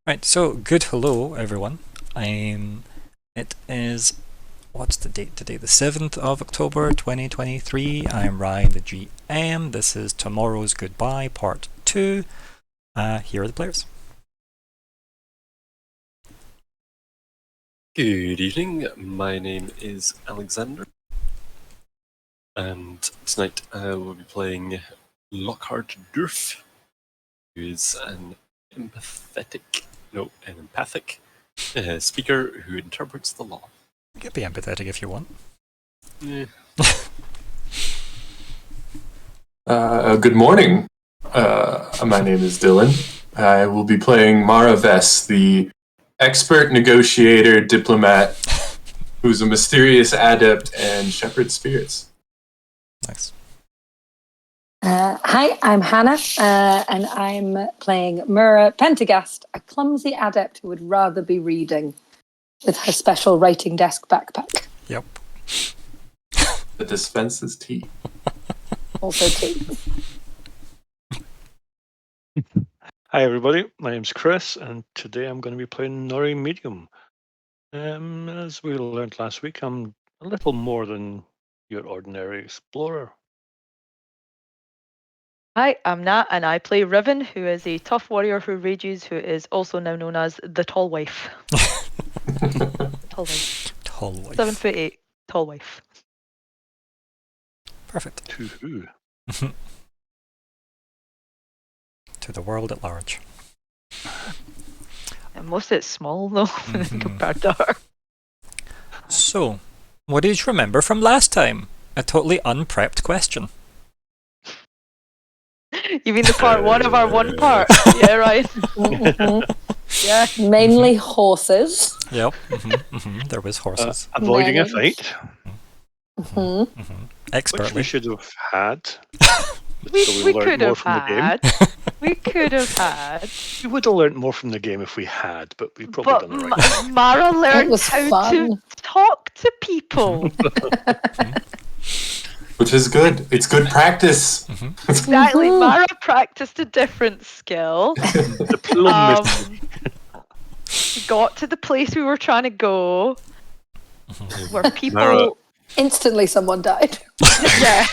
Right, so good hello everyone. It is, what's the date today? The 7th of October 2023. I'm Ryan the GM. This is Tomorrow's Goodbye Part 2. Here are the players. Good evening, my name is Alexander, and tonight I will be playing Lockheart Dourf, who is an empathic speaker who interprets the law. You can be empathetic if you want. Yeah. Good morning. My name is Dylan. I will be playing Myr'ra Vess, the expert negotiator diplomat who's a mysterious adept and shepherds spirits. Nice. Hi, I'm Hannah, and I'm playing Myr'ra Pentergast, a clumsy adept who would rather be reading with her special writing desk backpack. Yep. That dispenses tea. Also tea. Hi everybody, my name's Chris, and today I'm going to be playing Nori medium. As we learned last week, I'm a little more than your ordinary explorer. Hi, I'm Nat, and I play Riven, who is a tough warrior who rages, who is also now known as the Tall Wife. Tall Wife. Tall wife. 7'8", Tall Wife. Perfect. To who? To the world at large. And most of it's small, though, compared to her. So, what did you remember from last time? A totally unprepped question. You mean the part one of our one part? Yeah, right. Yeah. Mainly horses. Yep. There was horses. Avoiding a Many. fight, Mhm. which Expertly. we should have had. We learned could more have from the game. had. We could have had. We would have learned more from the game if we had, but we've probably But done it right. Mara It learned was how to fun. talk to people. Which is good. It's good practice. Exactly. Mhm. Mara practiced a different skill. Diplomacy. We got to the place we were trying to go, where people. Mara. Instantly someone died. Yeah,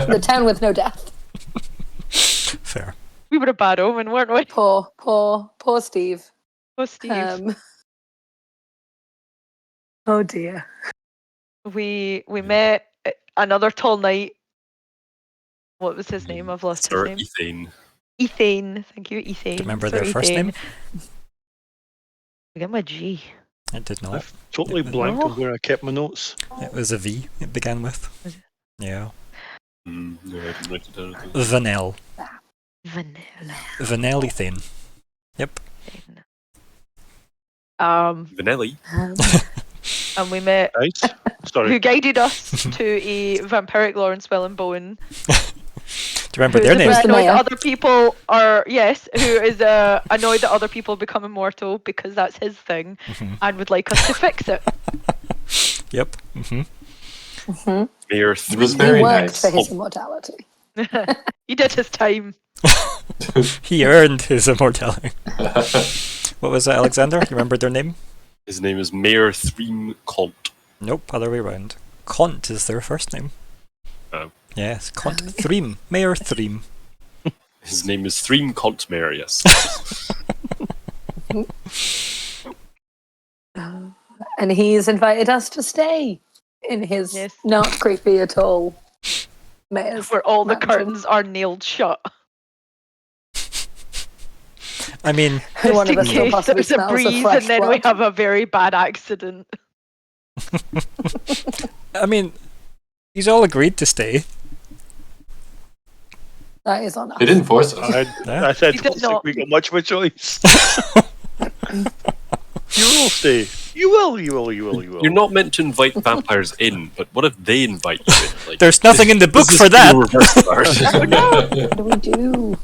The town with no death. Fair. we were a bad omen, weren't we? Poor Steve. Oh, Steve. Oh dear. We met another tall knight. What was his name? I've lost Sir his name. Ethane. Ethane. Thank you, Ethane. Do you remember Sir their first name? I get my G. It did not. I've totally blanked on where I kept my notes. It was a V it began with. Was it? Yeah. No, I didn't write it down. Vanel. Vanilla. Vanillethane. Yep. Vanelli. And we met Right? who Sorry. guided us to a vampiric Lawrence Wellenbone. Do you remember their Who's names? the annoyed mayor? that other people are who is annoyed that other people become immortal because that's his thing, and would like us to fix it. Yep. Mayor It was He very worked nice. for his immortality. He did his time. He earned his immortality. What was that, Alexander? You remember their name? His name is Mayor Threem Comte. Nope, other way around. Kont is their first name. Oh. Yes, Kont Threem. Mayor Threem. His name is Threem Comte Mayor, yes. And he's invited us to stay in his Yes. not creepy at all mayor's Where all the mansion. curtains are nailed shut. I mean, And one Just of in us still case possibly there's a smells of breeze fresh and then we blood. have a very bad accident. he's all agreed to stay. That is on us. They didn't force us. I said, He I did don't not. think we got much of a choice. You will stay. You will. You're not meant to invite vampires in, but what if they invite you in? Like, There's nothing in the book this for is that. the reverse of ours. What do we do?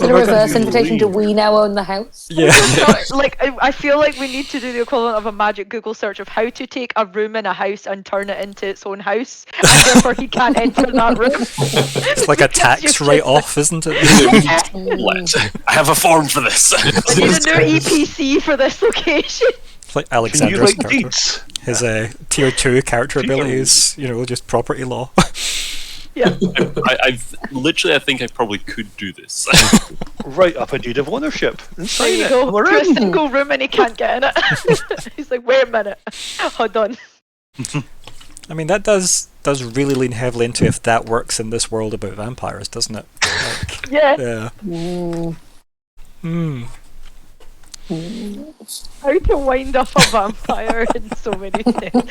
Is it a reverse invitation to we now own the house? Yeah. Like, I feel like we need to do the equivalent of a magic Google search of how to take a room in a house and turn it into its own house, and therefore he can't enter that room. It's like a Because tax you've just, write-off, isn't it? I have a form for this. I need a new EPC for this location. It's like Can you Alexander's write character. deeds? His tier 2 character Tier. abilities, just property law. Yeah. I think I probably could do this. Write up a deed of ownership and There sign you it. go. We're To a in. single room and he can't get in it. He's like, wait a minute. Hold on. I mean, that does really lean heavily into if that works in this world about vampires, doesn't it? Like, Yeah. yeah. Hmm. How to wind up a vampire in so many things.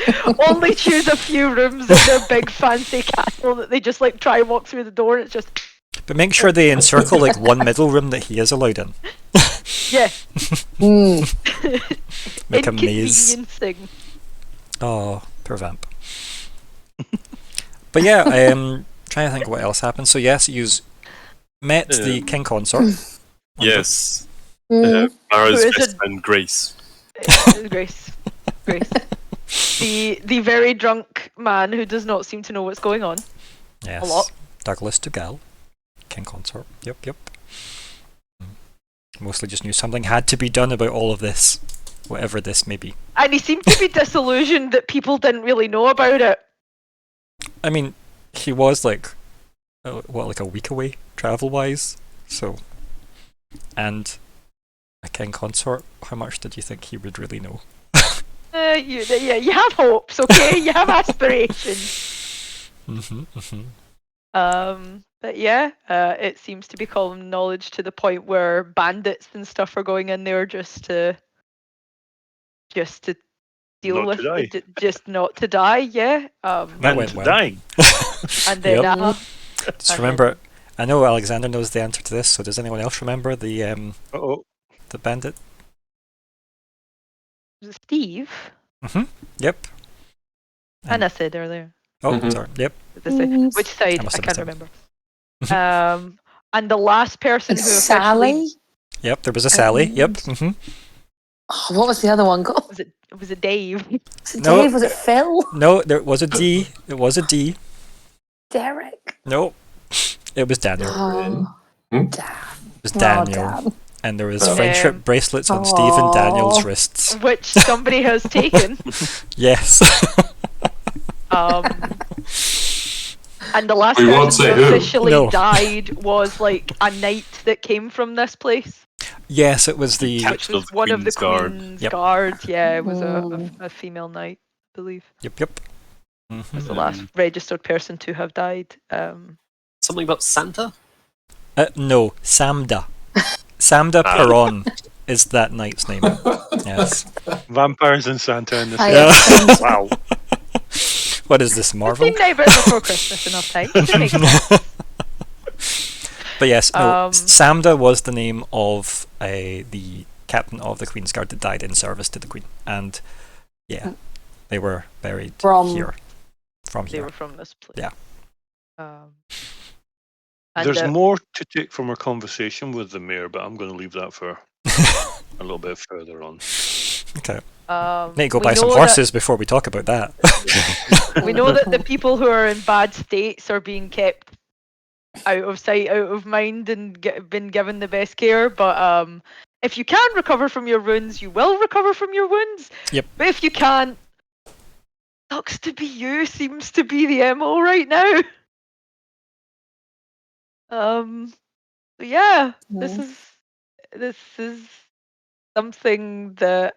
Only choose a few rooms in their big fancy castle that they just like try and walk through the door and it's just But make sure they encircle like one middle room that he is allowed in. yeah. Make a maze. Inconveniencing. Oh, poor vamp. But yeah, I'm trying to think what else happened. So yes, you met the king consort. Yes. Mm. Mara's Who is best it? friend, Grace. Grace. The very drunk man who does not seem to know what's going on. Yes. A lot. Douglas Dugal, king consort. Yep. Mostly just knew something had to be done about all of this, whatever this may be. And he seemed to be disillusioned that people didn't really know about it. I mean, he was like a week away travel-wise, so. And a king consort, how much did you think he would really know? You have hopes, okay? You have aspirations. But yeah, it seems to be common knowledge to the point where bandits and stuff are going in there just to deal Not with to die. just not to die. Yeah. That went well. Dying. And then Yep. Just remember, I know Alexander knows the answer to this, so does anyone else remember the Uh-oh. the bandit? was it Steve? Yep. And I said earlier. Oh, Mhm. sorry. Yep. Which side? I must I have can't missed remember. And the last person who officially Sally? Yep. There was a Sally. Yep. Oh, what was the other one called? was it Dave? Was it No. Dave? Was it Phil? No, there was a D. It was a D. Derek? No, it was Daniel. Oh, Hmm? damn. It was Daniel. Oh, damn. And there was Oh. friendship bracelets on Steve and Daniel's wrists. Which somebody has taken. Yes. And the last We won't person say who who. officially No. died was like a knight that came from this place. Yes, it was the. Which was one of the Queen's Yep. Guard. Yeah, it was Mm. a female knight, I believe. Yep. Was the last registered person to have died. Something about Santa? No, Samda. Samda Peron is that knight's name. Yes. Vampires and Santa in the I same. Yeah. Wow. What is this, Marvel? Seen Neighbours before Christmas enough time to make sense. But yes, no, Um, Samda was the name of the captain of the Queen's Guard that died in service to the Queen. And yeah, they were buried From- here. From They here. were from this place. Yeah. And There's more to take from our conversation with the mayor, but I'm going to leave that for a little bit further on. Okay. we Need to go buy some know horses before we talk about that. We know that the people who are in bad states are being kept out of sight, out of mind, and been given the best care. But if you can recover from your wounds, you will recover from your wounds. Yep. But if you can't, sucks to be you seems to be the MO right now. But yeah, this is something that.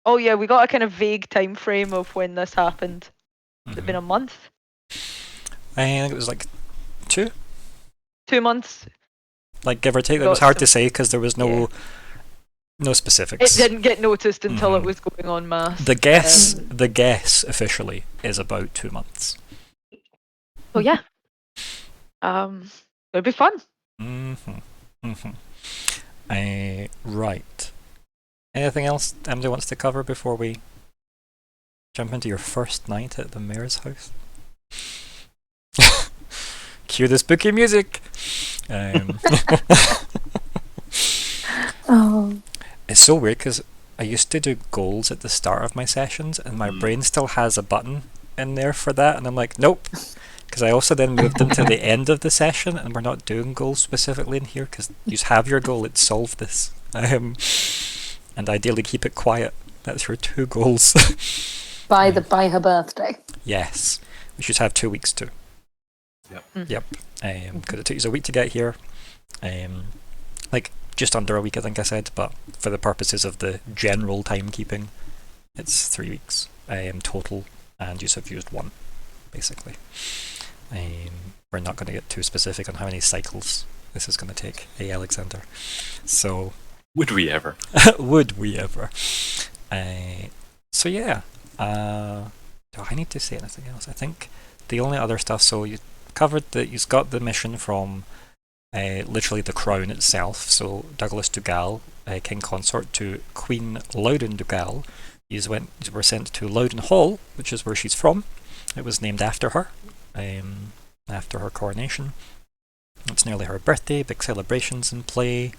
Oh yeah, we got a kind of vague time frame of when this happened. Has it been a month? I think it was like 2, 2 months? like give or take. It Got was hard to some- say because there was no It specifics. didn't get noticed until it Mhm. was going on mass. The guess officially is about 2 months. Oh yeah. It'll be fun. Right. Anything else Emily wants to cover before we jump into your first night at the mayor's house? Cue the spooky music. Um, Oh, it's so weird because I used to do goals at the start of my sessions, and my brain still has a button in there for that, and I'm like, nope. Because I also then moved them to the end of the session, and we're not doing goals specifically in here because you have your goal, it's solve this. And ideally keep it quiet. That's your 2 goals. by her birthday. Yes. We should have 2 weeks too. Yep. Because it took you a week to get here. Like, just under a week, I think I said, but for the purposes of the general timekeeping, it's 3 weeks total, and you have used 1, basically. We're not going to get too specific on how many cycles this is going to take, Alexander? So... Would we ever? Would we ever? So yeah. Do I need to say anything else? I think the only other stuff, so you covered that you've got the mission from literally the crown itself, so Douglas Dugal, King Consort, to Queen Loudon Dugal. You were sent to Loudon Hall, which is where she's from. It was named after her, after her coronation. It's nearly her birthday, big celebrations in play.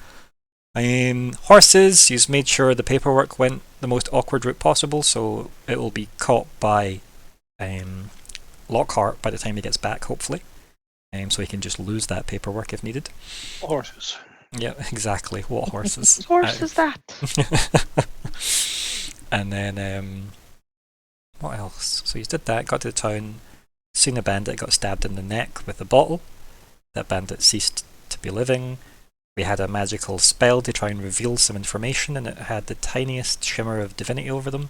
Horses, you've made sure the paperwork went the most awkward route possible, so it will be caught by Lockhart by the time he gets back, hopefully. So he can just lose that paperwork if needed. Horses. Yeah, exactly. What horses? What horse is that? And then, what else? So you did that, got to the town, seen a bandit, got stabbed in the neck with a bottle. That bandit ceased to be living. We had a magical spell to try and reveal some information, and it had the tiniest shimmer of divinity over them.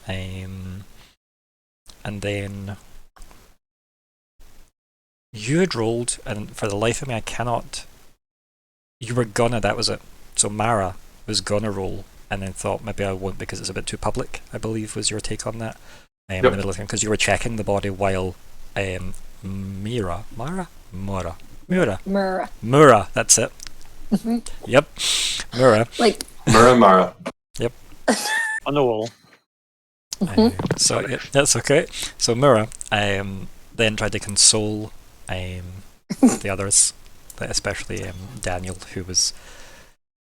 And then you had rolled, and for the life of me I cannot... You were gonna, that was it. So Myr'ra was gonna roll, and then thought maybe I won't because it's a bit too public, I believe was your take on that. In the middle of the because you were checking the body while Myr'ra, that's it. Yep, Myr'ra. Like Myr'ra. Yep. On the wall. So yeah, that's okay. So Myr'ra then tried to console the others, especially Daniel, who was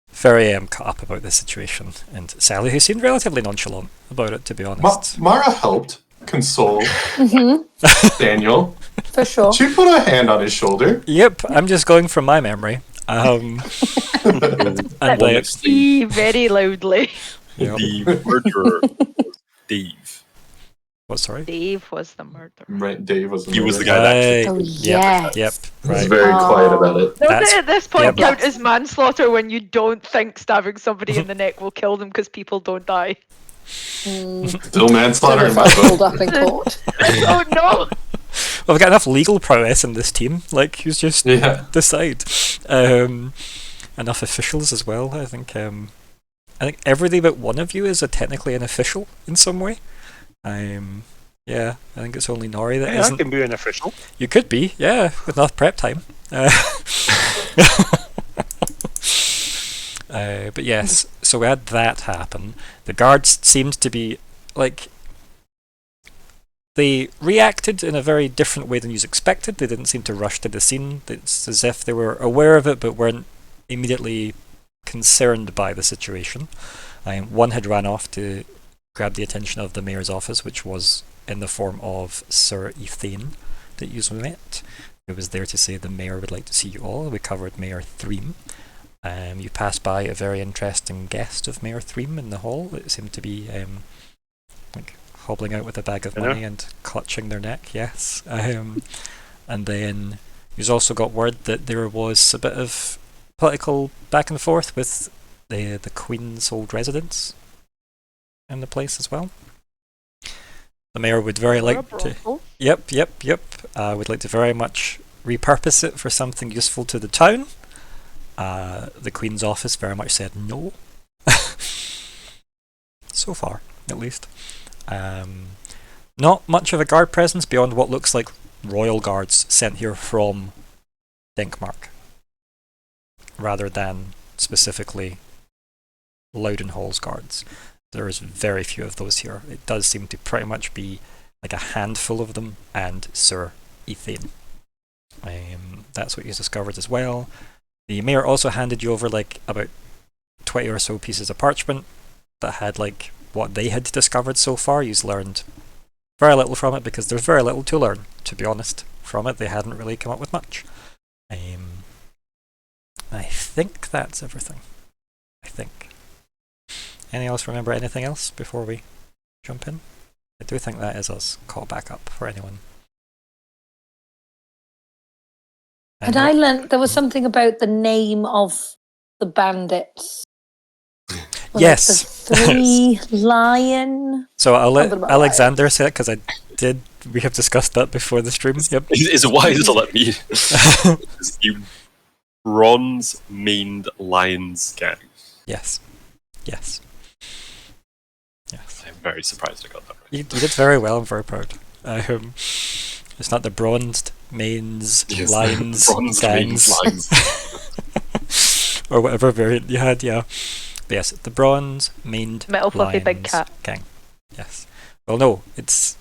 very cut up about the situation, and Sally, who seemed relatively nonchalant about it, to be honest. Myr'ra helped console Daniel. For sure. She put a hand on his shoulder. Yep, I'm just going from my memory. And Very loudly. Yep. The murderer was Dave. What, sorry? Dave was the murderer. Right, Dave was the He was the murderer. guy that Oh, actually... yes. Yep, He was right. very quiet about it. Does That's- it at this point yep. count as manslaughter when you don't think stabbing somebody in the neck will kill them because people don't die? Still manslaughter in my Pulled book. up in court. Oh no! Well, we've got enough legal prowess in this team. Like, who's just Yeah. decide. Enough officials as well. I think everything but one of you is technically an official in some way. Yeah, I think it's only Nori that Yeah, I isn't. can be an official. You could be, yeah, with enough prep time. But yes, so we had that happen. The guards seemed to be, like, they reacted in a very different way than you expected. They didn't seem to rush to the scene. It's as if they were aware of it but weren't immediately concerned by the situation. One had ran off to grab the attention of the mayor's office, which was in the form of Sir Ethane that you met. Who was there to say the mayor would like to see you all. We covered Mayor Threem. You passed by a very interesting guest of Mayor Threem in the hall. It seemed to be like hobbling out with a bag of money and clutching their neck, yes. And then you've also got word that there was a bit of political back and forth with the Queen's old residence in the place as well. The mayor would very like to... Yep. Would like to very much repurpose it for something useful to the town. The Queen's office very much said no. So far, at least. Not much of a guard presence beyond what looks like royal guards sent here from Denkmark, rather than specifically Loudenhall's guards. There is very few of those here. It does seem to pretty much be like a handful of them and Sir Ethane. that's what you discovered as well. The mayor also handed you over like about 20 or so pieces of parchment that had like what they had discovered so far. You've learned very little from it because there's very little to learn, to be honest. From it, they hadn't really come up with much. I think that's everything. I think. Anyone else remember anything else before we jump in? I do think that is us. Call back up for anyone. Had I learnt there was something about the name of the bandits? Was Yes. it the Three Lion? So I'll let Something about Alexander say it because we have discussed that before the stream. Yep. Is it wise to let me? Is the bronze-maned lions gang. Yes. Yes. Yes. I'm very surprised I got that right. You did very well. I'm very proud. It's not the bronzed mains, Yes, lions, bronze-maned gangs, lions. or whatever variant you had. Yeah. But yes, the bronze maned Metal fluffy big lions cat. gang. Yes. Well, no, it's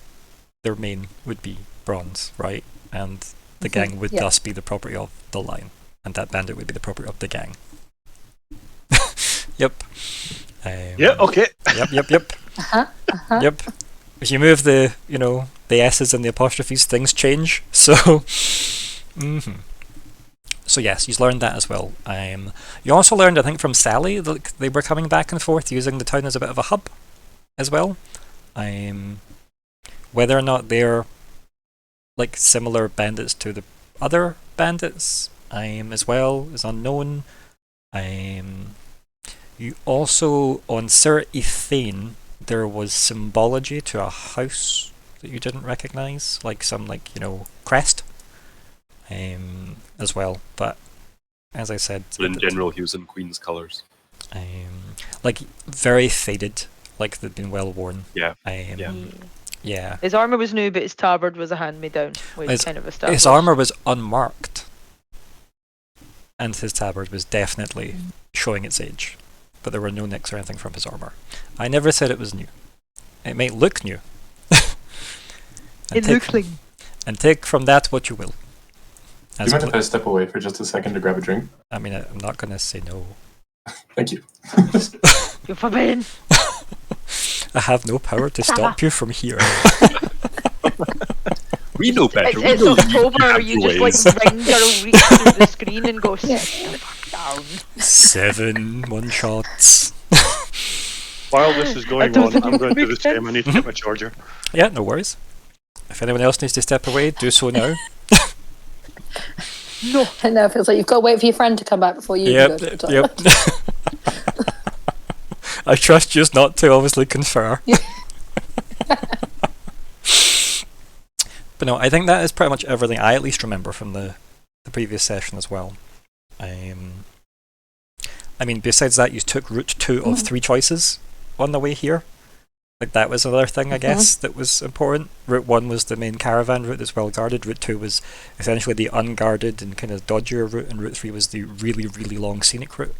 their mane would be bronze, right? And the gang would thus be the property of the lion, and that bandit would be the property of the gang. Yep. Yeah, okay. Yep. Yep. If you move the S's and the apostrophes, things change. So, So yes, you've learned that as well. You also learned, I think, from Sally that they were coming back and forth using the town as a bit of a hub, as well. Whether or not they're like similar bandits to the other bandits, as well, is unknown. You also, on Sir Ethane, there was symbology to a house that you didn't recognise, like some crest, as well. But as I said, But in general, he was in Queen's colours. like very faded, like they'd been well worn. Yeah. Yeah. His armour was new, but his tabard was a hand-me-down. His- Kind of a His armour was unmarked, and his tabard was definitely showing its age, but there were no nicks or anything from his armour. I never said it was new. It might look new. It looks like. And take from that what you will. Do you mind if I step away for just a second to grab a drink? I mean, I'm not going to say no. Thank you. You're forbidden. I have no power to stop you from here. We know better. It's we know October. You have just ways. ring your reach through the screen and go sit the fuck down. 7 one-shots. While this is going That on, doesn't I'm going to do make the same. I need to get my charger. Yeah, no worries. If anyone else needs to step away, do so now. No. I know, it feels like you've got to wait for your friend to come back before you can go to the toilet. I trust you not to obviously confer. But no, I think that is pretty much everything I at least remember from the previous session as well. I mean, besides that, you took route 2 of 3 choices on the way here. Like, that was another thing, I guess, that was important. Route 1 was the main caravan route that's well guarded. Route 2 was essentially the unguarded and kind of dodgier route, and Route 3 was the really, really long scenic route.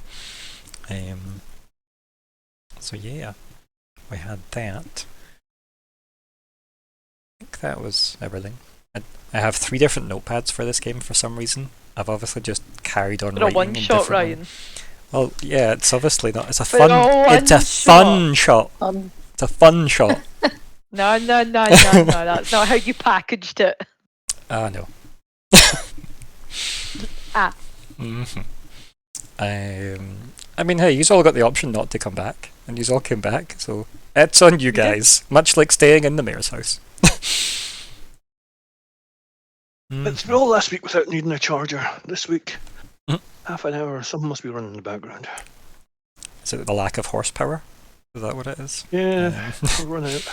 So yeah, we had that. I think that was everything. I have 3 different notepads for this game for some reason. I've obviously just carried on Not a writing one in shot, different Ryan. ones. Well, yeah, it's obviously not. It's a But fun. no It's a one fun shot. It's a fun shot. No, that's not how you packaged it. Ah, no. Ah. I mean, hey, you've all got the option not to come back, and you've all came back, so it's on you guys. Much like staying in the mayor's house. It's all last week without needing a charger. This week, Mhm. half an hour, something must be running in the background. Is it the lack of horsepower? Is that what it is? Yeah, we'll run out.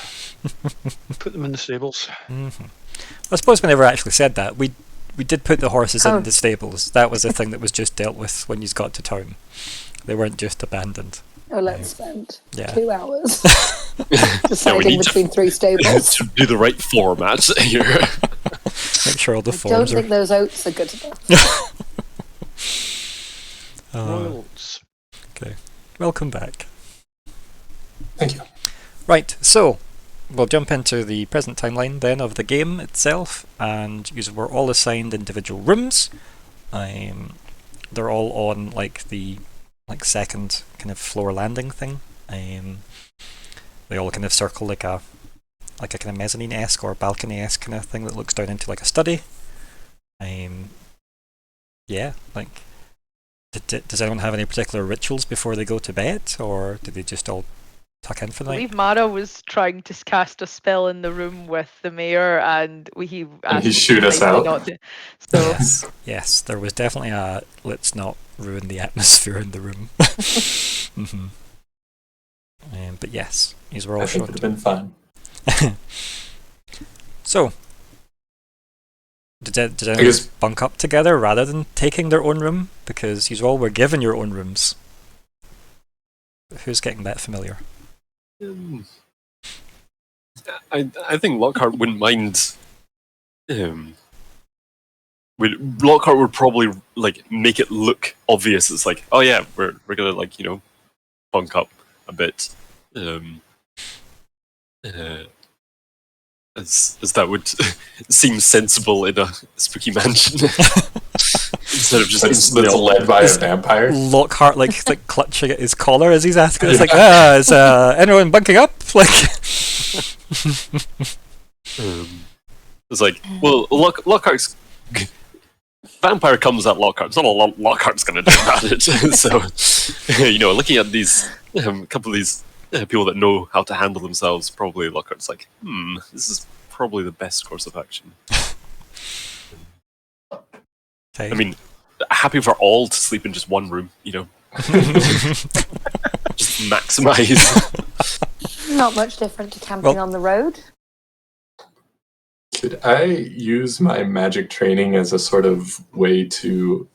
Put them in the stables. I suppose we never actually said that. We did put the horses in the stables. That was a thing that was just dealt with when you got to town. They weren't just abandoned. Oh, let's spend Yeah. 2 hours we deciding need to- between 3 stables. to do the right format here. Make sure all the I don't forms are. think those oats are good enough. Royals. Okay. Welcome back. Thank you. Right, so we'll jump into the present timeline then of the game itself, and you were all assigned individual rooms. They're all on like the second kind of floor landing thing. They all kind of circle like a kind of mezzanine-esque or balcony-esque kind of thing that looks down into like a study. Yeah, like, does anyone have any particular rituals before they go to bed, or do they just all tuck in for the I night? believe Myr'ra was trying to cast a spell in the room with the mayor, and he asked us shoot us politely out? not to. So Yes, there was definitely a let's not ruin the atmosphere in the room. hmm But yes, these were all I think shown. it'd have been fun. So, did anyone just bunk up together rather than taking their own room? Because you all were given your own rooms. Who's getting that familiar? I think Lockhart wouldn't mind. Lockhart would probably like make it look obvious. It's like, oh yeah, we're gonna like bunk up a bit, as that would seem sensible in a spooky mansion. Instead of just that's led by a vampire. Lockhart like clutching at his collar as he's asking. It's like, is anyone bunking up? Like, it's like, well, Lockhart's vampire comes at Lockhart. It's not all Lockhart's going to do about it. So, looking at these couple of these people that know how to handle themselves, probably Lockhart's like, this is probably the best course of action. okay. I mean, happy for all to sleep in just one room, just maximize. Not much different to camping on the road. Could I use my magic training as a sort of way to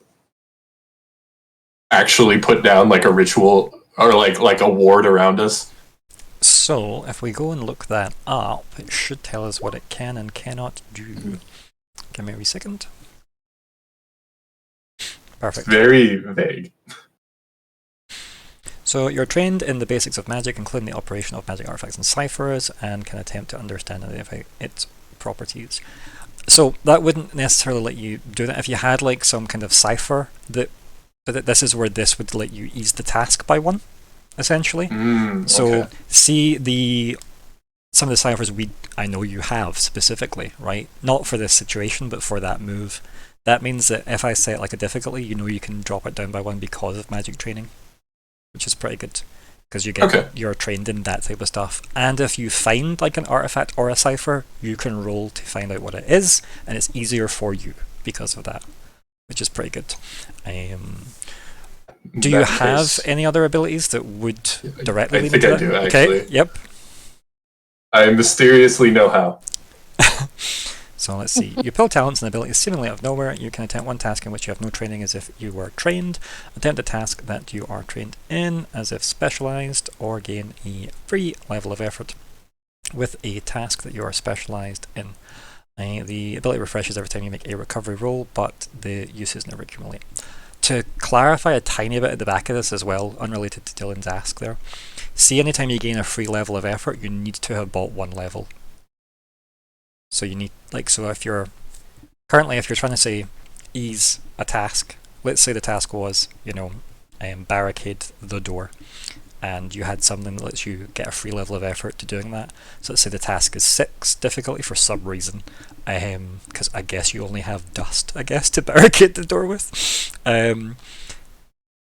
actually put down like a ritual or like a ward around us? So, if we go and look that up, it should tell us what it can and cannot do. Give me a wee second. Perfect. It's very vague. So you're trained in the basics of magic, including the operation of magic artifacts and ciphers, and can attempt to understand and identify its properties. So that wouldn't necessarily let you do that if you had like some kind of cipher but this is where this would let you ease the task by one, essentially. So see some of the ciphers I know you have specifically, right? Not for this situation, but for that move. That means that if I set like a difficulty, you can drop it down by one because of magic training, which is pretty good because you're trained in that type of stuff. And if you find like an artifact or a cipher, you can roll to find out what it is, and it's easier for you because of that, which is pretty good. Do you have any other abilities that would directly lead into that? I think I do, actually. Okay, yep. I mysteriously know how. So let's see. You pull talents and abilities seemingly out of nowhere. You can attempt one task in which you have no training as if you were trained. Attempt a task that you are trained in as if specialized, or gain a free level of effort with a task that you are specialized in. The ability refreshes every time you make a recovery roll, but the uses never accumulate. To clarify a tiny bit at the back of this as well, unrelated to Dylan's ask there, see anytime you gain a free level of effort, you need to have bought one level. So you need, so if you're trying to say ease a task, let's say the task was, barricade the door, and you had something that lets you get a free level of effort to doing that. So let's say the task is 6 difficulty for some reason, because I guess you only have dust, to barricade the door with.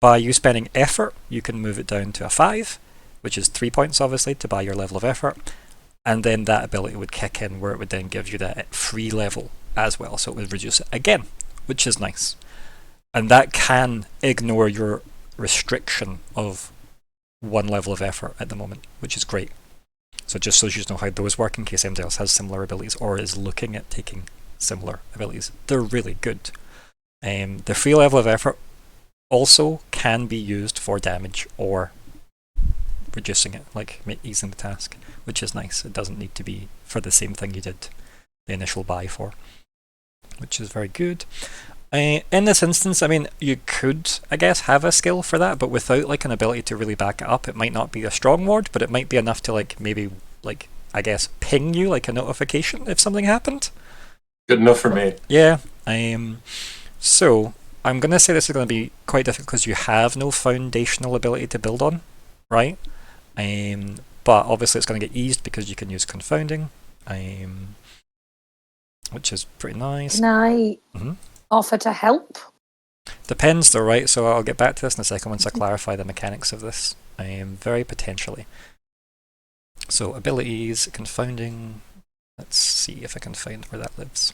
By you spending effort, you can move it down to a 5, which is 3 points obviously to buy your level of effort. And then that ability would kick in where it would then give you that free level as well. So it would reduce it again, which is nice. And that can ignore your restriction of 1 level of effort at the moment, which is great. So just so you know how those work in case anybody else has similar abilities or is looking at taking similar abilities. They're really good. The free level of effort also can be used for damage or reducing it, like easing the task, which is nice. It doesn't need to be for the same thing you did the initial buy for, which is very good. In this instance, I mean, you could, I guess, have a skill for that, but without like an ability to really back it up, it might not be a strong ward, but it might be enough to I guess, ping you like a notification if something happened. Good enough for me. Yeah. So I'm going to say this is going to be quite difficult because you have no foundational ability to build on, right? But obviously it's going to get eased because you can use confounding, which is pretty nice. Can I Mhm. offer to help? Depends though, right? So I'll get back to this in a second once I clarify the mechanics of this. Very potentially. So abilities, confounding. Let's see if I can find where that lives.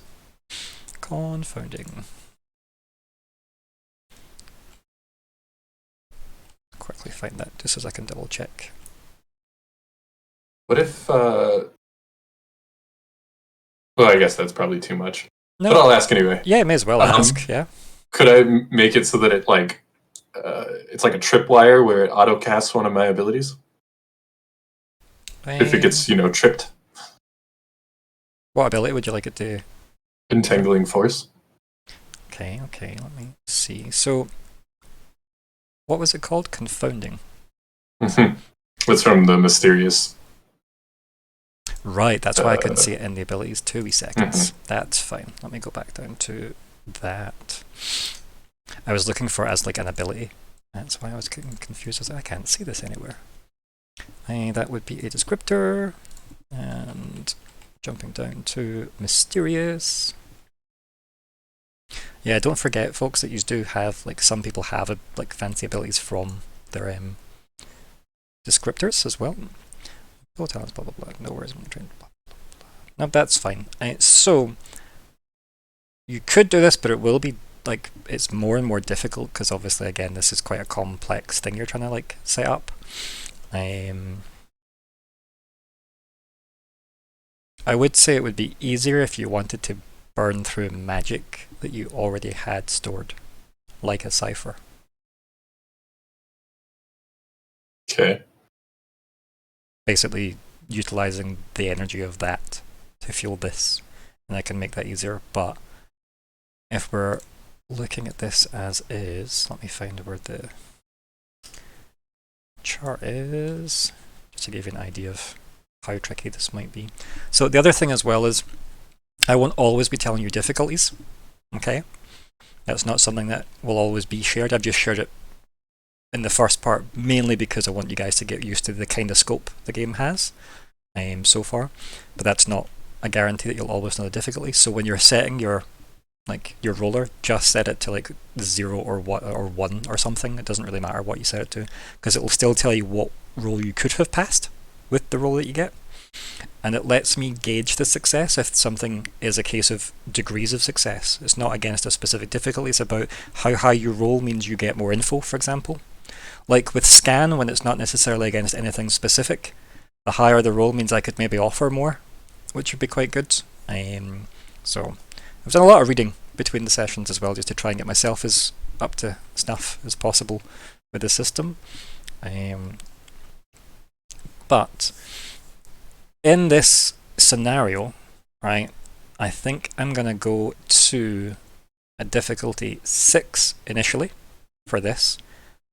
Confounding. Quickly find that just as I can double check. What if? Well, I guess that's probably too much. No. But I'll ask anyway. Yeah, you may as well ask. Yeah. Could I make it so that it it's like a tripwire where it auto casts one of my abilities if it gets tripped? What ability would you like it to? Entangling force. Okay, let me see. So, what was it called? Confounding. It's from the mysterious. Right, that's why I couldn't see it in the abilities. 2 wee seconds. That's fine. Let me go back down to that. I was looking for it as like an ability. That's why I was getting confused. I was like, I can't see this anywhere. That would be a descriptor. And jumping down to mysterious. Yeah, don't forget, folks, that you do have, like, some people have like fancy abilities from their descriptors as well. Oh, talents, blah blah blah. No worries when you're trained. Blah, blah, blah. No, that's fine. So you could do this, but it will be like it's more and more difficult because obviously, again, this is quite a complex thing you're trying to like set up. I would say it would be easier if you wanted to burn through magic that you already had stored, like a Cypher. Okay. Basically utilizing the energy of that to fuel this, and I can make that easier. But if we're looking at this as is, let me find where the chart is, just to give you an idea of how tricky this might be. So the other thing as well is I won't always be telling you difficulties, okay? That's not something that will always be shared. I've just shared it in the first part mainly because I want you guys to get used to the kind of scope the game has so far, but that's not a guarantee that you'll always know the difficulty. So when you're setting your roller, just set it to like 0 or 1 or something. It doesn't really matter what you set it to because it will still tell you what roll you could have passed with the roll that you get, and it lets me gauge the success if something is a case of degrees of success. It's not against a specific difficulty, it's about how high you roll means you get more info, for example. Like with scan, when it's not necessarily against anything specific, the higher the roll means I could maybe offer more, which would be quite good. So I've done a lot of reading between the sessions as well, just to try and get myself as up to snuff as possible with the system. But in this scenario, right, I think I'm going to go to a difficulty 6 initially for this,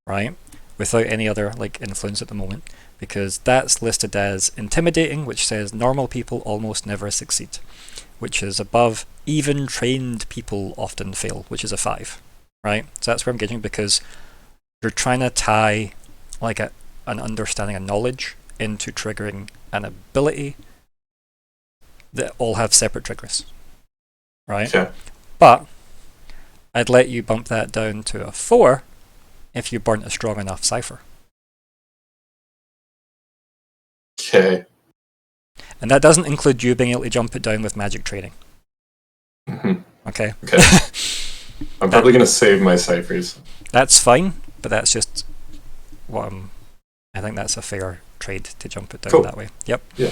right, without any other like influence at the moment, because that's listed as intimidating, which says normal people almost never succeed, which is above even trained people often fail, which is a 5, right? So that's where I'm getting, because you're trying to tie like an understanding and knowledge into triggering an ability that all have separate triggers, right? Okay. But I'd let you bump that down to a 4 if you burnt a strong enough Cypher. Okay. And that doesn't include you being able to jump it down with magic training. Okay? Okay. I'm probably going to save my ciphers. That's fine, but that's just what I think that's a fair trade to jump it down that way. Yep. Yeah.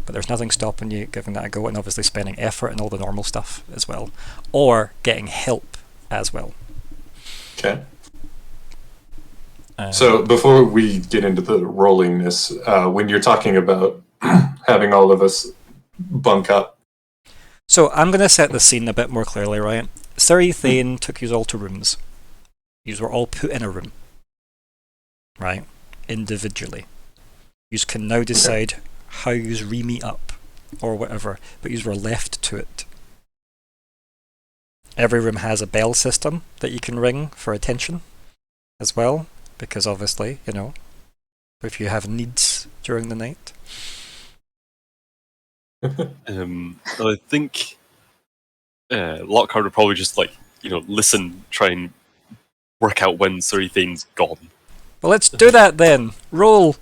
But there's nothing stopping you giving that a go, and obviously spending effort and all the normal stuff as well, or getting help as well. Okay. So before we get into the rollingness, when you're talking about having all of us bunk up. So I'm going to set the scene a bit more clearly, right? Siri Thane took you all to rooms. You were all put in a room, right? Individually. You can now decide how you re-meet up or whatever, but you were left to it. Every room has a bell system that you can ring for attention as well, because obviously, you know, if you have needs during the night. I think Lockhart would probably just listen, try and work out when Surithane's gone. Well, let's do that then. Roll.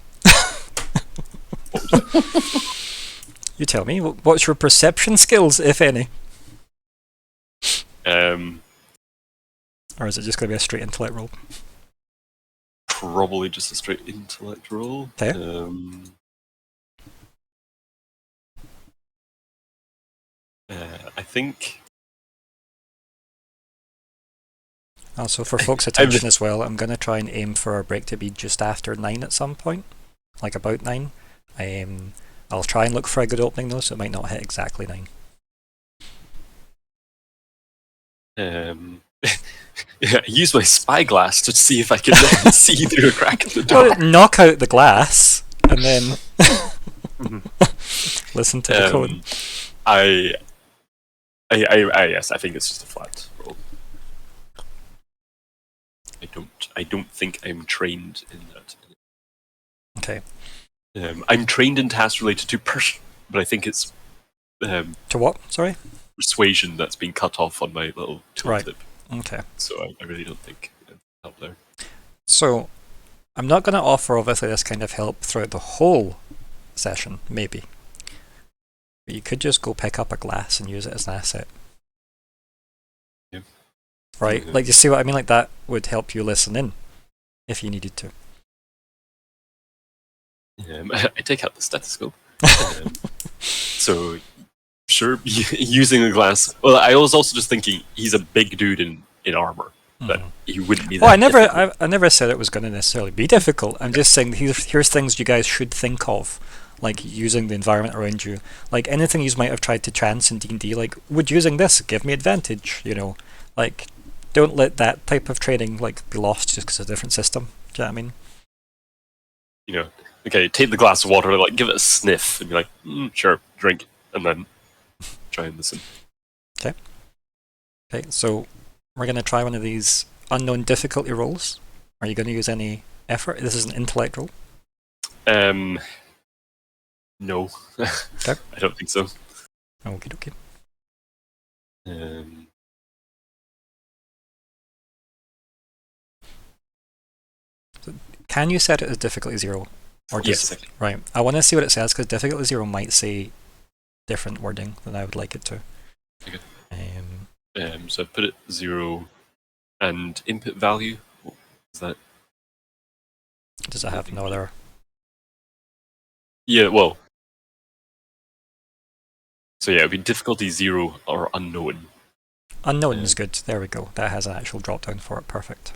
You tell me. What's your perception skills, if any? Or is it just going to be a straight intellect roll? Probably just a straight intellect roll. Okay. I think. Also, for folks' attention as well, I'm going to try and aim for our break to be just after 9 at some point, like about 9. I'll try and look for a good opening though, so it might not hit exactly 9. Yeah, I use my spyglass to see if I can see through a crack in the door. Well, knock out the glass and then listen to the code. Yes, I think it's just a flat roll. I don't think I'm trained in that. Okay. I'm trained in tasks related to but I think it's to what? Sorry? Persuasion that's been cut off on my little tooltip. Right. Okay. So I really don't think it's help there. So I'm not going to offer obviously this kind of help throughout the whole session, maybe. But you could just go pick up a glass and use it as an asset. Yeah. Right? Yeah. Like, you see what I mean? Like, that would help you listen in if you needed to. I take out the stethoscope. So, sure, using the glass. Well, I was also just thinking he's a big dude in armor, but he wouldn't be that. Well, I never said it was going to necessarily be difficult. I'm just saying here's things you guys should think of, like using the environment around you. Like anything you might have tried to chance in D&D, like, would using this give me advantage, you know? Like, don't let that type of training like be lost just because it's a different system. Do you know what I mean? You know, okay, take the glass of water, like give it a sniff, and be like, sure, drink, and then try and listen. Okay, so we're going to try one of these unknown difficulty rolls. Are you going to use any effort? This is an intellect roll. No. Okay. I don't think so. Okie dokie. Can you set it as difficulty 0? Or just, yes, right. I want to see what it says, because difficulty 0 might say different wording than I would like it to. Okay. Um, So I put it 0 and input value. What is that? does it have no other? Yeah, well. So yeah, it'd be difficulty 0 or unknown. Unknown is good. There we go. That has an actual drop down for it. Perfect.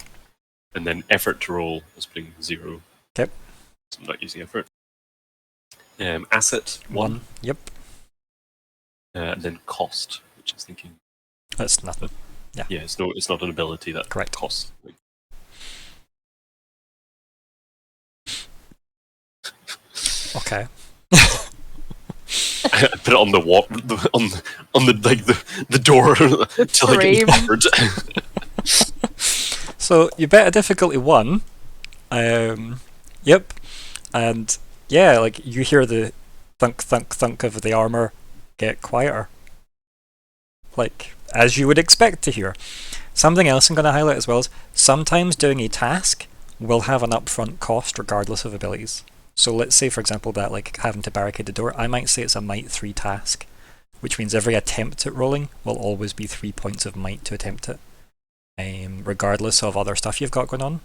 And then effort to roll was putting 0. Okay. So I'm not using effort. Asset 1. Yep. And then cost, which is thinking. That's nothing. Yeah. Yeah, it's not an ability that Correct. costs. Okay. I put it on the wall, on the door to like frame. forward. So you bet a difficulty 1. Yep. And yeah, like you hear the thunk thunk thunk of the armor get quieter. Like, as you would expect to hear. Something else I'm going to highlight as well is sometimes doing a task will have an upfront cost regardless of abilities. So let's say, for example, that like having to barricade the door, I might say it's a might 3 task, which means every attempt at rolling will always be 3 points of might to attempt it, regardless of other stuff you've got going on.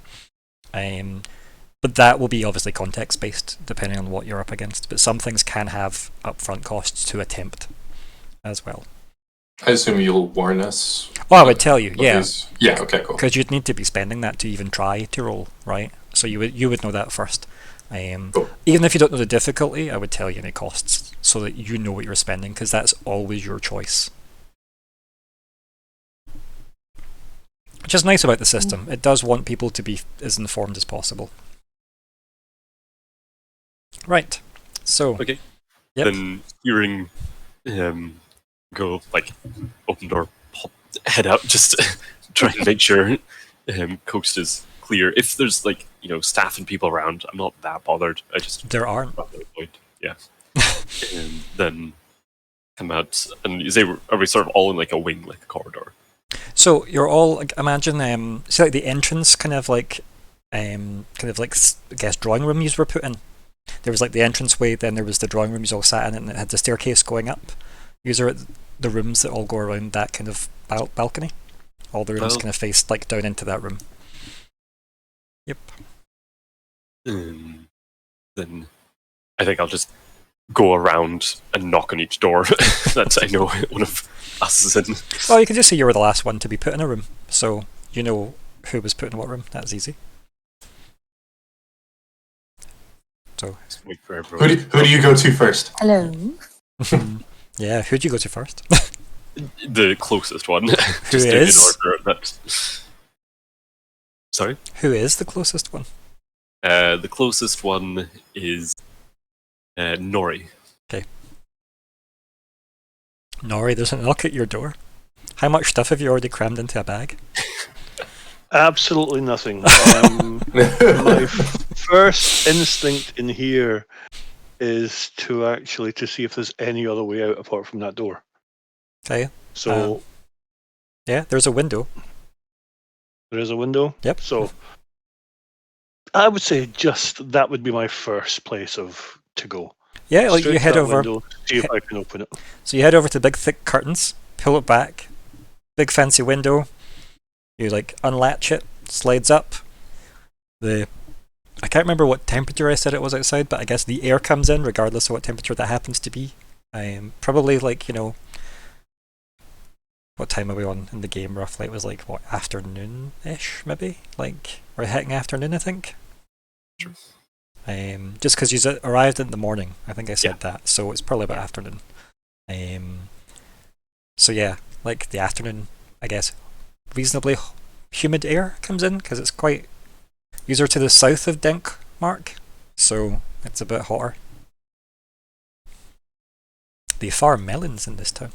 But that will be obviously context based, depending on what you're up against. But some things can have upfront costs to attempt as well. I assume you'll warn us. Oh, I would tell you, yeah. Yeah, okay, cool. Because you'd need to be spending that to even try to roll, right? So you would know that first. Cool. Even if you don't know the difficulty, I would tell you any costs so that you know what you're spending, because that's always your choice. Which is nice about the system. It does want people to be as informed as possible. Right. So. Okay. Yep. Then hearing go like open door, pop head out, just try and make sure coast is clear. If there's staff and people around, I'm not that bothered. I just There aren't. rather avoid. Yeah. And then come out, and are we sort of all in like a wing, like a corridor? So you're all imagine see like the entrance kind of like I guess drawing room you were put in. There was like the entranceway, then there was the drawing room you all sat in, and it had the staircase going up. These are the rooms that all go around that kind of balcony. All the rooms kind of face like down into that room. Yep. Then I think I'll just go around and knock on each door that I know one of us is in. Well, you can just say you were the last one to be put in a room, so you know who was put in what room. That's easy. So, Just wait for everyone. Who do you go to first? Hello. yeah, who'd you go to first? The closest one. Who Just is? in order that. Sorry? Who is the closest one? The closest one is Nori. Nori, there's a knock at your door. How much stuff have you already crammed into a bag? Absolutely nothing. My first instinct in here is to see if there's any other way out apart from that door. Okay. So Yeah, there's a window. there is a window. Yep. So I would say just that would be my first place to go. Yeah, like Straight you to head that over. window, see if I can open it. So you head over to big thick curtains, pull it back, big fancy window. You like unlatch it, slides up. I can't remember what temperature I said it was outside, but I guess the air comes in regardless of what temperature that happens to be. Probably like what time are we on in the game roughly? It was like what, afternoon-ish maybe? Like we're hitting afternoon, I think. Sure. Just because you arrived in the morning, I think I said Yeah. that, so it's probably about afternoon. So yeah, like the afternoon, I guess, reasonably humid air comes in because it's quite. These are to the south of Denkmark, so it's a bit hotter. They farm melons in this town.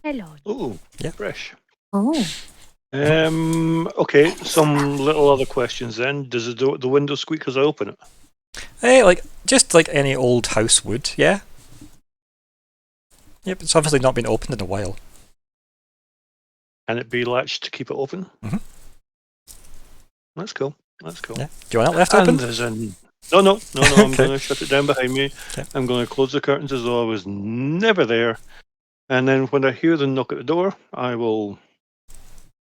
Hello. Ooh, Yeah. fresh. Oh. Okay, some little other questions then. Does the window squeak as I open it? Hey, just like any old house would, yeah. Yep, it's obviously not been opened in a while. Can it be latched to keep it open? Mhm. That's cool. That's cool. Yeah. Do you want it left And open? there's No. I'm Okay. going to shut it down behind me. Okay. I'm going to close the curtains as though I was never there. And then when I hear them knock at the door, I will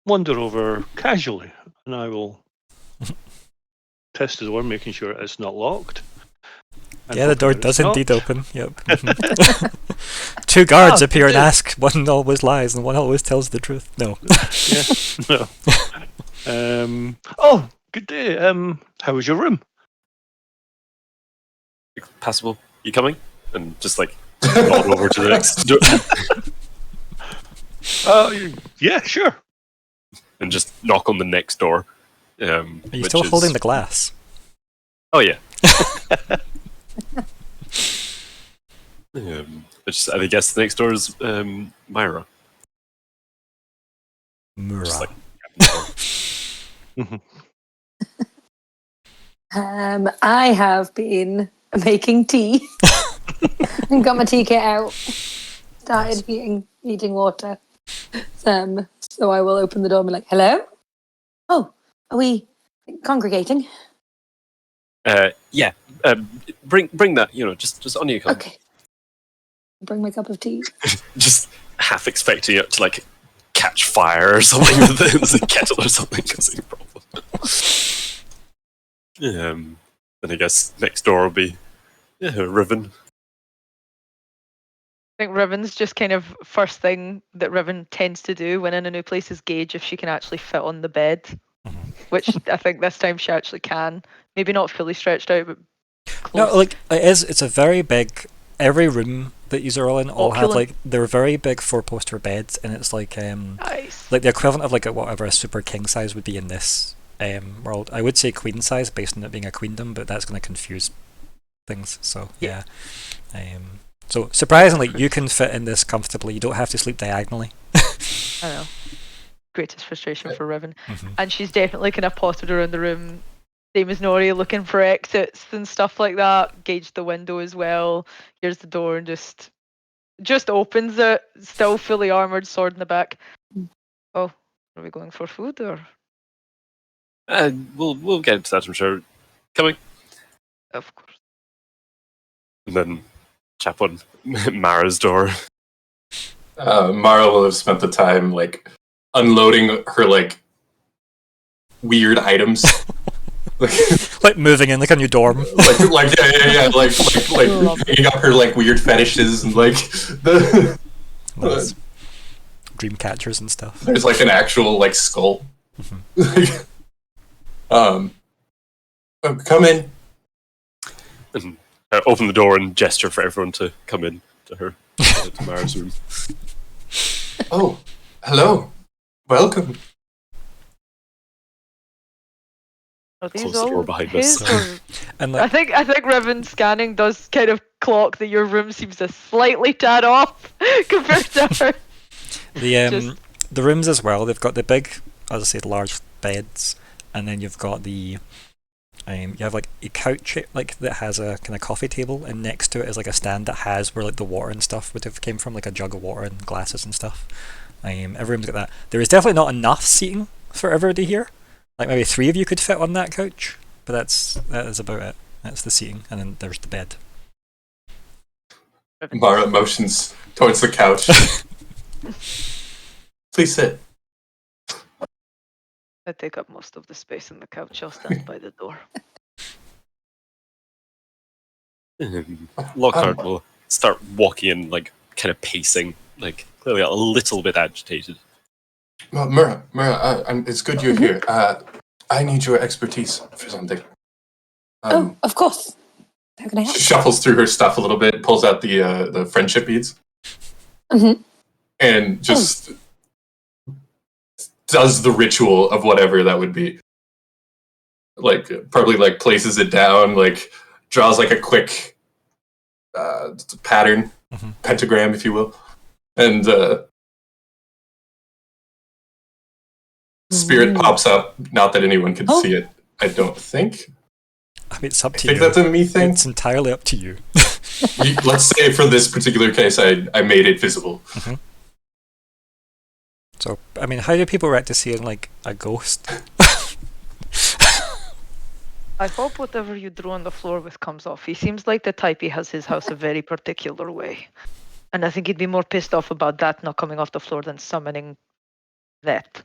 wander over casually and I will test the door, making sure it's not locked. And Yeah, the hoping door that does it's not. indeed open. Yep. Mhm. Two guards appear and ask. One always lies, and one always tells the truth. No. Yeah. No. Oh, good day. How was your room? Passable. You coming? And just nod over to the next door. Yeah, sure. And just knock on the next door. Are you still holding the glass? Oh yeah. I guess the next door is Myr'ra. Just Myr'ra. I have been making tea and got my tea kit out. Started heating water. So I will open the door and be like, "Hello? Oh, are we congregating?" Yeah. Bring that. Just on you come. Okay. Bring my cup of tea. Just half expecting it to catch fire or something with the kettle or something. That's no problem. Then I guess next door will be Riven. I think Riven's just kind of first thing that Riven tends to do when in a new place is gauge if she can actually fit on the bed, which I think this time she actually can. Maybe not fully stretched out, but close. No, it's a very big. Every room that you are all in all have Opulent. they're very big 4-poster beds, and it's Nice. like the equivalent of whatever a super king size would be in this world. I would say queen size based on it being a queendom, but that's going to confuse things. So yeah. So surprisingly, you can fit in this comfortably. You don't have to sleep diagonally. I don't know, greatest frustration for Riven. Mhm. And she's definitely kind of potted around the room, same as Nori, looking for exits and stuff like that. Gauged the window as well. Here's the door and just opens it, still fully armored, sword in the back. Oh, are we going for food or? We'll get into that, I'm sure. Coming. Of course. And then tap on Mara's door. Mara will have spent the time like unloading her like weird items. Like moving in like a new dorm. like yeah, like hanging up her like weird fetishes and like the Nice. Dream catchers and stuff. there's like an actual like skull. Oh, come in. And open the door and gesture for everyone to come in to her, to Mara's room. Oh, hello, welcome. Are these Close the all door behind his us. or- And I like, think Riven scanning does kind of clock that your room seems to slightly tad off compared to her. the rooms as well, they've got the big, as I said, large beds, and then you've got the you have like a couch like that has a kind of coffee table, and next to it is like a stand that has where like the water and stuff would have came from, like a jug of water and glasses and stuff. Every room's got that. There is definitely not enough seating for everybody here. Like maybe 3 of you could fit on that couch, but that is about it. That's the seating, and then there's the bed. Mara motions towards the couch. Please sit. I take up most of the space in the couch. I'll stand by the door. Lockhart will start walking in, like, kind of pacing, like, clearly a little bit agitated. Well, Myr'ra, it's good you're here. I need your expertise for something. Oh, of course. How can I help? She shuffles through her stuff a little bit, pulls out the friendship beads, and just does the ritual of whatever that would be. Like, probably like places it down, like draws like a quick pattern, pentagram, if you will, and spirit pops up. Not that anyone can see it, I don't think. I mean, it's up to I you. think that's a me thing. It's entirely up to you. Let's say for this particular case, I made it visible. So, I mean, how do people react to seeing like a ghost? I hope whatever you drew on the floor with comes off. He seems like the type he has his house a very particular way. And I think he'd be more pissed off about that not coming off the floor than summoning that.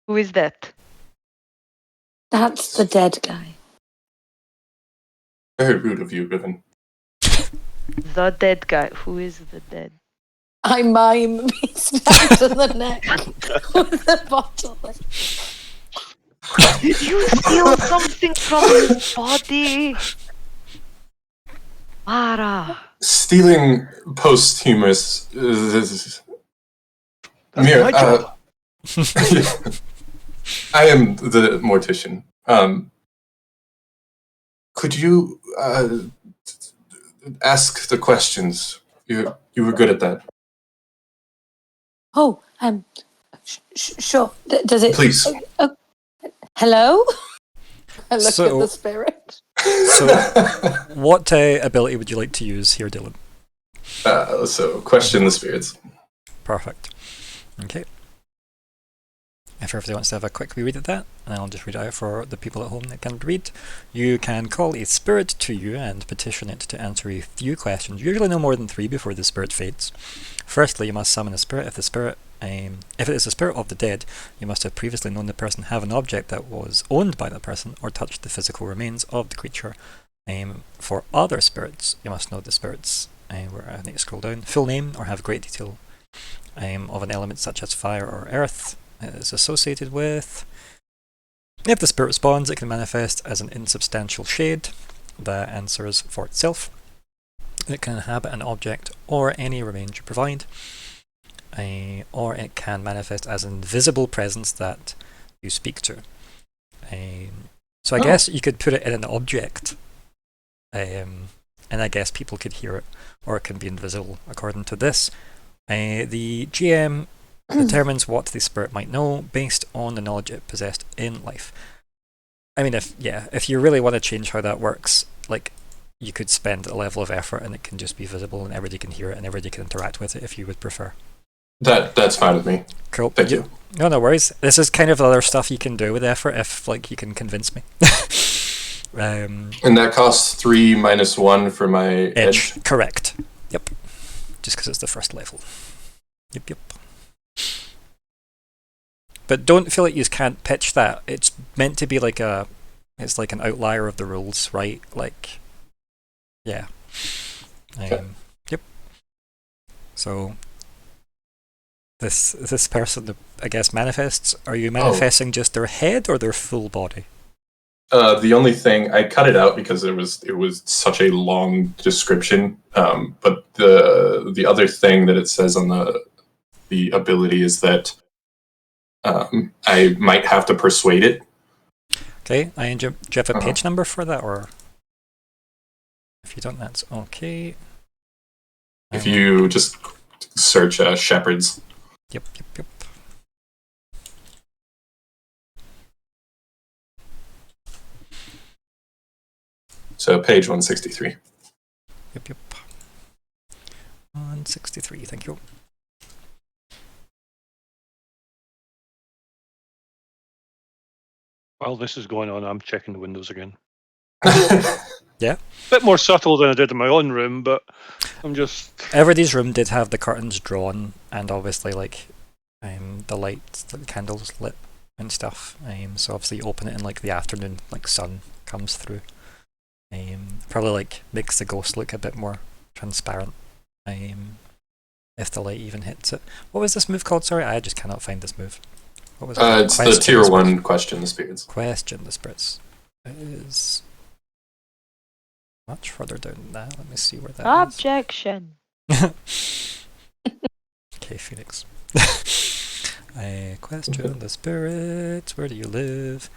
Who is that? That's the dead guy. Very rude of you, Riven. The dead guy. Who is the dead? I mime being stabbed in the neck with a bottle. Did you steal something from his body? Mara. Stealing posthumous. Mir, I am the mortician. Could you ask the questions? You were good at that. Oh, sure. Does it? Please. Hello? I look So- at the spirit. So, what ability would you like to use here, Dylan? So, question the spirits. Perfect. Okay. If everybody wants to have a quick reread of that, and I'll just read it out for the people at home that can't read. You can call a spirit to you and petition it to answer a few questions, usually no more than 3 before the spirit fades. Firstly, you must summon a spirit. If it is the spirit of the dead, you must have previously known the person have an object that was owned by that person or touched the physical remains of the creature. For other spirits, you must know the spirits, where I need to scroll down, full name or have great detail of an element such as fire or earth it is associated with. If the spirit responds, it can manifest as an insubstantial shade that answers for itself. It can inhabit an object or any remains you provide, or it can manifest as an invisible presence that you speak to. So I guess you could put it in an object, and I guess people could hear it, or it can be invisible according to this. The GM determines what the spirit might know based on the knowledge it possessed in life. I mean, if you really want to change how that works, like, you could spend a level of effort and it can just be visible and everybody can hear it and everybody can interact with it if you would prefer. That's fine with me. Cool. Thank you. No worries. This is kind of the other stuff you can do with effort if, like, you can convince me. And that costs 3 minus 1 for my edge. Correct. Yep. Just because it's the first level. Yep. But don't feel like you can't pitch that. It's meant to be like it's like an outlier of the rules, right? Like, yeah. Yep. So this person, I guess, manifests. Are you manifesting just their head or their full body? The only thing, I cut it out because it was such a long description. But the other thing that it says on the ability is that I might have to persuade it. Okay, do you have a page number for that, or if you don't, that's okay. If you just search shepherds. Yep. So page 163. Yep. 163, thank you. While this is going on, I'm checking the windows again. Yeah. Bit more subtle than I did in my own room, but I'm just... Everybody's room did have the curtains drawn, and obviously, like, the lights, the candles lit and stuff. So obviously you open it in, like, the afternoon, like, sun comes through. Probably, like, makes the ghost look a bit more transparent. If the light even hits it. What was this move called? Sorry, I just cannot find this move. What was it? It's the tier 1 question the spirits. Question the spirits. It is much further down than that. Let me see where that Objection. is. Okay, Phoenix. Question the spirits. Where do you live?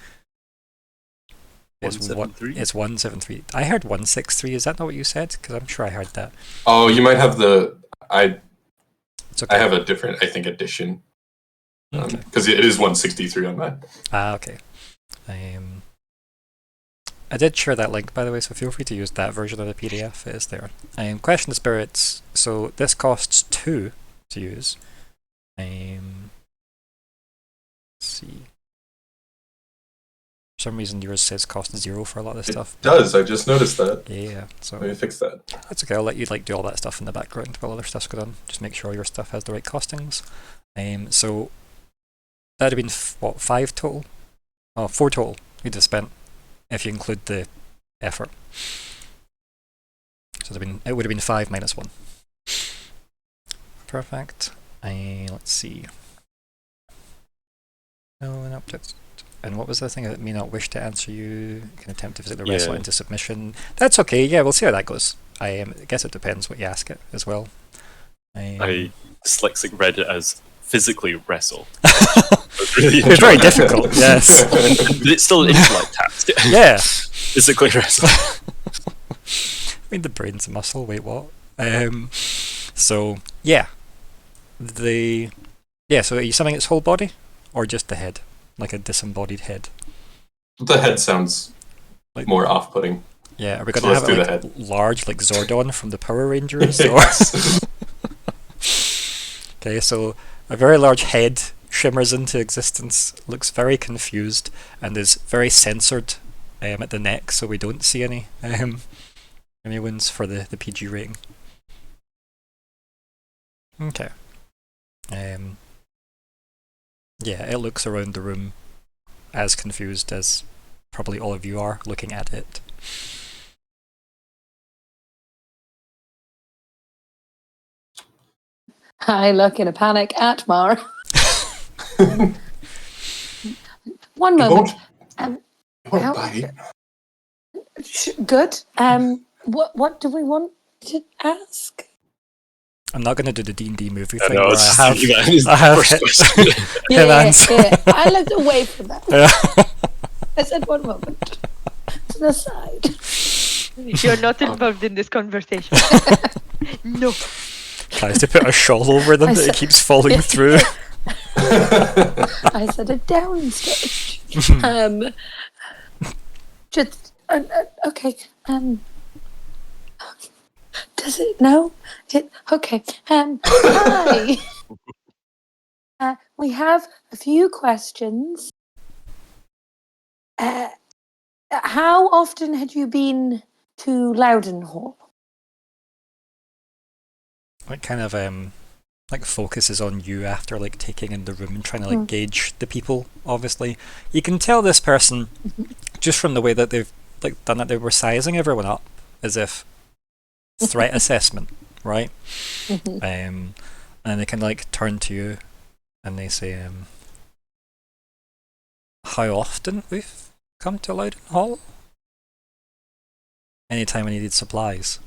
It's 173. It's 173. I heard 163. Is that not what you said? Because I'm sure I heard that. Oh, you might have It's okay. I have a different, I think, edition. Okay. Because it is 163 on that. Okay. I did share that link, by the way, so feel free to use that version of the PDF. It is there. Question the spirits. So this costs 2 to use. Let's see. For some reason, yours says cost 0 for a lot of this stuff. It does. I just noticed that. Yeah. So Let me fix that. that's okay. I'll let you do all that stuff in the background while other stuff's going on. Just make sure your stuff has the right costings. So that'd have been 5 total? Oh, 4 total you'd have spent if you include the effort. So it would have been 5 minus 1. Perfect. Let's see. No, an object. And what was the thing that may not wish to answer you? You can attempt to visit the wrestler into submission. That's okay. Yeah, we'll see how that goes. I guess it depends what you ask it as well. I dyslexic read it as physically wrestle. It's very difficult, yes. But it's still an intellect task. Yeah. Physically wrestle. I mean, the brain's a muscle. Wait, what? So yeah, So are you summing its whole body, or just the head, like a disembodied head? The head sounds Like, more off-putting. Yeah, are we going So to let's have do it the like head. large, like Zordon from the Power Rangers? Or... Yes. Okay, so a very large head shimmers into existence, looks very confused, and is very censored at the neck, so we don't see any wounds for the PG rating. Okay. Yeah, it looks around the room as confused as probably all of you are looking at it. I look in a panic at Myr'ra. One It moment. won't how- bite. Good. What do we want to ask? I'm not going to do the D&D movie I thing know, where it's I have first question. him answer. Yeah. I looked away from that. Yeah. I said, one moment. To the side. You're not involved in this conversation. No. Tries to put a shawl over them, I but it said- keeps falling through. I said a downstage. Just okay. Does it? No. It okay. Hi. We have a few questions. How often had you been to Loudon Hall? Like kind of like focuses on you after like taking in the room and trying to like gauge the people. Obviously, you can tell this person just from the way that they've like done it. They were sizing everyone up as if threat assessment, right? And they can like turn to you and they say, "How often we've come to Loudon Hall? Anytime I needed supplies."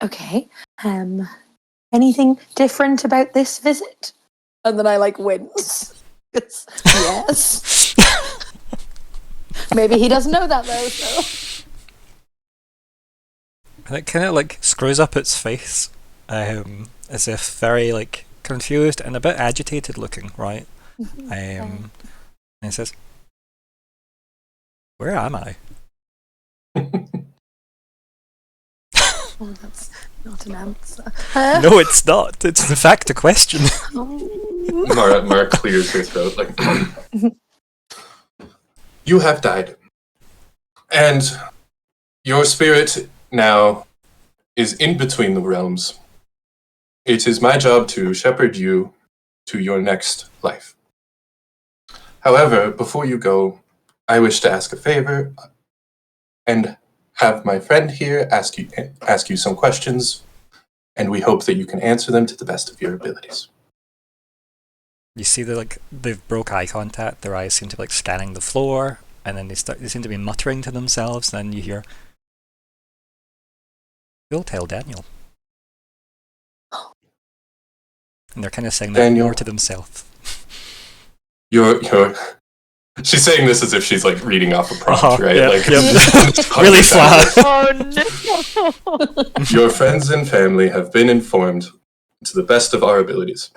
Okay. Anything different about this visit? And then I like wince. Yes. Maybe he doesn't know that though. So. And it kind of like screws up its face, as if very like confused and a bit agitated looking, right? And it says, "Where am I?" Oh, that's not an answer. No, it's not. It's in fact a question. Myr'ra clears her throat like, you have died. And your spirit now is in between the realms. It is my job to shepherd you to your next life. However, before you go, I wish to ask a favor and have my friend here ask you some questions, and we hope that you can answer them to the best of your abilities. You see they've broke eye contact, their eyes seem to be like scanning the floor, and then they seem to be muttering to themselves, and then you hear, "You'll tell Daniel." And they're kind of saying that Daniel. more to themselves. She's saying this as if she's like reading off a prompt, right? Yeah, like really flat. Oh no! Your friends and family have been informed to the best of our abilities.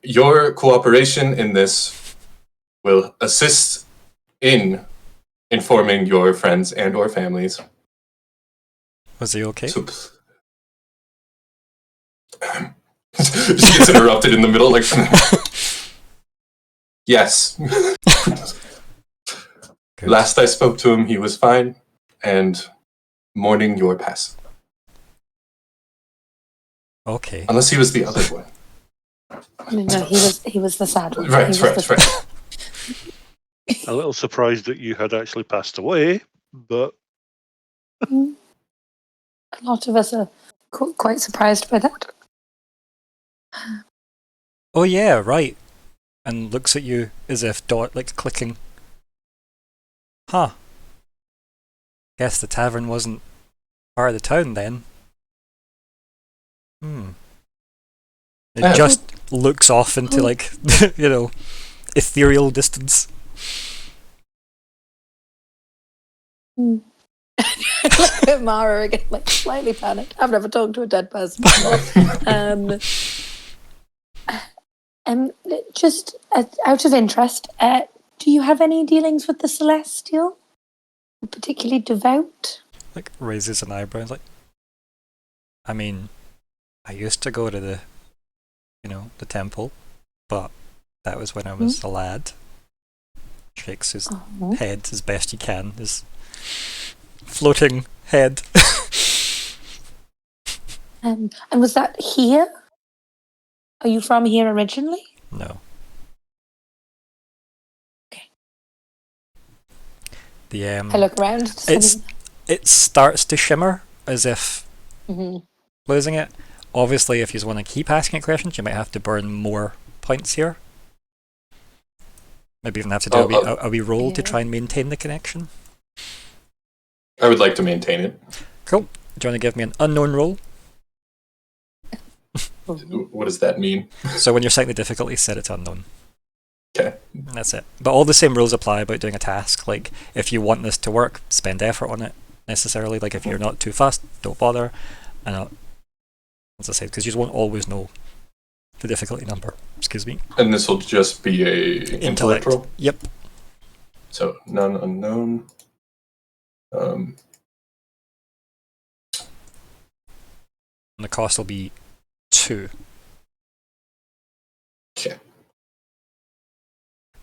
Your cooperation in this will assist in informing your friends and or families. Was he okay? So, she gets interrupted in the middle, like, yes. Good. Last I spoke to him, he was fine, and mourning your passing. Okay. Unless he was the other one. No, he was the sad one. Right. A little surprised that you had actually passed away, but A lot of us are quite surprised by that. Oh yeah, right. And looks at you as if like clicking. Huh. Guess the tavern wasn't part of the town then. It just looks off into like, ethereal distance. Look at Myr'ra again, like slightly panicked. I've never talked to a dead person before. Just out of interest, do you have any dealings with the Celestial? Particularly devout? Like raises an eyebrow and like, I mean, I used to go to the temple, but that was when I was a lad. Shakes his head as best he can, his floating head. And was that here? Are you from here originally? No. Okay. I look around. It starts to shimmer as if losing it. Obviously, if you want to keep asking it questions, you might have to burn more points here. Maybe even have to do a wee roll to try and maintain the connection. I would like to maintain it. Cool. Do you want to give me an unknown roll? What does that mean? So when you're setting the difficulty, set it to unknown. Okay. That's it. But all the same rules apply about doing a task. Like, if you want this to work, spend effort on it necessarily. Like, if you're not too fast, don't bother. And as I said, because you won't always know the difficulty number. Excuse me. And this will just be a intellect roll? Yep. So, none unknown. And the cost will be 2. Okay.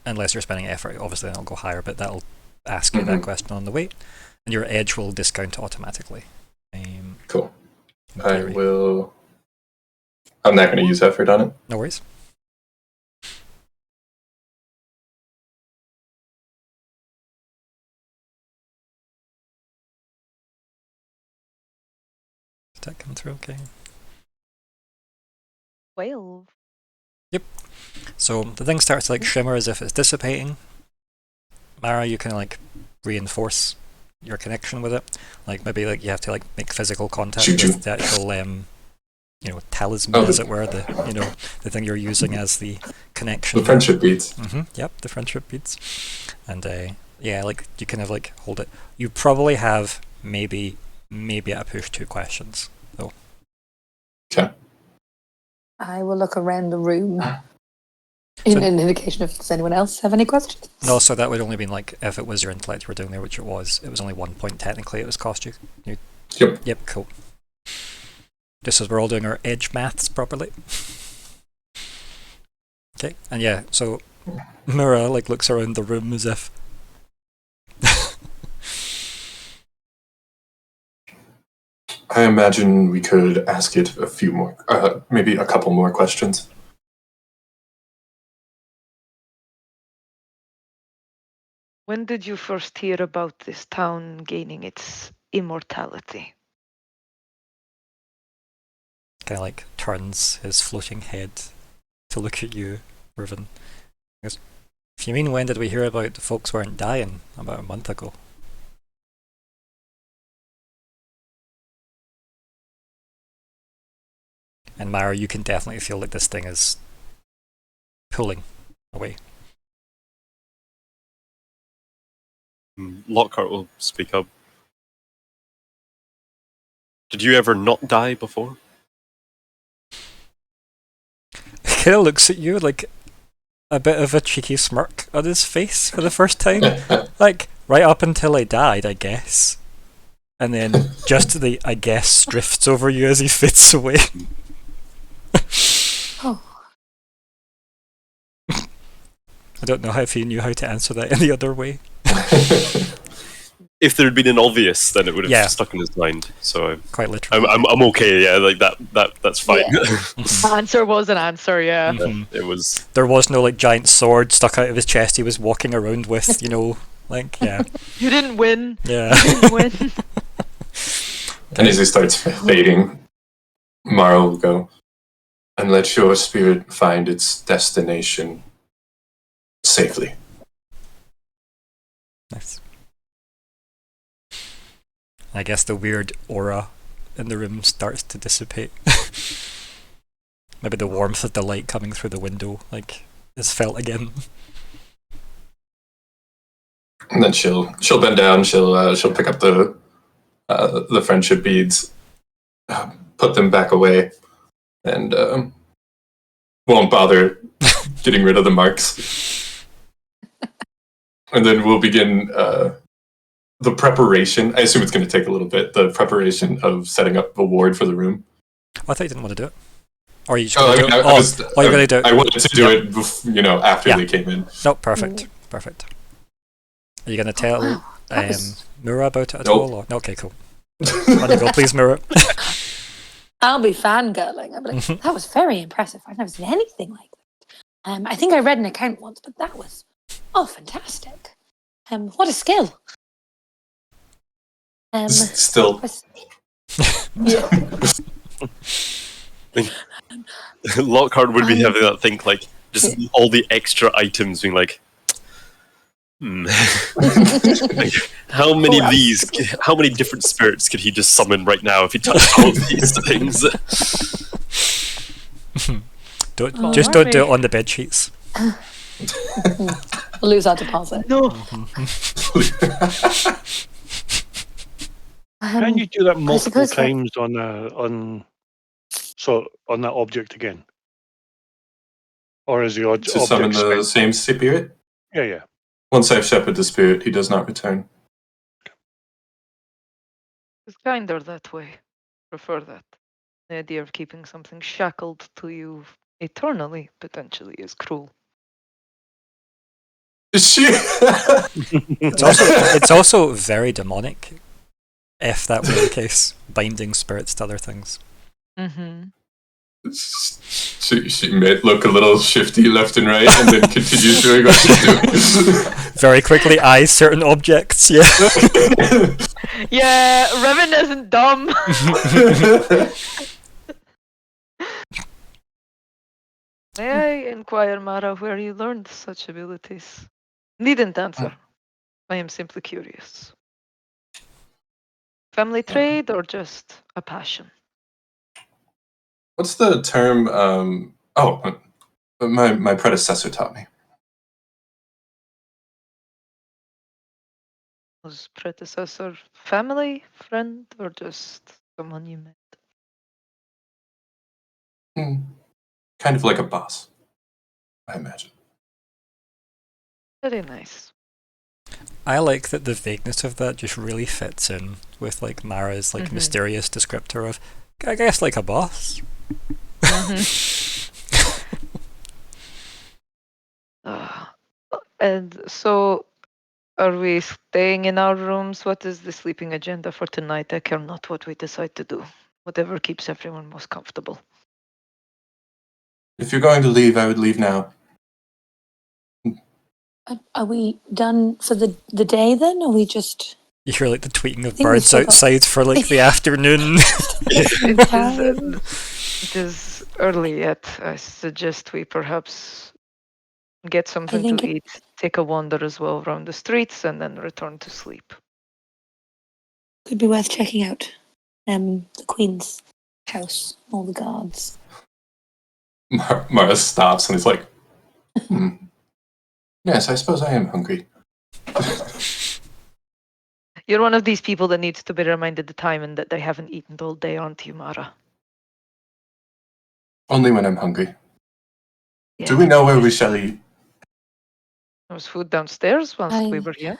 Unless you're spending effort, obviously then it'll go higher, but that'll ask you that question on the way. And your edge will discount automatically. Cool. in I theory. will... I'm not going to use effort on it. No worries. Did that come through okay? 12. So the thing starts to like shimmer as if it's dissipating. Myr'ra, you can like reinforce your connection with it. Like maybe like you have to like make physical contact with the actual talisman, as it were, the thing you're using as the connection. The friendship beads. Yep, the friendship beads. And yeah, like you kind of like hold it. You probably have maybe at a push 2 questions though. Okay. I will look around the room in an indication if does anyone else have any questions. No, so that would only been like if it was your intellect you were doing there, which it was. It was only 1 point technically. It was cost you. Yep, cool. Just as we're all doing our edge maths properly. Okay, and yeah, so Myr'ra like looks around the room as if. I imagine we could ask it a few more, maybe a couple more questions. When did you first hear about this town gaining its immortality? Kind of like turns his floating head to look at you, Riven. He goes, if you mean when did we hear about the folks weren't dying? About a month ago. And Myr'ra, you can definitely feel like this thing is pulling away. Lockhart will speak up. Did you ever not die before? He kind of looks at you like a bit of a cheeky smirk on his face for the first time. Like, right up until I died, I guess. And then just the I guess drifts over you as he fades away. Oh. I don't know if he knew how to answer that any other way. If there had been an obvious, then it would have stuck in his mind. So quite literally. I'm okay. Yeah, like that's fine. The answer was an answer. Yeah. It was. There was no like giant sword stuck out of his chest he was walking around with, like yeah. You didn't win. Yeah. You didn't win. And as he starts fading, Myr'ra will go, and let your spirit find its destination safely. Nice. I guess the weird aura in the room starts to dissipate. Maybe the warmth of the light coming through the window like is felt again. And then she'll bend down. She'll pick up the friendship beads, put them back away, and won't bother getting rid of the marks. And then we'll begin the preparation. I assume it's going to take a little bit. The preparation of setting up a ward for the room. Oh, I thought you didn't want to do it. Or are you just going to do it? You're going to do it. I wanted to do it, after they came in. No, perfect. Are you going to tell Myr'ra about it at Nope. all? Or? Okay, cool. On you go, please, Myr'ra. I'll be fangirling. I'll be like, that was very impressive. I've never seen anything like that. I think I read an account once, but that was fantastic. What a skill. Still. Yeah. Lockhart would be having that think like just all the extra items being like, like, how many of these? How many different spirits could he just summon right now if he touched all of these things? Don't do it on the bed sheets. We'll lose our deposit. No. Can you do that multiple suppose times on So on that object again, or is the To summon object the same spirit? Yeah, yeah. Once I've shepherded the spirit, he does not return. It's kinder that way. Prefer that. The idea of keeping something shackled to you eternally potentially is cruel. Shit! It's also very demonic, if that were the case, binding spirits to other things. Mm-hmm. She may look a little shifty left and right, and then continues doing what she's doing. Very quickly eyes certain objects, yeah. Yeah, Riven isn't dumb. May I inquire, Myr'ra, where you learned such abilities? Needn't answer. I am simply curious. Family trade or just a passion? What's the term? My predecessor taught me. Was predecessor family, friend, or just someone you met? Kind of like a boss, I imagine. Very nice. I like that the vagueness of that just really fits in with like Mara's like mysterious descriptor of, I guess, like a boss. And so, are we staying in our rooms? What is the sleeping agenda for tonight? I care not what we decide to do. Whatever keeps everyone most comfortable. If you're going to leave, I would leave now. Are we done for the day then? Or are we just... You hear like the tweeting of think we birds still got- outside for like the afternoon. It is early yet. I suggest we perhaps get something think to eat, take a wander as well around the streets, and then return to sleep. Could be worth checking out the Queen's house, all the guards. Mara stops and is like, Yes, I suppose I am hungry. You're one of these people that needs to be reminded the time and that they haven't eaten all day, aren't you, Myr'ra? Only when I'm hungry. Yes. Do we know where we shall eat? There was food downstairs whilst we were here.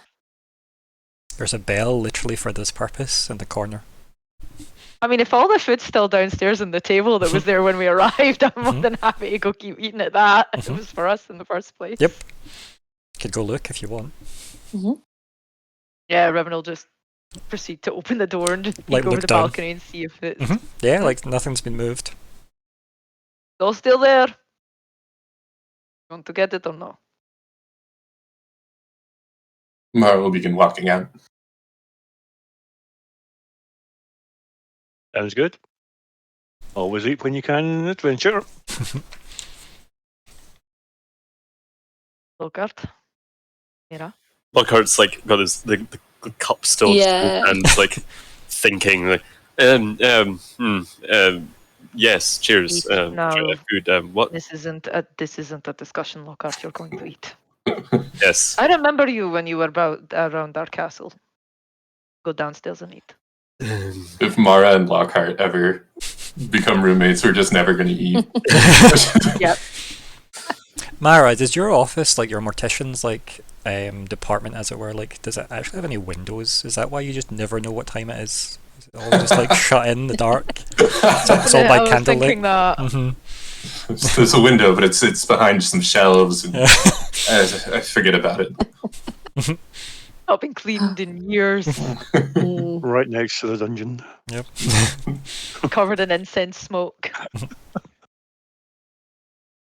There's a bell literally for this purpose in the corner. I mean, if all the food's still downstairs on the table that was there when we arrived, I'm more than happy to go keep eating at that. It was for us in the first place. Yep. Could go look if you want. Yeah, Riven will just proceed to open the door and just peek Like, over look the down. balcony and see if it's Yeah, like nothing's been moved. all still there. Want to get it or no? Mara will begin walking out. Sounds good. Always eat when you can in an adventure. Lockheart. Myr'ra. Lockhart's like got his the cup still Yeah. and like thinking like yes, cheers. Eat now. Food. What? This isn't a discussion, Lockheart. You're going to eat. Yes. I remember you when you were around our castle. Go downstairs and eat. If Mara and Lockhart ever become roommates, we're just never going to eat. Yep. Mara, does your office, like your mortician's like department as it were, like does it actually have any windows? Is that why you just never know what time it is? Is it all just like shut in the dark? It's all Yeah, by I was candlelight. thinking that. There's a window, but it's behind some shelves, and Yeah. I forget about it. Not been cleaned in years. Right next to the dungeon. Yep. Covered in incense smoke.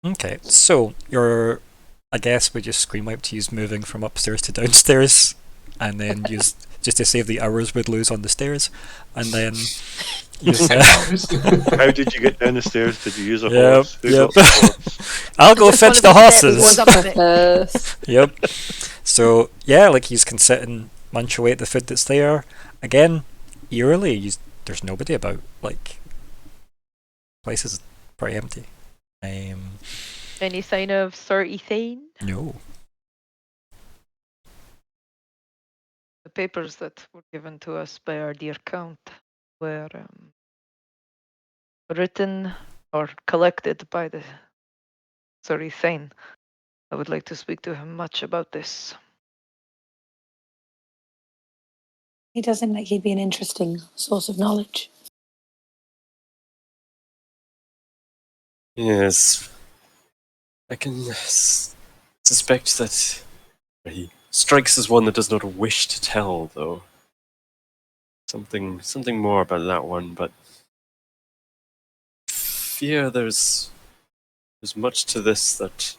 Okay, so you're, I guess we just screen wiped to use moving from upstairs to downstairs, and then use just to save the hours we'd lose on the stairs, and then use. How did you get down the stairs? Did you use a Yep, horse? Who's yep. got the horse? I'll go Just one fetch of the the steps horses. was up Yep. So yeah, like you can sit and munch away at the food that's there. Again, eerily, there's nobody about. Like, place is pretty empty. Any sign of Sir Ethane? No. The papers that were given to us by our dear Count were written or collected by the Thane. I would like to speak to him much about this. He does seem like he'd be an interesting source of knowledge. Yes. I can suspect that he strikes as one that does not wish to tell, though. Something more about that one, but fear there's much to this that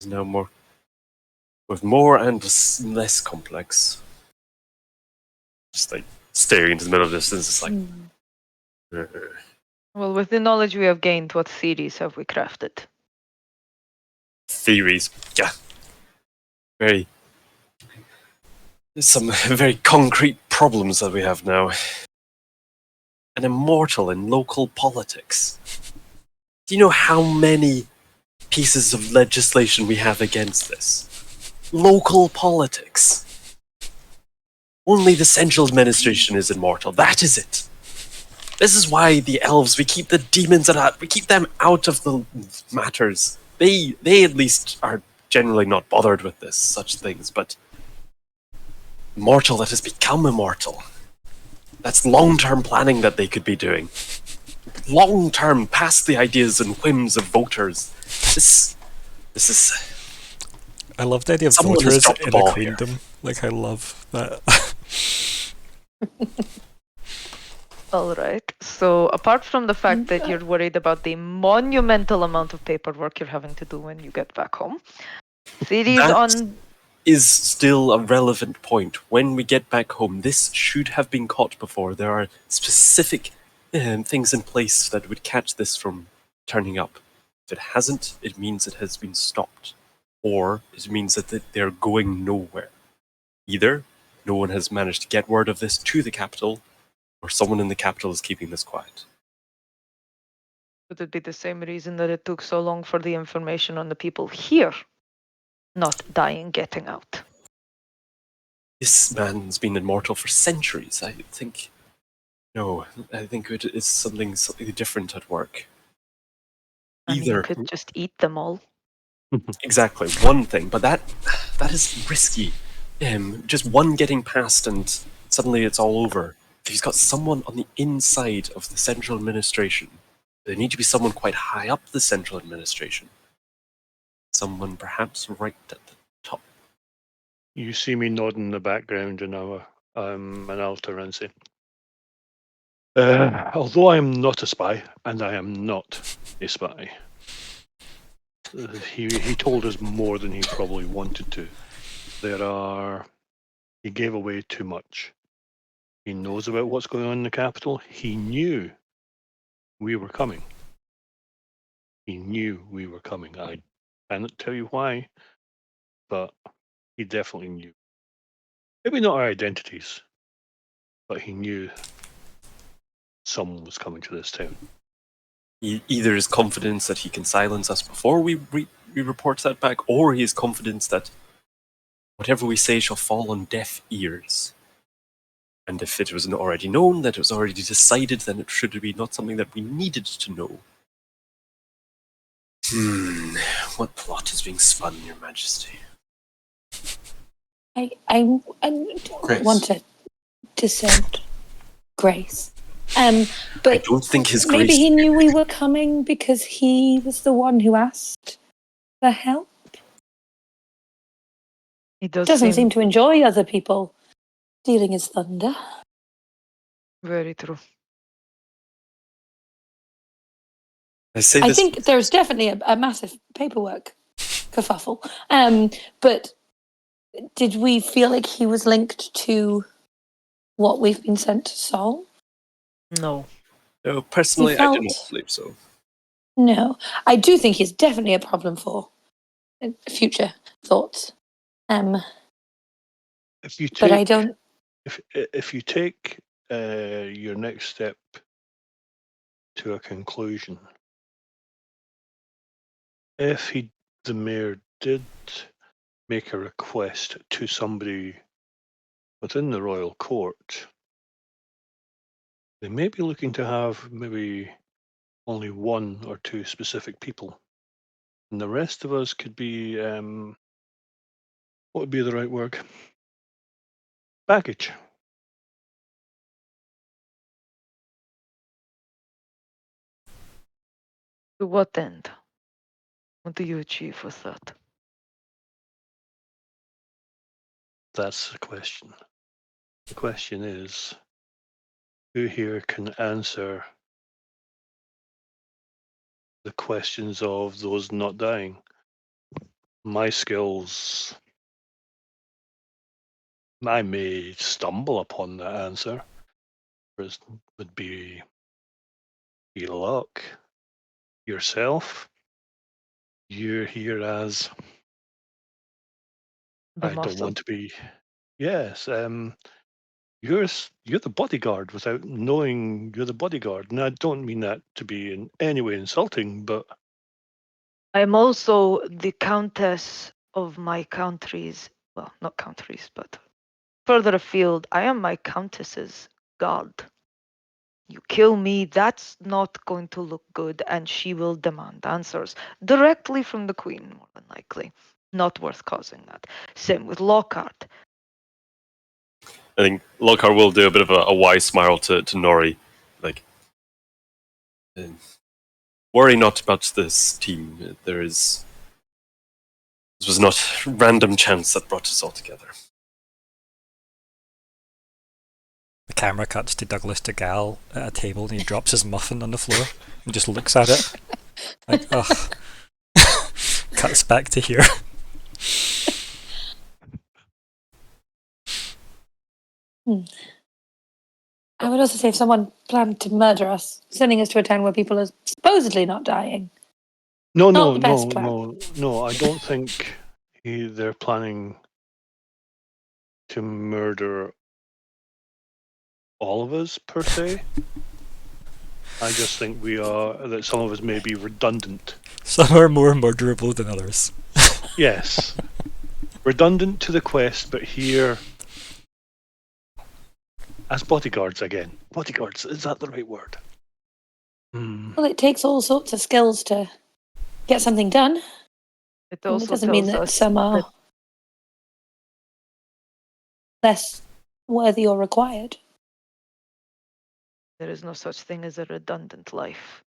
is now more and less complex. Just like staring into the middle of the distance, it's like. Well, with the knowledge we have gained, what theories have we crafted? Theories, yeah. Some very concrete problems that we have now. An immortal in local politics. Do you know how many pieces of legislation we have against this? Local politics. Only the central administration is immortal. That is it. This is why the elves, we keep the demons we keep them out of the matters. They at least are generally not bothered with such things, but immortal that has become immortal. That's long-term planning that they could be doing. Long-term, past the ideas and whims of voters. This is... I love the idea of Someone has voters dropped the in a ball here. queendom. Like, I love that. All right. So, apart from the fact that you're worried about the monumental amount of paperwork you're having to do when you get back home, theories That on... is still a relevant point. When we get back home, this should have been caught before. There are specific things in place that would catch this from turning up. If it hasn't, it means it has been stopped. Or it means that they're going nowhere. Either no one has managed to get word of this to the capital, or someone in the capital is keeping this quiet. Would it be the same reason that it took so long for the information on the people here not dying getting out? This man's been immortal for centuries. I think it is something different at work. I mean, Either you could just eat them all. exactly one thing, but that is risky. Just one getting past and suddenly it's all over. If he's got someone on the inside of the central administration, there need to be someone quite high up the central administration. Someone perhaps right at the top. You see me nodding in the background, and I'll turn around and say, although I am not a spy, and I am not a spy, he told us more than he probably wanted to. He gave away too much. He knows about what's going on in the capital. He knew we were coming. He knew we were coming. I cannot tell you why, but he definitely knew. Maybe not our identities, but he knew someone was coming to this town. Either his confidence that he can silence us before we report that back, or his confidence that whatever we say shall fall on deaf ears. And if it was already known, that it was already decided, then it should be not something that we needed to know. What plot is being spun, Your Majesty? I don't want to dissent Grace. But I don't think his maybe grace... he knew we were coming because he was the one who asked for help. He Doesn't seem to enjoy other people stealing his thunder. Very true. I think there's definitely a massive paperwork kerfuffle. But did we feel like he was linked to what we've been sent to solve? No. No, personally, I do not believe so. No. I do think he's definitely a problem for future thoughts. If you take, but I don't... If you take your next step to a conclusion, if the mayor did make a request to somebody within the royal court, they may be looking to have maybe only one or two specific people. And the rest of us could be, what would be the right word? Baggage. To what end? What do you achieve with that? That's the question. The question is, who here can answer the questions of those not dying? My skills, I may stumble upon the answer. It would be luck. Yourself. You're here as The I don't muscle. want to be. Yes, you're the bodyguard without knowing you're the bodyguard, and I don't mean that to be in any way insulting, but I'm also the countess of my countries. Well, not countries, but further afield, I am my countess's god. You kill me, that's not going to look good, and she will demand answers directly from the queen, more than likely. Not worth causing that. Same with Lockhart. I think Lockhart will do a bit of a wise smile to Nori. Like, worry not about this team. This was not random chance that brought us all together. The camera cuts to Douglas DeGal at a table and he drops his muffin on the floor and just looks at it. Like, ugh. Cuts back to here. I would also say if someone planned to murder us, sending us to a town where people are supposedly not dying. no, Not the best plan. no. I don't think they're planning to murder all of us per se. I just think that some of us may be redundant. Some are more murderable than others. Yes, redundant to the quest, but here as bodyguards again. Bodyguards, is that the right word? Well, it takes all sorts of skills to get something done. It And also it doesn't mean tells that us some are that less worthy or required. there is no such thing as a redundant life.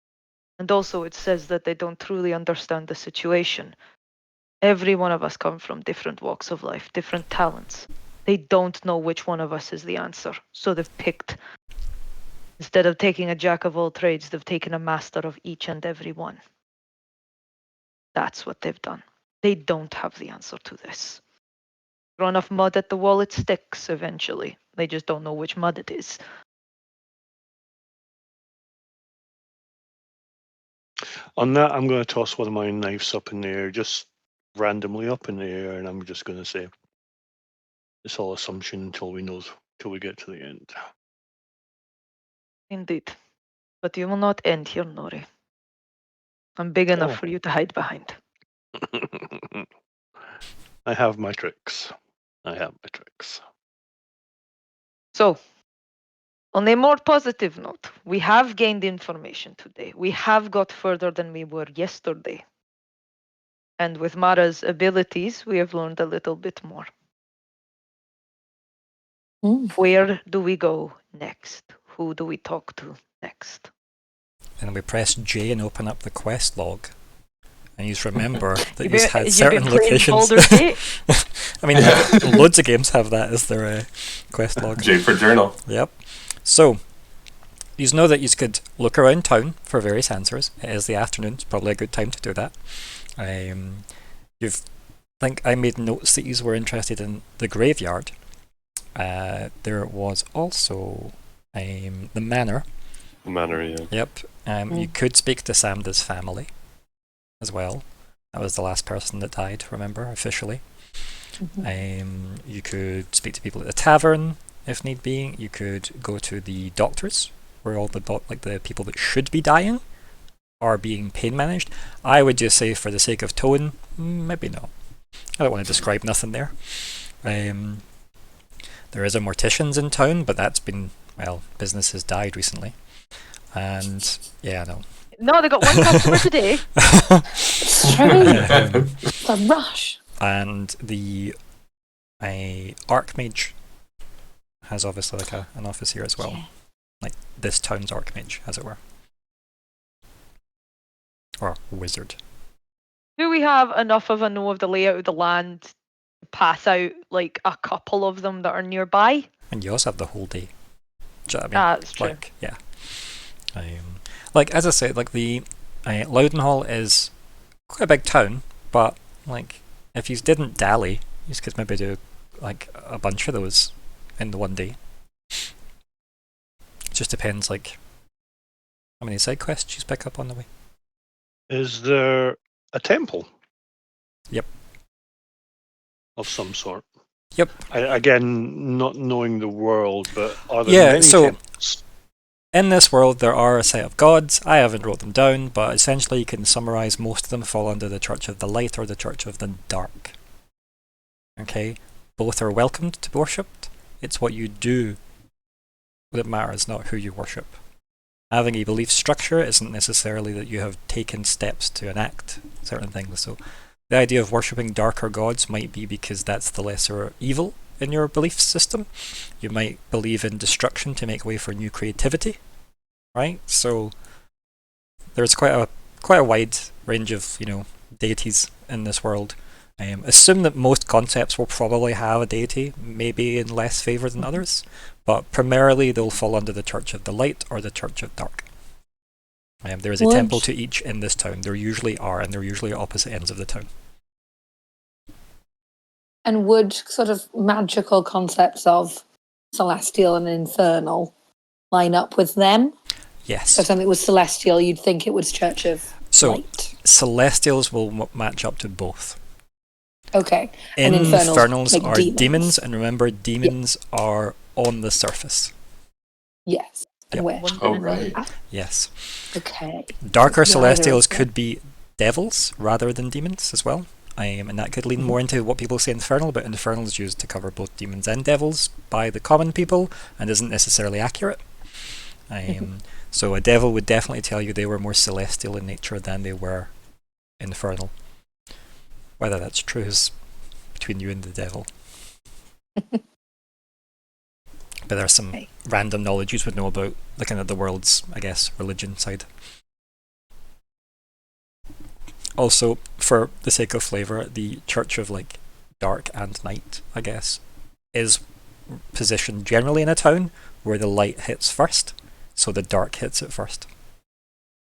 And also it says that they don't truly understand the situation. Every one of us come from different walks of life, different talents. They don't know which one of us is the answer. So they've picked, instead of taking a jack of all trades, they've taken a master of each and every one. That's what they've done. They don't have the answer to this. Throw enough mud at the wall, it sticks eventually. They just don't know which mud it is. On that, I'm going to toss one of my knives up in the air, just randomly up in the air, and I'm just going to say, it's all assumption until we get to the end. Indeed. But you will not end here, Nori. I'm big enough for you to hide behind. I have my tricks. So, on a more positive note, we have gained information today. We have got further than we were yesterday. And with Mara's abilities, we have learned a little bit more. Where do we go next? Who do we talk to next? And we press J and open up the quest log. And you remember that you've had certain locations. I mean, loads of games have that as their quest log. J for journal. Yep. So, you know that you could look around town for various answers. It is the afternoon. It's probably a good time to do that. Think I made notes that you were interested in the graveyard. There was also the manor. The manor, yeah. Yep. You could speak to Samda's family as well. That was the last person that died, remember, officially. You could speak to people at the tavern, if need be. You could go to the doctors, where all the people that should be dying are being pain managed. I would just say, for the sake of tone, maybe not. I don't want to describe nothing there. There is a mortician's in town, but that's been, well, business has died recently. And, yeah, no. No, they got one customer today. It's true. It's a rush. And the Archmage has obviously like an office here as well. Yeah. Like this town's Archmage, as it were. Or wizard. Do we have enough of a know of the layout of the land to pass out like a couple of them that are nearby? And you also have the whole day. Do you know what I mean? That's true. Like, yeah. Like, as I said, like the Loudenhall is quite a big town, but like if you didn't dally, you could maybe do like a bunch of those in the one day. It just depends, like how many side quests you pick up on the way. Is there a temple? Yep. Of some sort. Yep. Again, not knowing the world, but are there Yeah, many so temples? in this world there are a set of gods. I haven't wrote them down, but essentially you can summarise most of them fall under the Church of the Light or the Church of the Dark. Okay? Both are welcomed to be worshipped. It's what you do that matters, not who you worship. Having a belief structure isn't necessarily that you have taken steps to enact certain things. So the idea of worshipping darker gods might be because that's the lesser evil in your belief system. You might believe in destruction to make way for new creativity, right? So there's quite a wide range of deities in this world. Assume that most concepts will probably have a deity, maybe in less favour than others, but primarily they'll fall under the Church of the Light or the Church of Dark. There is a temple to each in this town. There usually are, and they're usually at opposite ends of the town. And would sort of magical concepts of celestial and infernal line up with them? Yes. So if something was celestial, you'd think it was Church of Light. Celestials will match up to both. Okay. And infernals like are demons, and remember, demons are on the surface. Yes. Yep. Where? Oh, right. Yes. Okay. Darker Yeah, celestials either of could be devils rather than demons as well. And that could lean more into what people say infernal, but infernal is used to cover both demons and devils by the common people and isn't necessarily accurate. So a devil would definitely tell you they were more celestial in nature than they were infernal. Whether that's true is between you and the devil. But there's some random knowledge you would know about looking at the world's, I guess, religion side. Also, for the sake of flavour, the Church of like Dark and Night, I guess, is positioned generally in a town where the light hits first, so the dark hits it first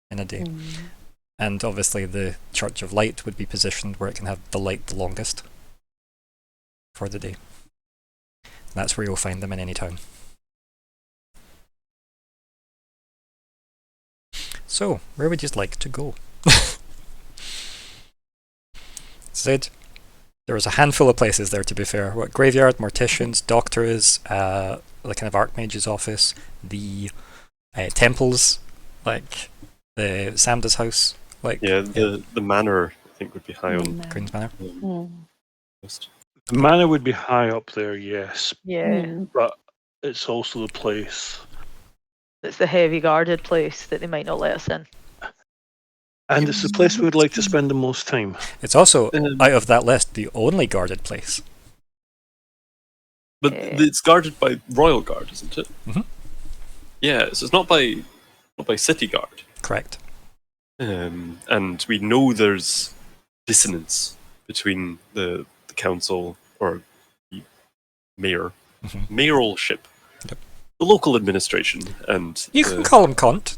in a day. And obviously the Church of Light would be positioned where it can have the light the longest for the day. And that's where you'll find them in any town. So, where would you like to go? Said there was a handful of places there, to be fair. What, graveyard, morticians, doctors, the kind of Archmage's office, the temples, like the Samda's house. The manor, I think, would be high on Queen's Manor. the manor would be high up there, yes. Yeah. But it's also the place. It's the heavy guarded place that they might not let us in. And it's the place we would like to spend the most time. It's also, out of that list, the only guarded place. But it's guarded by Royal Guard, isn't it? Mm-hmm. Yeah, so it's not by City Guard. Correct. And we know there's dissonance between the council or the mayor, mayoralship, yep, the local administration, and you can call him Kant.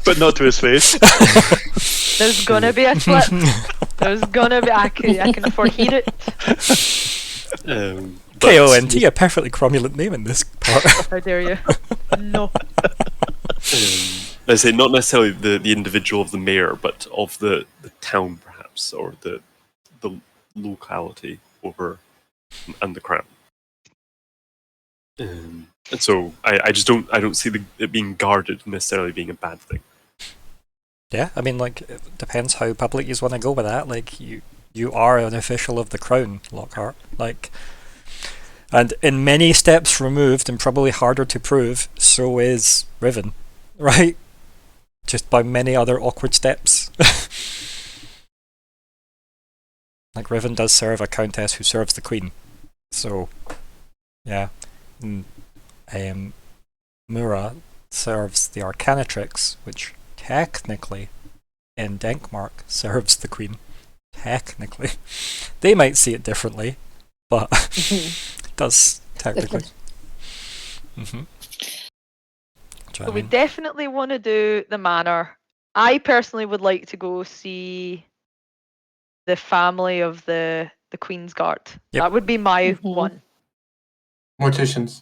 But not to his face. There's gonna be a slip. There's gonna be. I can forehear it. KONT, a perfectly cromulent name in this part. How dare you? No. I say not necessarily the individual of the mayor, but of the town, perhaps, or the locality over and the crown. And so I just don't see it being guarded necessarily being a bad thing. Yeah, I mean, like, it depends how public you want to go with that. Like, you are an official of the crown, Lockheart. Like, and in many steps removed and probably harder to prove, so is Riven. right? Just by many other awkward steps. Like Riven does serve a countess who serves the queen. So, yeah. Myr'ra serves the Arcanatrix, which technically in Denkmark serves the queen. Technically. They might see it differently, but it does technically. So we definitely want to do the manor. I personally would like to go see the family of the Queen's Guard. Yep. That would be my one. Morticians.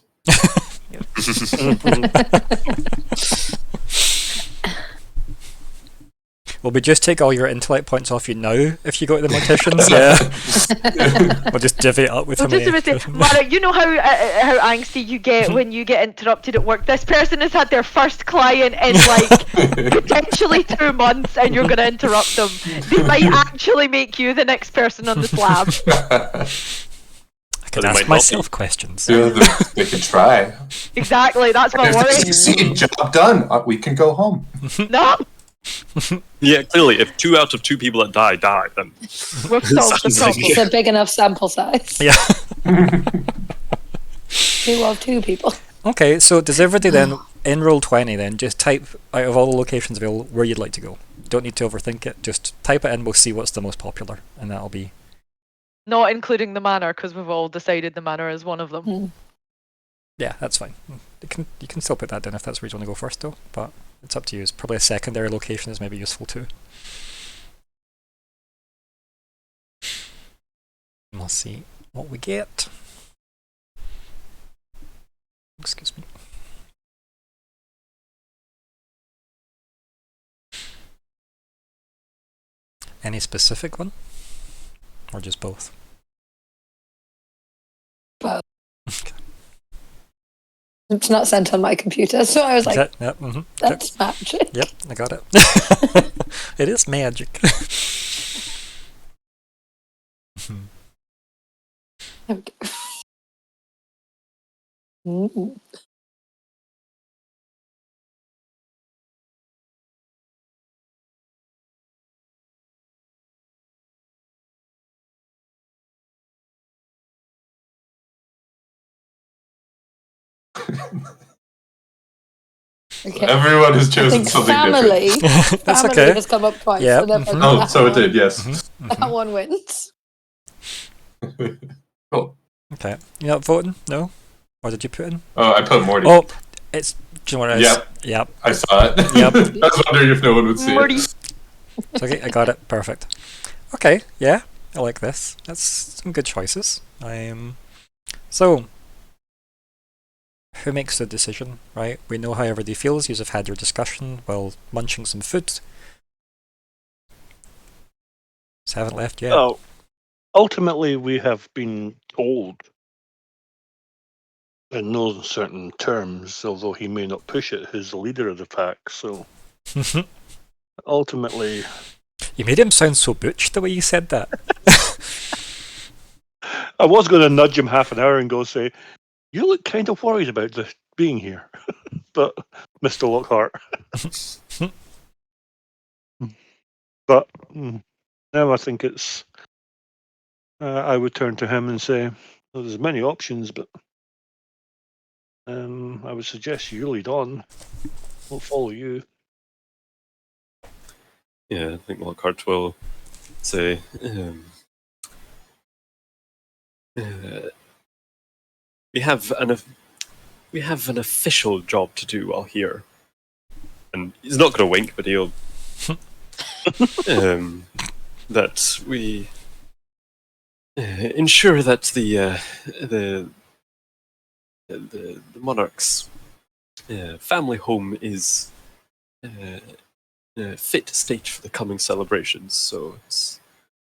Will we just take all your intellect points off you now if you go to the morticians? Yeah. We'll just divvy it up with Well, him. just about to, Mara, you know how angsty you get when you get interrupted at work. This person has had their first client in like potentially 2 months, and you're going to interrupt them. They might actually make you the next person on the slab. I can ask myself questions. Yeah, they can try. Exactly, that's my If worry. they succeed, job done. We can go home. No, Yeah, clearly, if 2 out of 2 people that die, then we've solved the sounds like problem. It's a big enough sample size. Yeah. 2 of 2 people. Okay, so does everybody then, in Roll20 then, just type out of all the locations available where you'd like to go. Don't need to overthink it, just type it in, we'll see what's the most popular, and that'll be... Not including the manor, because we've all decided the manor is one of them. Yeah, that's fine. You can still put that down if that's where you want to go first though, but it's up to you. It's probably a secondary location is maybe useful too. And we'll see what we get. Excuse me. Any specific one? Or just both? Both. Okay. It's not sent on my computer, so I was like, Yep, that's magic. Yep, I got it. It is magic. There we go. Mm-mm. Okay. Everyone has I chosen think something family, different. That's family okay. has come up twice. Yeah, So therefore mhm. Oh, so it did, yes. that one wins. Cool. Okay. You're not voting? No? Or did you put in? Oh, I put Morty. Oh, it's... Do you know what it is? Yep. Yep. I saw it. Yep. I was wondering if no one would see Morty. it. It's okay, I got it. Perfect. Okay, yeah, I like this. That's some good choices. So, who makes the decision, right? We know how everybody feels. You have had your discussion while munching some food. Just haven't left yet. Oh, ultimately, we have been told in no certain terms, although he may not push it, who's the leader of the pack. So ultimately, You made him sound so butch the way you said that. I was going to nudge him half an hour and go say, "You look kind of worried about this being here," but Mr. Lockhart. But now I think it's. I would turn to him and say, well, "There's many options, but I would suggest you lead on. We'll follow you." Yeah, I think Lockhart will say, we have an official job to do while here, and he's not going to wink, but he'll that we ensure that the monarch's family home is fit state for the coming celebrations. So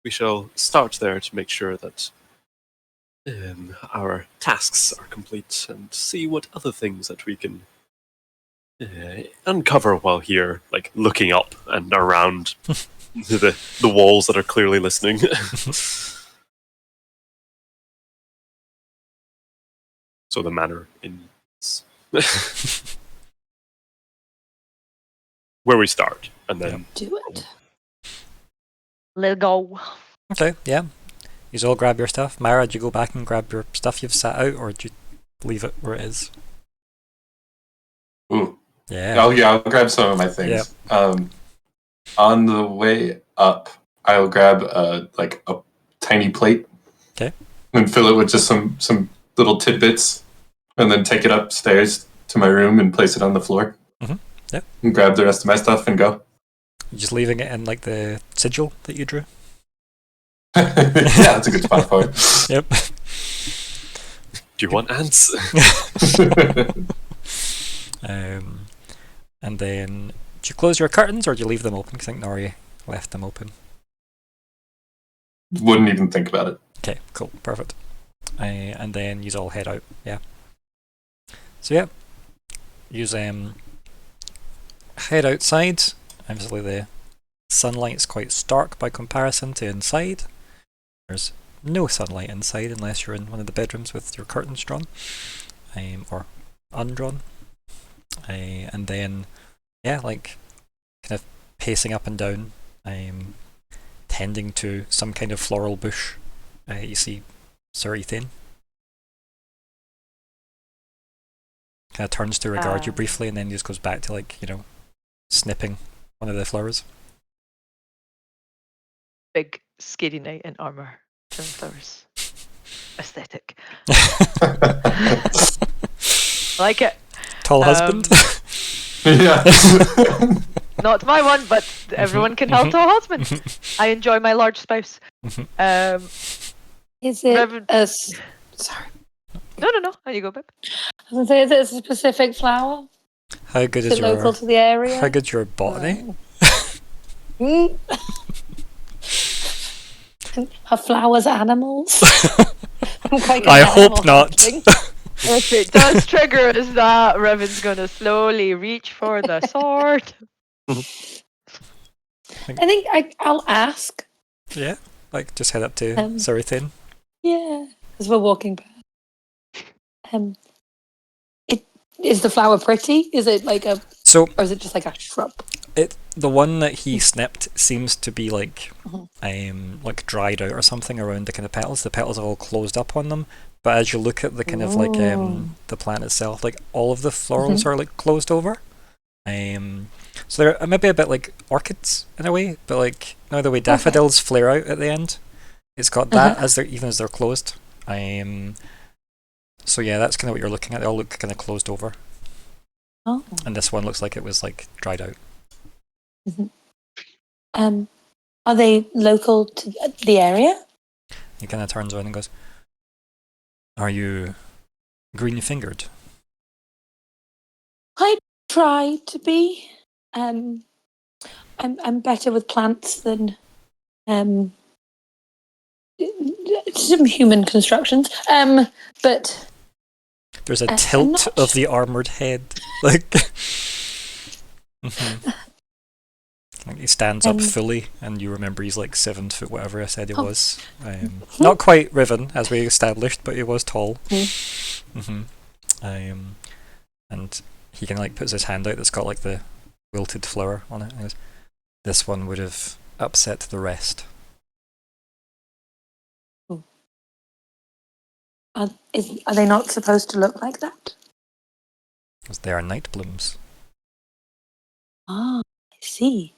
we shall start there to make sure that our tasks are complete and see what other things that we can uncover while here, like looking up and around the walls that are clearly listening. So the manor in where we start, and then Do it. Let's go. Okay, yeah. You all grab your stuff. Myr'ra, do you go back and grab your stuff you've sat out, or do you leave it where it is? Ooh. Yeah. Oh yeah, I'll grab some of my things. On the way up, I'll grab a tiny plate. Okay. And fill it with just some little tidbits, and then take it upstairs to my room and place it on the floor. Mhm. Yep. And grab the rest of my stuff and go. You're just leaving it in like the sigil that you drew? Yeah, that's a good spot for it. Yep. do you want ants? And then, do you close your curtains or do you leave them open? Because I think Nori left them open. Wouldn't even think about it. Okay, cool, perfect. And then you all head out, yeah. So yeah, use head outside. Obviously the sunlight's quite stark by comparison to inside. There's no sunlight inside unless you're in one of the bedrooms with your curtains drawn, or undrawn. And then, yeah, like kind of pacing up and down, tending to some kind of floral bush. You see Sir Ethan. Kind of turns to regard you briefly, and then just goes back to, like, you know, snipping one of the flowers. Big scary knight in armor. Turn flowers. Aesthetic. Like it. Tall husband. Yeah. Not my one, but everyone can have tall husband. I enjoy my large spouse. Is it Reverend- sorry. No. There you go, babe. I was gonna say, is it a specific flower? How good Is is it your local to the area? How good's your botany? Mm. Are flowers animals? I'm quite good I at hope animal not. hunting. If it does trigger us, that Riven's gonna slowly reach for the sword. I think I'll ask. Yeah, like just head up to Sir Ethan. Yeah, as we're walking past. Is the flower pretty? Is it like a, So or is it just like a shrub? the one that he snipped seems to be like dried out or something around the kind of petals. The petals are all closed up on them. But as you look at the kind of like the plant itself, like all of the florals are like closed over. So they're maybe a bit like orchids in a way, but like now the way daffodils flare out at the end, it's got that as they're closed. So yeah, that's kind of what you're looking at. They all look kind of closed over. Oh. And this one looks like it was like dried out. Are they local to the area? He kind of turns around and goes, "Are you green-fingered?" I try to be. I'm better with plants than some human constructions. But There's a tilt of the armored head, like. Like he stands up fully, and you remember he's like 7 foot, whatever I said he was. Not quite Riven, as we established, but he was tall. And he can like puts his hand out that's got like the wilted flower on it. And goes, "This one would have upset the rest." are they not supposed to look like that? Because they are night blooms. Ah, I see.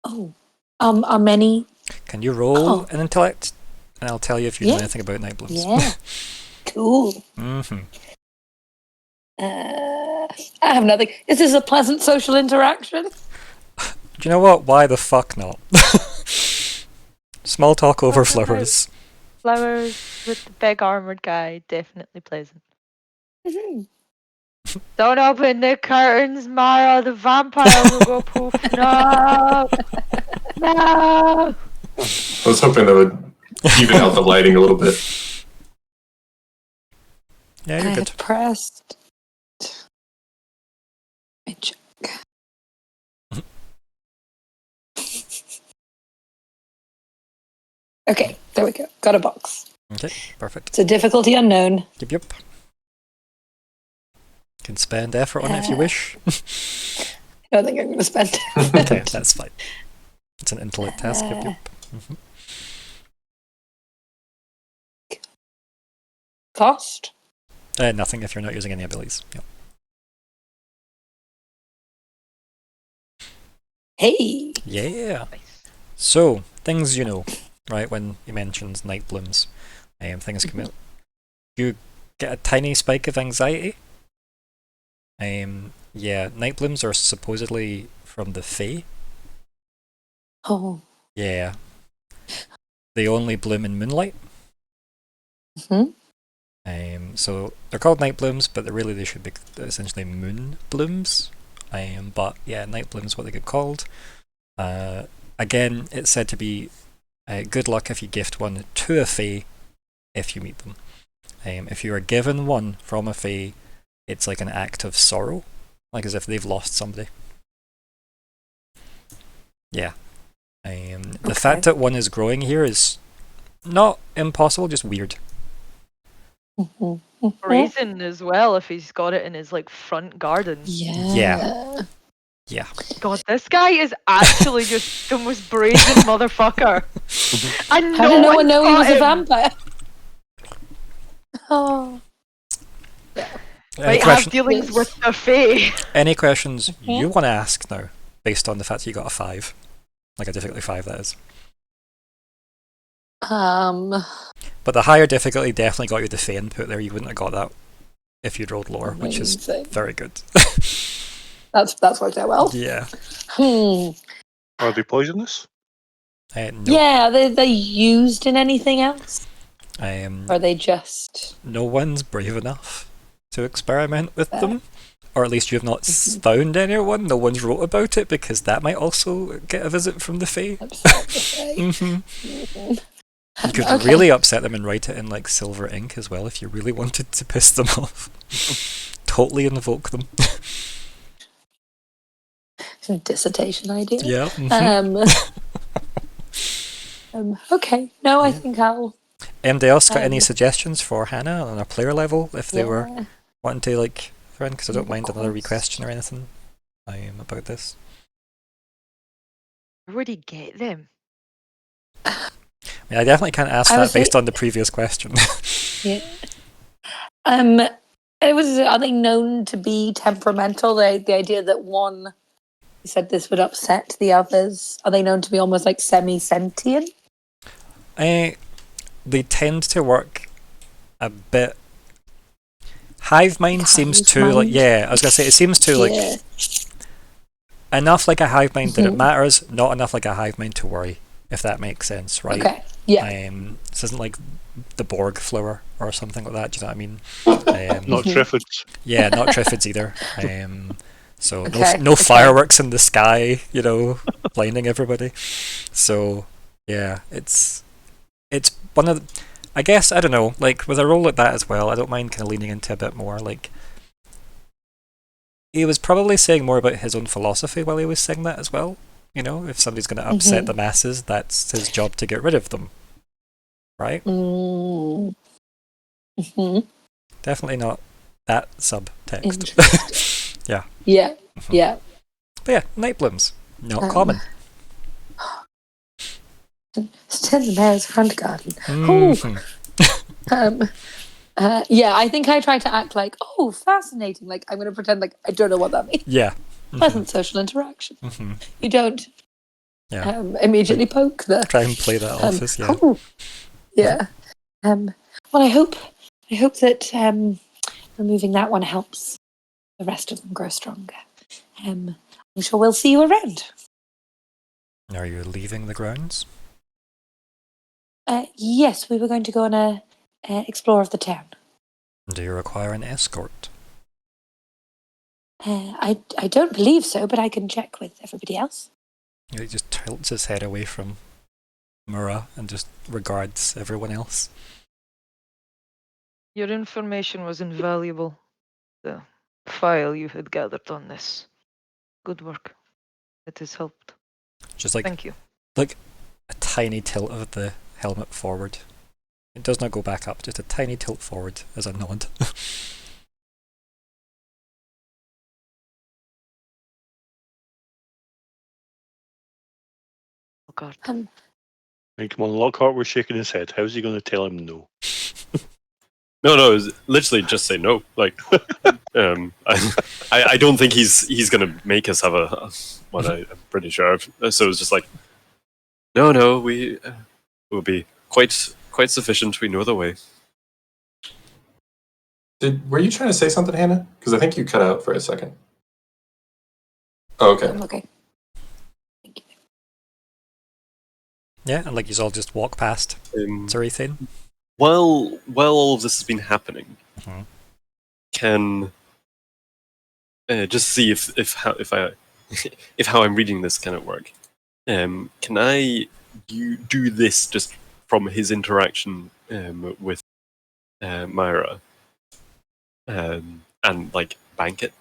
Oh, are many? Can you roll an intellect? And I'll tell you if you know anything about night blooms. Yeah. Cool. I have nothing. Is this a pleasant social interaction? Do you know what? Why the fuck not? Small talk over flowers. Flowers with the big armored guy, definitely pleasant. Don't open the curtains, Myr'ra. The vampire will go poof. No! No! I was hoping that would even out the lighting a little bit. Yeah, you're I good. had pressed. Let me check. Okay, there we go. Got a box. Okay, perfect. It's a difficulty unknown. Yep. Can spend effort on it if you wish. I don't think I'm going to spend Okay, that's fine. It's an intellect task. Yep. Mhm. Cost? Nothing if you're not using any abilities. Yep. Hey! Yeah. Nice. So, things you know, right, when he mentions night blooms, things come out. You get a tiny spike of anxiety. Yeah, night blooms are supposedly from the Fae. Oh. Yeah. They only bloom in moonlight. Hmm? So they're called night blooms, but they should be essentially moon blooms. But yeah, night blooms what they get called. Again, it's said to be good luck if you gift one to a Fae if you meet them. If you are given one from a Fae, it's like an act of sorrow, like as if they've lost somebody. Yeah. The fact that one is growing here is not impossible, just weird. Brazen as well if he's got it in his like front garden. Yeah. Yeah. God, this guy is actually just the most brazen motherfucker. And How did no one one know he was a him. vampire? Oh. Might have dealings with the Fae. Any questions you want to ask now, based on the fact you got a 5? Like a difficulty 5, that is. But the higher difficulty definitely got you the Fae input there. You wouldn't have got that if you'd rolled lower, which is very good. That's worked out well. Yeah. Are they poisonous? No. Yeah, are they used in anything else? Or are they just... No one's brave enough to experiment with them. Or at least you have not found anyone. No one's wrote about it, because that might also get a visit from the Fae. You could really upset them and write it in like silver ink as well if you really wanted to piss them off. Totally invoke them. Dissertation idea. Yeah. Okay. No, I think I'll... Anybody else got any suggestions for Hannah on a player level if they were wanting to like throw in? Because I don't mind another re-question or anything about this. Where would he get them? I mean, I definitely can't ask that based on the previous question. Yeah. Are they known to be temperamental? The idea that one, you said this would upset the others. Are they known to be almost like semi-sentient? They tend to work a bit. Hive mind seems too like I was gonna say it seems too like enough like a hive mind that it matters, not enough like a hive mind to worry. If that makes sense, right? Okay. Yeah. This isn't like the Borg flower or something like that. Do you know what I mean? Not Triffids. Yeah, not Triffids either. So no fireworks in the sky, blinding everybody. So yeah, it's one of the, I guess, I don't know, like with a role like that as well, I don't mind kind of leaning into a bit more like he was probably saying more about his own philosophy while he was saying that as well. If somebody's going to upset the masses, that's his job to get rid of them. Right? Definitely not that subtext. Yeah. Yeah. Yeah. But yeah, night blooms. Not common. Still in the mayor's front garden. Yeah, I think I try to act like, fascinating. Like, I'm going to pretend like I don't know what that means. Yeah. Pleasant social interaction. You don't immediately poke the... Try and play that off as, yeah. Well, I hope that removing that one helps the rest of them grow stronger. I'm sure we'll see you around. Are you leaving the grounds? Yes, we were going to go on a explore of the town. Do you require an escort? I don't believe so, but I can check with everybody else. He just tilts his head away from Myr'ra and just regards everyone else. Your information was invaluable. The file you had gathered on this. Good work. It has helped. Just like, thank you. Like a tiny tilt of the helmet forward. It does not go back up, just a tiny tilt forward as a nod. God. Hey, come on, Lockhart was shaking his head. How's he going to tell him no? No, it's literally just say no. Like, I don't think he's gonna make us have a one. I'm pretty sure. So it's just like, no, we will be quite sufficient. We know the way. Were you trying to say something, Hannah? Because I think you cut out for a second. Oh, okay. Okay. Yeah, and like you all just walk past Zarethane. While all of this has been happening, Mhm. can just see if how I'm reading this can it work? Can I do this just from his interaction with Myr'ra, and like bank it?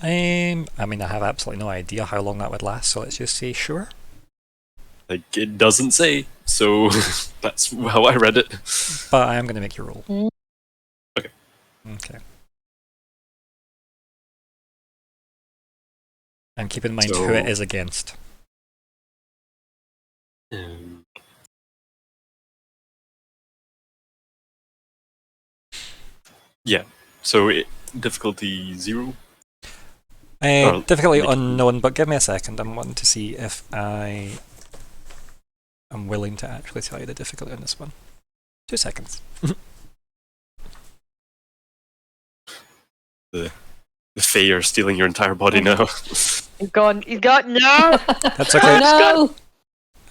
I mean, I have absolutely no idea how long that would last, so let's just say sure. Like, it doesn't say, so that's how I read it. But I am going to make you roll. Okay. Okay. And keep in mind who it is against. Yeah. So difficulty 0. Difficulty make it- unknown, but give me a second. I'm wanting to see if I am willing to actually tell you the difficulty on this one. 2 seconds. The Fae are stealing your entire body now. He's gone. He's got no. That's okay. Oh no!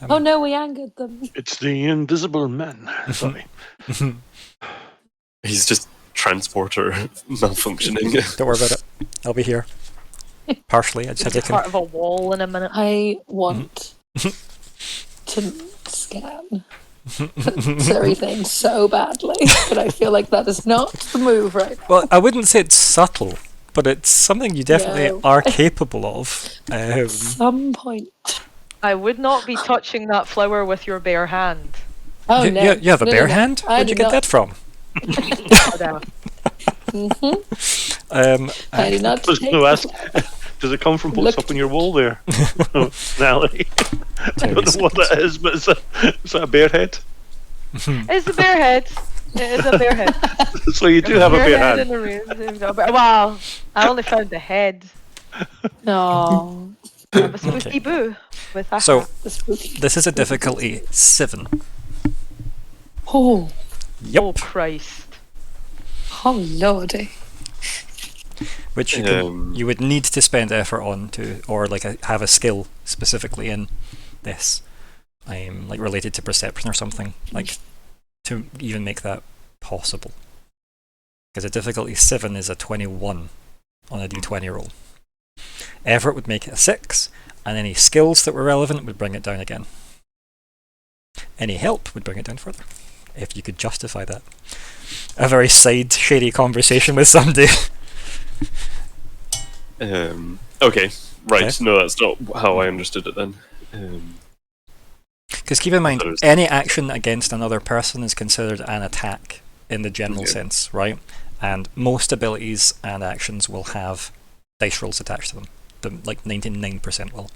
Um, Oh no, we angered them. It's the Invisible Man. Sorry. He's just transporter malfunctioning. Don't worry about it. I'll be here. Partially. I just had He's to part of a wall in a minute. I want to scan everything so badly, but I feel like that is not the move right now. Well, I wouldn't say it's subtle, but it's something you definitely No. are capable of. At some point. I would not be touching that flower with your bare hand. Oh you, no! you have a No, bare no. hand? I Where'd do you get not. that from? Oh, damn. I do not Does, take no, the ask, flower. does it come from what's Look. up on your wall there? Oh, Nally. I don't know what that is, but is that a bear head? It's a bear head. It is a bear head. So you do have a bear hand. in the room. Wow, I only found the head. No, I'm a spooky Okay. boo with a So, hat. the spooky. this is a difficulty 7. Oh, Oh Yep. Christ. oh lordy! Which you would need to spend effort on to, or like have a skill specifically in this, like related to perception or something, like to even make that possible. Because a difficulty 7 is a 21 on a d20 roll. Effort would make it a 6, and any skills that were relevant would bring it down again. Any help would bring it down further, if you could justify that. A very side shady conversation with somebody. Okay, right. Okay. No, that's not how I understood it then. Because keep in mind, Others. any action against another person is considered an attack in the general Okay. sense, right? And most abilities and actions will have dice rolls attached to them. Like 99% will.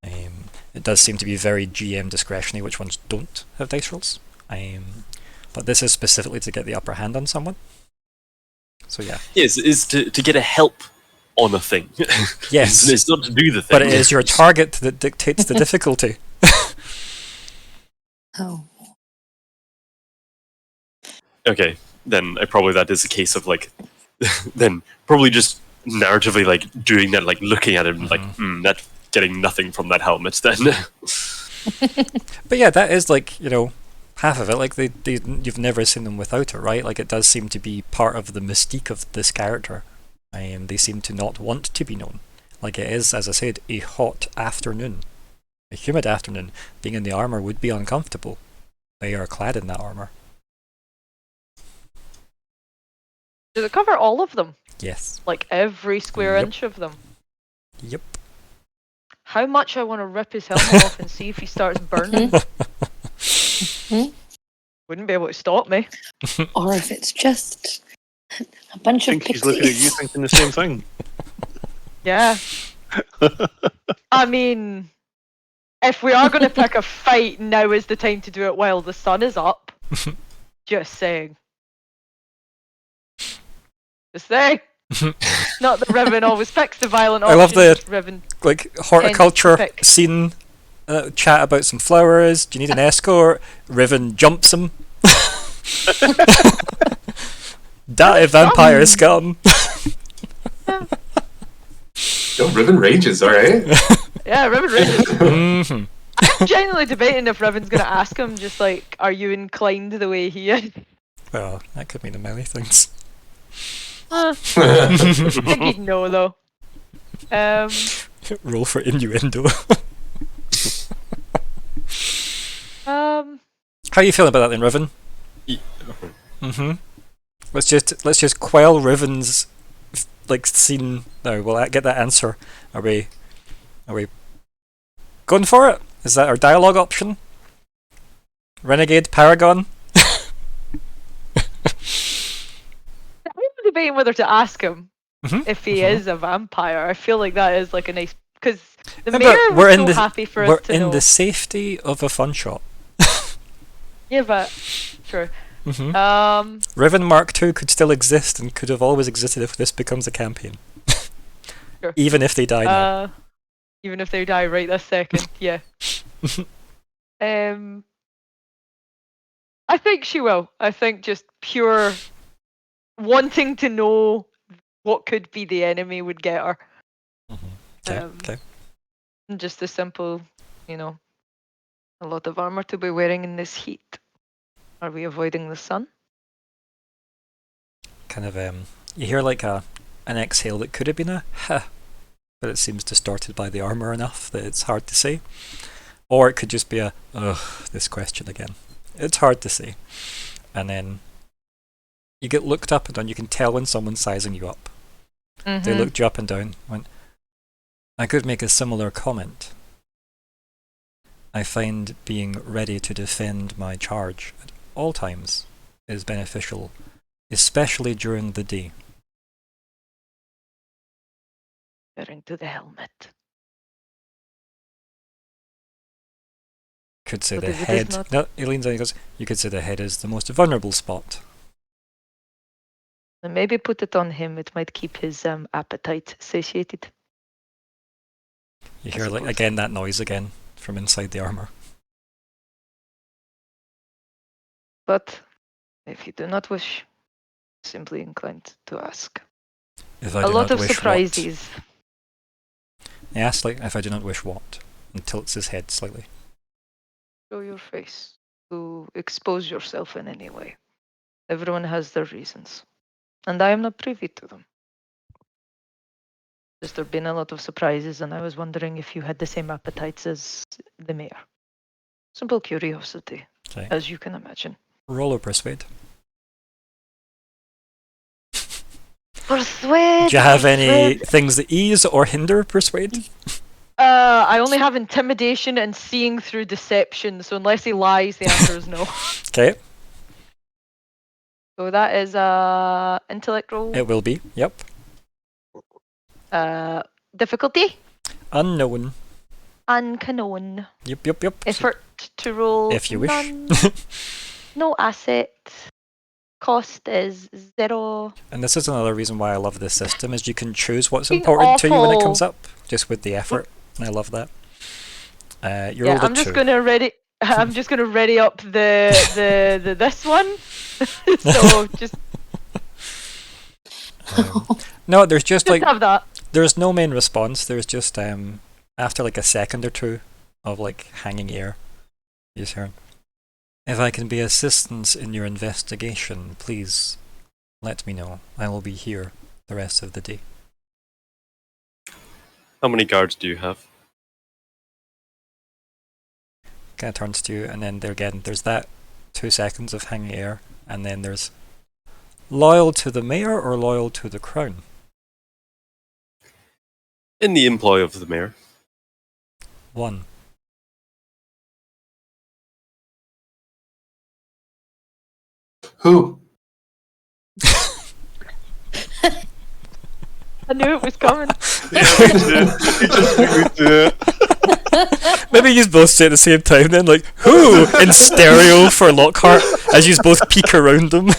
It does seem to be very GM discretionary which ones don't have dice rolls. But this is specifically to get the upper hand on someone. So yeah. Yes, is to get a help on a thing. Yes. it's not to do the thing. But it is your target that dictates the difficulty. Oh, Okay, then probably that is a case of like, then probably just narratively like doing that, like looking at him like, that getting nothing from that helmet. Then But yeah, that is like, half of it. Like you've never seen them without it, right? Like it does seem to be part of the mystique of this character. They seem to not want to be known. Like it is, as I said, a hot afternoon. A humid afternoon. Being in the armor would be uncomfortable. They are clad in that armor. Does it cover all of them? Yes. Like every square Yep. inch of them? Yep. How much I want to rip his helmet off and see if he starts burning? Wouldn't be able to stop me. or if it's just a bunch I of think he's looking at you pixies. thinking the same thing. Yeah. I mean, if we are going to pick a fight, now is the time to do it while the sun is up. Just saying. Just saying. Not that Riven always picks the violent option. I love the Riven like horticulture pick. scene. Chat about some flowers. Do you need an escort? Riven jumps him. Die, vampire scum. Yo, Riven rages, alright? Yeah, Riven rages. Mhm. I'm genuinely debating if Riven's going to ask him, just like, are you inclined the way he is? Well, that could mean a many things. I think he'd know, though. Roll for innuendo. How are you feeling about that then, Riven? Let's just quell Riven's like scene now. We'll get that answer. Are we going for it? Is that our dialogue option? Renegade Paragon? I'm debating whether to ask him if he is a vampire. I feel like that is like a nice, because the Yeah, mayor but we're was in so the- happy for We're us to in know. the safety of a fun shot. Yeah, but sure. Riven Mark II could still exist and could have always existed if this becomes a campaign. Sure. Even if they die now. Even if they die right this second, yeah. I think she will. I think just pure wanting to know what could be the enemy would get her. Okay. And just the simple, a lot of armor to be wearing in this heat. Are we avoiding the sun? Kind of you hear like an exhale that could have been a huh, but it seems distorted by the armor enough that it's hard to say. Or it could just be a ugh, this question again. It's hard to say. And then you get looked up and down. You can tell when someone's sizing you up. They looked you up and down, went, I could make a similar comment. I find being ready to defend my charge at all times is beneficial, especially during the day. Referring to the helmet. Could say But the if it is head. not- No, he leans in and goes, you could say the head is the most vulnerable spot. And maybe put it on him. It might keep his appetite satiated. You I hear like suppose. again that noise again from inside the armor. But if you do not wish, simply inclined to ask. If I A do lot not of wish surprises. What? He asks like if I do not wish what, and tilts his head slightly. Show your face. To expose yourself in any way. Everyone has their reasons. And I am not privy to them. Just there have been a lot of surprises, and I was wondering if you had the same appetites as the mayor. Simple curiosity, Okay. as you can imagine. Roll or persuade. Persuade! Do you have any persuade. things that ease or hinder persuade? I only have intimidation and seeing through deception, so unless he lies, the answer is no. Okay, So that is intellect roll. it will be. Yep. Difficulty? Unknown. Unknown. Yep. Effort to roll. If you wish. None. No asset. Cost is 0. And this is another reason why I love this system, is you can choose what's Fucking important to you when it comes awful. up, just with the effort. And I love that. You Yeah, rolled a I'm just 2. gonna ready. I'm just gonna ready up the this one. So just No, there's just like have that. there's no main response. There's just after like a second or two of like hanging air, you just hear, if I can be assistance in your investigation, please let me know. I will be here the rest of the day. How many guards do you have? Kind of turns to you, and then there again, there's that 2 seconds of hanging air, and then there's loyal to the mayor or loyal to the crown. In the employ of the mayor. 1. Who? I knew it was coming. maybe you both say at the same time then, like, who? In stereo for Lockhart, as you both peek around them.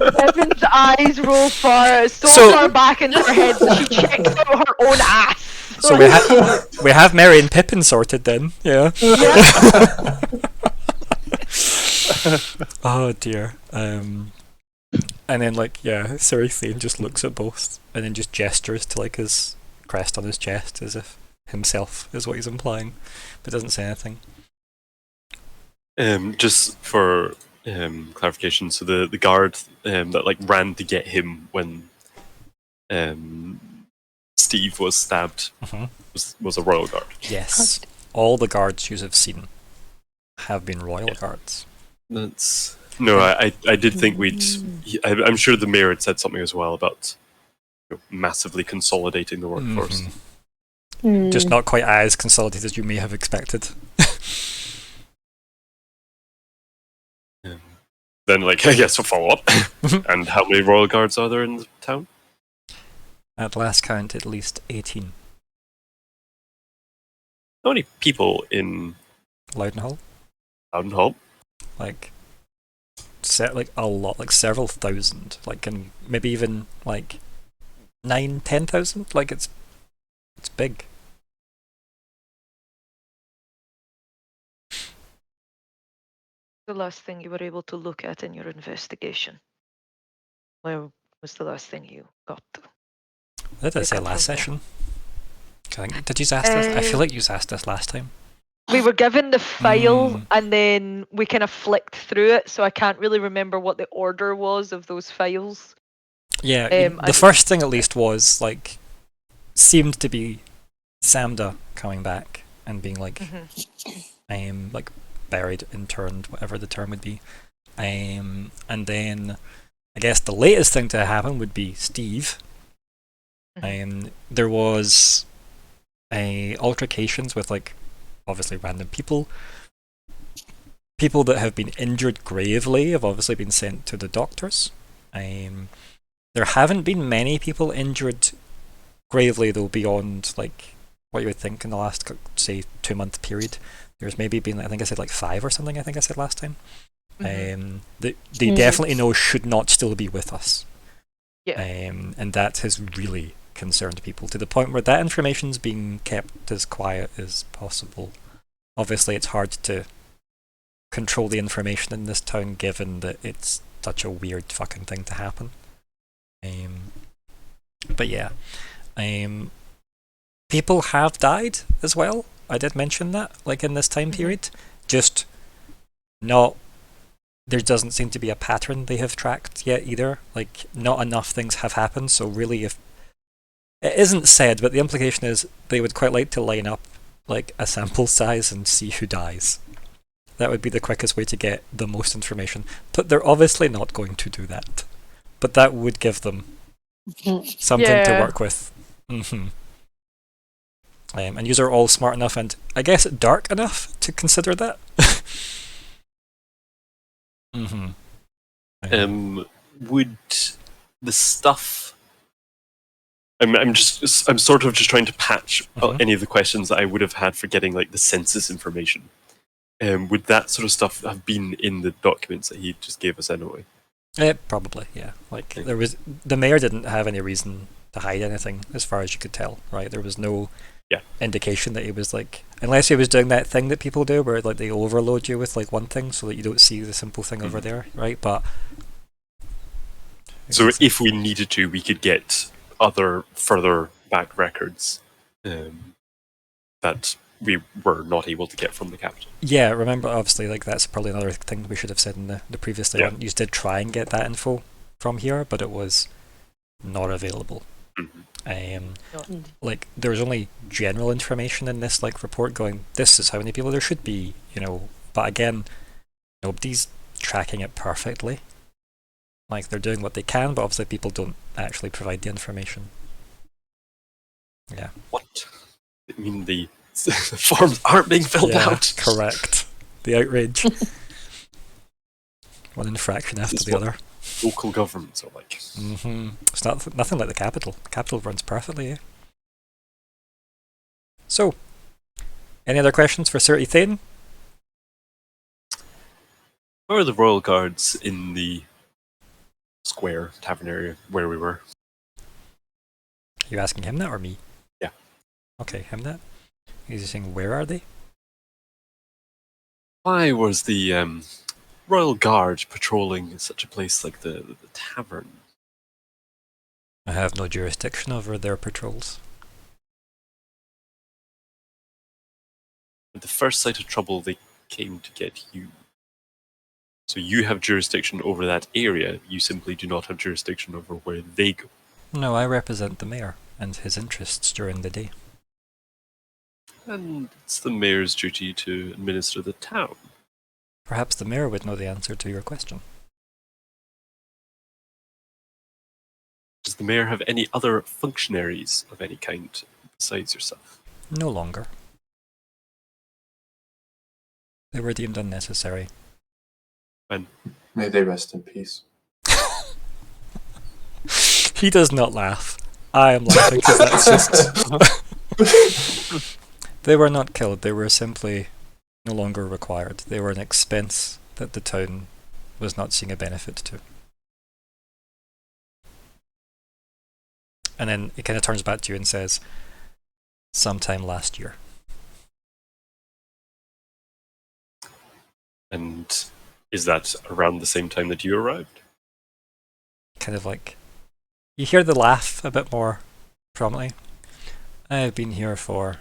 Evan's eyes roll so far back into her head that she checks out her own ass. So we have Mary and Pippin sorted then, yeah. Oh dear. And then seriously, just looks at both, and then just gestures to like his crest on his chest as if himself is what he's implying, but doesn't say anything. Just for clarification, so the guard that like ran to get him when Steve was stabbed was a royal guard. Yes, all the guards you have seen have been royal guards. That's no, I did think I'm sure the mayor had said something as well about massively consolidating the workforce. Just not quite as consolidated as you may have expected. Then, like, I guess we'll follow up. And how many royal guards are there in the town? At last count, at least 18. How many people in Loudenhall? Loudon Like a lot, like several thousand, like, and maybe even like 9,000-10,000. Like it's big. The last thing you were able to look at in your investigation? Where was the last thing you got to? What did I say last session? Did you ask this? I feel like you asked this last time. We were given the file and then we kind of flicked through it, so I can't really remember what the order was of those files. Yeah, the first thing at least was like seemed to be Samda coming back and being like, I am like buried, interned, whatever the term would be. And then I guess the latest thing to happen would be Steve. There was altercations with like obviously random people. People that have been injured gravely have obviously been sent to the doctors. There haven't been many people injured gravely though beyond like what you would think in the last, say, 2-month period. There's maybe been, I think I said like 5 or something, I think I said last time. They definitely know should not still be with us. Yeah. And that has really concerned people to the point where that information's being kept as quiet as possible. Obviously it's hard to control the information in this town given that it's such a weird fucking thing to happen. But yeah. People have died as well. I did mention that, like in this time period. Just not, there doesn't seem to be a pattern they have tracked yet either. Like, not enough things have happened, so really if it isn't said, but the implication is they would quite like to line up like a sample size and see who dies. That would be the quickest way to get the most information. But they're obviously not going to do that. But that would give them something to work with. And yous are all smart enough and, I guess, dark enough to consider that. Would the stuff... I'm sort of just trying to patch any of the questions that I would have had for getting like the census information. Would that sort of stuff have been in the documents that he just gave us anyway? Probably, yeah. Like the mayor didn't have any reason to hide anything, as far as you could tell, right? There was no indication that he was like, unless he was doing that thing that people do, where like they overload you with like one thing so that you don't see the simple thing over there, right? But so if we needed to, we could get other further back records that we were not able to get from the capital. Yeah, remember, obviously, like that's probably another thing we should have said in the previous one. You did try and get that info from here, but it was not available. Like there was only general information in this like report going, this is how many people there should be, you know. But again, nobody's tracking it perfectly. Like they're doing what they can, but obviously people don't actually provide the information. Yeah. What? I mean, the forms aren't being filled out. Correct. The outrage. One infraction after the other. Local governments are like. It's nothing like the capital. The capital runs perfectly. So, Any other questions for Sir Ethane? Where are the royal guards in the square tavern area where we were? Are you asking him that or me? Yeah. Okay, him that. He's saying, where are they? Why was the royal guard patrolling such a place like the tavern? I have no jurisdiction over their patrols. At the first sight of trouble, they came to get you. So you have jurisdiction over that area. You simply do not have jurisdiction over where they go. No, I represent the mayor and his interests during the day. And it's the mayor's duty to administer the town. Perhaps the mayor would know the answer to your question. Does the mayor have any other functionaries of any kind besides yourself? No longer. They were deemed unnecessary. When? May they rest in peace. He does not laugh. I am laughing because that's just... They were not killed, they were simply no longer required. They were an expense that the town was not seeing a benefit to. And then it kind of turns back to you and says, sometime last year. And is that around the same time that you arrived? Kind of like, you hear the laugh a bit more prominently. I have been here for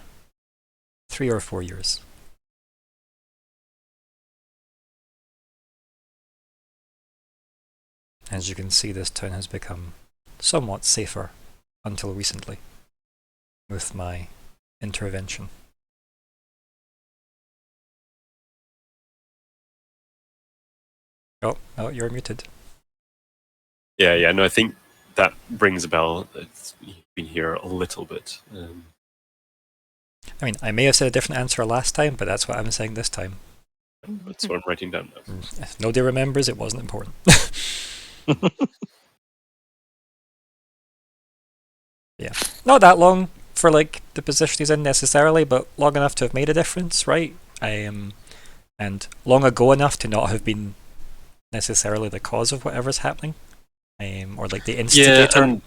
3 or 4 years. As you can see, this town has become somewhat safer until recently, with my intervention. Oh, no, you're muted. Yeah, no, I think that rings a bell. You've been here a little bit. I mean, I may have said a different answer last time, but that's what I'm saying this time. That's what I'm writing down now. If nobody remembers, it wasn't important. Yeah. Not that long for like the position he's in necessarily, but long enough to have made a difference, right? And long ago enough to not have been necessarily the cause of whatever's happening. Or like the instigator. Yeah,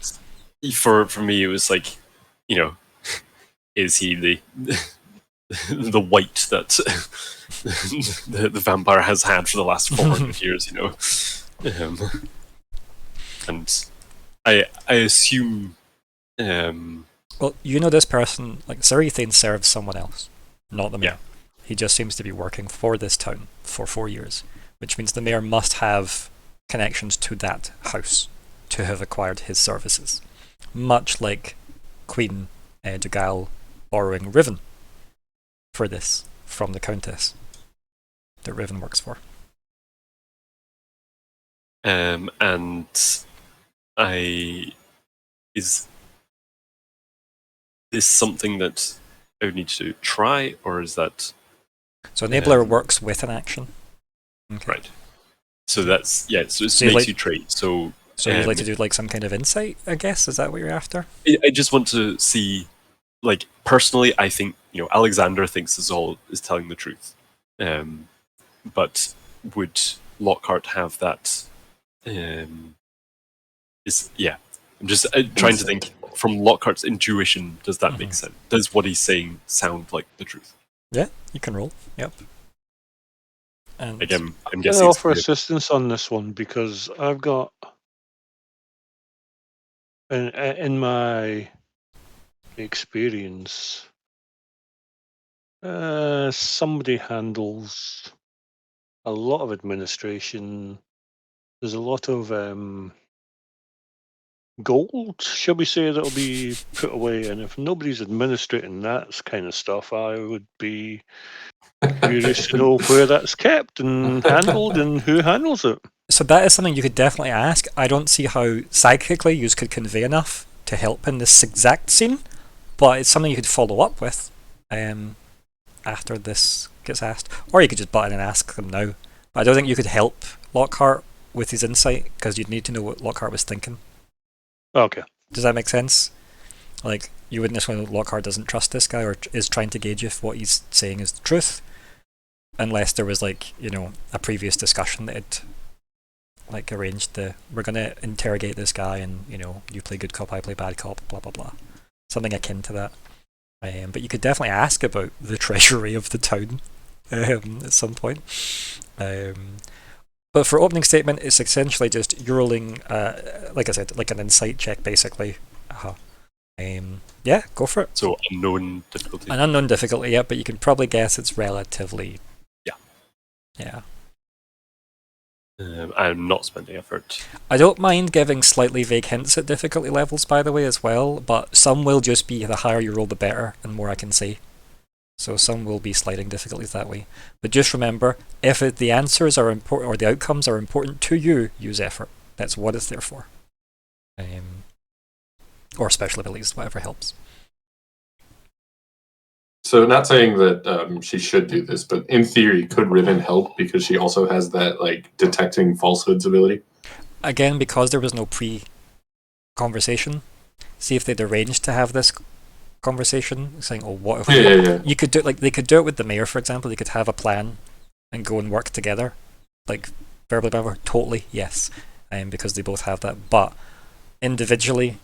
and for me it was like, is he the the white that the vampire has had for the last 400 years, and I assume well, this person, like Sir Ethane serves someone else, not the mayor. Yeah. He just seems to be working for this town for 4 years, which means the mayor must have connections to that house to have acquired his services. Much like Queen Dougal borrowing Riven for this from the Countess that Riven works for. and is this something that I would need to try, or is that... So Enabler works with an action. Okay. Right. So that's, so it So makes like- you trait. So you'd like to do like some kind of insight, I guess? Is that what you're after? I just want to see, like, personally, I think, Alexander thinks this all is telling the truth. But would Lockhart have that? I'm just trying to think from Lockhart's intuition, does that make sense? Does what he's saying sound like the truth? Yeah, you can roll. Yep. And Again, I'm Can I guessing it's offer weird. assistance on this one because I've got in my experience, somebody handles a lot of administration. There's a lot of gold, shall we say, that'll be put away, and if nobody's administrating that kind of stuff, I would be curious to know where that's kept and handled and who handles it. so that is something you could definitely ask. I don't see how psychically you could convey enough to help in this exact scene, but it's something you could follow up with after this gets asked. Or you could just butt in and ask them now. But I don't think you could help Lockhart with his insight, because you'd need to know what Lockhart was thinking. Okay. Does that make sense? Like, you wouldn't necessarily know Lockhart doesn't trust this guy or is trying to gauge if what he's saying is the truth, unless there was like, you know, a previous discussion that had like arranged we're gonna interrogate this guy and, you know, you play good cop, I play bad cop, blah blah blah. Something akin to that. But you could definitely ask about the treasury of the town at some point. But for opening statement, it's essentially just you're rolling, like I said, like an insight check basically. Yeah, go for it. So unknown difficulty. An unknown difficulty, yeah, but you can probably guess it's relatively. Yeah. I'm not spending effort. I don't mind giving slightly vague hints at difficulty levels, by the way, as well, but some will just be the higher you roll, the better, and more I can say. So some will be sliding difficulties that way. But just remember, if the answers are important or the outcomes are important to you, use effort. That's what it's there for. Or special abilities, whatever helps. So not saying that she should do this, but in theory, could Riven help because she also has that like detecting falsehoods ability? Again, because there was no pre-conversation, see if they'd arranged to have this conversation, saying, "Oh, what if Yeah. you could do it?" Like they could do it with the mayor, for example. They could have a plan and go and work together, like verbally, whatever. Totally, yes, because they both have that. But individually,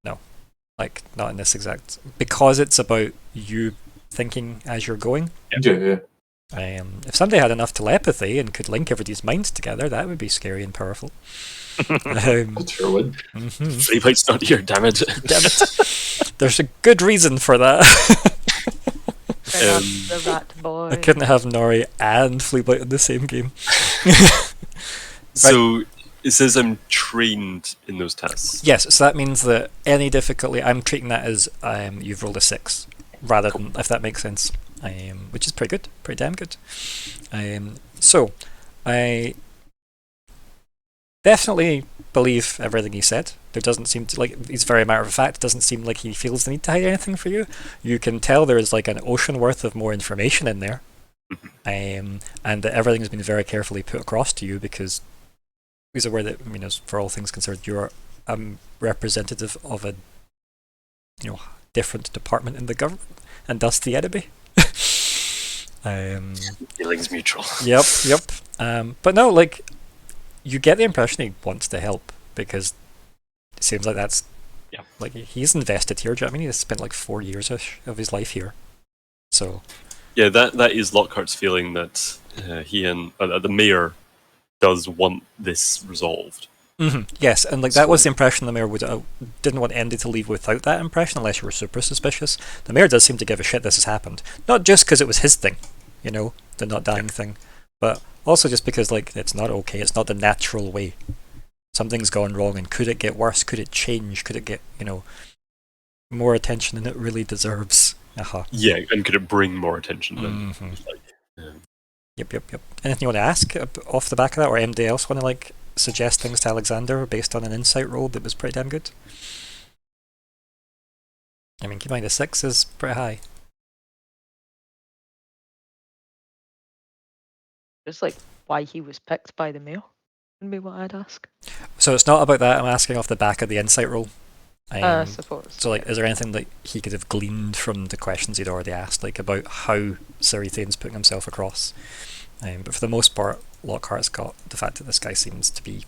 no, like not in this exact, because it's about you thinking as you're going. Yeah. If somebody had enough telepathy and could link everybody's minds together, that would be scary and powerful. It sure would. Fleabite's not here, damn it. Damn it. There's a good reason for that. The rat boy. I couldn't have Nori and Fleabite in the same game. So it says I'm trained in those tests. Yes, so that means that any difficulty, I'm treating that as you've rolled a 6, rather than, if that makes sense, which is pretty good, pretty damn good. So, I definitely believe everything he said. There doesn't seem to, like, he's very matter of fact, it doesn't seem like he feels the need to hide anything for you. You can tell there is like an ocean worth of more information in there, and that everything has been very carefully put across to you because he's aware that, you know, for all things considered, you're a representative of a, you know, different department in the government, and thus the enemy. Feelings mutual. Yep. But no, like, you get the impression he wants to help because it seems like that's, like, he's invested here. Do you know what I mean? He's spent like 4 years of his life here. So. Yeah, that is Lockhart's feeling that he and the mayor does want this resolved. Yes, and like that was the impression the mayor didn't want Andy to leave without that impression, unless you were super suspicious. The mayor does seem to give a shit this has happened, not just because it was his thing, you know, the not dying thing, but also just because like it's not okay. It's not the natural way. Something's gone wrong, and could it get worse? Could it change? Could it get, you know, more attention than it really deserves? Yeah, and could it bring more attention than Yep. Anything you want to ask off the back of that, or anybody else want to like suggest things to Alexander based on an insight roll that was pretty damn good? I mean, keep in mind a 6 is pretty high. Just like why he was picked by the mayor would be what I'd ask. So it's not about that. I'm asking off the back of the insight roll. I suppose. So, like, is there anything that he could have gleaned from the questions he'd already asked, like about how Cirithane's putting himself across? But for the most part, Lockhart's got the fact that this guy seems to be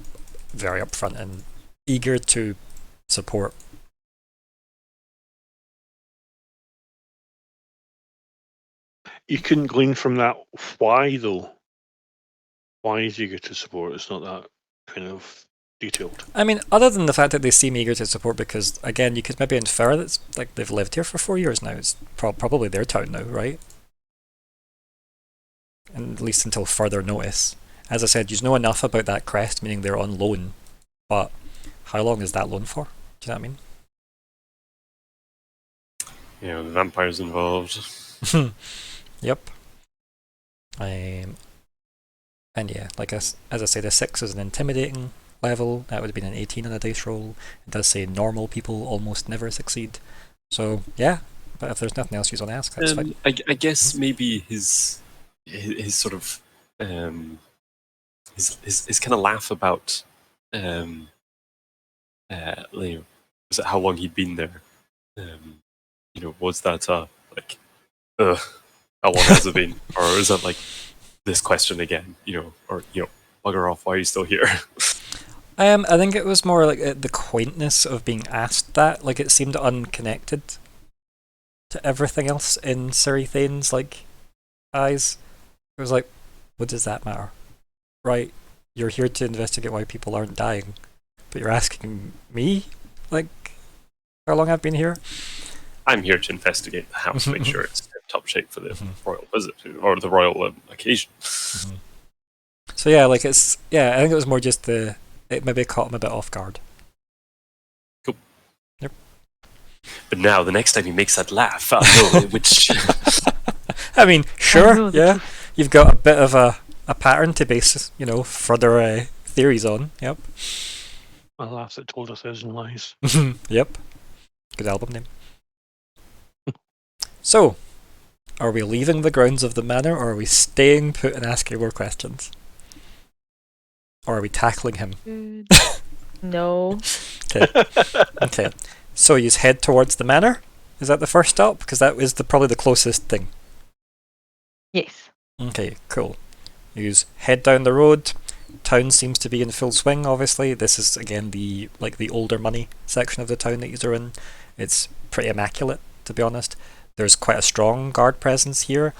very upfront and eager to support. You couldn't glean from that why, though. Why is he eager to support? It's not that kind of detailed. I mean, other than the fact that they seem eager to support, because again, you could maybe infer that it's like they've lived here for 4 years now. It's probably their town now, right? And at least until further notice. As I said, you know enough about that crest, meaning they're on loan. But how long is that loan for? Do you know what I mean? the vampires involved. Yep. And yeah, like as I say, the 6 is an intimidating level. That would have been an 18 on a dice roll. It does say normal people almost never succeed. So yeah, but if there's nothing else you want to ask, that's fine. I guess maybe his sort of his kind of laugh about was it how long he'd been there? Was that like, how long has it been, or is that like this question again? Or bugger off, why are you still here? I think it was more like the quaintness of being asked that. Like, it seemed unconnected to everything else in Cyrithane's eyes. It was like, what does that matter? Right, you're here to investigate why people aren't dying, but you're asking me, how long I've been here? I'm here to investigate the house, make sure it's in top shape for the royal visit or the royal occasion. So yeah, I think it was more just it maybe caught him a bit off guard. Cool. Yep. But now, the next time he makes that laugh, I'll know which... I mean, sure, yeah. You've got a bit of a pattern to base, further theories on. Yep. A laugh that told a thousand lies. Yep. Good album name. So, are we leaving the grounds of the manor, or are we staying put and asking more questions? Or are we tackling him? No. Okay. So you head towards the manor? Is that the first stop? Because that is probably the closest thing. Yes. Okay, cool. You head down the road. Town seems to be in full swing, obviously. This is, again, the older money section of the town that you are in. It's pretty immaculate, to be honest. There's quite a strong guard presence here.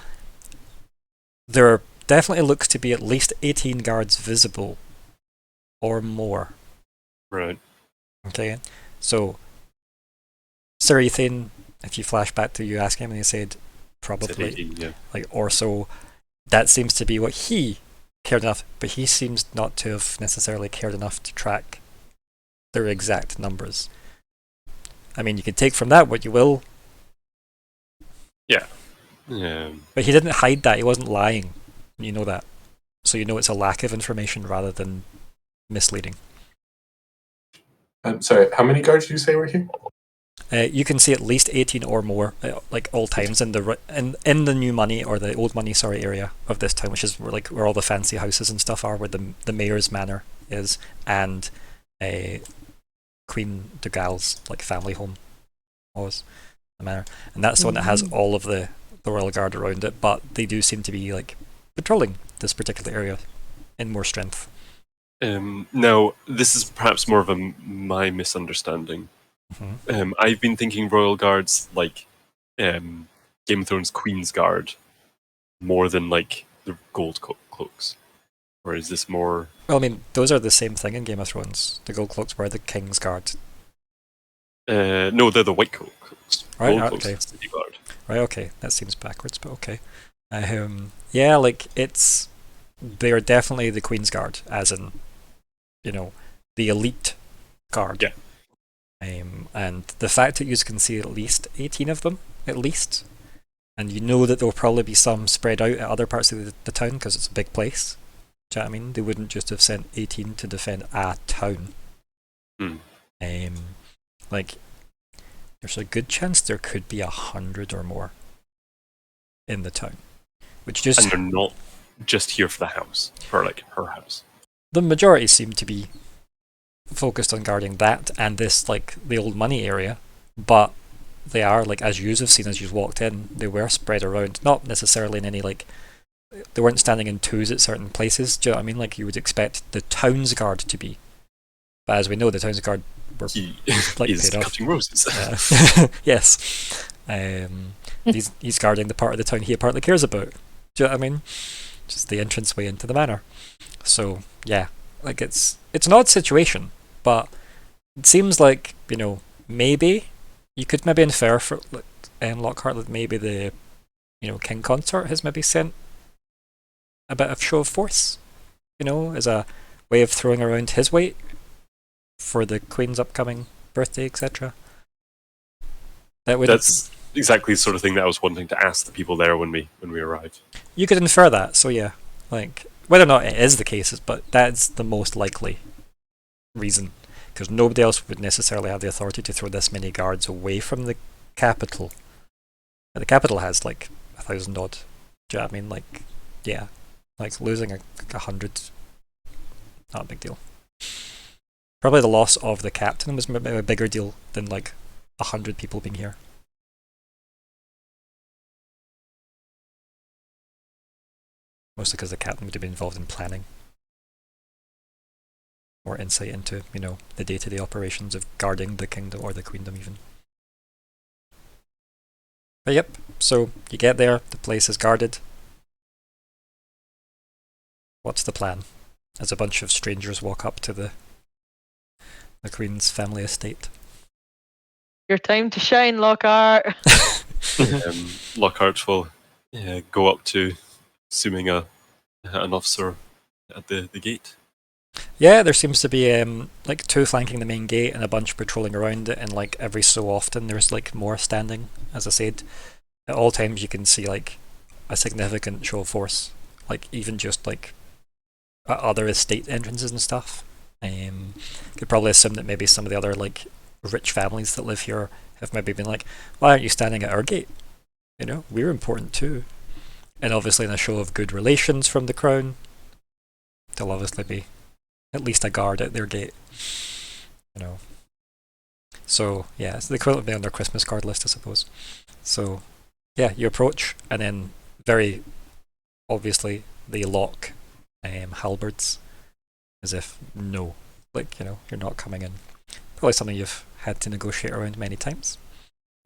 There definitely looks to be at least 18 guards visible, or more. Right. Okay, so Cyrythane, if you flash back to you asking him, and he said probably 18, yeah. or so, that seems to be what he cared enough, but he seems not to have necessarily cared enough to track their exact numbers. I mean, you can take from that what you will. Yeah. But he didn't hide that, he wasn't lying. You know that. So you know it's a lack of information rather than misleading. I'm sorry, how many guards did you say were here? You can see at least 18 or more, all times in the new money, or the old money, area of this town, which is where all the fancy houses and stuff are, where the mayor's manor is, and Queen Dugal's family home was the manor, and that's the one that has all of the royal guard around it. But they do seem to be patrolling this particular area in more strength. Now, this is perhaps more of my misunderstanding. I've been thinking Royal Guards like Game of Thrones Queen's Guard more than the gold cloaks. Or is this more... Well, I mean, those are the same thing in Game of Thrones. The gold cloaks were the King's Guard. No, they're the white cloaks. Right, gold cloaks okay. is the City Guard. Right, okay. That seems backwards, but okay. Yeah, they're definitely the Queen's Guard, as in, the elite guard. Yeah. And the fact that you can see at least 18 of them, at least, and you know that there'll probably be some spread out at other parts of the town because it's a big place. Do you know what I mean? They wouldn't just have sent 18 to defend a town. There's a good chance there could be 100 or more in the town. And they're not just here for the house, for her house. The majority seem to be focused on guarding that and this the old money area, but they are as you have seen as you walked in, they were spread around, not necessarily in any they weren't standing in twos at certain places. Do you know what I mean? You would expect the town's guard to be, but as we know, the town's guard were He is paid off. Cutting roses. Yes, he's guarding the part of the town he apparently cares about. Do you know what I mean? Just the entranceway into the manor. So yeah, it's an odd situation, but it seems maybe you could maybe infer for Lockheart that maybe the King Consort has maybe sent a bit of show of force, as a way of throwing around his weight for the Queen's upcoming birthday, etc. That's exactly the sort of thing that I was wanting to ask the people there when we arrived. You could infer that, so yeah, whether or not it is the case, but that's the most likely reason, because nobody else would necessarily have the authority to throw this many guards away from the capital. The capital has 1,000 odd. Do you know what I mean? Yeah, losing 100, not a big deal. Probably the loss of the captain was maybe a bigger deal than 100 people being here. Mostly because the captain would have been involved in planning. More insight into, you know, the day-to-day operations of guarding the kingdom, or the queendom even. But yep, so you get there, the place is guarded. What's the plan? As a bunch of strangers walk up to the Queen's family estate. Your time to shine, Lockhart. Lockhart will go up to, assuming an officer at the gate. Yeah, there seems to be like 2 flanking the main gate and a bunch patrolling around it, and like every so often there's like more standing. As I said, at all times you can see like a significant show of force, like even just like at other estate entrances and stuff. Could probably assume that maybe some of the other like rich families that live here have maybe been like, why aren't you standing at our gate? You know, we're important too. And obviously in a show of good relations from the crown, there'll obviously be at least a guard at their gate. You know. So yeah, it's the equivalent of being on their Christmas card list, I suppose. So yeah, you approach, and then very obviously they lock halberds, as if no, like, you know, you're not coming in. Probably something you've had to negotiate around many times.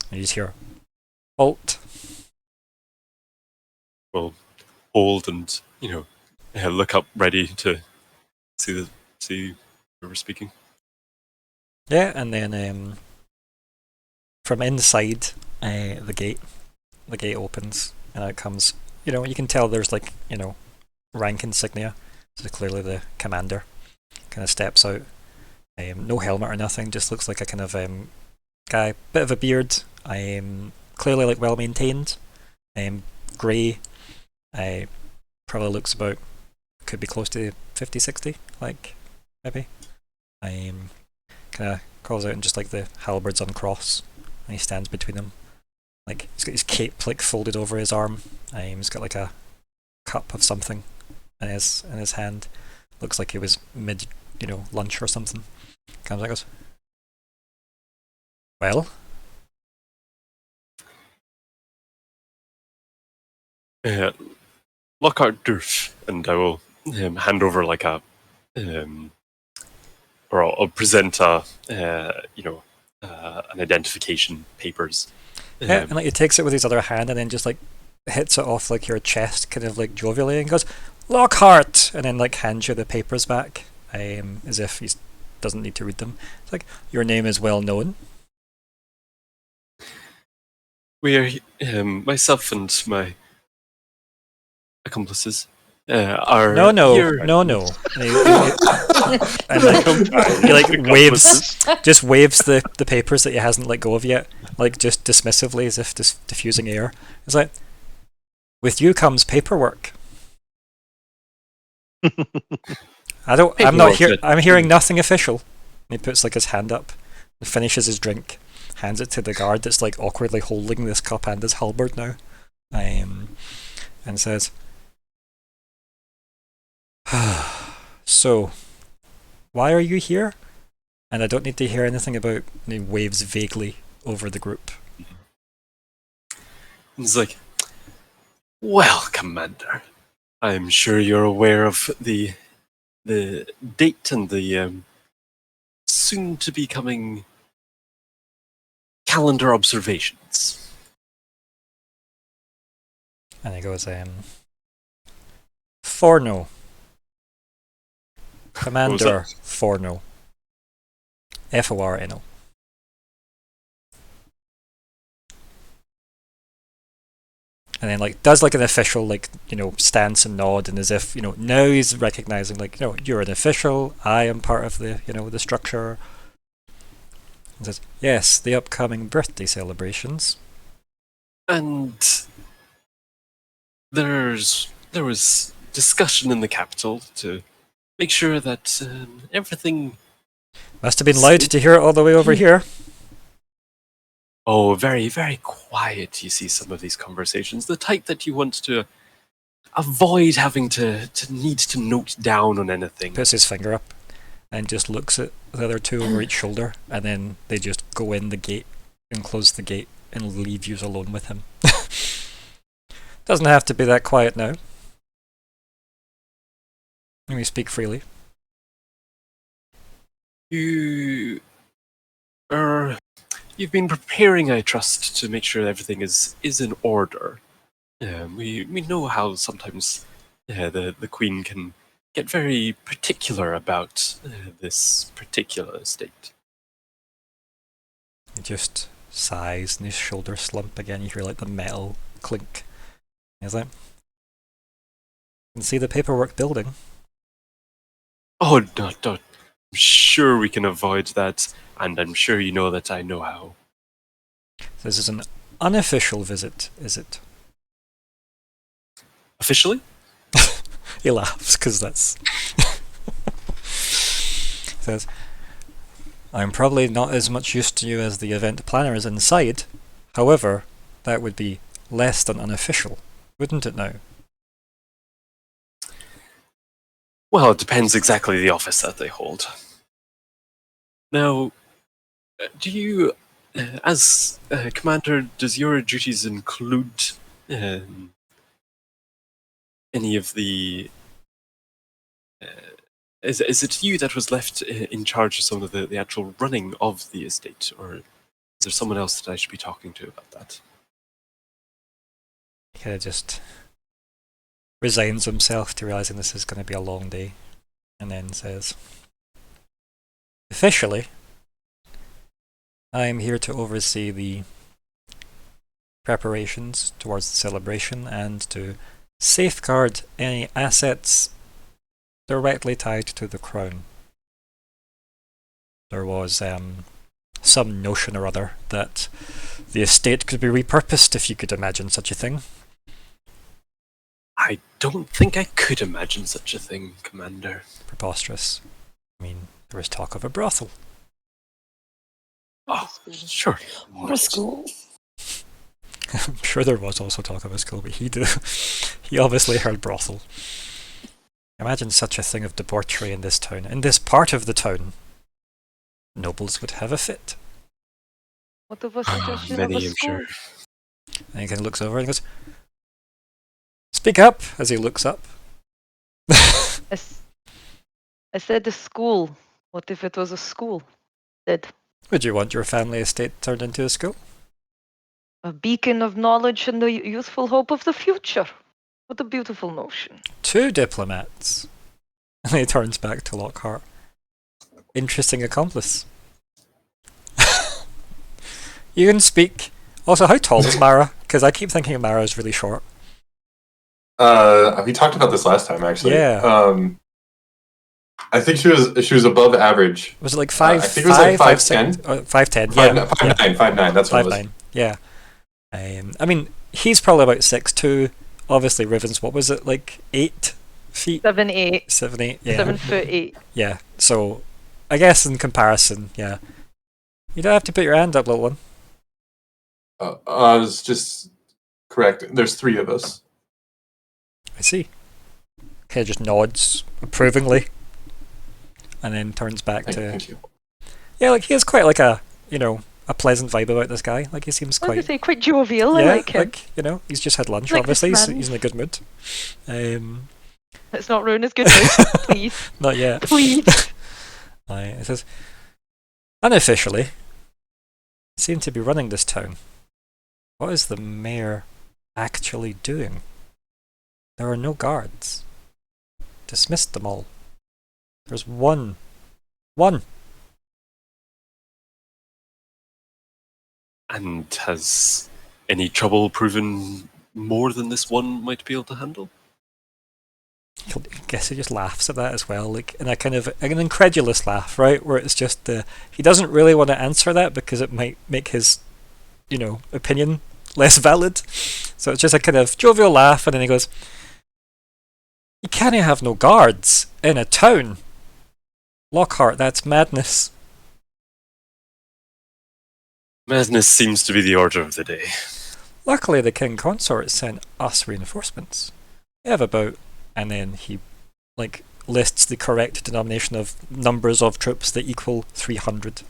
And you just hear, halt. Will hold and, you know, look up, ready to see who we're speaking. Yeah, and then from inside the gate opens, and out comes, you know, you can tell there's like, you know, rank insignia. So clearly the commander kind of steps out. No helmet or nothing, just looks like a kind of guy, bit of a beard, clearly like well maintained, grey, probably looks about, could be close to 50, 60, like, maybe. Kind of calls out and just like the halberds uncross, and he stands between them. Like, he's got his cape like folded over his arm, he's got like a cup of something in his hand. Looks like he was mid, you know, lunch or something. Comes and goes, well? Lockhart Dourf, and I will hand over like a, or I'll present a, you know, an identification papers. Yeah, and like he takes it with his other hand and then just like hits it off like your chest, kind of like jovially, and goes, Lockheart! And then like hands you the papers back, as if he doesn't need to read them. It's like, your name is well known. We are, myself and my accomplices are No. here. And like, he like waves the papers that he hasn't let go of yet, like just dismissively, as if diffusing air. It's like, with you comes paperwork. I'm not here. I'm hearing nothing official. And he puts like his hand up, and finishes his drink, hands it to the guard that's like awkwardly holding this cup and his halberd now, and says, so, why are you here? And I don't need to hear anything about. And he waves vaguely over the group. He's like, well, Commander, I'm sure you're aware of the date and the soon-to-be coming calendar observations. And he goes, Forno. Commander Forno. Forno. And then like does like an official like, you know, stance and nod, and as if, you know, now he's recognizing like, you know, you're an official, I am part of the, you know, the structure. And says, yes, the upcoming birthday celebrations. And there was discussion in the capital to make sure that everything... Must have been loud to hear it all the way over here. Oh, very, very quiet, you see, some of these conversations. The type that you want to avoid having to need to note down on anything. Puts his finger up and just looks at the other two over each shoulder, and then they just go in the gate and close the gate and leave you alone with him. Doesn't have to be that quiet now. You may speak freely. You've been preparing, I trust, to make sure everything is in order. We know how sometimes the Queen can get very particular about this particular estate. He just sighs and his shoulders slump again. You hear like the metal clink. He's like, "You can see the paperwork building." Oh, no. I'm sure we can avoid that, and I'm sure you know that I know how. This is an unofficial visit, is it? Officially? He laughs because that's. Says, "I'm probably not as much used to you as the event planners inside. However, that would be less than unofficial, wouldn't it now?" Well, it depends exactly the office that they hold. Now, do you, as commander, does your duties include any of the? Is it you that was left in charge of some of the actual running of the estate, or is there someone else that I should be talking to about that? He kind of just resigns himself to realizing this is going to be a long day, and then says, "Officially, I am here to oversee the preparations towards the celebration and to safeguard any assets directly tied to the crown." There was some notion or other that the estate could be repurposed, if you could imagine such a thing. I don't think I could imagine such a thing, Commander. Preposterous. I mean, there was talk of a brothel. Oh, sure. Or a school. I'm sure there was also talk of a school, but he obviously heard brothel. Imagine such a thing of debauchery in this town. In this part of the town, nobles would have a fit. What of a suggestion of Many, a I'm school? sure. And he kind of looks over and goes, "Speak up," as he looks up. I said a school. What if it was a school? Said Would you want your family estate turned into a school? a beacon of knowledge and the youthful hope of the future. What a beautiful notion. 2 diplomats. And he turns back to Lockhart. Interesting accomplice. You can speak. Also, how tall is Myr'ra? Because I keep thinking Myr'ra is really short. We talked about this last time, actually. Yeah. I think she was above average. Was it like 5'5"? I think it was like 5'10". 5'10", yeah. 5'9", that's what it was. 5'9", yeah. I mean, he's probably about 6'2". Obviously, Riven's, what was it, like 8 feet? 7, 8. 7, 8, yeah. 7'8". Yeah, so I guess in comparison, yeah. You don't have to put your hand up, little one. I was just correct. There's 3 of us. I see. Kind of just nods approvingly, and then turns back to. Thank you. Yeah, like he has quite like a a pleasant vibe about this guy. Like he seems I was quite. going to say, quite jovial. Yeah, I like him. he's just had lunch. Like Obviously, this man. he's in a good mood. Let's not ruin his good mood, please. Not yet. Please. It says, unofficially, seem to be running this town. What is the mayor actually doing? There are no guards. Dismissed them all. There's one. And has any trouble proven more than this one might be able to handle? I guess he just laughs at that as well, like in a kind of an incredulous laugh, right? Where it's just he doesn't really want to answer that because it might make his, opinion less valid. So it's just a kind of jovial laugh, and then he goes, "You can't have no guards in a town. Lockheart, that's madness." Madness seems to be the order of the day. Luckily, the King Consort sent us reinforcements. We have about, and then he, lists the correct denomination of numbers of troops that equal 300.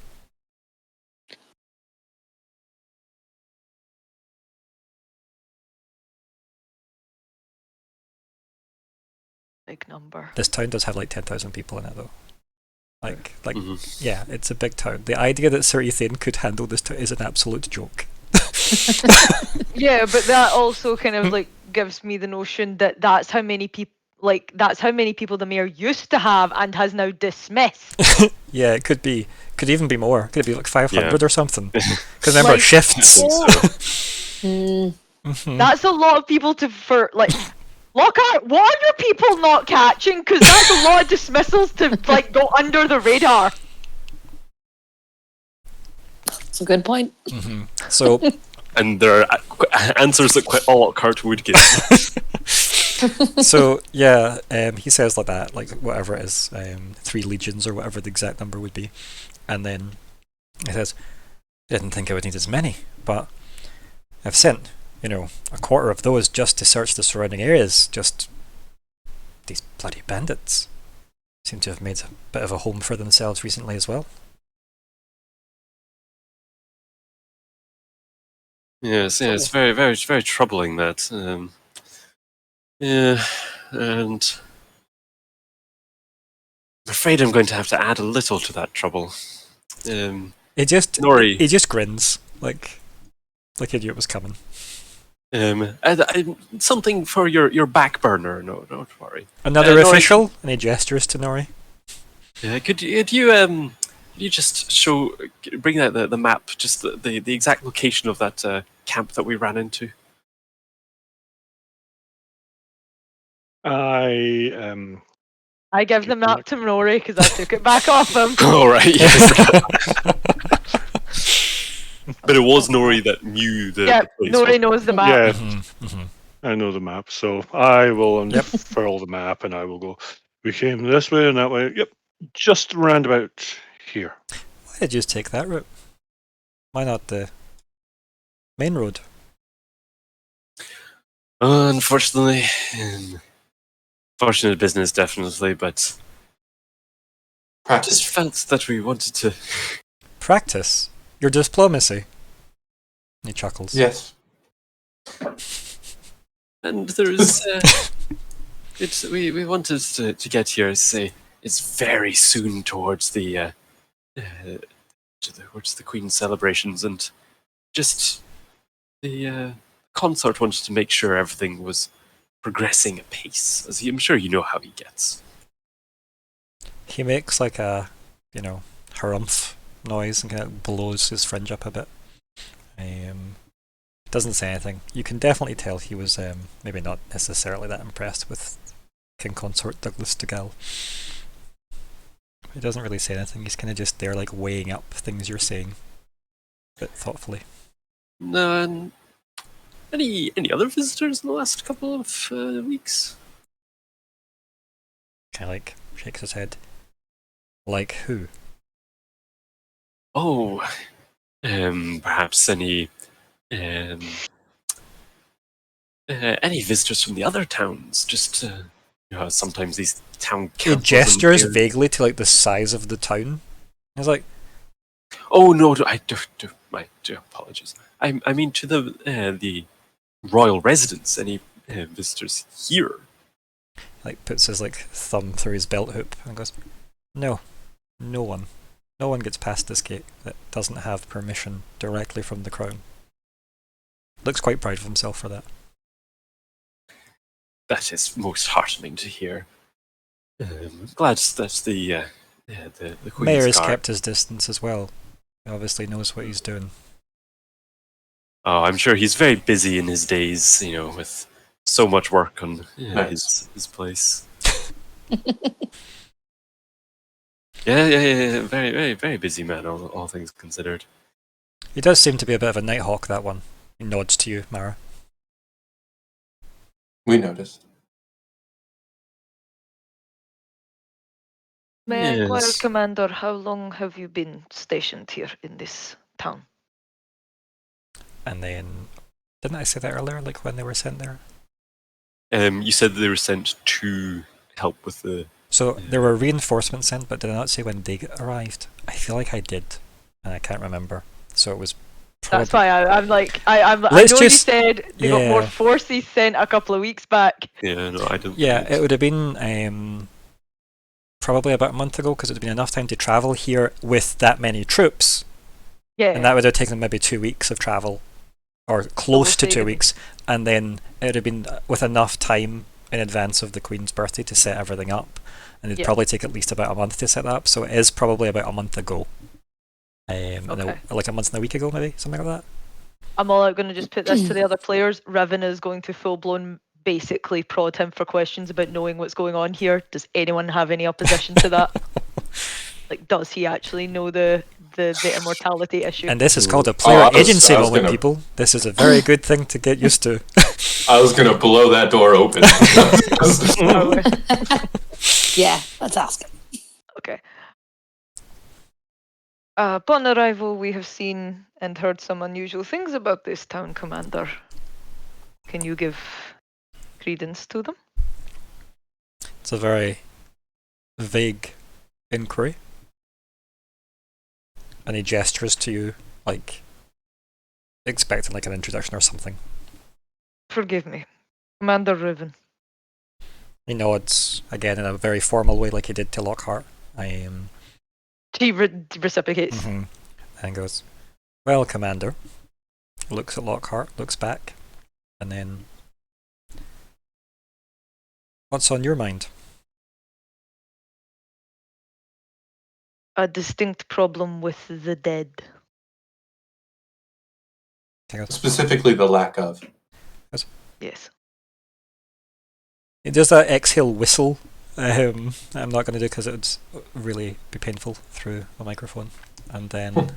Big number. This town does have like 10,000 people in it though. Like, Mhm. yeah, it's a big town. The idea that Sir Ethan could handle this town is an absolute joke. Yeah, but that also kind of like gives me the notion that that's how many people. Like that's how many people the mayor used to have and has now dismissed. Yeah, it could be. Could even be more. Could it be like 500 or something? Because remember, Like, it shifts. Mm. That's a lot of people for like. Lockhart, what are your people not catching? Because that's a lot of dismissals to like go under the radar. That's a good point. So, And there are answers that quite a Lockhart would give. so yeah, he says like that, like whatever it is, 3 legions or whatever the exact number would be, and then he says, "Didn't think I would need as many, but I've sent, a quarter of those just to search the surrounding areas. Just these bloody bandits seem to have made a bit of a home for themselves recently as well." Yes, yeah, it's very, very, very troubling that. Yeah, and I'm afraid I'm going to have to add a little to that trouble. He just Nori, grins like he knew it was coming. something for your back burner. No, don't worry. Another Nori, official, and he gestures to Nori. could you just bring out the map, just the exact location of that camp that we ran into? I I give the map to Nori because I took it back off him. All right. Yes. But it was Nori that knew the Yeah, place. Nori knows the map. Yeah, Mm-hmm. I know the map, so I will unfurl the map and I will go. We came this way and that way. Yep, just round about here. Why did you just take that route? Why not the main road? Unfortunately, fortunate business definitely, but I Practice. just felt that we wanted to. Practice your diplomacy. He chuckles. Yes. And there's we wanted to get here. Say it's very soon towards the Queen's celebrations, and just the consort wanted to make sure everything was progressing at pace. As I'm sure you know how he gets. He makes like a, harumph noise and kind of blows his fringe up a bit. Doesn't say anything. You can definitely tell he was maybe not necessarily that impressed with King Consort Douglas Dugal. He doesn't really say anything. He's kind of just there, like weighing up things you're saying, a bit thoughtfully. No, and any other visitors in the last couple of weeks? Kind of like shakes his head. Like who? Oh, perhaps any visitors from the other towns. Just sometimes these town He councils. gestures vaguely to like the size of the town. He's like, Oh no, I do apologize. I mean to the royal residence. Any visitors here? like puts his like thumb through his belt hoop and goes, no one. No one gets past this gate that doesn't have permission directly from the crown. Looks quite proud of himself for that. That is most heartening to hear. Glad that's the Queen's Mayor has Guard. kept his distance as well. He obviously knows what he's doing. Oh, I'm sure he's very busy in his days, with so much work on his place. Yeah. Very, very, very busy man, all things considered. He does seem to be a bit of a nighthawk, that one. He nods to you, Myr'ra. We noticed. May I inquire, Yes. Commander, how long have you been stationed here in this town? And then, didn't I say that earlier, like when they were sent there? You said they were sent to help with the. So there were reinforcements sent, but did I not say when they arrived? I feel like I did, and I can't remember. So it was That's why I'm like I Let's know you just- said they got more yeah. forces sent a couple of weeks back. Yeah, no, I don't. Yeah, it would have been probably about a month ago, because it would have been enough time to travel here with that many troops, Yeah. and that would have taken maybe 2 weeks of travel, or close to say 2 that- weeks, and then it would have been with enough time in advance of the Queen's birthday to set everything up, and it'd Yeah. probably take at least about a month to set that up, so it is probably about a month ago. Okay. Like a month and a week ago, maybe, something like that. I'm all out going to just put this to the other players. Riven is going to full blown basically prod him for questions about knowing what's going on here. Does anyone have any opposition to that? Like, does he actually know the immortality issue? And this is called a player I was agency moment, gonna- people. This is a very good thing to get used to. I was gonna blow that door open. Yeah, let's ask him. Okay. Upon arrival, we have seen and heard some unusual things about this town, Commander. Can you give credence to them? It's a very vague inquiry. And he gestures to you, like, expecting like an introduction or something. Forgive me. Commander Riven. He nods again in a very formal way, like he did to Lockhart. He reciprocates. And goes, "Well, Commander." Looks at Lockhart, looks back, and then, "What's on your mind?" A distinct problem with the dead. He goes, Specifically, the lack of. Yes. he does that exhale whistle. I'm not going to do because it would really be painful through the microphone. And then,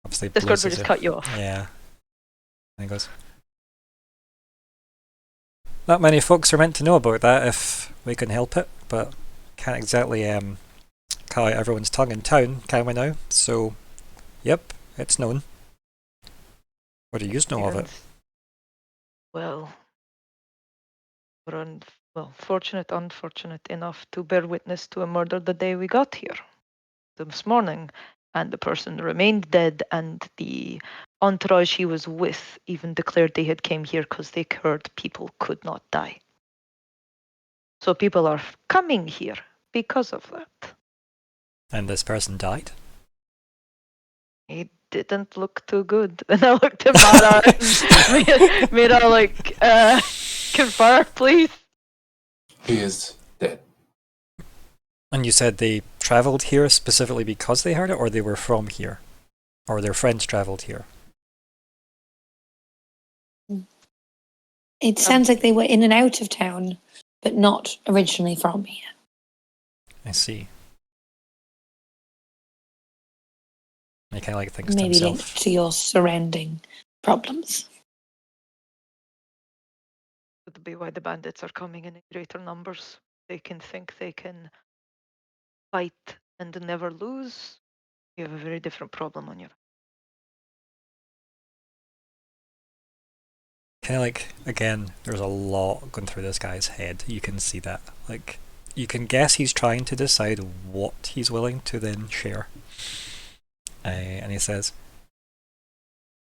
obviously, Discord blows will his just ear. cut you off. Yeah. And he goes, "Not many folks are meant to know about that if we can help it, but can't exactly cut out everyone's tongue in town, can we now? So, yep, it's known. What do you know of it?" Well, we're unfortunate enough to bear witness to a murder the day we got here, this morning, and the person remained dead, and the entourage he was with even declared they had came here because they heard people could not die. So people are coming here because of that. And this person died? He didn't look too good. And I looked at Myr'ra and Myr'ra like, confer, please. He is dead. And you said they travelled here specifically because they heard it, or they were from here? Or their friends travelled here? It sounds like they were in and out of town, but not originally from here. I see. He kind of like thinks to Maybe himself. linked to your surrounding problems. Could be why the bandits are coming in greater numbers. They can think they can fight and never lose. You have a very different problem on your. Kind of like, again, there's a lot going through this guy's head. You can see that. Like, you can guess he's trying to decide what he's willing to then share. And he says,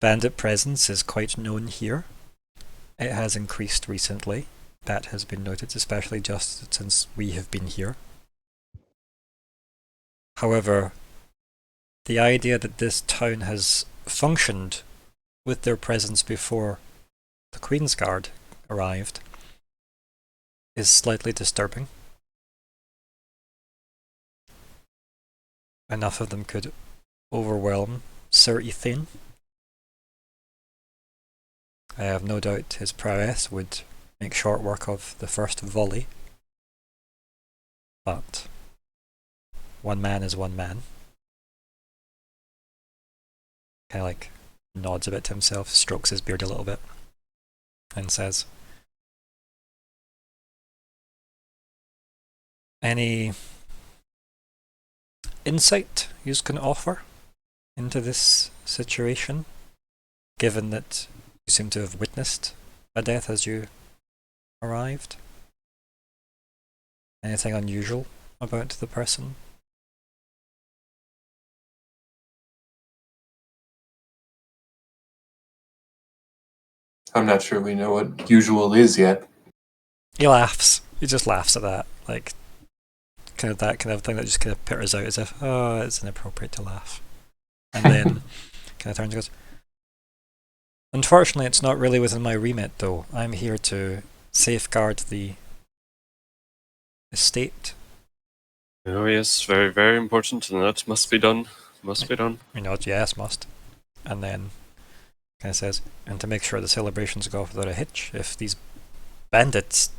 "Bandit presence is quite known here. It has increased recently. That has been noted, especially just since we have been here. However, the idea that this town has functioned with their presence before the Queen's Guard arrived is slightly disturbing. Enough of them could overwhelm Sir Ethane. I have no doubt his prowess would make short work of the first volley. But one man is one man." Kind of like nods a bit to himself, strokes his beard a little bit, and says, "Any insight you can offer into this situation, given that you seem to have witnessed a death as you arrived? Anything unusual about the person?" I'm not sure we know what usual is yet. He laughs. He just laughs at that, like kind of that kind of thing that just kind of pitters out as if, oh, it's inappropriate to laugh. And then kind of turns and goes, unfortunately, it's not really within my remit, though. I'm here to safeguard the estate. Oh yes, very, very important, and that must be done. Must be done. You know, yes, must. And then kind of says, and to make sure the celebrations go off without a hitch, if these bandits,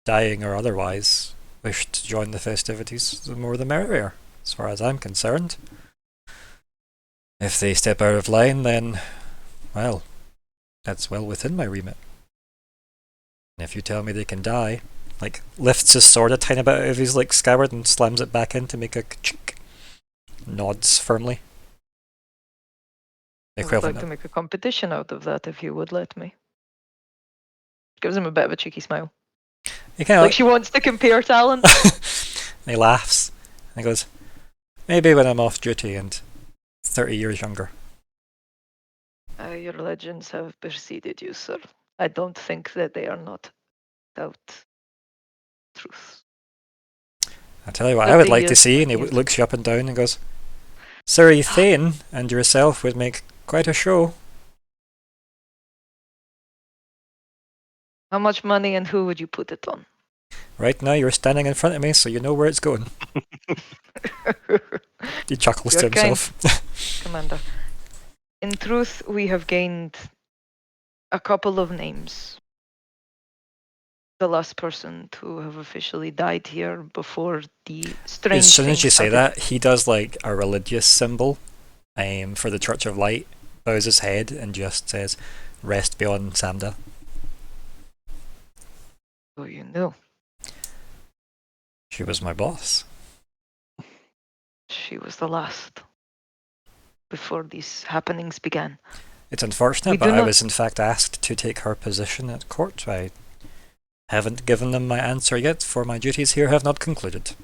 dying or otherwise, wish to join the festivities, the more the merrier, as far as I'm concerned. If they step out of line, then, well, that's well within my remit. And if you tell me they can die, like, lifts his sword a tiny bit out of his, like, scabbard and slams it back in to make a chink, nods firmly. I would like to make a competition out of that if you would let me. Gives him a bit of a cheeky smile. He kind of like she wants to compare talent. And he laughs. And he goes, maybe when I'm off duty and 30 years younger. Your legends have preceded you, sir. I don't think that they are not without truth. I tell you what I would like to see, and he looks you up and down and goes, Sir Thane and yourself would make quite a show. How much money and who would you put it on? Right now you're standing in front of me, so you know where it's going. He chuckles to himself. Commander. In truth, we have gained a couple of names. The last person to have officially died here before the strange As soon as you say started. that, he does like a religious symbol for the Church of Light, bows his head and just says, rest beyond Samda. Oh, you knew. She was my boss. She was the last before these happenings began. It's unfortunate, but I was in fact asked to take her position at court. I haven't given them my answer yet, for my duties here have not concluded.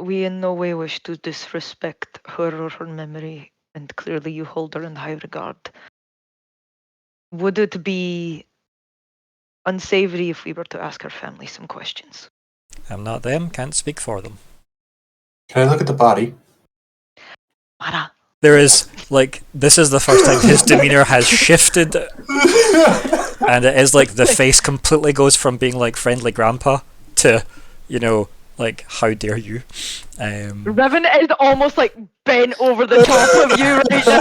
We in no way wish to disrespect her or her memory, and clearly you hold her in high regard. Would it be unsavory if we were to ask her family some questions? I'm not them, can't speak for them. Can I look at the body? Myr'ra. There is, like, this is the first time his demeanour has shifted, and it is like the face completely goes from being like friendly grandpa to, you know, like, how dare you. Riven is almost like bent over the top of you right now.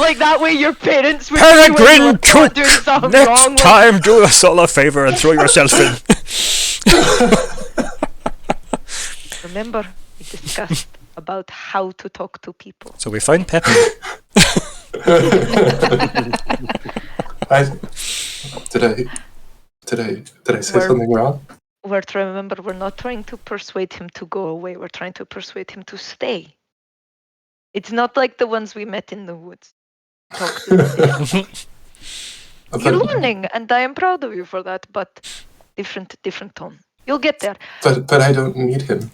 Like that way your parents would Peregrine Took! doing something Next wrong. time do us all a favour and throw yourself in. Remember, we discussed about how to talk to people. So we found Peppy. Did I say something wrong? We're trying. Remember, we're not trying to persuade him to go away. We're trying to persuade him to stay. It's not like the ones we met in the woods. Talk to them. You're learning, and I am proud of you for that. But different tone. You'll get there. But I don't need him.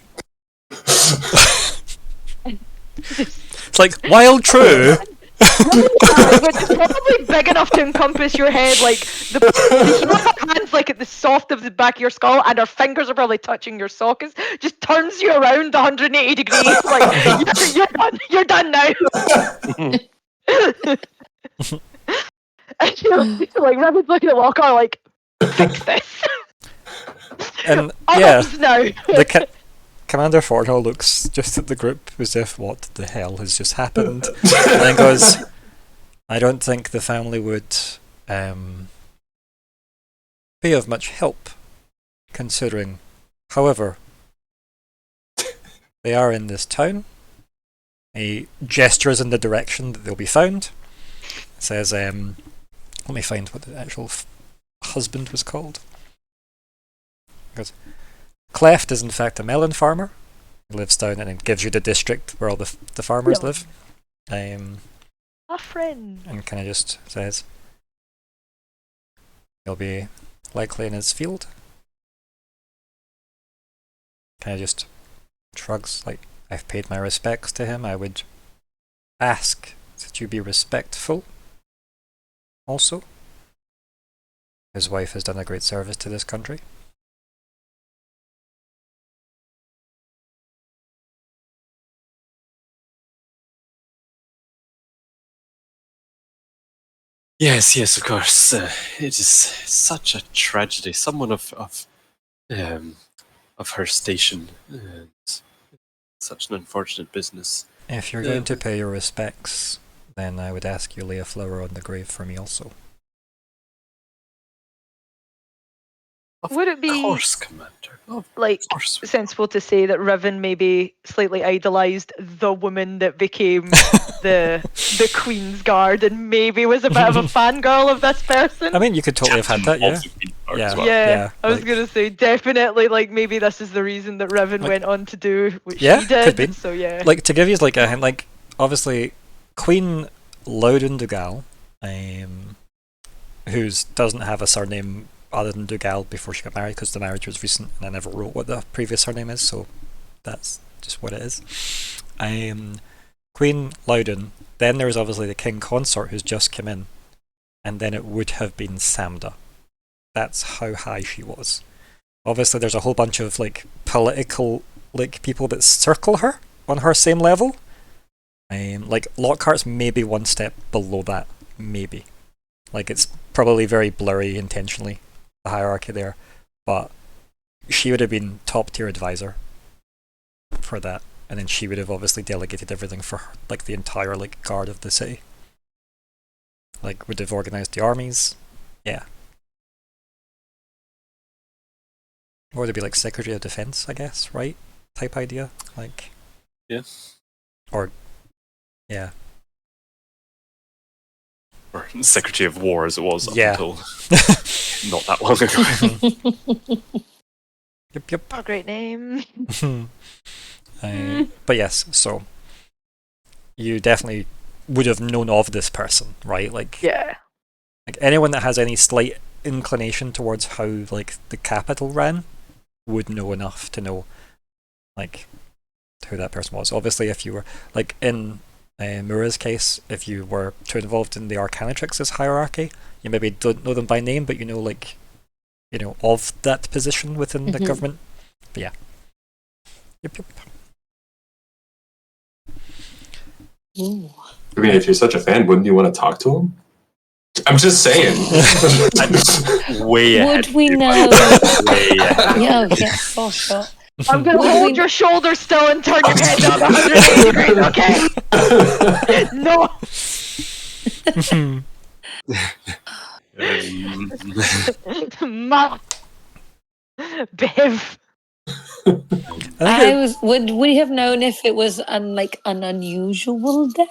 It's like, while true. It's probably big enough to encompass your head, like the hands like at the soft of the back of your skull, and her fingers are probably touching your sockets. Just turns you around 180 degrees, like you're done now. And like Riven's looking at Lockheart like, fix this. And yeah, the Commander Fornall looks just at the group as if, what the hell has just happened? And then goes, I don't think the family would be of much help, considering, however, they are in this town. He gestures in the direction that they'll be found. Says, let me find what the actual husband was called. He goes, Cleft is in fact a melon farmer. He lives down and it gives you the district where all the farmers live. A friend. And kind of just says, he'll be likely in his field. Kind of just shrugs, like, I've paid my respects to him. I would ask that you be respectful also. His wife has done a great service to this country. Yes, yes, of course. It is such a tragedy. Someone of her station, and such an unfortunate business. If you're going to pay your respects, then I would ask you lay a flower on the grave for me also. Would it be Of course, Commander. Of like course. sensible to say that Riven maybe slightly idolized the woman that became the Queen's Guard and maybe was a bit of a fangirl of this person? I mean, you could totally have had that, yeah. Also Queen's Guard Yeah. as well. Yeah, I was like- gonna say definitely. Like maybe this is the reason that Riven Like- went on to do what Yeah, she did. could be. So yeah, Like, to give you like a hint, like, obviously, Queen Loudon Dougal, who doesn't have a surname other than Dougal before she got married, because the marriage was recent and I never wrote what the previous surname is, so that's just what it is. Queen Loudon, then there was obviously the King Consort who's just come in, and then it would have been Samda. That's how high she was. Obviously there's a whole bunch of like political like people that circle her on her same level. Like Lockhart's maybe one step below that, maybe. Like it's probably very blurry intentionally, the hierarchy there, but she would have been top tier advisor for that, and then she would have obviously delegated everything for her, like the entire like guard of the city. Like would have organized the armies, yeah. Or to be like Secretary of Defense, I guess, right? Type idea, like. Yeah. Or, yeah. Or Secretary of War, as it was up Yeah. until not that long ago. Yep. what a great name. But yes, so you definitely would have known of this person, right? Like, Yeah. like anyone that has any slight inclination towards how like the capital ran would know enough to know like who that person was. Obviously, if you were like in Myr'ra's case, if you were too involved in the Arcanatrix's hierarchy, you maybe don't know them by name, but you know like of that position within the government. But yeah. Yep. Ooh. I mean, if you're such a fan, wouldn't you want to talk to him? I'm just saying. Way ahead. Would we know? Way ahead. Yeah, okay, for sure. I'm gonna Would hold we- your shoulder still and turn your head down 180 degrees, okay? No. Ma. Bev. Would we have known if it was an unusual death?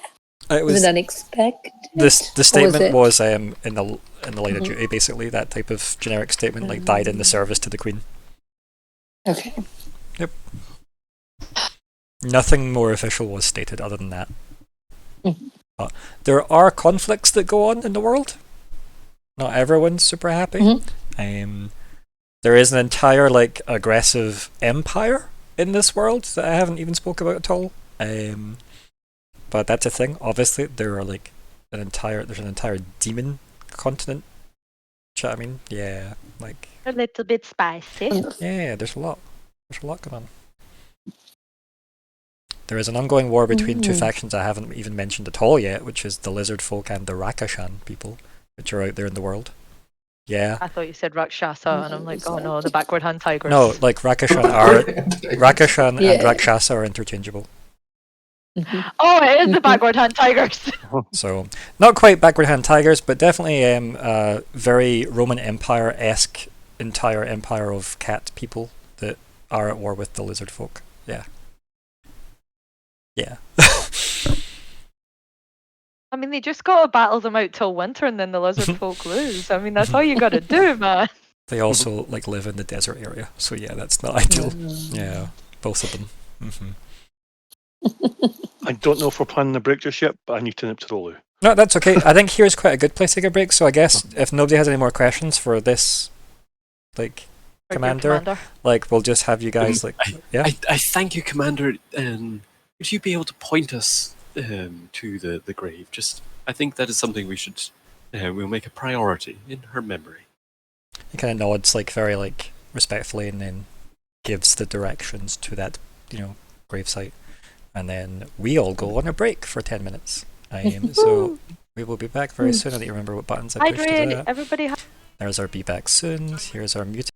It Was was it unexpected? the statement it- was in the line of duty, basically that type of generic statement, like died in the service to the Queen. Okay. Nothing more official was stated other than that. Mhm. But there are conflicts that go on in the world. Not everyone's super happy. There is an entire like aggressive empire in this world that I haven't even spoke about at all. But that's a thing. Obviously, there are like there's an entire demon continent. Do you know what I mean? Yeah, like A little bit spicy. yeah, there's a lot going on. There is an ongoing war between two factions I haven't even mentioned at all yet, which is the lizard folk and the Rakashan people, which are out there in the world. Yeah. I thought you said Rakshasa, and I'm like, oh no, the backward hand tigers. No, like Rakashan and Yeah. Rakshasa are interchangeable. Oh, it is the backward hand tigers. So not quite backward hand tigers, but definitely very Roman Empire-esque entire empire of cat people that are at war with the lizard folk. Yeah. Yeah. I mean, they just gotta battle them out till winter, and then the lizard folk lose. I mean, that's all you gotta do, man. They also like live in the desert area, so yeah, that's not ideal. Yeah, both of them. I don't know if we're planning a break just yet, but I need to nip to the loo. No, that's okay. I think here's quite a good place to take a break. So I guess if nobody has any more questions for this, like Or your commander, like we'll just have you guys like yeah. I thank you, Commander. Would you be able to point us to the grave? Just, I think that is something we should we'll make a priority in her memory. He kind of nods, like very like respectfully, and then gives the directions to that, gravesite. And then we all go on a break for 10 minutes. So we will be back very soon. I need to remember what buttons I pushed to do Hydrate, that. everybody. There's our be back soon. Here's our mutant.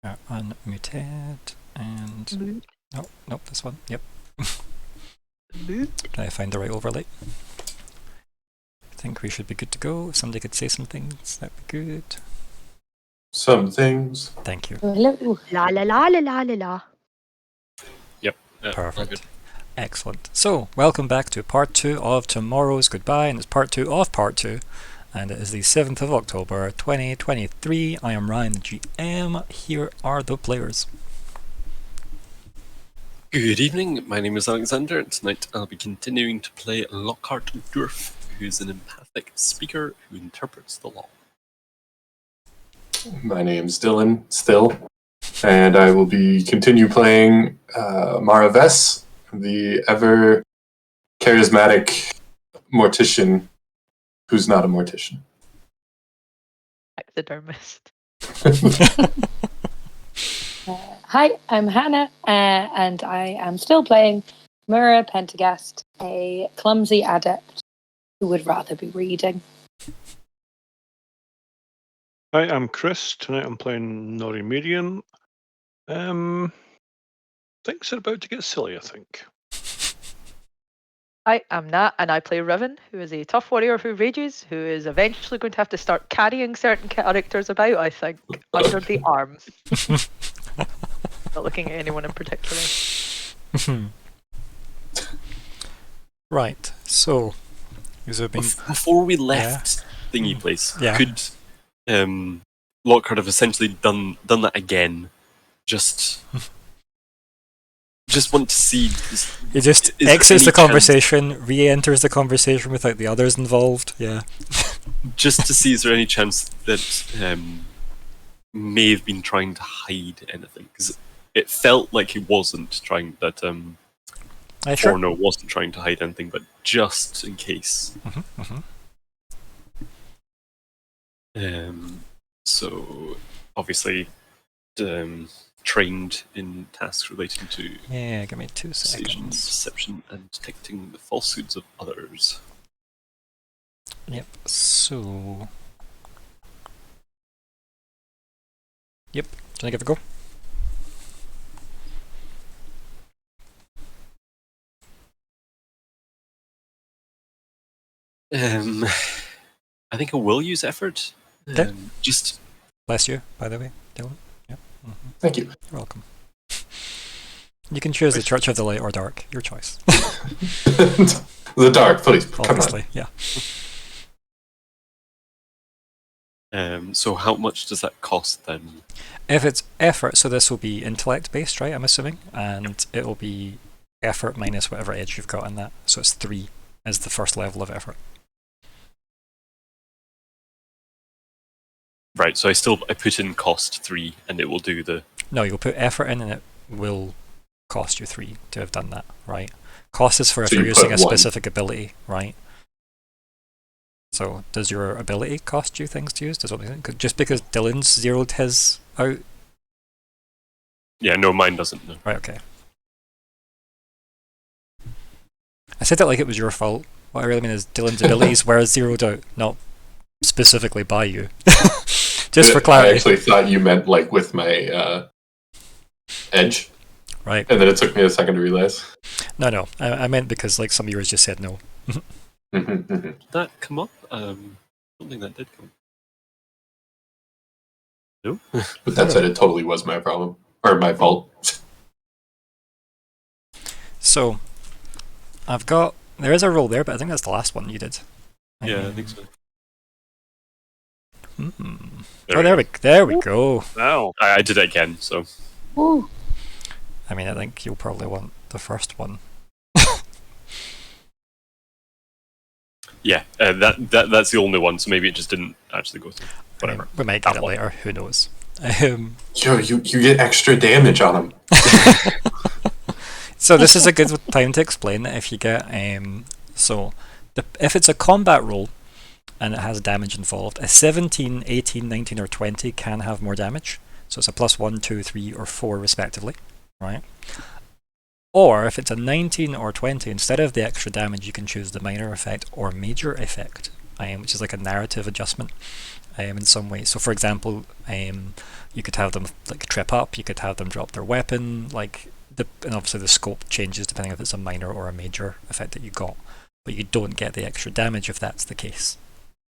Unmuted and nope, this one. Yep. Can I find the right overlay? I think we should be good to go. If somebody could say some things, that'd be good. Some things. Thank you. Hello. La la la la la la la. Perfect. Excellent. So, welcome back to part 2 of Tomorrow's Goodbye, and it's part 2 of part 2, and it is the 7th of October 2023. I am Ryan, the GM. Here are the players. Good evening, my name is Alexander, and tonight I'll be continuing to play Lockheart Dourf, who's an empathic speaker who interprets the law. My name's Dylan, still, and I will be continue playing Myr'ra Vess, the ever charismatic mortician who's not a mortician. Taxidermist. Hi, I'm Hannah, and I am still playing Myr'ra Pentergast, a clumsy adept who would rather be reading. Hi, I'm Chris. Tonight I'm playing Nori Medium. Things are about to get silly, I think. Hi, I'm Nat, and I play Riven, who is a tough warrior who rages, who is eventually going to have to start carrying certain characters about, I think, under the arm. Not looking at anyone in particular. Right, so these have been Before we left Thingy Place, Yeah. could Lockhart have essentially done that again? Just want to see. he just is there exits any the chance- conversation, re-enters the conversation without the others involved. Yeah. Just to see, is there any chance that may have been trying to hide anything? Because it felt like he wasn't trying that. Sure. Or no, wasn't trying to hide anything, but just in case. So obviously, trained in tasks relating to Yeah, give me 2 persuasion, seconds. deception, and detecting the falsehoods of others. Yep, so... Yep, can I give it a go? I think I will use effort. Okay. Just Bless you, by the way, Dylan. Yep. Thank you. You're welcome. You can choose the Church of the Light or Dark, your choice. The dark, please. Come on. Obviously, yeah. so how much does that cost then? If it's effort, so this will be intellect based, right, I'm assuming? And it will be effort minus whatever edge you've got in that. So it's 3 as the first level of effort. Right, so I put in cost 3, and it will do the. No, you'll put effort in and it will cost you 3 to have done that, right? Cost is for if So you're you using put a 1. specific ability, right? So does your ability cost you things to use? Does what we think? Just because Dylan's zeroed his out? Yeah, no, mine doesn't. No. Right, okay. I said that like it was your fault. What I really mean is Dylan's abilities were zeroed out, not specifically by you. Just for I clarity. actually thought you meant like with my edge, Right. and then it took me a second to realize. No. I meant because like some of yours just said no. Did that come up? I don't think that did come up. No? But that said, it totally was my problem. Or my fault. So, there is a roll there, but I think that's the last one you did. Yeah, I think so. There we go. Wow. I did it again, so. Ooh. I mean, I think you'll probably want the first one. Yeah, that's the only one, so maybe it just didn't actually go through. Whatever. I mean, we might get That it one. later, who knows. Yo, you get extra damage on him. So this is a good time to explain that if you get... if it's a combat roll, and it has damage involved, a 17, 18, 19 or 20 can have more damage. So it's a +1, 2, 3 or 4 respectively, right? Or if it's a 19 or 20, instead of the extra damage you can choose the minor effect or major effect. which is like a narrative adjustment in some way. So for example, you could have them like trip up, you could have them drop their weapon, and obviously the scope changes depending if it's a minor or a major effect that you got, but you don't get the extra damage if that's the case.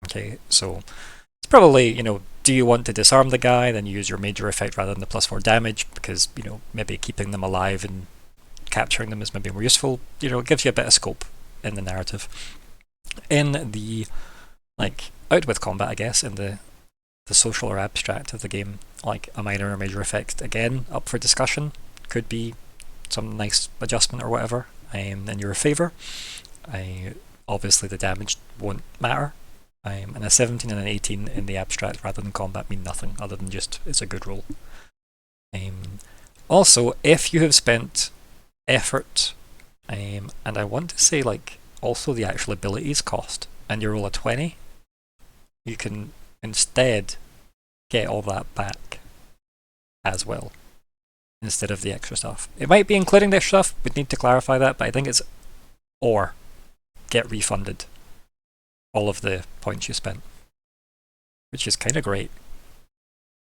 Okay, so it's probably, do you want to disarm the guy, then you use your major effect rather than the +4 damage, because, maybe keeping them alive and capturing them is maybe more useful. It gives you a bit of scope in the narrative. In the, out with combat, I guess, in the social or abstract of the game, like a minor or major effect, again, up for discussion, could be some nice adjustment or whatever in your favour. Obviously the damage won't matter. And a 17 and an 18 in the abstract rather than combat mean nothing other than just it's a good roll. Also, if you have spent effort, and I want to say also the actual abilities cost, and you roll a 20, you can instead get all that back as well, instead of the extra stuff. It might be including the extra stuff, we'd need to clarify that, but I think it's or get refunded all of the points you spent, which is kind of great,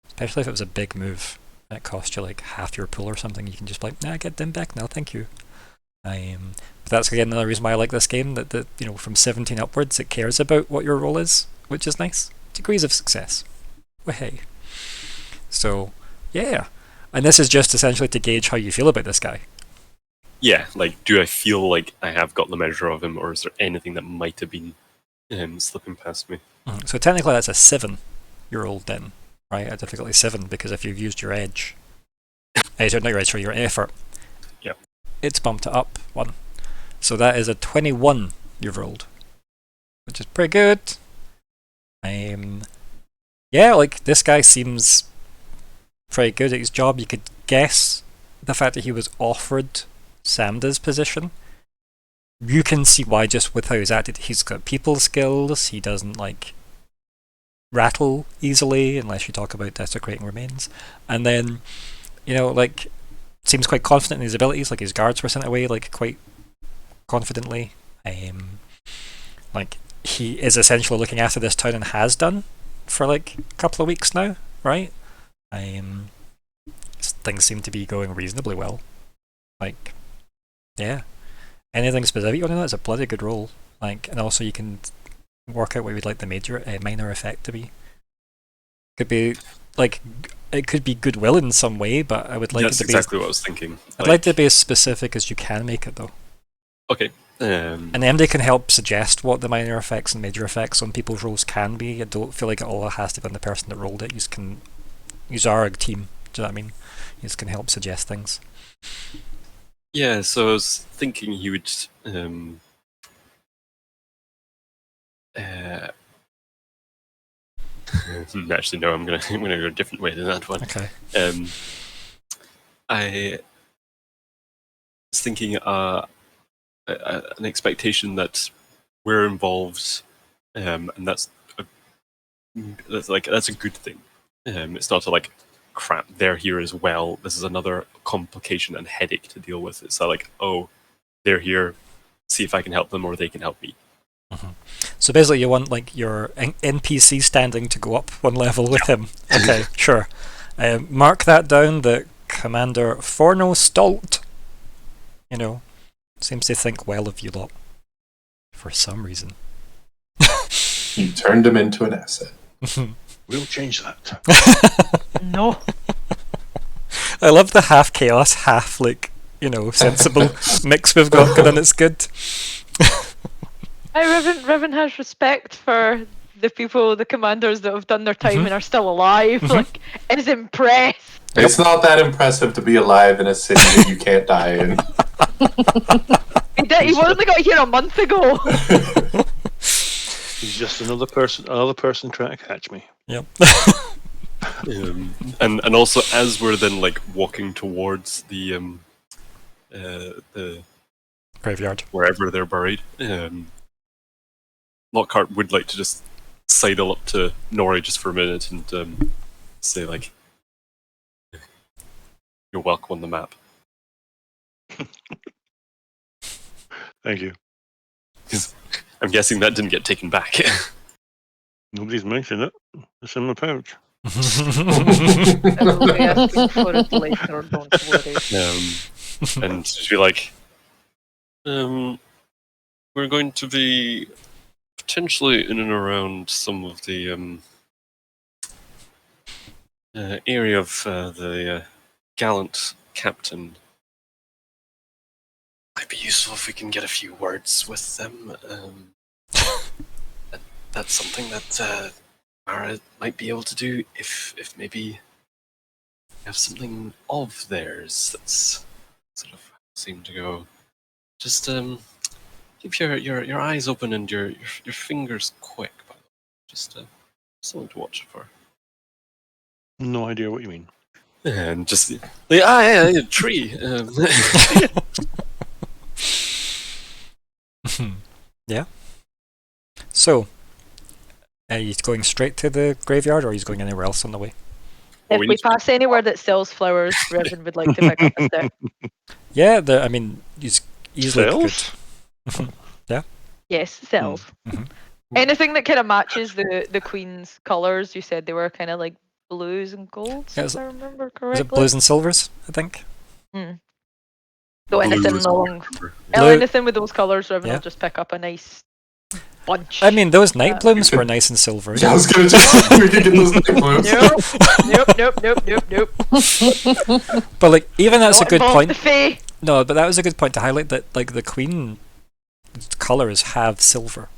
especially if it was a big move and it cost you half your pool or something. You can just be like, nah, get them back now, thank you. But that's again another reason why I like this game, that from 17 upwards it cares about what your role is, which is nice. Degrees of success. Hey. So yeah, and this is just essentially to gauge how you feel about this guy. Yeah, do I feel like I have got the measure of him, or is there anything that might have been slipping past me? So technically that's a 7 you're rolled then, right? A difficulty 7, because if you've used your edge, not your edge, sorry, your effort, yep, it's bumped it up 1. So that is a 21 you've rolled, which is pretty good. Yeah, this guy seems pretty good at his job. You could guess the fact that he was offered Samda's position. You can see why just with how he's acted. He's got people skills, he doesn't rattle easily unless you talk about desecrating remains. And then, seems quite confident in his abilities, his guards were sent away quite confidently. He is essentially looking after this town and has done for a couple of weeks now, right? Things seem to be going reasonably well. Yeah. Anything specific you want to know? It's a bloody good roll. And also you can work out what we'd like the minor effect to be. Could be it could be goodwill in some way, but I would like That's it to be. That's exactly what I was thinking. I'd like to be as specific as you can make it, though. Okay. And MD can help suggest what the minor effects and major effects on people's rolls can be. I don't feel like it all has to be on the person that rolled it. You are a team. Do you know what I mean? You can help suggest things. Yeah, so I was thinking he would actually no, I'm gonna go a different way than that one. Okay. I was thinking an expectation that we're involved, and that's a good thing. It's not crap, they're here as well. This is another complication and headache to deal with. It's oh, they're here, see if I can help them or they can help me. Mm-hmm. So basically you want your NPC standing to go up 1 level with him. Okay, sure. Mark that down, that Commander Forno Stolt, seems to think well of you lot. For some reason. You turned him into an asset. We'll change that. No. I love the half chaos, half sensible mix we've got, and it's good. Riven has respect for the commanders that have done their time and are still alive. Is impressed. It's not that impressive to be alive in a city that you can't die in. He only got here a month ago. He's just another person trying to catch me. Yep. And also as we're then walking towards the graveyard, wherever they're buried, Lockheart would like to just sidle up to Nori just for a minute and say you're welcome on the map. Thank you. I'm guessing that didn't get taken back. Nobody's mentioned it. It's in my pouch. I will be asking for it later, don't worry. And she'd be like, we're going to be potentially in and around some of the area of the gallant captain. Might be useful if we can get a few words with them. That's something that Myr'ra might be able to do if maybe you have something of theirs that's sort of seemed to go. Just keep your eyes open and your fingers quick. By the way. Just something to watch for. No idea what you mean. And just a tree. Yeah. So, are you going straight to the graveyard, or are you going anywhere else on the way? If we we need to- pass anywhere that sells flowers, Riven would like to pick up a stick. Yeah, I mean, you easily Sells? Yes, sells. Mhm. Anything that kind of matches the queen's colours. You said they were kind of like blues and golds, Yeah, if I remember Is correctly. it blues and silvers? I think. So anything Blues, along, Blue- anything with those colours, Riven Yeah. will just pick up a nice bunch. I mean, those night blooms were nice and silvery. Yeah, I was gonna just we could get those night blooms. Nope. But like, even that's Not a good involve point. The Fae. No, but that was a good point to highlight that like the queen colours have silver.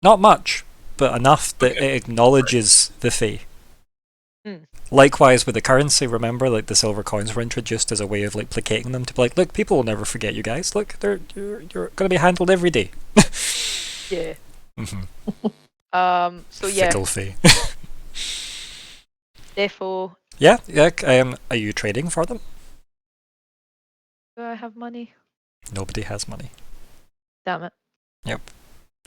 Not much, but enough that it acknowledges the Fae. Likewise with the currency, remember, like the silver coins were introduced as a way of like placating them to be like, look, people will never forget you guys. Look, you're going to be handled every day. Yeah. Mm-hmm. So yeah, Fickle Fae. defo. Yeah. Are you trading for them? Do I have money? Nobody has money. Damn it. Yep.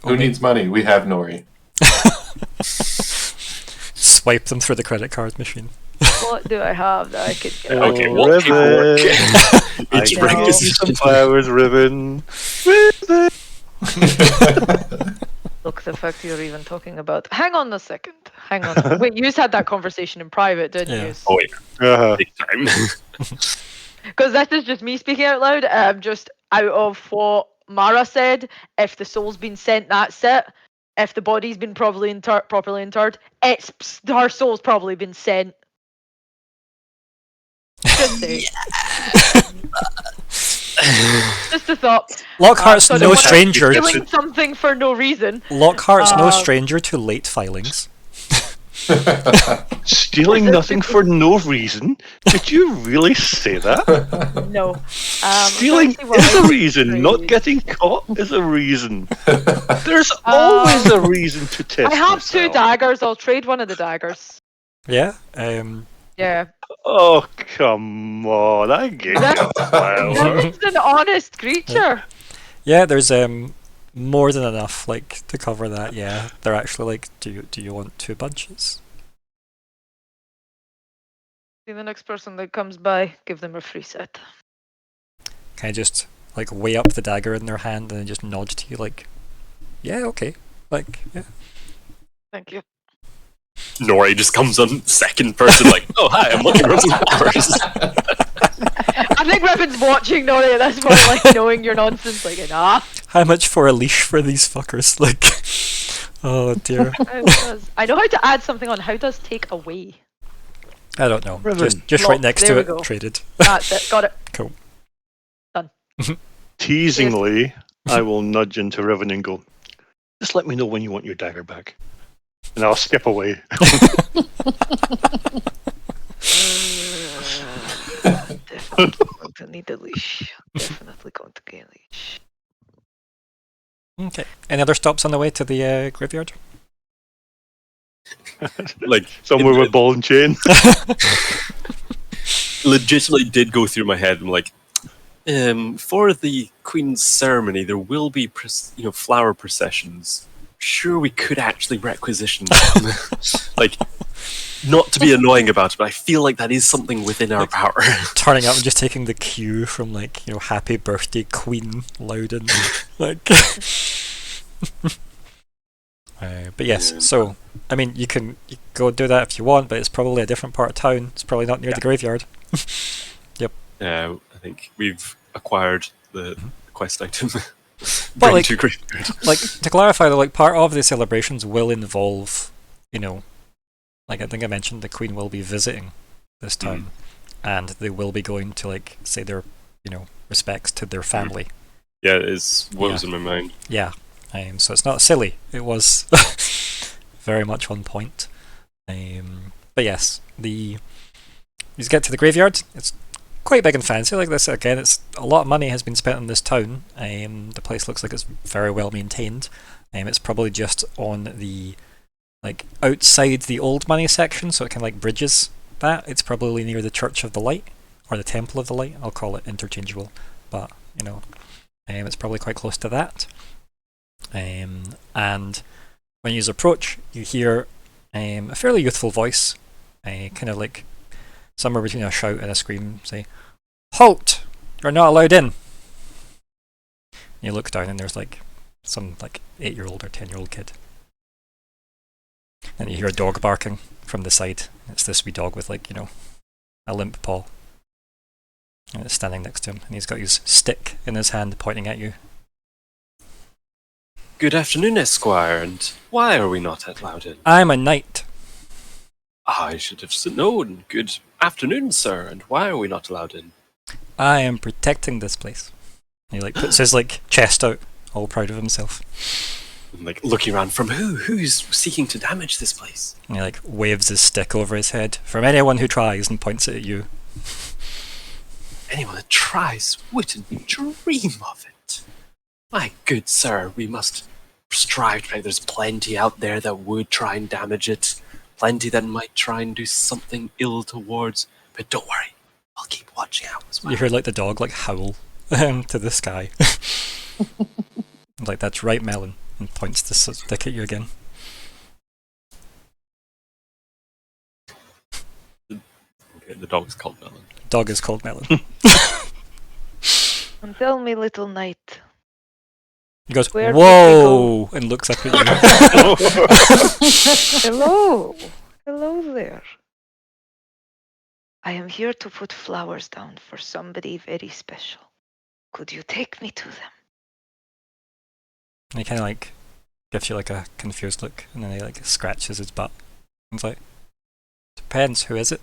Who needs money? We have Nori. Swipe them through the credit card machine. What do I have that I could get? Okay, Oh, what Riven. I Each can break give is- you some flowers, Riven. Riven. Look, the fact you're even talking about. Hang on a second. Hang on. Wait, you had that conversation in private, didn't Yeah. you? Oh yeah, Uh-huh. big time. Because this is just me speaking out loud. Just out of what Myr'ra said. If the soul's been sent, that's it. If the body's been properly interred, her soul's probably been sent. Just say. Just a thought. Lockhart's So I don't no wanna stranger. Doing something for no reason. Lockhart's no Uh, stranger to late filings. Stealing nothing for no reason? Did you really say that? No. Stealing trying to see what is I a can reason. Not trade. getting caught is a reason. There's always a reason to test I have two myself. daggers. I'll trade one of the daggers. Yeah. Yeah. Oh, come on. I gave you a flower. Riven's an honest creature. Yeah, there's more than enough like to cover that. Yeah, they're actually like, do you want 2 bunches? See the next person that comes by, give them a free set. Can I just like weigh up the dagger in their hand and then just nod to you like, yeah, okay, like yeah. Thank you. Nori just comes on second person, like, oh hi, I'm looking for some flowers. I think Riven's watching Nori at this point, like knowing your nonsense, like nah. How much for a leash for these fuckers? Like, oh dear. I know how to add something on. How does take away? I don't know. Riven. Just right Lock, next there to we it. go. Traded. That's it. Got it. Cool. Teasingly, I will nudge into Riven and go, just let me know when you want your dagger back. And I'll skip away. Definitely going to need a leash. Definitely going to get a leash. Okay. Any other stops on the way to the graveyard? Like Somewhere with ball and chain. legitimately did go through my head. I'm like, for the Queen's ceremony, there will be flower processions. Sure, we could actually requisition them. Like, not to be annoying about it, but I feel like that is something within our power. Turning up and just taking the cue from like, happy birthday Queen Loudon. Like But yes, so I mean, you can go do that if you want, but it's probably a different part of town. It's probably not near the graveyard. I think we've acquired the quest item. But, Bring to graveyard. Like, to clarify though, like, part of the celebrations will involve, you know, like I think I mentioned, the Queen will be visiting this town, and they will be going to, like, say their, you know, respects to their family. Yeah, it is what was in my mind. Yeah, so it's not silly. It was very much on point. But yes, you get to the graveyard. It's quite big and fancy. Like this again, it's a lot of money has been spent on this town. The place looks like it's very well maintained. It's probably just on the outside the old money section, so it kind of like bridges that. It's probably near the Church of the Light or the Temple of the Light. I'll call it interchangeable, but you know, it's probably quite close to that. And when you approach, you hear a fairly youthful voice, kind of like somewhere between a shout and a scream, say, "Halt! You're not allowed in." And you look down and there's some 8-year-old or 10-year-old kid. And you hear a dog barking from the side. It's this wee dog with a limp paw. And it's standing next to him, and he's got his stick in his hand pointing at you. Good afternoon, Esquire, and why are we not allowed in? I'm a knight. I should have known. Good afternoon, sir, and why are we not allowed in? I am protecting this place. And he puts his chest out, all proud of himself. I'm looking around from who? Who's seeking to damage this place? And he waves his stick over his head. From anyone who tries, and points it at you. Anyone that tries wouldn't dream of it. My good sir, we must strive to. There's plenty out there that would try and damage it. Plenty that might try and do something ill towards. But don't worry, I'll keep watching out as well. You hear the dog howl to the sky. That's right, Melon, and points the stick at you again. Okay, the dog's called Melon. Dog is called Melon. And tell me, little knight. He goes, Where did "Whoa!" and looks up at you. Hello. Hello there. I am here to put flowers down for somebody very special. Could you take me to them? And he kind of gives you a confused look, and then he scratches his butt. And he's "Depends, who is it?"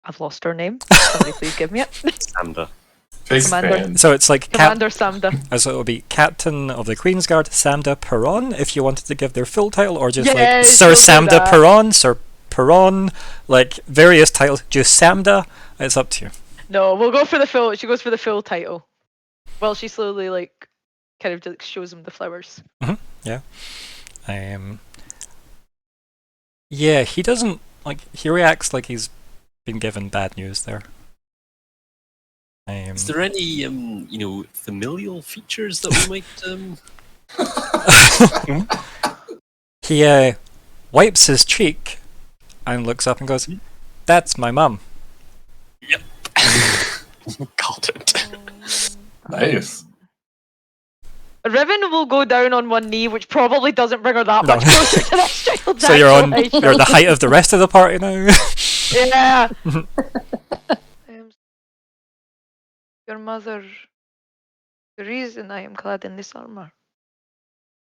I've lost her name. Somebody please give me it. Samda. Big Commander. fan. So it's Commander Samda. So it would be Captain of the Queen's Guard Samda Perron, if you wanted to give their full title, or just Yes, Sir we'll do Samda that. Perron, Sir Perron, various titles. Just Samda. It's up to you. No, we'll go for the full. She goes for the full title. Well, she slowly kind of shows him the flowers. Yeah. Yeah, he doesn't he reacts like he's been given bad news there. Is there any, familial features that we might? He wipes his cheek and looks up and goes, "That's my mum." Yep. Called it. Nice. Riven will go down on one knee, which probably doesn't bring her that No. much closer to this child's So you're actual you're the height of the rest of the party now. Yeah. Your mother, the reason I am clad in this armor.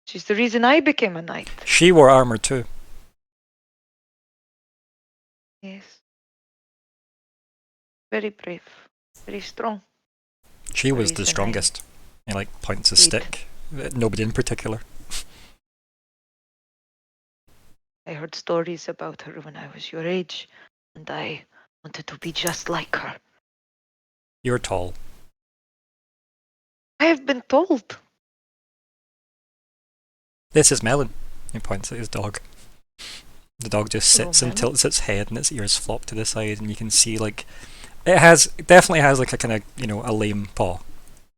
She's the reason I became a knight. She wore armor too. Yes. Very brave. Very strong. She was the reason strongest. He points his Indeed. stick. Nobody in particular. I heard stories about her when I was your age, and I wanted to be just like her. You're tall. I have been told. This is Melon. He points at his dog. The dog just Hello, sits and Melon. tilts its head, and its ears flop to the side, and you can see it definitely has a kind of a lame paw.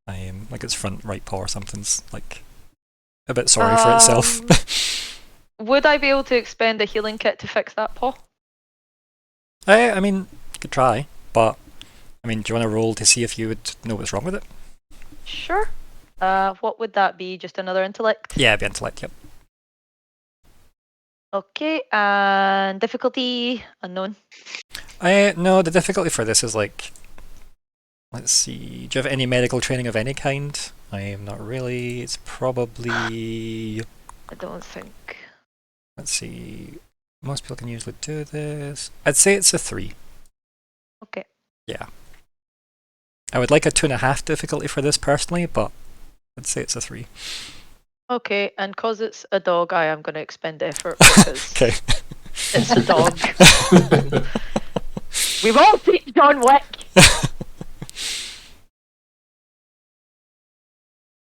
Its front right paw or something's a bit sorry for itself. Would I be able to expend a healing kit to fix that paw? I mean, you could try, but do you want to roll to see if you would know what's wrong with it? Sure. What would that be? Just another intellect? Yeah, be intellect, yep. Okay, and difficulty unknown. No, the difficulty for this is like, let's see, do you have any medical training of any kind? I am not really. It's probably, I don't think. let's see, most people can usually do this. I'd say it's a 3. Okay. Yeah. I would like a 2.5 difficulty for this personally, but I'd say it's a 3. Okay, and cause it's a dog, I am going to expend effort because Okay. it's a dog. We've all seen John Wick.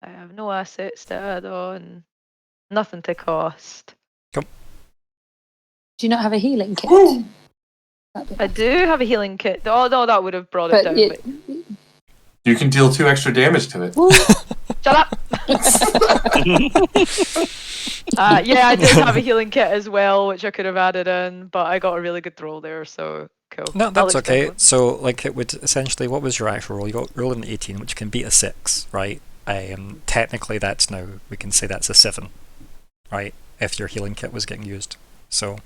I have no assets to add on, nothing to cost. Do you not have a healing kit? I do have a healing kit. Oh no, that would have brought it down. But... You can deal 2 extra damage to it. Shut up! Yeah, I did have a healing kit as well, which I could have added in, but I got a really good roll there, so cool. No, I'll that's expend okay. one. So, like, it would essentially, what was your actual roll? You got roll an 18, which can beat a 6, right? Technically, that's now, we can say that's a 7, right? If your healing kit was getting used. So,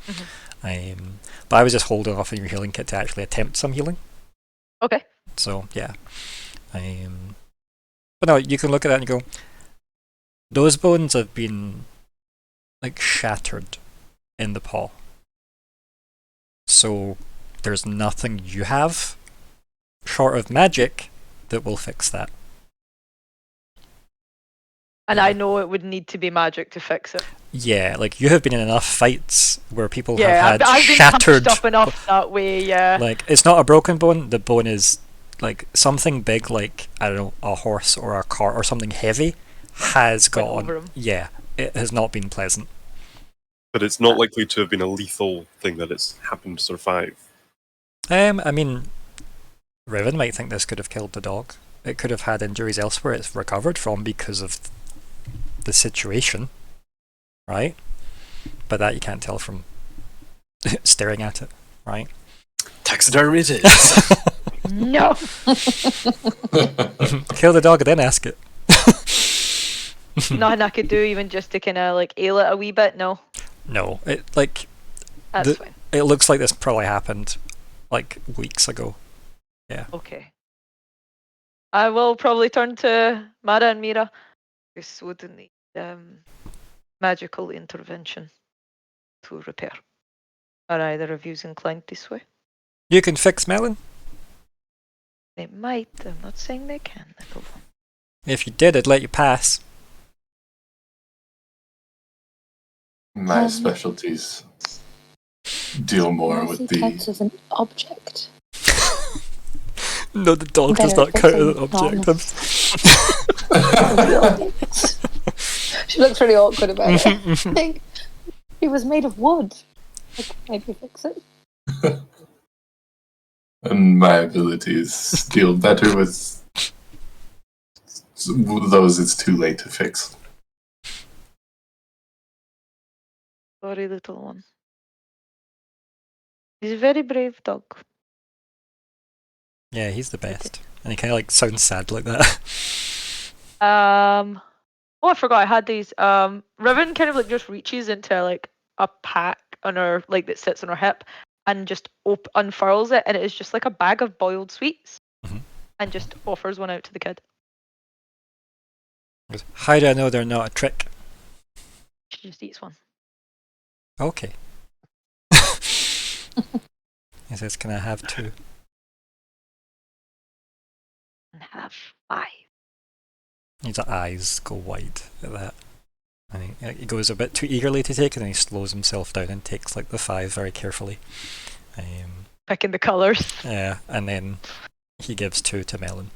but I was just holding off on your healing kit to actually attempt some healing. Okay. So, yeah. But no, you can look at that and go, those bones have been, like, shattered in the paw. So, there's nothing you have, short of magic, that will fix that. And I know it would need to be magic to fix it. Yeah, like, you have been in enough fights where people Yeah, have had I've been shattered... touched up enough that way, yeah. Like, it's not a broken bone, the bone is, like, something big, like, I don't know, a horse or a cart or something heavy has Went gone... over 'em. Yeah, it has not been pleasant. But it's not likely to have been a lethal thing that it's happened to survive. I mean, Riven might think this could have killed the dog. It could have had injuries elsewhere it's recovered from because of the situation, right? But that you can't tell from staring at it, right? Taxidermy it is! No! Kill the dog and then ask it. Nothing I could do even just to kind of like ail it a wee bit, no. No, it like That's fine. it looks like this probably happened like weeks ago. Yeah. Okay. I will probably turn to Myr'ra and Myr'ra. This would need magical intervention to repair. Are either of you inclined this way? You can fix Melon. They might. I'm not saying they can. Little one. If you did, I'd let you pass. My specialties deal more with the... counts as an object. No, the dog does Better not count as an fixing object. She looks really awkward about it. Like, it was made of wood. Like, maybe fix it. And my abilities deal better with those it's too late to fix. Sorry, little one. He's a very brave dog. Yeah, he's the best. And he kind of like sounds sad like that. Oh, I forgot I had these. Riven kind of like just reaches into like a pack on her, like that sits on her hip, and just unfurls it, and it is just like a bag of boiled sweets, and just offers one out to the kid. How do I know they're not a trick? She just eats one. Okay. He says, can I have 2? And have 5. His eyes go wide at that. And he goes a bit too eagerly to take it, and he slows himself down and takes like the 5 very carefully. Picking the colours. Yeah, and then he gives 2 to Melon.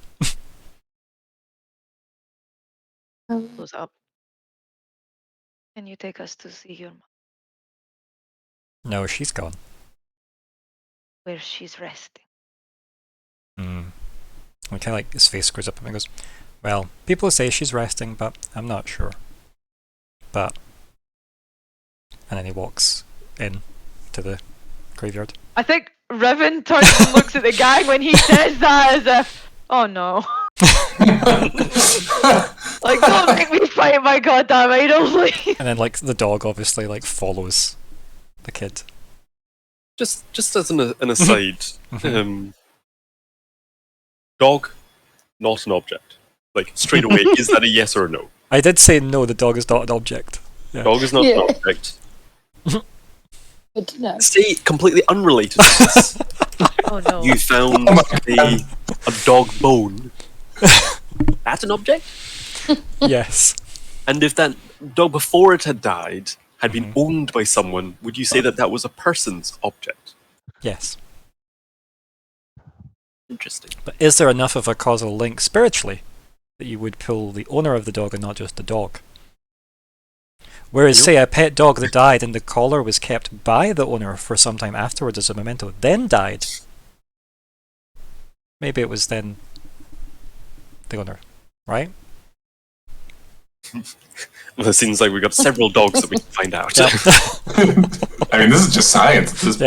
Close up. Can you take us to see your mom? No, she's gone. Where she's resting. And kind of like his face screws up and he goes, well, people say she's resting, but I'm not sure. But... And then he walks in to the graveyard. I think Riven turns and looks at the gang when he says that as if, oh no. Like, don't make me fight my goddamn idol, please. And then like the dog obviously like follows the kid. Just as an aside, dog, not an object. Like straight away, is that a yes or a no? I did say no, the dog is not an object. Yeah. Dog is not Yeah. an object. Good to know. Stay completely unrelated to this. Oh no. You found a dog bone. That's an object? Yes. And if that dog before it had died had been owned by someone, would you say that that was a person's object? Yes. Interesting. But is there enough of a causal link spiritually that you would pull the owner of the dog and not just the dog? Whereas, say, a pet dog that died and the collar was kept by the owner for some time afterwards as a memento, then died. Maybe it was then the owner, right? Well, it seems like we've got several dogs that we can find out. I mean, this is just science at this point.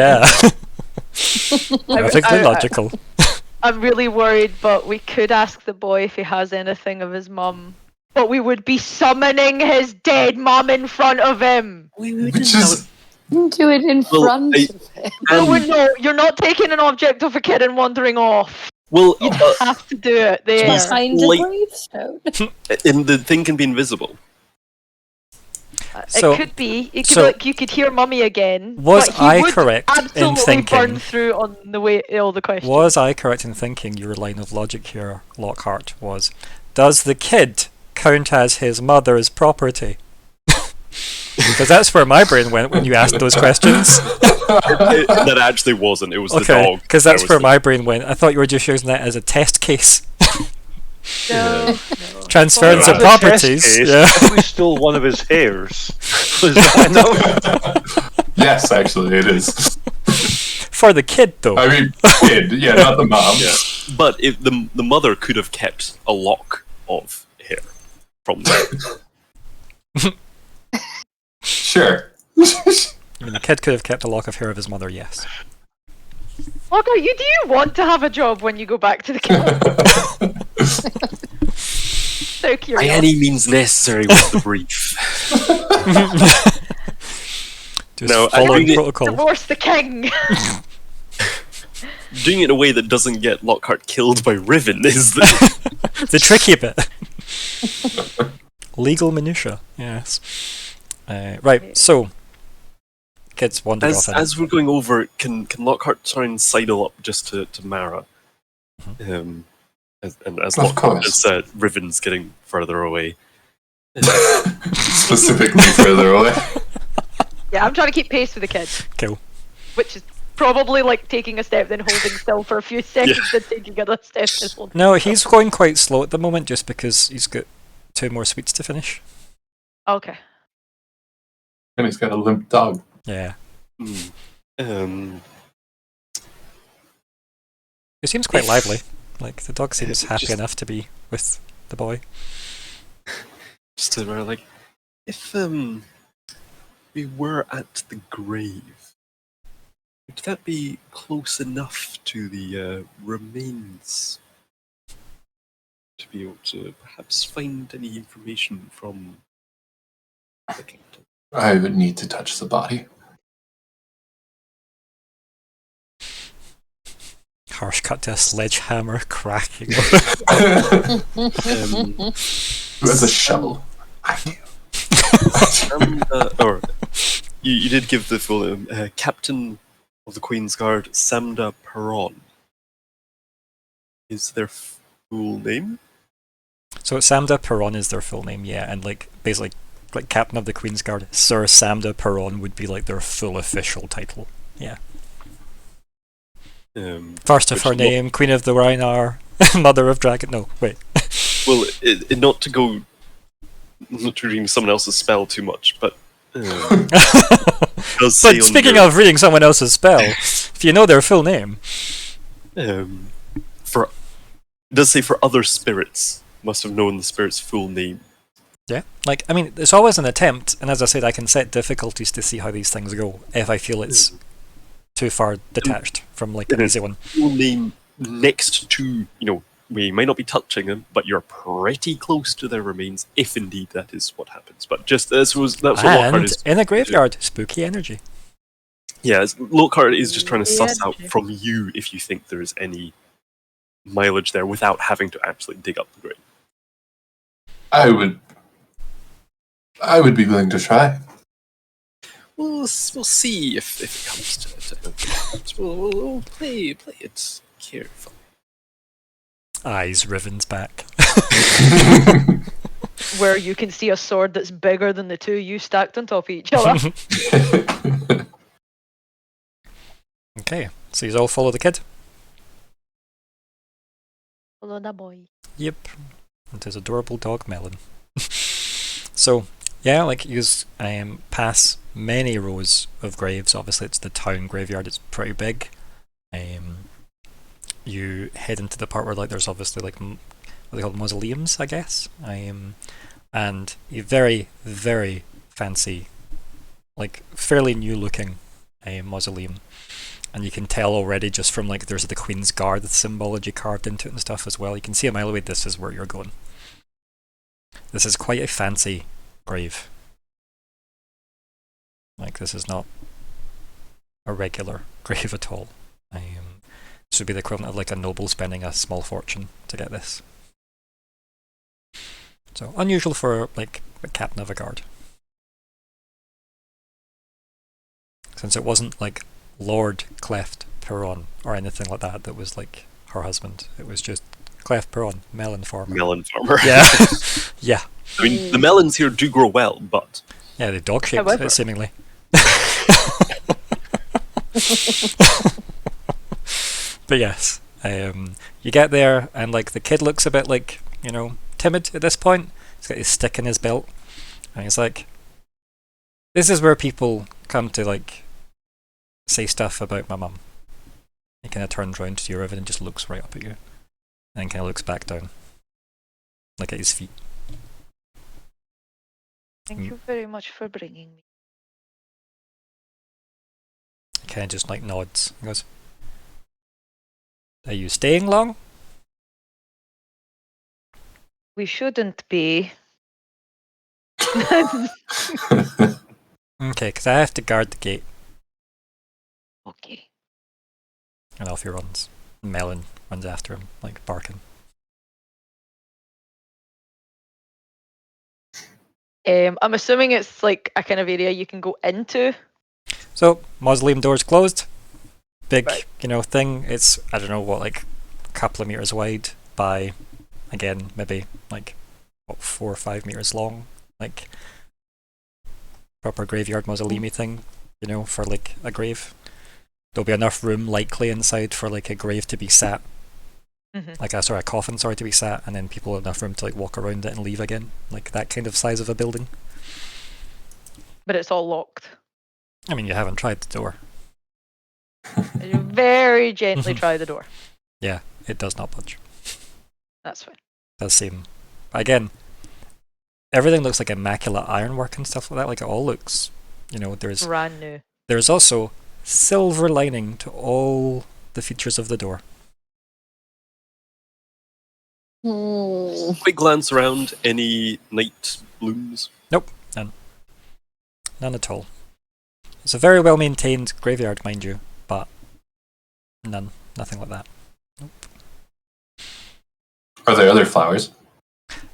Yeah. Perfectly logical. I'm really worried, but we could ask the boy if he has anything of his mum. But we would be summoning his dead mum in front of him. Which is Do it in Well, front of it. No, you're not taking an object of a kid and wandering off. Well, You have to do it there. Behind a like- gravestone. and the thing can be invisible. So- it could be. It could so- be like you could hear mummy again. Was but he I would correct in absolutely thinking- burn through on the way all the questions. Was I correct in thinking your line of logic here, Lockhart, was, does the kid count as his mother's property? Because that's where my brain went when you asked those questions. That actually wasn't. It was the Okay, dog. because that's That was where the- my brain went. I thought you were just using that as a test case. No. Transference Well, of as a test properties. case, Yeah. if we stole one of his hairs, was that enough? yes, actually, it is. For the kid, though. I mean, kid, yeah, not the mom. Yeah. But if the mother could have kept a lock of hair from there. Sure. I mean, the kid could have kept a lock of hair of his mother, yes. Look, do you want to have a job when you go back to the camp? So By curious. any means necessary was the brief. Just No, I following think it- protocol. Divorce the king. Doing it in a way that doesn't get Lockhart killed by Riven is the... The tricky bit. Legal minutia, yes. Right, so kids wandered off. as we're going over, can Lockhart try and sidle up just to Myr'ra? And as Of Lockhart course. has said, Riven's getting further away. Specifically further away. Yeah, I'm trying to keep pace with the kid, Cool. which is probably like taking a step, then holding still for a few seconds, then taking another step, then holding. No, he's going quite slow at the moment just because he's got 2 more sweets to finish. Okay. And he's got a limp dog. Yeah. Hmm. He seems quite lively. Like, the dog seems Yeah, happy just- enough to be with the boy. Just to remember, like, if we were at the grave, would that be close enough to the remains to be able to perhaps find any information from the captain? I would need to touch the body. Harsh cut to a sledgehammer cracking. Um, Who has a shovel? I do. or you did give the full name, Captain of the Queen's Guard, Samda Perron. Is their full name? So Samda Perron is their full name, yeah, and like basically like Captain of the Queen's Guard, Sir Samda Perron would be like their full official title. Yeah. First of Which her not- name, Queen of the Rhinar, Mother of Dragon. No, wait. Well, not to go, not to reading someone else's spell too much, but does say But on speaking your- of reading someone else's spell, if you know their full name, for it does say for other spirits must have known the spirit's full name. yeah, like I mean, it's always an attempt, and as I said, I can set difficulties to see how these things go if I feel it's too far detached from like an It easy is. one. Full name next to we may not be touching them, but you're pretty close to their remains, if indeed that is what happens. But just that's what Lockhart And is. in a graveyard, spooky energy. Yeah, Lockhart is just trying to Yeah, suss out energy. from you if you think there is any mileage there without having to actually dig up the grave. I would be willing to try. We'll see if it comes to it. We'll play it careful. Eyes, Riven's back. Where you can see a sword that's bigger than the two you stacked on top of each other. Okay, so you all follow the kid? Follow the boy. Yep. And his adorable dog Melon. So, yeah, like you pass many rows of graves. Obviously, it's the town graveyard. It's pretty big. You head into the part where like there's obviously like what they call mausoleums, I guess. And a very, very fancy, like fairly new-looking mausoleum. And you can tell already just from like there's the Queen's Guard symbology carved into it and stuff as well. You can see a mile away this is where you're going. This is quite a fancy grave. Like this is not a regular grave at all. This would be the equivalent of like a noble spending a small fortune to get this. So unusual for like a captain of a guard. Since it wasn't like Lord Cleft Perron or anything like that that was like her husband. It was just Cleft Perron, melon farmer. Melon farmer. Yeah. Yeah. I mean, the melons here do grow well, but... Yeah, they dog shaped, However. seemingly. But yes, you get there and like the kid looks a bit like, you know, timid at this point. He's got his stick in his belt and he's like, this is where people come to like say stuff about my mum. He kind of turns round to you, Riven, and just looks right up at you. And then kind of looks back down. Like at his feet. Thank you very much for bringing me. He kind of just like nods. He goes, are you staying long? We shouldn't be. Okay, because I have to guard the gate. Okay. And off he runs. Melon runs after him, like barking. I'm assuming it's like a kind of area you can go into. So, mausoleum doors closed. Big, Right. you know, thing. It's, I don't know what, like a couple of meters wide by, again, maybe like, what, 4 or 5 meters long. Like, proper graveyard mausoleum thing, you know, for like a grave. There'll be enough room likely inside for like a grave to be sat. Like a coffin, to be sat, and then people have enough room to like walk around it and leave again. Like that kind of size of a building. But it's all locked. I mean, you haven't tried the door. You very gently try the door. Yeah, it does not budge. That's fine. Does seem, but again, everything looks like immaculate ironwork and stuff like that. Like it all looks, you know, Brand new. there's also silver lining to all the features of the door. Quick glance around, any night blooms? Nope, none. None at all. It's a very well maintained graveyard, mind you, but none. Nothing like that. Nope. Are there other flowers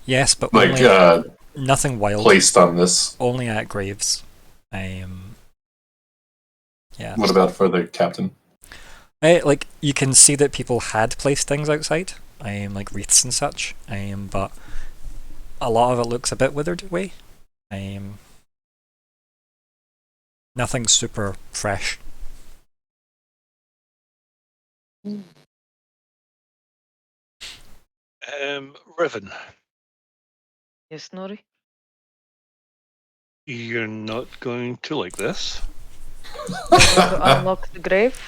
Yes, but like only, nothing wild. placed on this? Only at graves. Yeah. What about for the captain? Like you can see that people had placed things outside, like wreaths and such, but a lot of it looks a bit withered away. Nothing super fresh. Riven, Yes, Nori? you're not going to like this. To unlock the grave?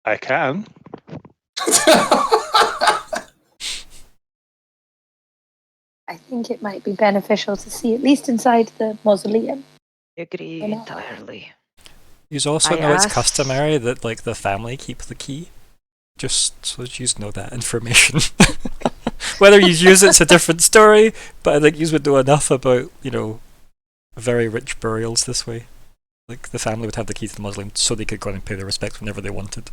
I can. I think it might be beneficial to see at least inside the mausoleum. Agree Why not? entirely. You also I know it's asked- customary that like the family keep the key Just so you know that information. Whether you use it's a different story, but I think you would know enough about, very rich burials this way. Like, the family would have the key to the mausoleum so they could go and pay their respects whenever they wanted.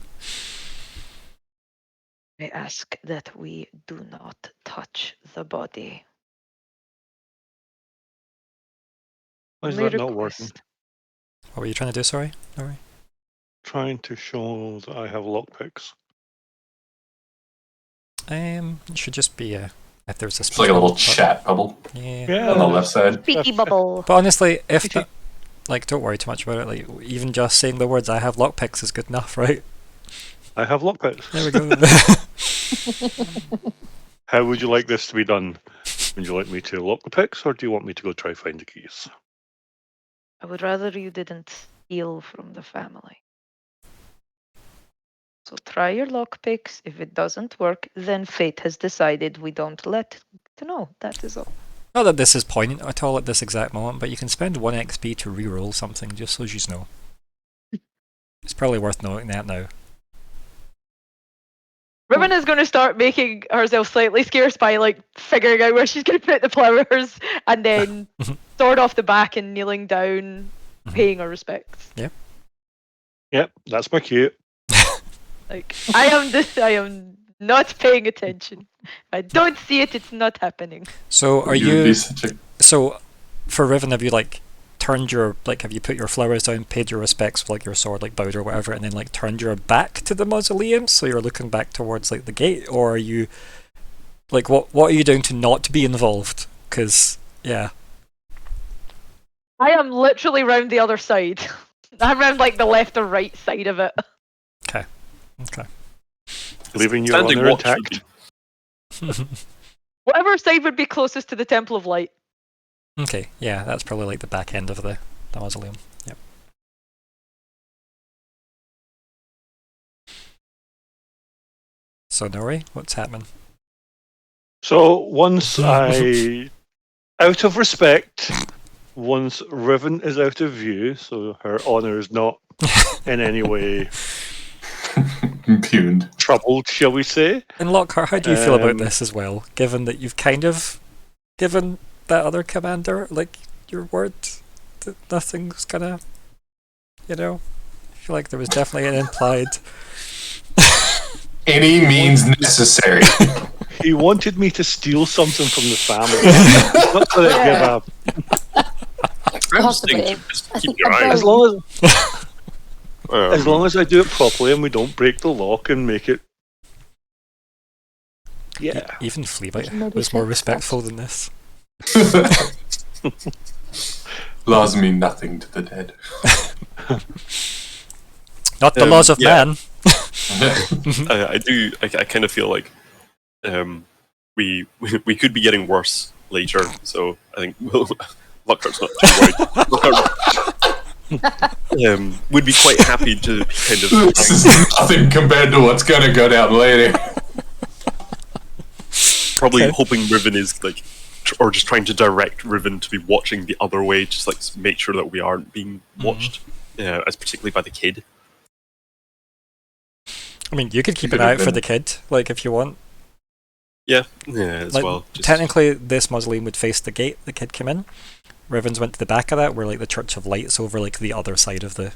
I ask that we do not touch the body. Why is Only that not working? request. What were you trying to do, sorry? Nori? Trying to show that I have lockpicks. It should just be if there's a It's like a little chat bubble Yeah. on the left side. Peaky bubble. But honestly, if that, don't worry too much about it. Like, even just saying the words "I have lockpicks" is good enough, right? I have lockpicks. There we go. How would you like this to be done? Would you like me to lock the picks, or do you want me to go try find the keys? I would rather you didn't steal from the family. So try your lockpicks. If it doesn't work, then fate has decided we don't let to know. That is all. Not that this is poignant at all at this exact moment, but you can spend 1 XP to reroll something, just so you know. It's probably worth noting that now. Riven is going to start making herself slightly scarce by figuring out where she's going to put the flowers, and then sword off the back and kneeling down, paying her respects. Yep, that's my cue. I am not paying attention. I don't see it. It's not happening. So are would you? be such a- So for Riven, have you turned your have you put your flowers down, paid your respects with your sword bowed or whatever, and then turned your back to the mausoleum, so you're looking back towards the gate, or are you what are you doing to not be involved? Because yeah. I am literally round the other side. I'm round the left or right side of it. Okay. Leaving your Standing honor watch would intact. Whatever side would be closest to the Temple of Light. Okay, yeah, that's probably the back end of the mausoleum. Yep. So Nori, what's happening? So once out of respect, once Riven is out of view, so her honor is not in any way impugned. troubled, shall we say? And Lockhart, how do you feel about this as well, given that you've kind of given that other commander your word that nothing's gonna, I feel like there was definitely an implied. Any means necessary. He wanted me to steal something from the family. Not to give up. Possibly. Just keep your eyes. As long as I do it properly and we don't break the lock and make it. Yeah. Even Fleabite Maybe was more fix respectful than this. Laws mean nothing to the dead. Not the laws of yeah. man. I kind of feel like we could be getting worse later, so I think Lockhart's not too worried. Lockhart would be quite happy to kind of. This is nothing compared to what's gonna go down later. Probably hoping Riven is or just trying to direct Riven to be watching the other way, just make sure that we aren't being watched, as particularly by the kid. I mean, you could keep an eye out for the kid, if you want. Yeah, as well. Technically, this mausoleum would face the gate the kid came in. Riven's went to the back of that, where the Church of Light's over the other side of the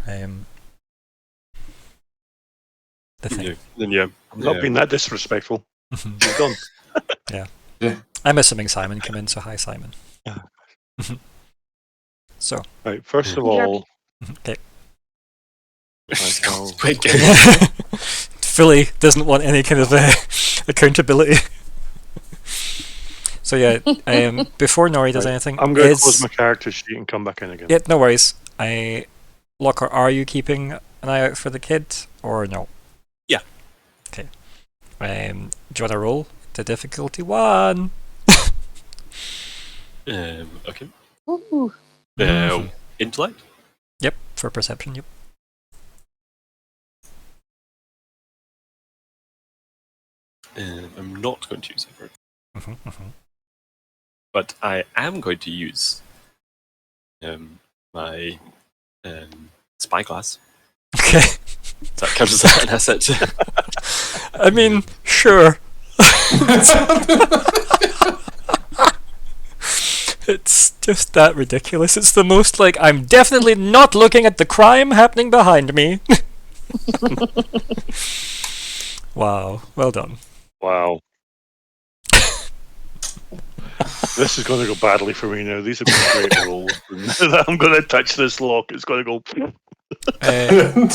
thing. Yeah. I'm not being that disrespectful. He's gone. Yeah. I'm assuming Simon came in, so hi Simon. So. Right, first of all. Okay. Quick. Fully doesn't want any kind of accountability. So yeah, before Nori does anything, I'm going to close my character sheet and come back in again. Yeah, no worries. Lockhart, are you keeping an eye out for the kid or no? Yeah. Okay. Do you want to roll to difficulty 1? Okay. Ooh. Intellect? Yep, for perception. Yep. I'm not going to use it. But I am going to use my spyglass. Okay. That counts as an asset. I mean, sure. It's just that ridiculous. It's the most like, I'm definitely not looking at the crime happening behind me. Wow, well done. Wow. This is going to go badly for me now. These have been great rolls. I'm going to touch this lock. It's going to go.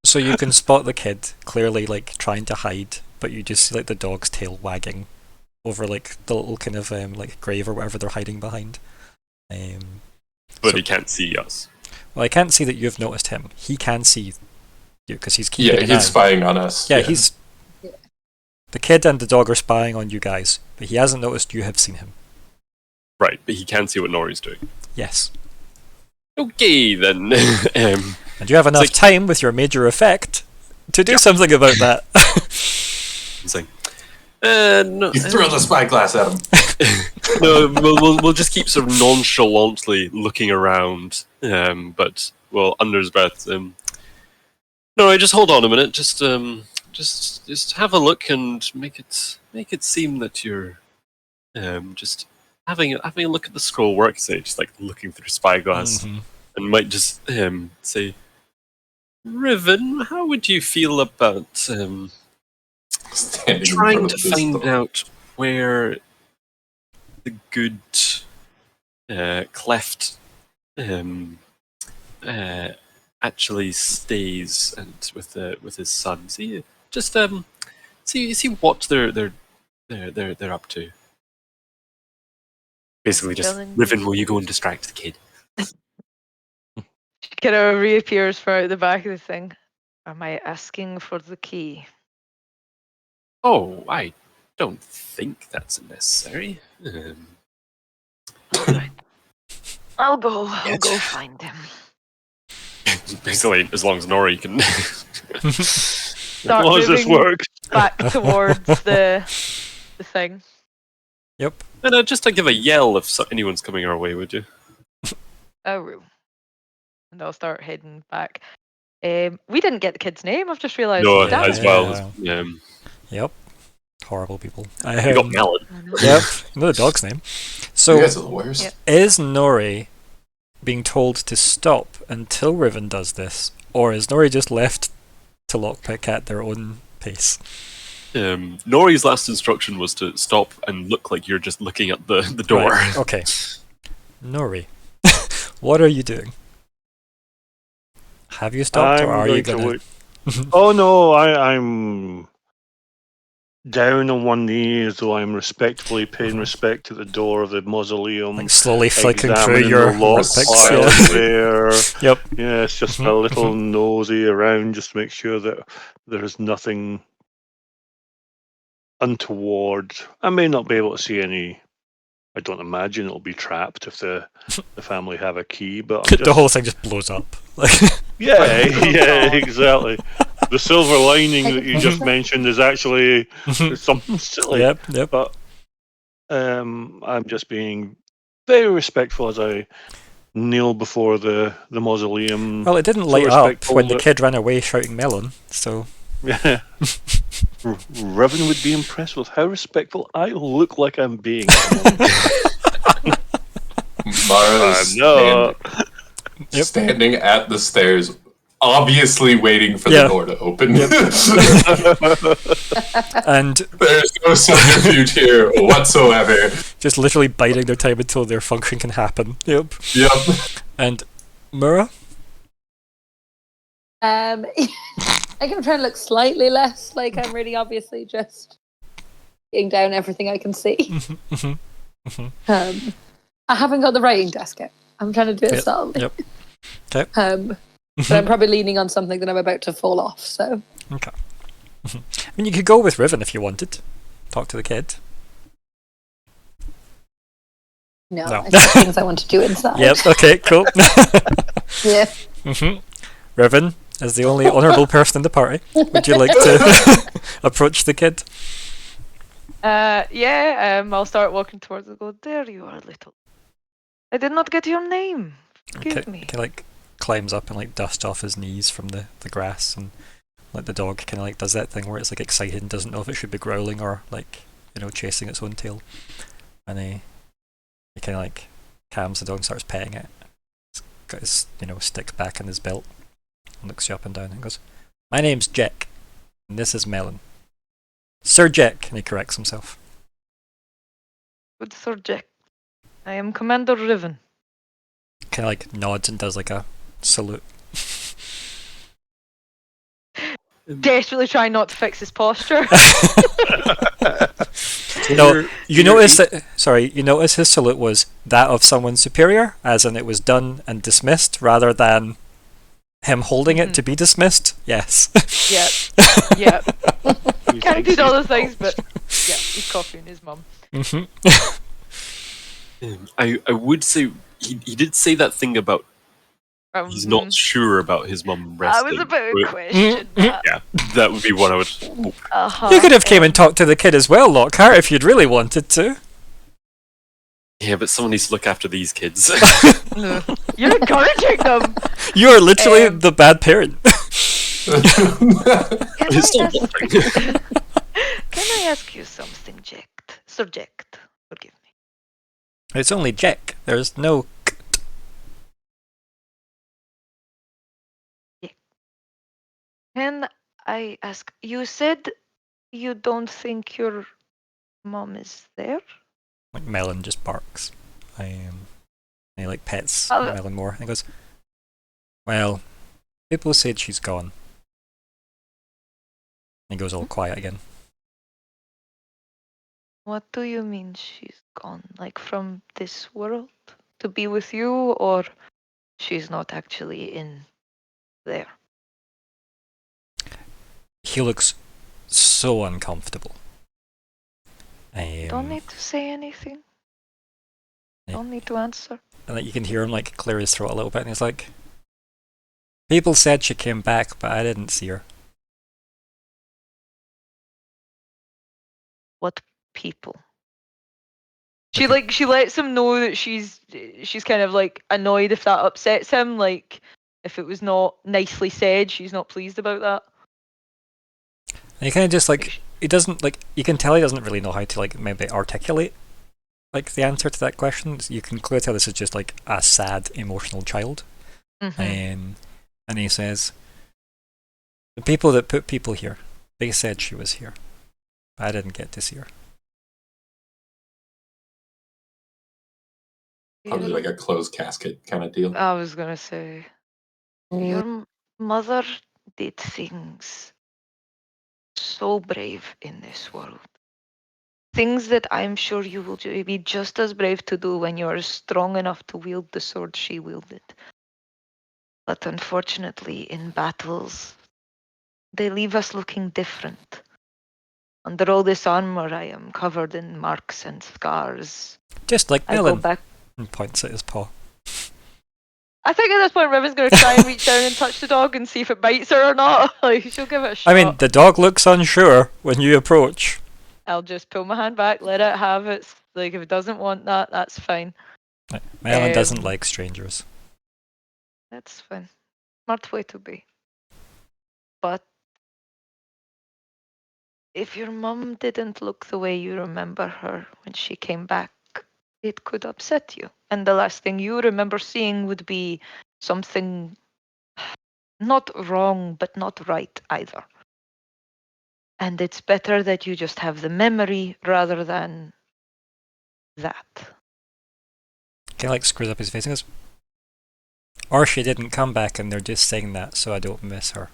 So you can spot the kid clearly like trying to hide, but you just see like the dog's tail wagging over like the little kind of like grave or whatever they're hiding behind. But So- he can't see us. Well, I can't see that you've noticed him. He can see you because he's keeping Yeah, an eye. he's spying on us. Yeah, he's. The kid and the dog are spying on you guys, but he hasn't noticed you have seen him. Right, but he can see what Nori's doing. Yes. Okay, then. And you have enough like- time with your major effect to do something about that. He's like, no, You throw the spyglass at him. no, we'll just keep sort of nonchalantly looking around, but well, under his breath. No, just hold on a minute. Just have a look and make it seem that you're just having a look at the scroll work. Say, just like looking through spyglass, Mhm. and might just say, Riven, how would you feel about Standing in trying front to of this find door. out where the good cleft actually stays and with his son. See, just see what they're up to. Basically, just Dylan- Riven, will you go and distract the kid? She kind of reappears from out the back of the thing. Am I asking for the key? Oh, I don't think that's necessary. I'll go Yes. find him. Basically, as long as Nori can. As Start long as this moving works. back towards the thing. Yep. And just to give a yell if anyone's coming our way, would you? Oh, and I'll start heading back. We didn't get the kid's name. I've just realised. No, Damn as it. well. Yep. Horrible people. You got Melon. Yep. You know the dog's name. You So guys are the worst. Yep. is Nori being told to stop until Riven does this, or is Nori just left to lockpick at their own pace? Nori's last instruction was to stop and look like you're just looking at the door. Right, okay. Nori, what are you doing? Have you stopped, or are you going gonna? to Oh no, I'm down on one knee as though I'm respectfully paying respect to the door of the mausoleum. Like slowly flicking through examining your the lock lockpicks, files yeah. there. Yep. Yeah, it's just a little nosy around just to make sure that there is nothing untoward. I may not be able to see any. I don't imagine it'll be trapped if the family have a key, but I'm The whole thing just blows up. Like, yeah, yeah, exactly. The silver lining that you just mentioned is actually something silly. yep, yep. But I'm just being very respectful as I kneel before the mausoleum. Well, it didn't So light up respectful when the that- kid ran away shouting melon, so... Yeah. Riven would be impressed with how respectful I look like I'm being. Mara's no. Yep. standing at the stairs, obviously waiting for Yeah. the door to open. And There's no subterfuge here whatsoever. just literally biding their time until their function can happen. Yep. Yep. And Myr'ra? I can try and look slightly less like I'm really obviously just getting down everything I can see. I haven't got the writing desk yet. I'm trying to do it Yep, subtly. yep. Okay. But I'm probably leaning on something that I'm about to fall off. So Okay. I mean, you could go with Riven if you wanted. Talk to the kid. no, No. I have things I want to do inside. Yep, okay, cool. Yeah. Riven, as the only honourable person in the party, would you like to approach the kid? I'll start walking towards it. Go, there you are, little. I did not get your name. Forgive me. He like climbs up and like dust off his knees from the grass and Like the dog kind of like does that thing where it's like excited and doesn't know if it should be growling or like, you know, chasing its own tail. And he kind of like calms the dog and starts petting it. He's got his, you know, stick back in his belt and looks you up and down and goes, "My name's Jack, and this is Melon. Sir Jack," and he corrects himself. Good Sir Jack. I am Commander Riven. Kind of like nods and does like a salute. Desperately trying not to fix his posture. No, you notice that. Sorry, you notice his salute was that of someone superior, as in it was done and dismissed, rather than him holding it to be dismissed. Yes. Yep. Yep. Can't do all those things, but yeah, he's copying his mum. I would say he did say that thing about he's not sure about his mum resting. That was a bit of a question. Yeah, that would be what I would hope. You could have came and talked to the kid as well, Lockhart, if you'd really wanted to. Yeah, but someone needs to look after these kids. You're encouraging them. You are literally the bad parent. It's still boring. Can I ask you something, Subject? Forgive me. It's only Jack. There's no. Can I ask? You said you don't think your mom is there? Like Melon just barks. And he like pets Oh. Melon more. And he goes, "Well, people said she's gone." And he goes all quiet again. What do you mean she's gone? Like from this world to be with you, or she's not actually in there? He looks so uncomfortable. Don't need to say anything. Yeah. Don't need to answer. And like you can hear him like clear his throat a little bit, and he's like, "People said she came back, but I didn't see her." What people? She lets him know that she's kind of like annoyed if that upsets him. Like if it was not nicely said, she's not pleased about that. And he kind of just like he doesn't like you can tell he doesn't really know how to like maybe articulate like the answer to that question. You can clearly tell this is just like a sad, emotional child. And he says, "The people that put people here, they said she was here. I didn't get to see her." Probably like a closed casket kind of deal. I was gonna say, your mother did things so brave in this world. Things that I'm sure you will be just as brave to do when you are strong enough to wield the sword she wielded. But unfortunately, in battles, they leave us looking different. Under all this armor, I am covered in marks and scars. Just like I go Melon. back. And points at his paw. I think at this point, Riven's going to try and reach down and touch the dog and see if it bites her or not. Like, she'll give it a shot. I mean, the dog looks unsure when you approach. I'll just pull my hand back, let it have its. Like, if it doesn't want that, that's fine. Melon doesn't like strangers. That's fine. Smart way to be. But if your mum didn't look the way you remember her when she came back, it could upset you. And the last thing you remember seeing would be something not wrong, but not right either. And it's better that you just have the memory rather than that. Kind of like screws up his face and goes, "Or she didn't come back and they're just saying that so I don't miss her."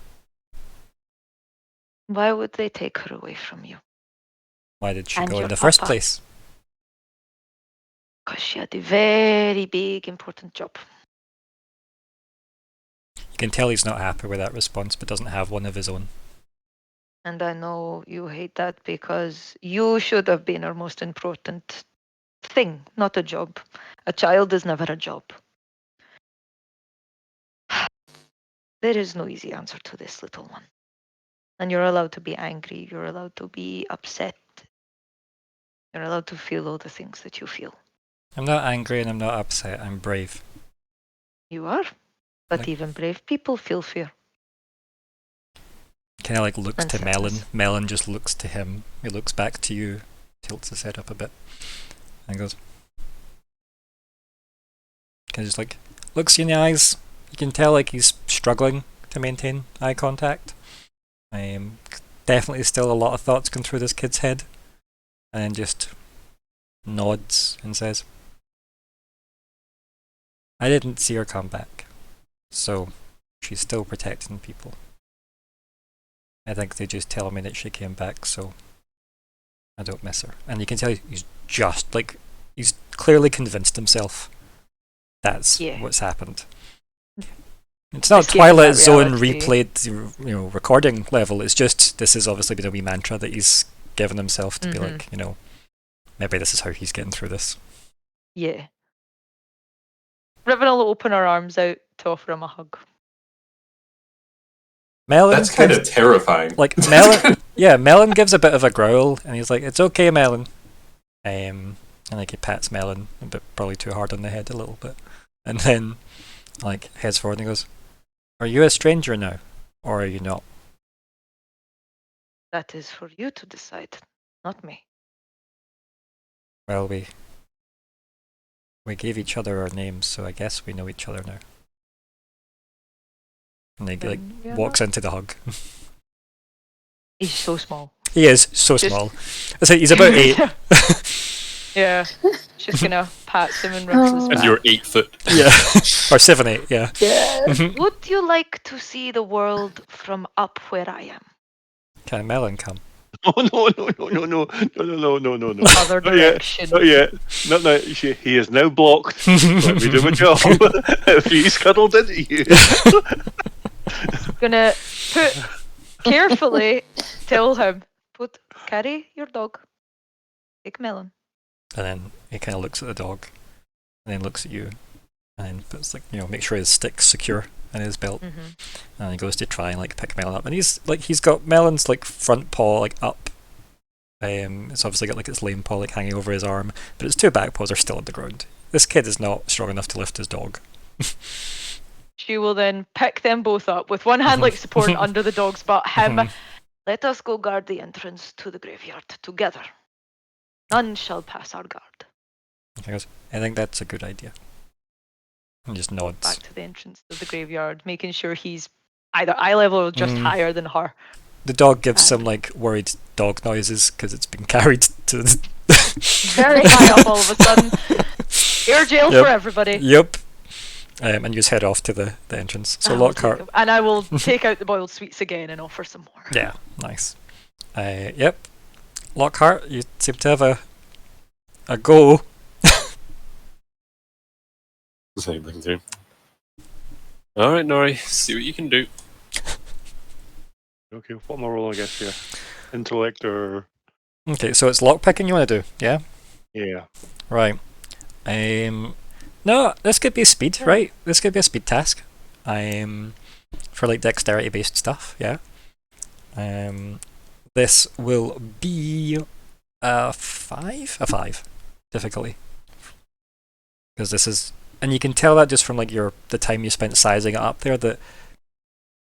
Why would they take her away from you? Why did she And go in your the first papa. place? Because she had a very big, important job. You can tell he's not happy with that response, but doesn't have one of his own. And I know you hate that because you should have been our most important thing, not a job. A child is never a job. There is no easy answer to this, little one. And you're allowed to be angry. You're allowed to be upset. You're allowed to feel all the things that you feel. I'm not angry and I'm not upset. I'm brave. You are. But Like- even brave people feel fear. Kind of like looks to Princesses. Melon. Melon just looks to him. He looks back to you, tilts his head up a bit, and goes. Kind of just like looks you in the eyes. You can tell like he's struggling to maintain eye contact. Definitely still a lot of thoughts going through this kid's head, and then just nods and says, "I didn't see her come back, so she's still protecting people. I think they just tell me that she came back, so I don't miss her." And you can tell he's just like he's clearly convinced himself that's what's happened. It's not Escape Twilight that Zone reality. replayed, recording level. It's just this has obviously been a wee mantra that he's given himself to be like, maybe this is how he's getting through this. Yeah. Riven will open her arms out to offer him a hug. Melon That's kind of gives- terrifying. like Melon. Yeah, Melon gives a bit of a growl, and he's like, "It's okay, Melon." And like he pats Melon a bit, probably too hard on the head a little bit, and then like heads forward and goes, "Are you a stranger now, or are you not?" That is for you to decide, not me. Well, we gave each other our names, so I guess we know each other now. And he like Then we are walks not. into the hug. He's so small. He is so Just- small. I say he's about 8. Yeah. She's gonna pat him and rub his Oh. And back. you're 8 foot. Yeah, or 7, 8. Yeah. Yeah. Would you like to see the world from up where I am? Can Melon come? Oh no! No. Other Not yet. direction. Not yet. Not now. He is now blocked. Let me do my job. If he's cuddled into you. Gonna put carefully tell him, carry your dog. Take Melon. And then he kind of looks at the dog, and then looks at you, and then puts like make sure his stick's secure in his belt, and he goes to try and like pick Melon up, and he's got Melon's like front paw like up. It's obviously got like its lame paw like hanging over his arm, but its 2 back paws are still on the ground. This kid is not strong enough to lift his dog. She will then pick them both up with one hand like supporting under the dog's butt. Him, let us go guard the entrance to the graveyard together. None shall pass our guard. He goes, "I think that's a good idea." And just nods. Back to the entrance of the graveyard, making sure he's either eye level or just higher than her. The dog gives some like worried dog noises because it's been carried to the Very high up all of a sudden. Air jail Yep. for everybody. Yep. And you just head off to the entrance. So I will take Lockhart. them. And I will take out the boiled sweets again and offer some more. Yeah, nice. Yep. Lockhart, you seem to have a go. Same thing too. Alright, Nori, see what you can do. Okay, what am I rolling, I guess, here? Intellect or... Okay, so it's lockpicking you want to do, yeah? Yeah. Right. No, this could be speed, right? This could be a speed task. For like dexterity based stuff, yeah. This will be a 5 difficulty. Because this is, and you can tell that just from like the time you spent sizing it up there that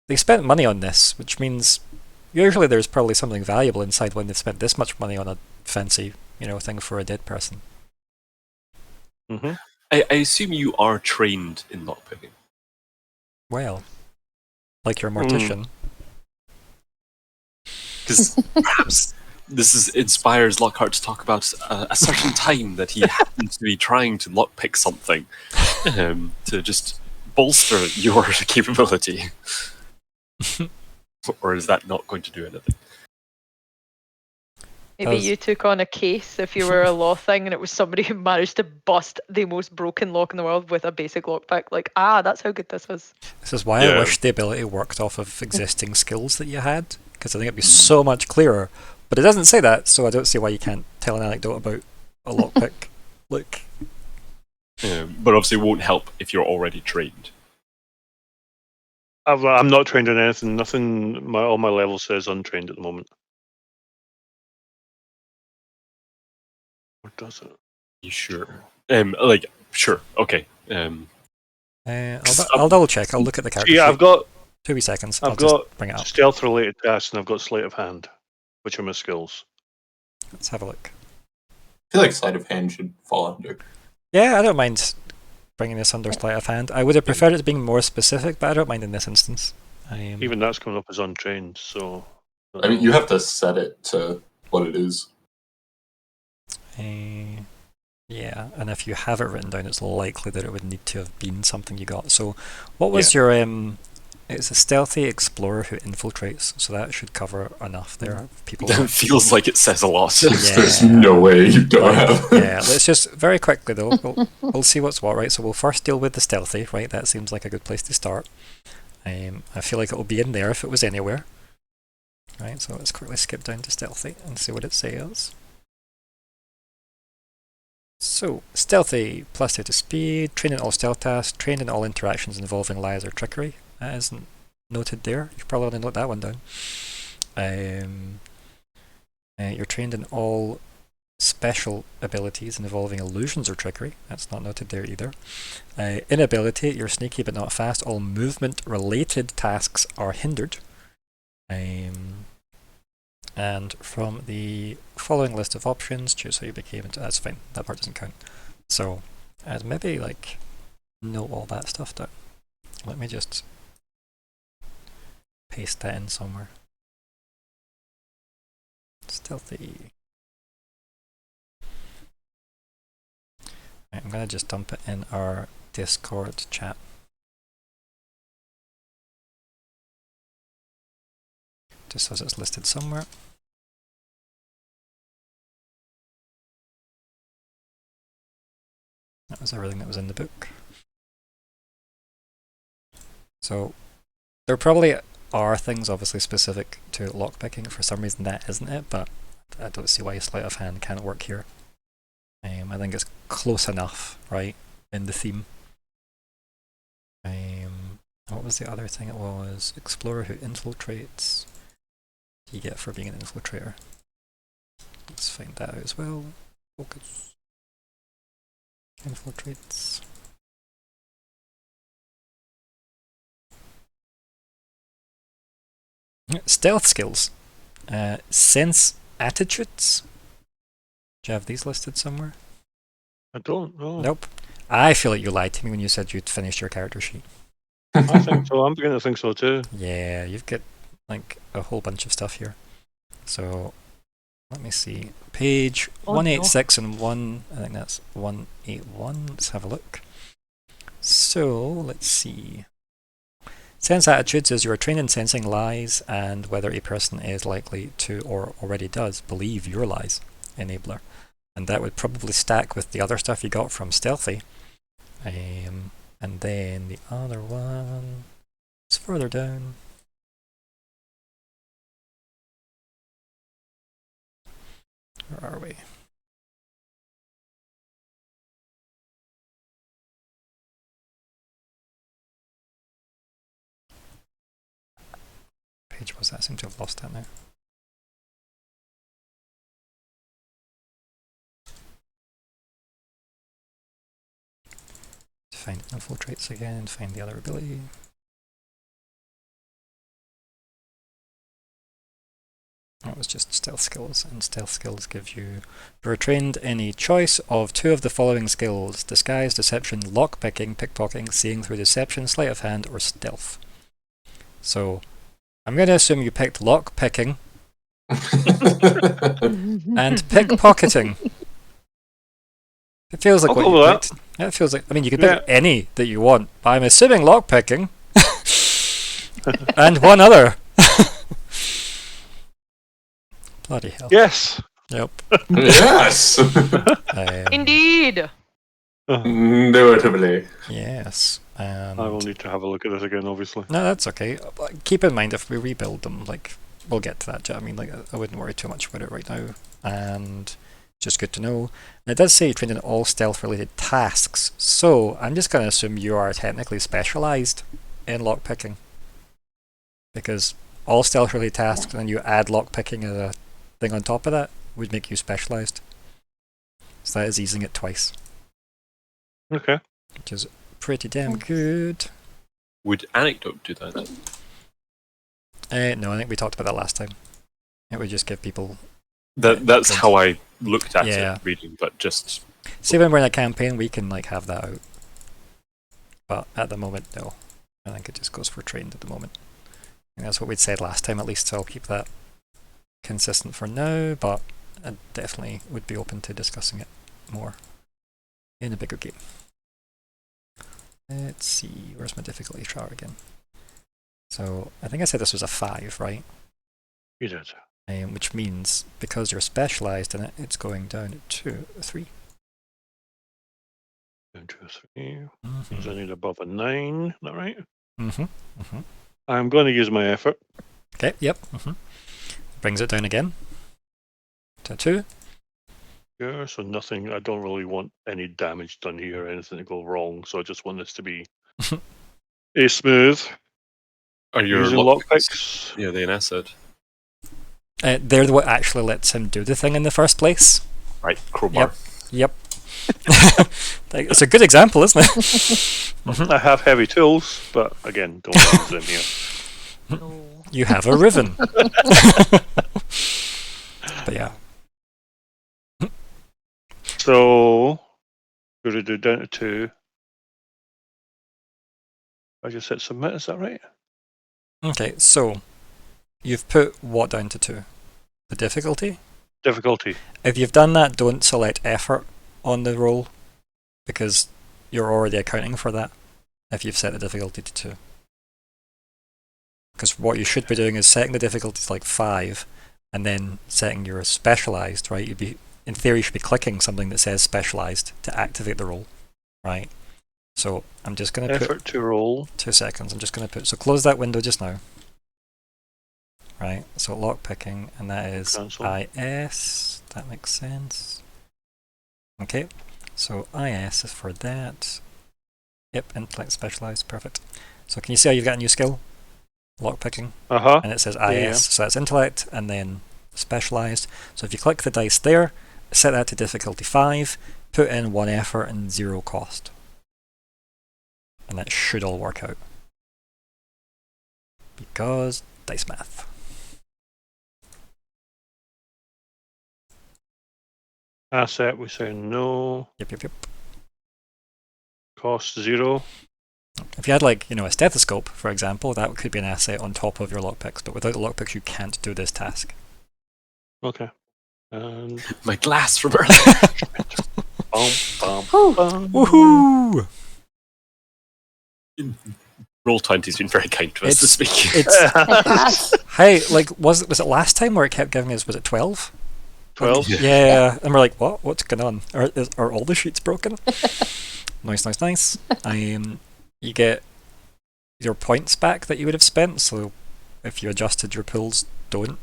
they spent money on this, which means usually there's probably something valuable inside when they've spent this much money on a fancy, thing for a dead person. Mm-hmm. I assume you are trained in lockpicking. Well, like your mortician. Because perhaps this inspires Lockhart to talk about a certain time that he happened to be trying to lockpick something to just bolster your capability. Or is that not going to do anything? Maybe you took on a case if you were a law thing and it was somebody who managed to bust the most broken lock in the world with a basic lockpick. Like, that's how good this is. This is why I wish the ability worked off of existing skills that you had, because I think it'd be so much clearer. But it doesn't say that, so I don't see why you can't tell an anecdote about a lockpick. Like, But obviously it won't help if you're already trained. I'm not trained in anything. Nothing. All my level says untrained at the moment. What does it? You sure? Sure. Okay. I'll double check. I'll look at the character. Yeah, sheet. 2 wee seconds. I've I'll just got bring it up. stealth-related tasks, and I've got sleight of hand, which are my skills. Let's have a look. I feel like sleight of hand should fall under. Yeah, I don't mind bringing this under sleight of hand. I would have preferred it being more specific, but I don't mind in this instance. Even that's coming up as untrained, so... I mean, you have to set it to what it is. Yeah, and if you have it written down, it's likely that it would need to have been something you got. So, what was your... It's a stealthy explorer who infiltrates, so that should cover enough there. People It feels like it says a lot. There's no way you don't have. Yeah, let's just very quickly though, we'll see what's what, right? So we'll first deal with the stealthy, right? That seems like a good place to start. I feel like it will be in there if it was anywhere. Right, so let's quickly skip down to stealthy and see what it says. So, stealthy, +2 to speed, trained in all stealth tasks, trained in all interactions involving lies or trickery. That isn't noted there. You probably want to note that one down. You're trained in all special abilities involving illusions or trickery. That's not noted there either. Inability, you're sneaky but not fast. All movement-related tasks are hindered. And from the following list of options, choose how you became into... That's fine. That part doesn't count. So, I'd maybe, like, note all that stuff down. Let me just paste that in somewhere. Stealthy. Right, I'm going to just dump it in our Discord chat. Just as it's listed somewhere. That was everything that was in the book. So, there probably are things obviously specific to lockpicking. For some reason that isn't it, but I don't see why sleight of hand can't work here. I think it's close enough, right, in the theme. What was the other thing it was? Explorer who infiltrates. What do you get for being an infiltrator? Let's find that out as well. Focus. Infiltrates. Stealth skills. Sense attitudes. Do you have these listed somewhere? I don't know. Nope. I feel like you lied to me when you said you'd finished your character sheet. I think so. I'm beginning to think so too. Yeah, you've got like a whole bunch of stuff here. So let me see. Page 186 and 1, I think that's 181. Let's have a look. So let's see. Sense attitudes is you are trained in sensing lies and whether a person is likely to or already does believe your lies. Enabler. And that would probably stack with the other stuff you got from Stealthy. And then the other one is further down. Where are we? Page was that? I seem to have lost that now. Find Infiltrates again and find the other ability. That was just stealth skills, and stealth skills give you... You are trained in a choice of 2 of the following skills: disguise, deception, lockpicking, pickpocketing, seeing through deception, sleight of hand, or stealth. So, I'm going to assume you picked lockpicking and pickpocketing. It feels like what you picked. Yeah, it feels like... I mean, you could pick any that you want, but I'm assuming lockpicking and one other. Bloody hell. Yes. Yep. Yes. Indeed. Notably. Yes. I will need to have a look at this again, obviously. No, that's okay. Keep in mind if we rebuild them, like, we'll get to that. I mean, like, I wouldn't worry too much about it right now. And just good to know. And it does say trained in all stealth-related tasks, so I'm just going to assume you are technically specialised in lockpicking. Because all stealth-related tasks, and then you add lockpicking as a thing on top of that, would make you specialised. So that is easing it twice. Okay. Which is pretty damn good. Would Anecdote do that? No, I think we talked about that last time. It would just give people... That's how I looked at Yeah. it, reading, but just... See, when we're in a campaign, we can like have that out. But at the moment, no. I think it just goes for trained at the moment. And that's what we'd said last time, at least, so I'll keep that consistent for now, but I definitely would be open to discussing it more in a bigger game. Let's see, where's my difficulty chart again? So, I think I said this was a 5, right? You did. Which means, because you're specialised in it, it's going down to 3. 1, 2, 3. Because I need above a 9. Is that right? Mm-hmm. I'm going to use my effort. Okay, yep. Brings it down again to 2. Here, so nothing. I don't really want any damage done here or anything to go wrong. So I just want this to be a smooth. Are your Using lockpicks? lockpicks. Yeah, they an asset. They're what actually lets him do the thing in the first place. Right, crowbar. Yep. It's a good example, isn't it? I have heavy tools, but again, don't use them here. No. You have a Riven. But yeah. So, we're going to do down to 2. I just hit submit, is that right? Okay, so you've put what down to 2? The difficulty? Difficulty. If you've done that, don't select effort on the roll, because you're already accounting for that if you've set the difficulty to 2. Because what you should be doing is setting the difficulty to like 5, and then setting your specialised, right? You'd be, in theory, you should be clicking something that says specialised to activate the roll, right? So I'm just going to put... Effort to roll. 2 seconds, I'm just going to put... So close that window just now. Right, so lock picking, and that is Cancel. IS. That makes sense. Okay, so IS is for that. Yep, intellect specialised, perfect. So can you see how you've got a new skill? Lock picking. Uh-huh. And it says IS, Yeah. so that's intellect, and then specialised. So if you click the dice there, set that to difficulty 5, put in 1 effort and 0 cost. And that should all work out. Because dice math. Asset, we say no. Yep. Cost 0. If you had like, a stethoscope, for example, that could be an asset on top of your lockpicks, but without the lockpicks you can't do this task. Okay. And My glass from earlier. bum. Woohoo! Roll20's been very kind to us this week. It's hey, like was it last time where it kept giving us, was it 12? 12. Yeah, and we're like, what? What's going on? Are all the sheets broken? Nice. You get your points back that you would have spent, so if you adjusted your pools, don't.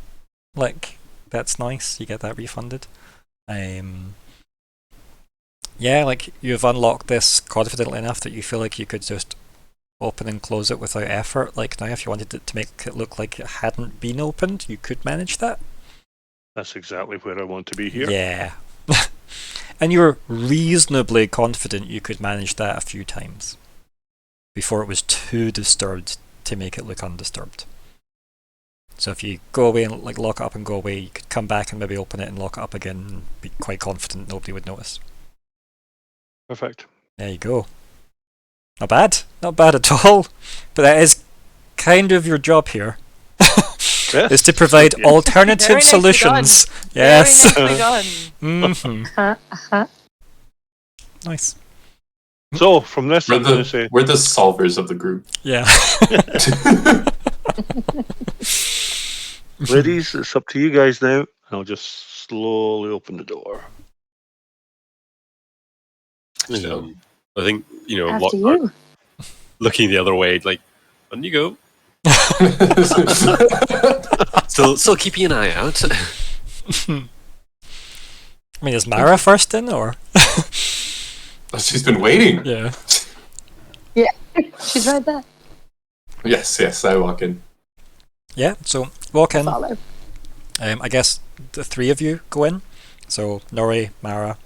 Like, that's nice, you get that refunded. Yeah, like, you've unlocked this confidently enough that you feel like you could just open and close it without effort. Like, now if you wanted it to make it look like it hadn't been opened, you could manage that. That's exactly where I want to be here. Yeah. And you're reasonably confident you could manage that a few times before it was too disturbed to make it look undisturbed. So if you go away and like lock it up and go away, you could come back and maybe open it and lock it up again and be quite confident nobody would notice. Perfect. There you go. Not bad at all. But that is kind of your job here. Yes. Is to provide Yeah. alternative Very nicely solutions. done. Yes. Very nicely done. Mhm. Nice. So, from this, We're I'm going to say, we're the solvers of the group. Yeah. ladies, it's up to you guys now. I'll just slowly open the door. I think, After Lockhart you. looking the other way, like, on you go. Still keeping an eye out. I mean, is Myr'ra first in, or? She's been waiting. Yeah. She's right there. Yes, I walk in. Yeah, so walk in. Follow. I guess the 3 of you go in. So Nori, Myr'ra.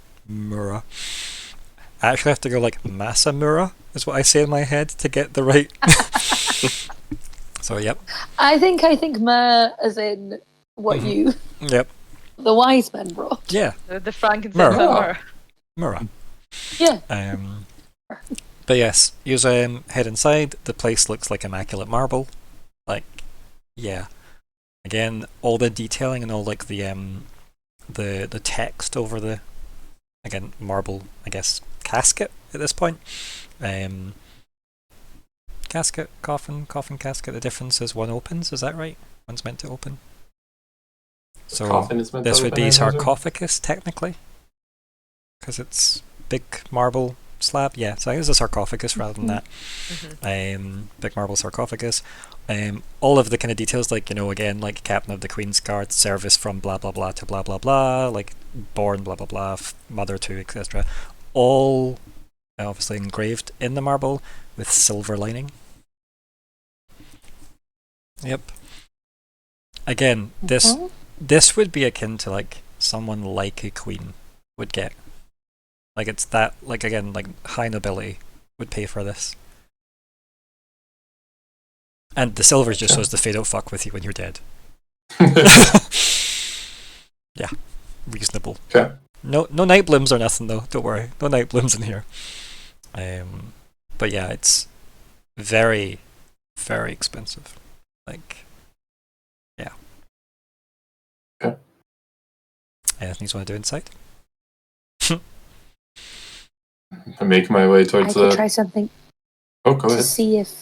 I actually have to go like Masa Myr'ra is what I say in my head to get the right. So yep. I think Myr'ra, as in what you, Yep. the wise men brought. Yeah. The frankincense Myr'ra. and myrrh. Yeah. But yes, you head inside. The place looks like immaculate marble. Like, yeah. Again, all the detailing and all like the text over the, again, marble, I guess, casket at this point. Casket, coffin, casket. The difference is one opens, is that right? One's meant to open. So Coffin is meant to this would open, be I imagine? sarcophagus, technically. Because it's big marble slab. Yeah, so I think it's a sarcophagus rather than that. Big marble sarcophagus. All of the kind of details, like, you know, again, like captain of the Queen's Guard, service from blah blah blah to blah blah blah, like born blah blah blah, mother to, etc. All obviously engraved in the marble with silver lining. Yep. Again, this would be akin to like someone like a queen would get. Like it's that, like again, like high nobility would pay for this. And the silver just shows the fate don't fuck with you when you're dead. Yeah, reasonable. Okay. No night blooms or nothing though. Don't worry, no night blooms in here. But yeah, it's very, very expensive. Like, yeah. Okay. Anything you want to do inside? I make my way I towards could the. try something Oh, go to ahead. see if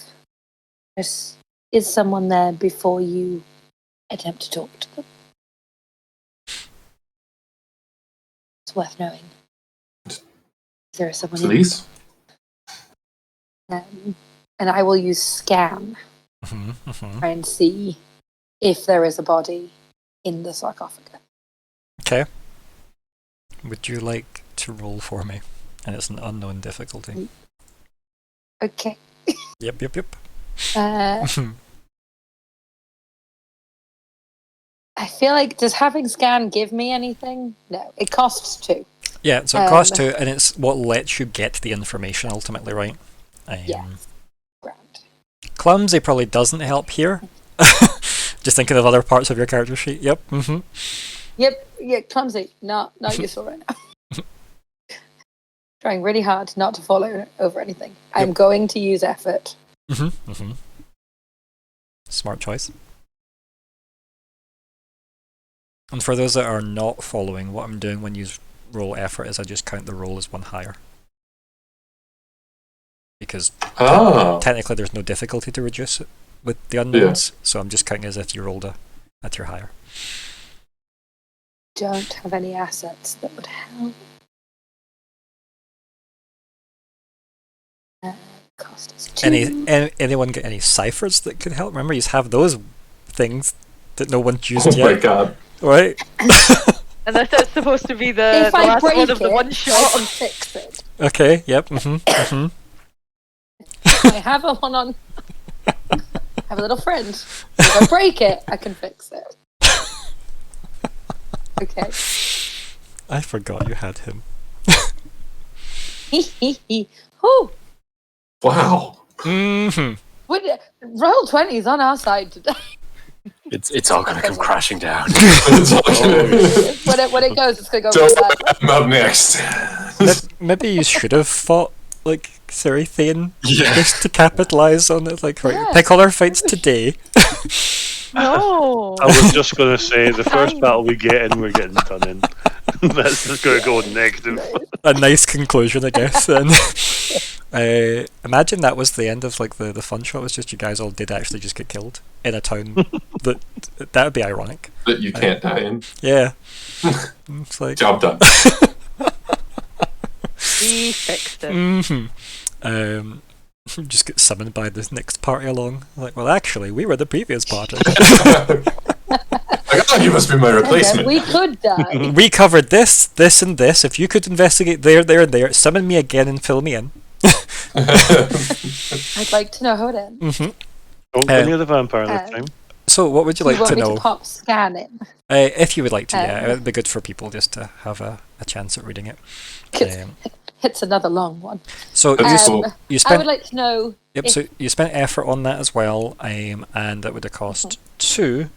there's is someone there before you attempt to talk to them. It's worth knowing. If there is someone in Please. and I will use scan try and see if there is a body in the sarcophagus. Okay. Would you like to roll for me? And it's an unknown difficulty. Okay. Yep. I feel like, does having scan give me anything? No, it costs 2. Yeah, so it costs 2, and it's what lets you get the information ultimately, right? Yeah. Grand. Clumsy probably doesn't help here. Just thinking of other parts of your character sheet. Yep. Yep. Yeah. Clumsy. Not useful right now. Trying really hard not to fall over anything. I'm going to use effort. Smart choice. And for those that are not following, what I'm doing when you roll effort is I just count the roll as one higher. Because technically there's no difficulty to reduce it with the unknowns, so I'm just counting as if you rolled at your higher. Don't have any assets that would help. Cost is 2. Anyone get any ciphers that could help? Remember, you have those things that no one's used yet. Oh my god. Right? And that's supposed to be the If I last break one of the it, one I shot. can fix it. Okay, yep, I have a one on. I have a little friend. If I break it, I can fix it. Okay. I forgot you had him. Whew. Wow. Roll 20's on our side today. It's all gonna come crashing down. It's all gonna- When it goes, it's gonna go Don't really bad. I'm up next. Maybe you should have fought like Serithane Yeah. just to capitalize on it. Like, right, Yeah. pick all our fights today. No. I was just going to say, the first battle we get in, we're getting done in. That's just going to go negative. A nice conclusion, I guess. Then, imagine that was the end of like the fun shot. Was just you guys all did actually just get killed in a town. that would be ironic. That you can't die in. Yeah. It's like Job done. We fixed it. just get summoned by the next party along. Like, well, actually, we were the previous party. Like, oh, you must be my replacement. We could die. We covered this, and this. If you could investigate there, and there, summon me again and fill me in. I'd like to know how it ends. Don't go near the vampire this time. So, what would you like you want to me know? to pop scan in? If you would like to, yeah, it would be good for people just to have a chance at reading it. It's another long one. So That's you, cool. you I spent would like to know. Yep, if- so you spent effort on that as well, and that would have cost 2,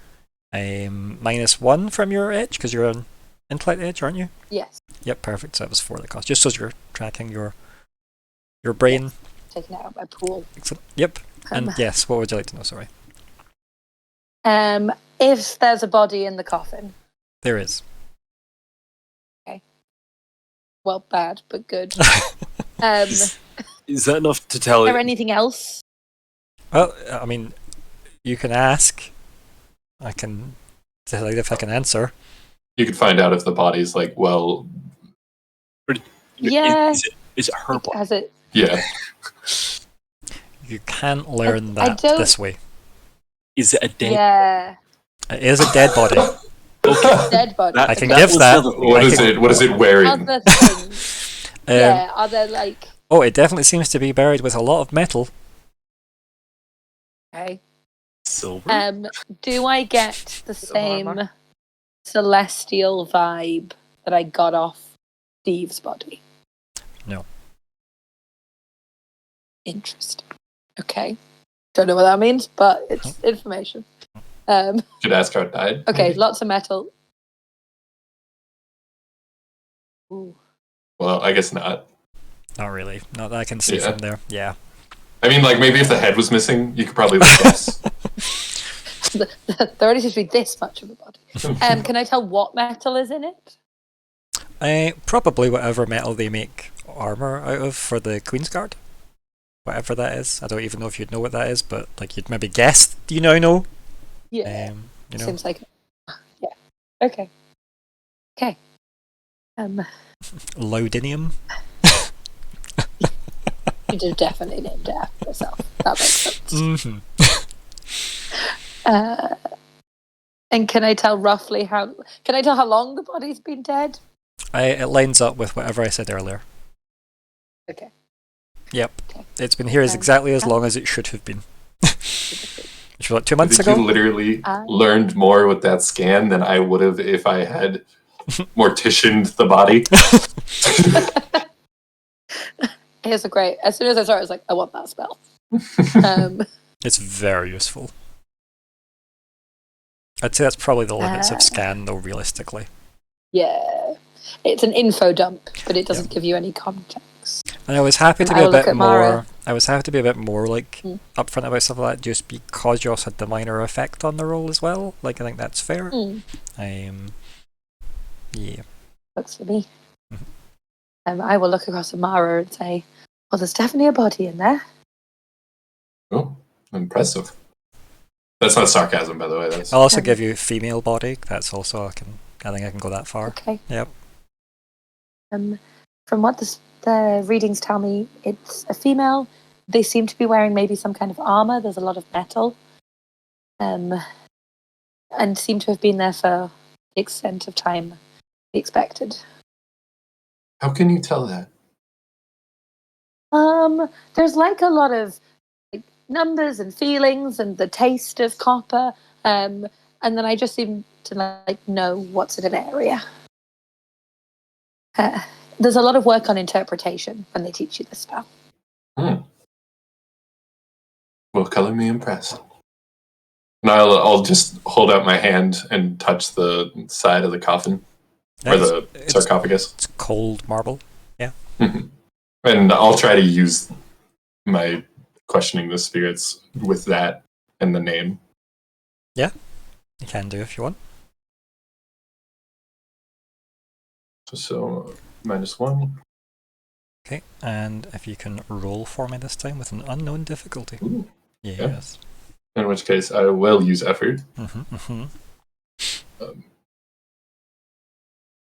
-1 from your edge, because you're on intellect edge, aren't you? Yes, Yep, perfect, so that was 4 that cost, just so you're tracking your brain. taking it out of my pool. Excellent. Yep, and yes, what would you like to know, sorry? If there's a body in the coffin, There is. well, bad but good. Is that enough to tell Is there it? anything else? Well, I mean, you can ask. I can decide if I can answer. You could find out if the body's like, well, Yeah. Is it her body? Has it? yeah. You can't learn I that don't- this way. Is it a dead? Yeah. It is a dead body. Okay. Dead body. That- I can that give was that. the other thing. What I is can- it? What is it wearing? Other things. Yeah. Are there like? Oh, it definitely seems to be buried with a lot of metal. Okay. Silver. Do I get the Bit of armor. same celestial vibe that I got off Steve's body? No. Interesting. Okay. Don't know what that means, but it's information. Should ask how it died. Okay, maybe? lots of metal. Ooh. Well, I guess not. Not really. Not that I can see Yeah. from there. Yeah. I mean, like maybe if the head was missing, you could probably like, guess. There already seems to be this much of a body. Can I tell what metal is in it? Probably whatever metal they make armor out of for the Queen's Guard. Whatever that is. I don't even know if you'd know what that is, but like you'd maybe guess. Do you now know? Yeah. You know. Seems like. Yeah. Okay. Okay. Laudinium. You'd have definitely named it after yourself. That makes sense. Mm-hmm. And can I tell roughly how? Can I tell how long the body's been dead? It lines up with whatever I said earlier. Okay. Yep. Okay. It's been here as exactly as long as it should have been. Which was what, 2 months Did ago? you literally learned more with that scan than I would have if I had morticianed the body? Here's a great. As soon as I saw it, I was like, I want that spell. It's very useful. I'd say that's probably the limits of scan, though, realistically. Yeah. It's an info dump, but it doesn't give you any context. And I was happy to I be a will look bit at more. Myr'ra. I was happy to be a bit more like upfront about stuff like that, just because you also had the minor effect on the roll as well. Like I think that's fair. Yeah. Looks for me. I will look across at Myr'ra and say, "Well, there's definitely a body in there." Oh, impressive. That's not sarcasm, by the way. That's I'll also give you female body. That's also I think I can go that far. Okay. Yep. From what the readings tell me, it's a female. They seem to be wearing maybe some kind of armor. There's a lot of metal, and seem to have been there for the extent of time expected. How can you tell that? There's like a lot of like, numbers and feelings and the taste of copper, and then I just seem to like know what's in an area. There's a lot of work on interpretation when they teach you this spell. Well, color me impressed. And I'll just hold out my hand and touch the side of the coffin. Or the sarcophagus. It's cold marble. Yeah. And I'll try to use my questioning the spirits with that and the name. Yeah. You can do if you want. So, -1. Okay, and if you can roll for me this time with an unknown difficulty. Ooh. Yes. In which case, I will use effort.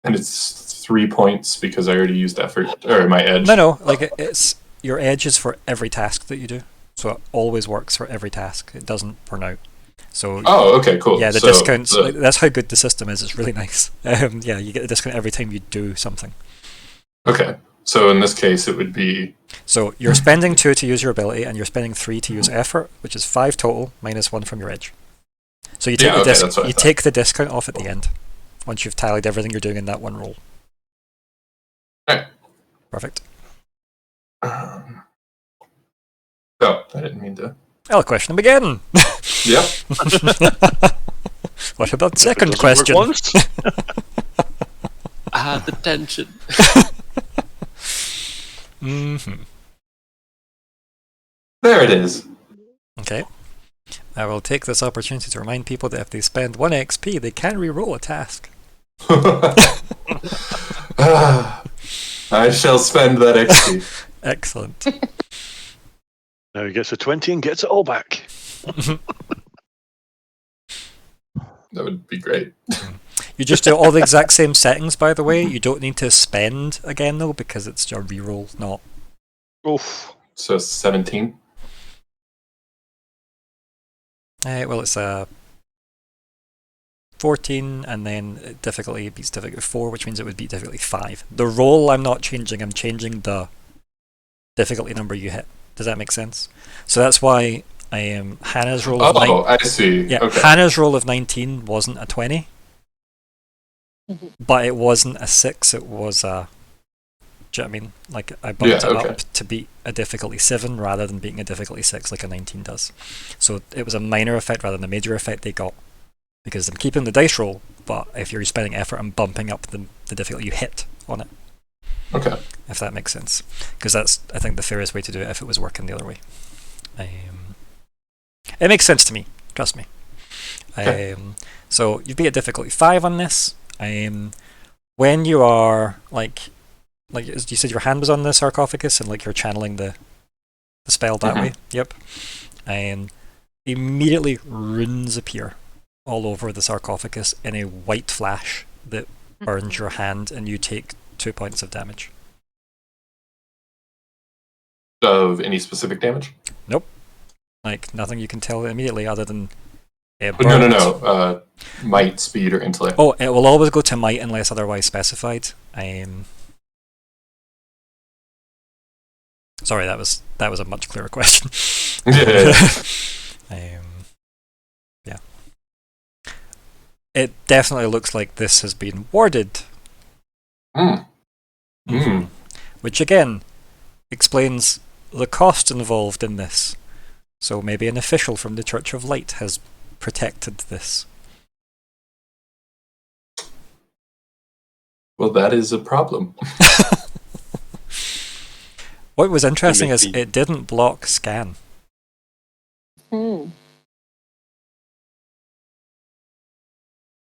And it's 3 points because I already used effort, or my edge. No, like it's your edge is for every task that you do, so it always works for every task. It doesn't burn out. So oh, okay, cool. yeah, the So discounts. Like, that's how good the system is. It's really nice. Yeah, you get a discount every time you do something. Okay, so in this case, it would be. So you're spending 2 to use your ability, and you're spending 3 to use effort, which is 5 total minus 1 from your edge. So you take you take the discount off at the end once you've tallied everything you're doing in that one roll. Alright. Perfect. Oh, I didn't mean to. I'll question him again. Yep. What about If it second doesn't question? work once, The tension. Mm-hmm. There it is. Okay. I will take this opportunity to remind people that if they spend 1 XP, they can re-roll a task. I shall spend that XP. Excellent. now he gets a 20 and gets it all back. That would be great. You just do all the exact same settings, by the way. You don't need to spend again, though, because it's your reroll, not... Oof. So 17. Well, it's a 14, and then difficulty beats difficulty 4, which means it would beat difficulty 5. The roll I'm not changing, I'm changing the difficulty number you hit. Does that make sense? So that's why Hannah's roll of 19... I see. Yeah, Okay. Hannah's roll of 19 wasn't a 20, Mhm. but it wasn't a 6, it was a... Do you know what I mean? Like, I bumped it up to beat a difficulty 7 rather than beating a difficulty 6 like a 19 does. So it was a minor effect rather than a major effect they got. Because I'm keeping the dice roll, but if you're spending effort, I'm bumping up the difficulty you hit on it. Okay. If that makes sense. Because that's, I think, the fairest way to do it if it was working the other way. It makes sense to me, trust me. Okay. So you've beat a difficulty 5 on this. When you are, like as you said, your hand was on the sarcophagus and like you're channeling the spell that way. Yep. Immediately runes appear all over the sarcophagus in a white flash that burns your hand, and you take 2 points of damage. Of any specific damage? Nope. Like, nothing you can tell immediately other than... No. Might, speed, or intellect. Oh, it will always go to might unless otherwise specified. Sorry, that was a much clearer question. Yeah. Yeah. It definitely looks like this has been warded. Which again explains the cost involved in this. So maybe an official from the Church of Light has protected this. Well, that is a problem. What was interesting is Maybe. it didn't block scan.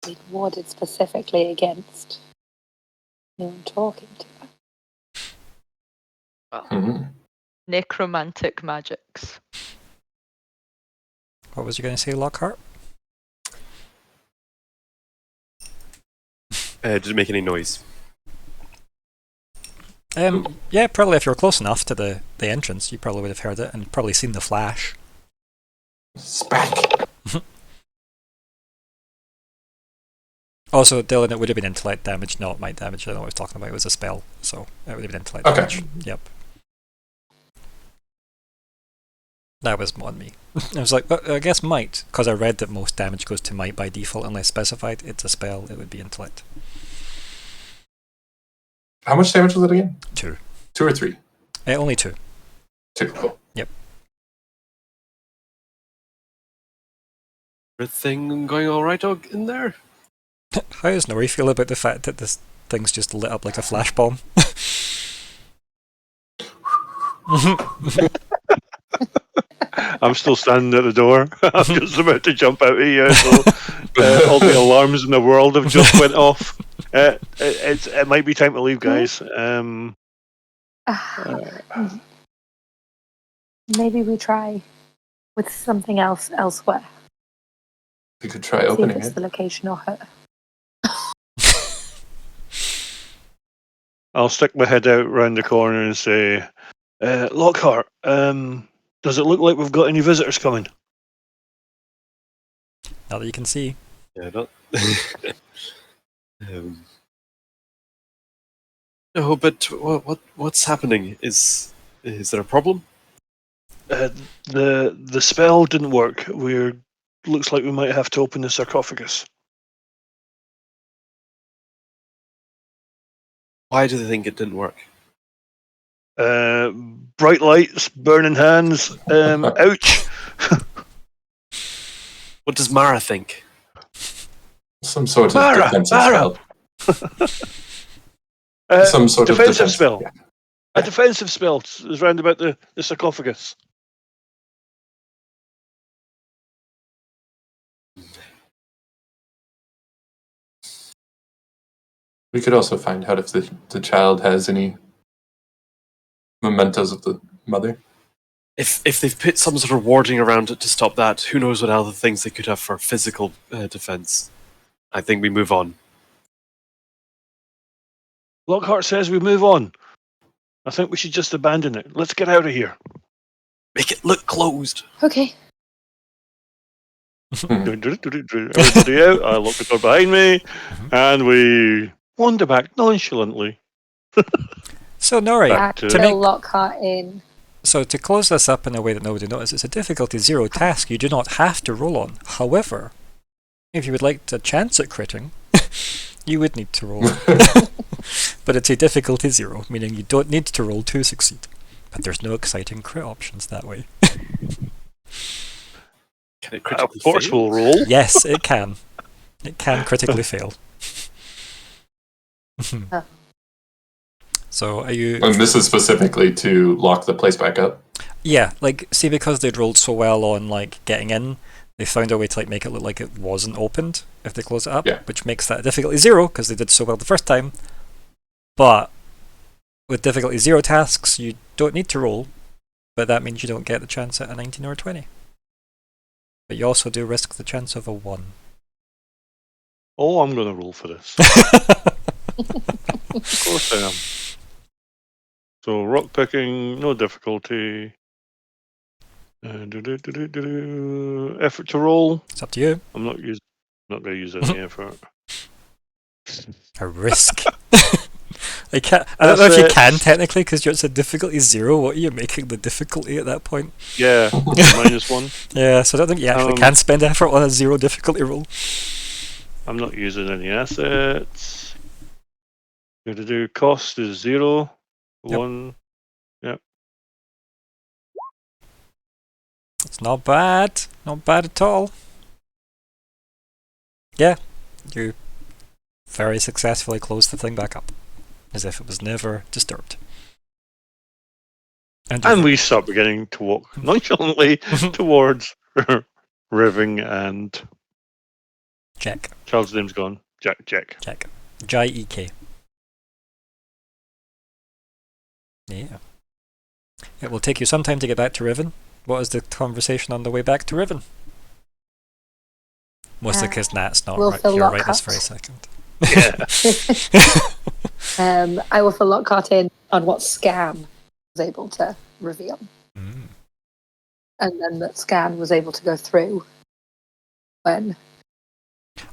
It warded specifically against anyone talking to her. Mhm. Necromantic magics. What was you going to say, Lockhart? Did it make any noise? Yeah, probably if you were close enough to the entrance, you probably would have heard it and probably seen the flash. Spank. Also, Dylan, it would have been intellect damage, not might damage. I know what I was talking about. It was a spell, so it would have been intellect Okay. damage. Yep. That was on me. I was like, well, I guess might, because I read that most damage goes to might by default unless specified. It's a spell, it would be intellect. How much damage was it again? 2. 2 or 3? Only 2. 2. Cool. Yep. Everything going all right in there? How does Nori feel about the fact that this thing's just lit up like a flash bomb? I'm still standing at the door. I'm just about to jump out of here. So all the alarms in the world have just went off. It might be time to leave, guys. Maybe we try with something else elsewhere. We could try See if opening it's it. the location or her. I'll stick my head out round the corner and say, Lockhart, does it look like we've got any visitors coming? Now that you can see. Yeah, not. No, but what's happening? Is there a problem? The spell didn't work. Looks like we might have to open the sarcophagus. Why do they think it didn't work? Bright lights, burning hands. Ouch. What does Myr'ra think? Some sort of Myr'ra, defensive Myr'ra. spell. Some sort of defensive defensive spell. yeah. A defensive spell is round about the sarcophagus. We could also find out if the child has any mementos of the mother. If they've put some sort of warding around it to stop that, who knows what other things they could have for physical defense. I think we move on. Lockhart says we move on. I think we should just abandon it. Let's get out of here. Make it look closed. Okay. Everybody out. I lock the door behind me, and we wander back nonchalantly. So Nori, Back Back to- to Lockhart in. so to close this up in a way that nobody notices, it's a difficulty 0 task you do not have to roll on. However, if you would like to chance at critting, you would need to roll. But it's a difficulty 0, meaning you don't need to roll to succeed. But there's no exciting crit options that way. Can it Of critically course, fail? we'll roll. Yes, it can. It can critically fail. So are you... And this is specifically to lock the place back up. Yeah, like, see, because they'd rolled so well on, like, getting in, they found a way to, like, make it look like it wasn't opened if they close it up, Yeah. which makes that difficulty 0, because they did so well the first time. But with difficulty 0 tasks, you don't need to roll, but that means you don't get the chance at a 19 or a 20. But you also do risk the chance of a 1. Oh, I'm going to roll for this. Of course I am. So rock picking, no difficulty. Effort to roll. It's up to you. I'm not going to use any effort. A risk. I don't know if you can technically, because it's a difficulty 0. What are you making the difficulty at that point? Yeah, -1. Yeah, so I don't think you actually can spend effort on a 0 difficulty roll. I'm not using any assets. Cost is 0. Yep. 1. It's not bad. Not bad at all. Yeah, you very successfully closed the thing back up, as if it was never disturbed. And we start beginning to walk nonchalantly towards Riven and Check. Child's name's gone. Jack. Check. J-E-K. Yeah. It will take you some time to get back to Riven. What is the conversation on the way back to Riven? Mostly because Nat's not we'll right fill here right this Lockhart. very second. I will fill Lockhart in on what Scan was able to reveal. Mm. And then that Scan was able to go through when.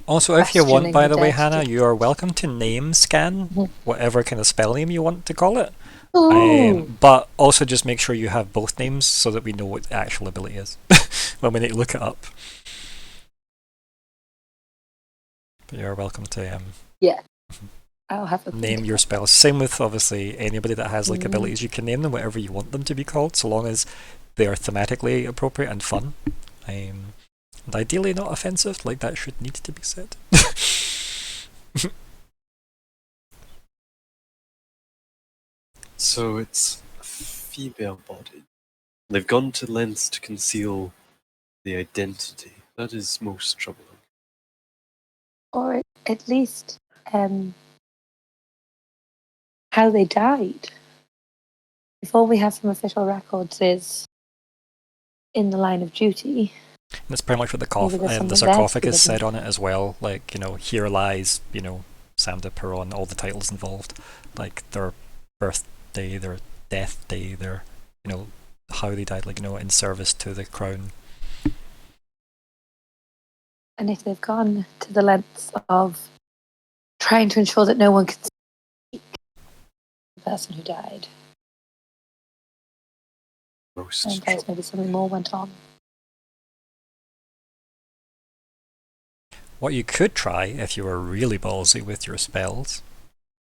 Also, if you want, Questioning by the the way, dead. Hannah, you are welcome to name Scan, whatever kind of spell name you want to call it. Ooh. But also just make sure you have both names so that we know what the actual ability is when we need to look it up. But you're welcome to I'll have a name your spells. Same with, obviously, anybody that has like abilities. You can name them whatever you want them to be called, so long as they are thematically appropriate and fun. And ideally not offensive, like that should need to be said. So it's a female body. They've gone to lengths to conceal the identity. That is most troubling. Or at least how they died. If all we have from official records is in the line of duty. That's pretty much what Maybe there's the something sarcophagus there said on it as well. Like, here lies, Sam de Perron, all the titles involved. Like, their birthday, their death day, their, how they died, in service to the crown. And if they've gone to the lengths of trying to ensure that no one can speak the person who died, Most then there's maybe something more went on. What you could try, if you were really ballsy with your spells,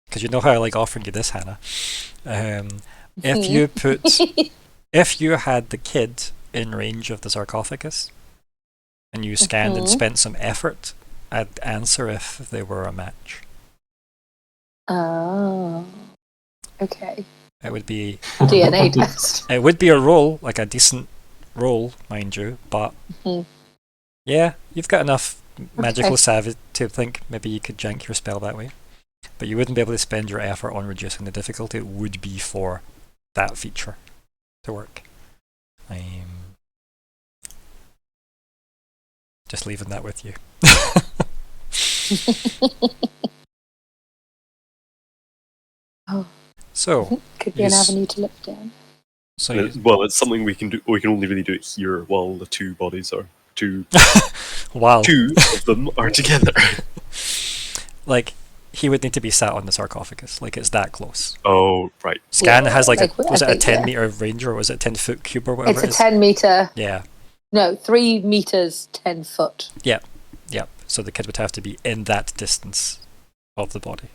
because you know how I like offering you this, Hannah, If you put, if you had the kid in range of the sarcophagus, and you scanned and spent some effort, I'd answer if they were a match. Oh. Okay. It would be DNA test. It would be a roll, like a decent roll, mind you, but yeah, you've got enough magical savvy to think maybe you could jank your spell that way. But you wouldn't be able to spend your effort on reducing the difficulty. It would be for that feature to work. I'm just leaving that with you. Oh. So Could be an avenue to look down. So well, it's something we can do. We can only really do it here while the two bodies are wow. Two of them are together. Like, he would need to be sat on the sarcophagus. Like, it's that close. Oh, right. Scan has like was it a 10 yeah. meter range or was it 10 foot cube or whatever? It's a 10 meter. Yeah. No, 3 meters, 10 foot. Yeah. Yeah. So the kid would have to be in that distance of the body.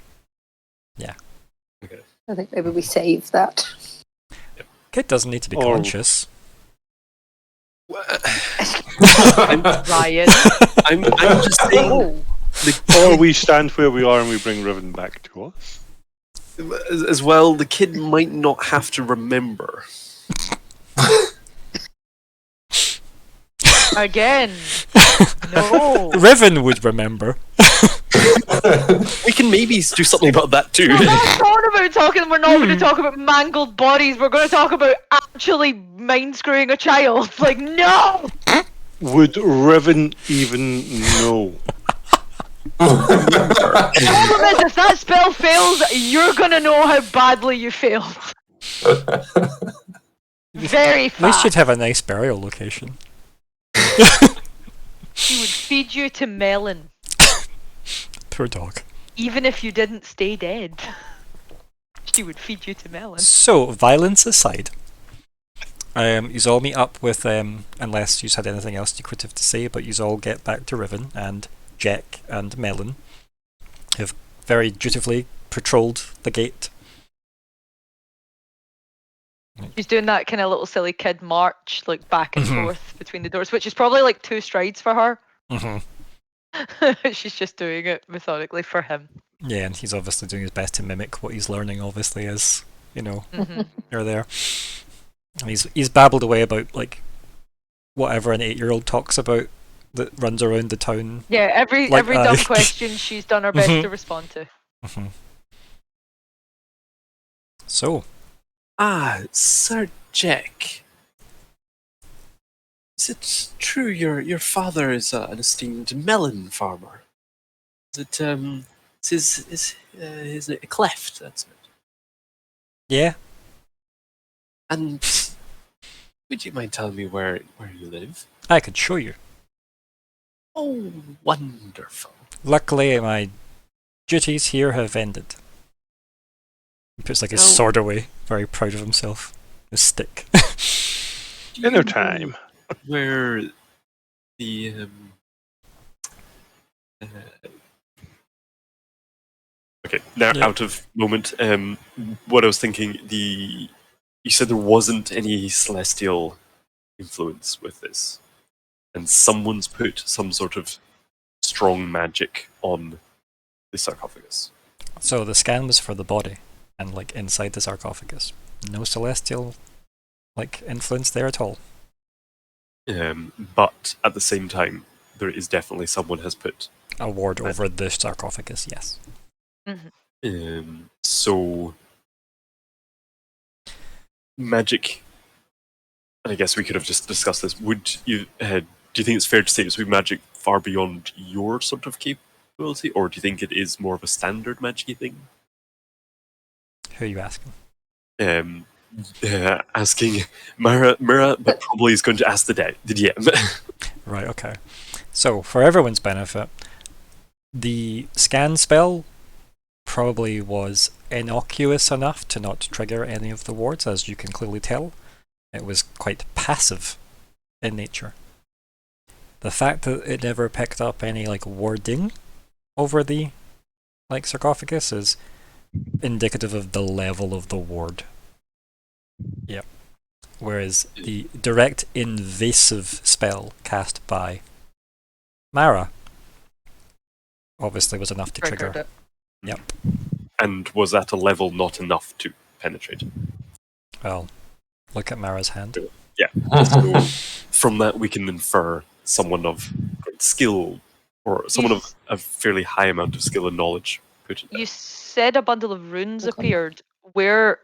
Yeah. Okay. I think maybe we save that. Kid doesn't need to be conscious. Ryan. I'm just saying. Or we stand where we are and we bring Riven back to us. As well, the kid might not have to remember. Again. No. Riven would remember. We can maybe do something about that too. We're not we're not going to talk about mangled bodies. We're going to talk about actually mind screwing a child. Like, no! Would Riven even know? The problem is, if that spell fails, you're going to know how badly you failed. Very fast. At least you'd have a nice burial location. She would feed you to melon. Poor dog. Even if you didn't stay dead. She would feed you to melon. So, violence aside, you all meet up with, unless you had anything else secretive to say, but you all get back to Riven, and Jack and Melon have very dutifully patrolled the gate. She's doing that kind of little silly kid march, like back and forth between the doors, which is probably like 2 strides for her. She's just doing it methodically for him. Yeah, and he's obviously doing his best to mimic what he's learning, obviously, as, you know, you're there. And he's babbled away about, like, whatever an 8-year-old talks about that runs around the town. Yeah, every dumb question she's done her best to respond to. So. Sir Jack. Is it true your father is an esteemed melon farmer? Is it is it a cleft? That's it. Yeah. And would you mind telling me where you live? I could show you. Oh, wonderful. Luckily, my duties here have ended. He puts like his sword away, very proud of himself. His stick. Dinner time. Where the okay, now out of moment. What I was thinking, you said there wasn't any celestial influence with this, and someone's put some sort of strong magic on the sarcophagus. So the scan was for the body, and like inside the sarcophagus, no celestial like influence there at all. But at the same time, there is definitely someone has put a ward over the sarcophagus. Yes. So magic, and I guess we could have just discussed this. Would you? Do you think it's fair to say it's magic far beyond your sort of capability, or do you think it is more of a standard magic thing? Who are you asking? Asking Myr'ra, but probably is going to ask the DM. Right, okay. So, for everyone's benefit, the scan spell probably was innocuous enough to not trigger any of the wards, as you can clearly tell. It was quite passive in nature. The fact that it never picked up any like warding over the like sarcophagus is indicative of the level of the ward. Whereas the direct invasive spell cast by Myr'ra obviously was enough to Triggered trigger. it. And was at a level not enough to penetrate. Well, look at Mara's hand. So from that, we can infer someone of great skill, or someone of a fairly high amount of skill and knowledge. Put it You there. said a bundle of runes Okay. appeared. Where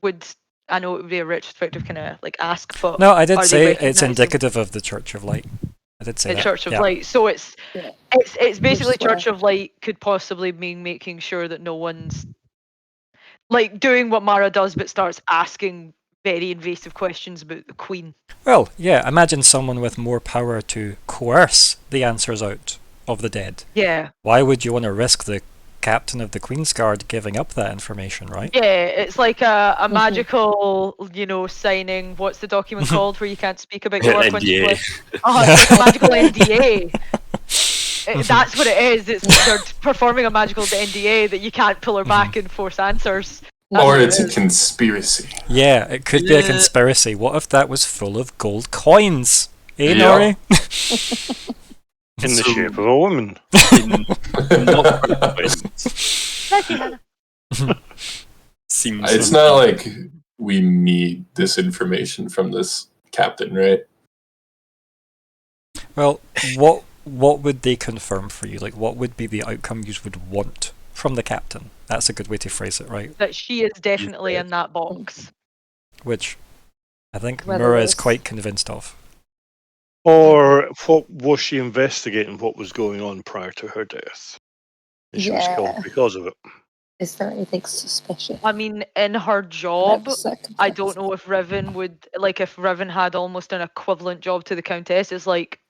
would I know it would be a retrospective kind of like ask, but No, I did are they say it's recognisable? indicative of the Church of Light. I did say The that. Church of yeah. Light. So it's Yeah. it's basically swear. Church of Light could possibly mean making sure that no one's like doing what Mara does, but starts asking very invasive questions about the Queen. Well, yeah, imagine someone with more power to coerce the answers out of the dead. Yeah. Why would you want to risk the captain of the Queen's Guard giving up that information, right? Yeah, it's like a magical, signing. What's the document called where you can't speak about your work once you've NDA. left? Oh, it's like a magical NDA. That's what it is. They're performing a magical NDA that you can't pull her back and force answers. That's Or what it it's a is. conspiracy. Yeah, it could be a Yeah. conspiracy. What if that was full of gold coins? Eh, Yeah. Nori? In the So- shape of a woman. Seems It's not like we need this information from this captain, right? Well, what would they confirm for you? Like, what would be the outcome you would want from the captain? That's a good way to phrase it, right? That she is definitely in that box. Which I think Whether Myr'ra is it's- quite convinced of. Or what was she investigating what was going on prior to her death? And she was Yeah. killed because of it. Is there anything suspicious? I mean, in her job, about the second I person? don't know if Riven would if Riven had almost an equivalent job to the Countess. It's like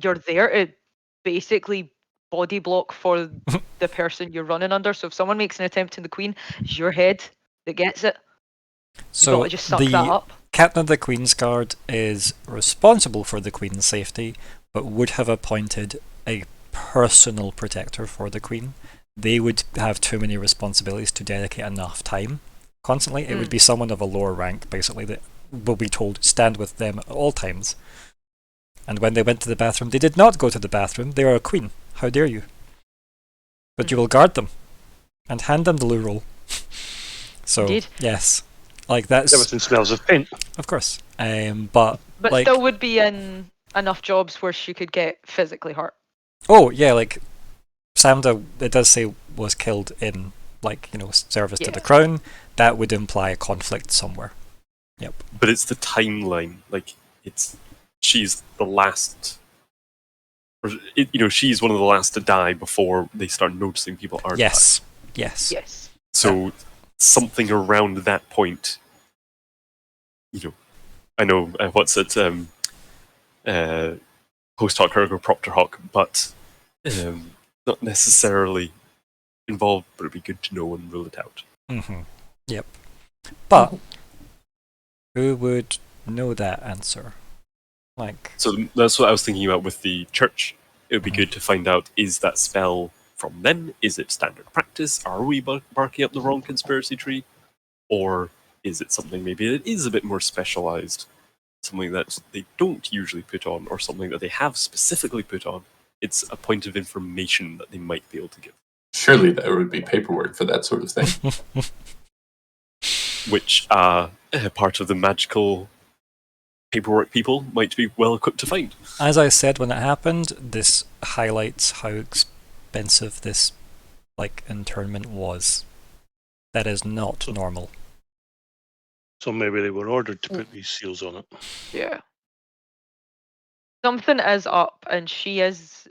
you're there to basically body block for the person you're running under. So if someone makes an attempt on the Queen, it's your head that gets it. You So gotta just suck that the up. captain of the Queen's Guard is responsible for the Queen's safety, but would have appointed a personal protector for the Queen. They would have too many responsibilities to dedicate enough time constantly. It would be someone of a lower rank, basically, that will be told stand with them at all times. And when they went to the bathroom, they did not go to the bathroom. They are a queen. How dare you? But you will guard them and hand them the loo roll. So Indeed. yes, like that's Everything smells of paint. of course. But But like, still would be in enough jobs where she could get physically hurt. oh yeah, like Samda, it does say was killed in service to the Yeah. crown. That would imply a conflict somewhere. but it's the timeline. Like she's the last, or she's one of the last to die before they start noticing people are. Yes, yes. Yes. So something around that point. I know what's it? Post hoc ergo propter hoc, but not necessarily involved. But it'd be good to know and rule it out. Yep. But who would know that answer? Like, So that's what I was thinking about with the church. It would be good to find out, is that spell from them? Is it standard practice? Are we barking up the wrong conspiracy tree? Or is it something maybe that is a bit more specialized? Something that they don't usually put on, or something that they have specifically put on? It's a point of information that they might be able to give. Surely there would be paperwork for that sort of thing. Which part of the magical paperwork people might be well equipped to find. as I said when it happened, this highlights how expensive this internment was. That is not normal. So maybe they were ordered to put these seals on it. Yeah. Something is up, and she is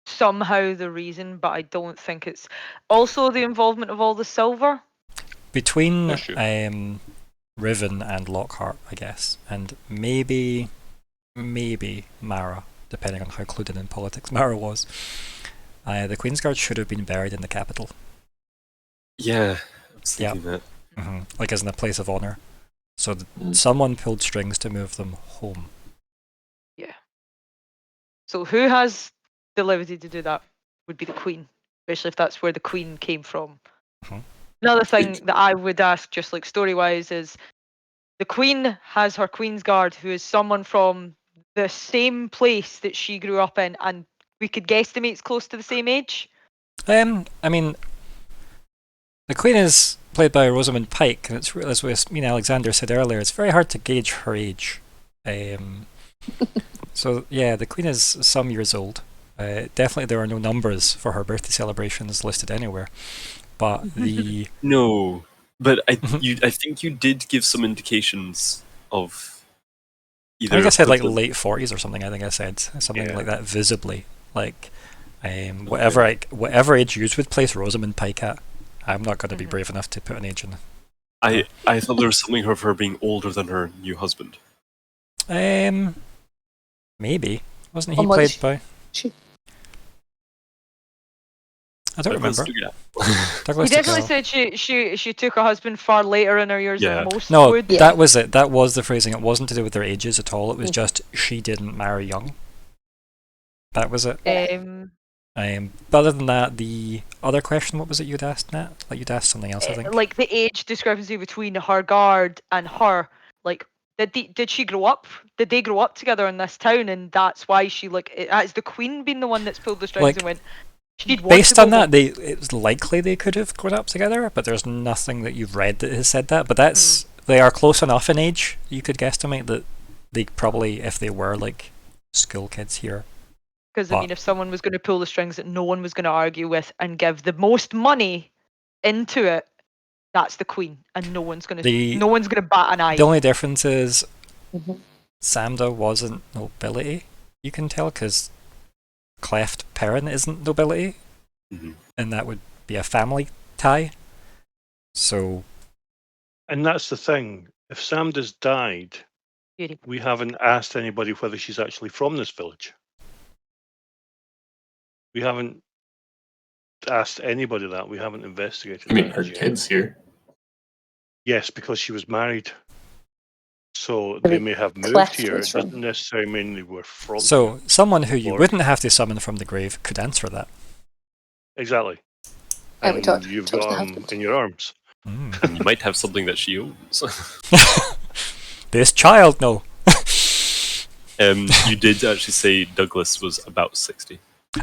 somehow the reason, but I don't think it's also the involvement of all the silver. Between Oh, sure. Riven and Lockhart, I guess, and maybe Myr'ra, depending on how clued in politics Myr'ra was. The Queen's Guard should have been buried in the capital, Yeah, I was thinking that. like as in a place of honor. So Mm. someone pulled strings to move them home. So who has the liberty to do that would be the Queen, especially if that's where the Queen came from. Mhm. Another thing that I would ask, just like story-wise, is the Queen has her Queen's Guard, who is someone from the same place that she grew up in, and we could guesstimate it's close to the same age. I mean, the Queen is played by Rosamund Pike, and it's as me and Alexander said earlier, it's very hard to gauge her age. So yeah, the Queen is some years old. Definitely, there are no numbers for her birthday celebrations listed anywhere. But the No, but I think you did give some indications of I either. think I said like equivalent- late 40s or something. I think I said something Yeah. like that visibly. Like whatever age you would place Rosamund Pike at, I'm not going to be brave enough to put an age in. I thought there was something of her being older than her new husband. Maybe wasn't he And what played did by? she- I don't Let's remember. do that. He Douglas definitely Tocqueville. said she took a husband far later in her years Yeah. than most No, would. Yeah. that was it. That was the phrasing. It wasn't to do with their ages at all. It was just she didn't marry young. That was it. But other than that, the other question, what was it you'd asked, Nat? Like you'd asked something else, I think. Like the age discrepancy between her guard and her. Like, did she grow up? Did they grow up together in this town, and that's why she has the Queen been the one that's pulled the strings Like, and went? She'd want Based to on go that, it's likely they could have grown up together, but there's nothing that you've read that has said that. But that's they are close enough in age. You could guesstimate that they probably, if they were like school kids here. Because I mean, if someone was going to pull the strings that no one was going to argue with and give the most money into it, that's the Queen, and no one's going to bat an eye. The only difference is Mhm. Samda wasn't nobility. You can tell because Cleft Perrin isn't nobility, and that would be a family tie. So, And that's the thing. If Samda's died, Beauty. we haven't asked anybody whether she's actually from this village. We haven't asked anybody that. We haven't investigated I mean, that her as yet. kids here. Yes, because she was married. So Maybe they may have moved Cleft here. was It from- doesn't necessarily mean they were from so here. someone who you Or- wouldn't have to summon from the grave could answer that. Exactly. And we talked- you've talked to got the them husband. in your arms. And you might have something that she owns. This child, no. You did actually say Douglas was about 60.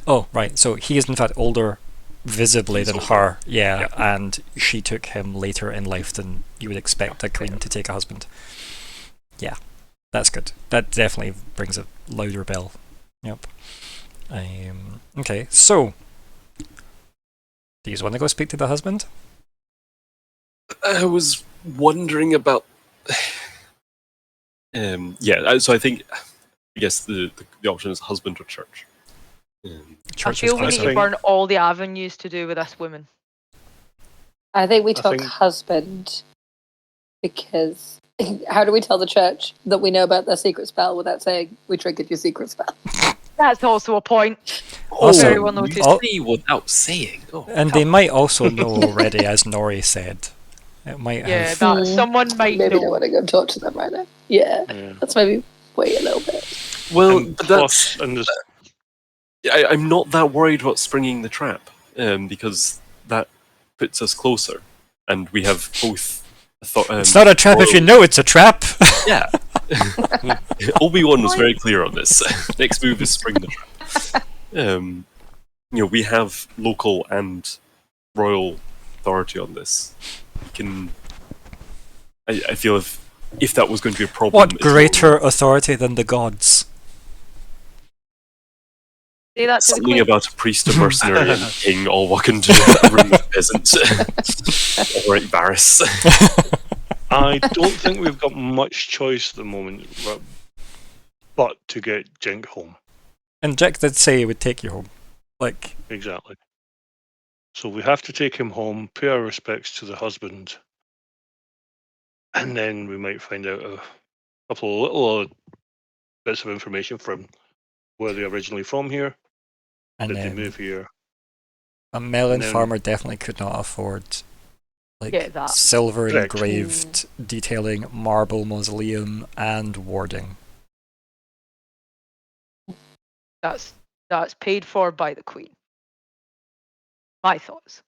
Oh, right. So he is in fact older visibly He's than older. her. Yeah, and she took him later in life than you would expect a queen to take a husband. Yeah, that's good. That definitely brings a louder bell. Yep. Okay, so do you want to go speak to the husband? I was wondering about. So I think, I guess the option is husband or church. I Church is feel we need closer. to think- burn all the avenues to do with this woman. I think we I took think- husband because how do we tell the church that we know about their secret spell without saying we triggered your secret spell? That's also a point. Also, Very well noted. Say without saying. Oh, And they might also know already, as Nori said. It might Yeah, have. that someone might Maybe know. don't want to go talk to them right now. Yeah, Yeah. let's maybe wait a little bit. well, And but plus, that's. and there's, I'm not that worried about springing the trap, because that puts us closer, and we have both. It's not a trap if you know it's a trap. Yeah. Obi-Wan was very clear on this. Next move is spring the trap. We have local and royal authority on this. We can. I feel if that was going to be a problem, What it's greater authority than the gods? Say that to the something Queen. about a priest, a mercenary, and a king all walk into a room of peasants. All right, Varys. I don't think we've got much choice at the moment, but to get Jink home. And Jack did say he would take you home. Like, Exactly. So we have to take him home, pay our respects to the husband, and then we might find out a couple of little bits of information from where they're originally from here, and did they then move here. a melon and then- farmer definitely could not afford like Yeah, that. silver Correct. engraved detailing marble mausoleum and warding. That's paid for by the Queen. My thoughts.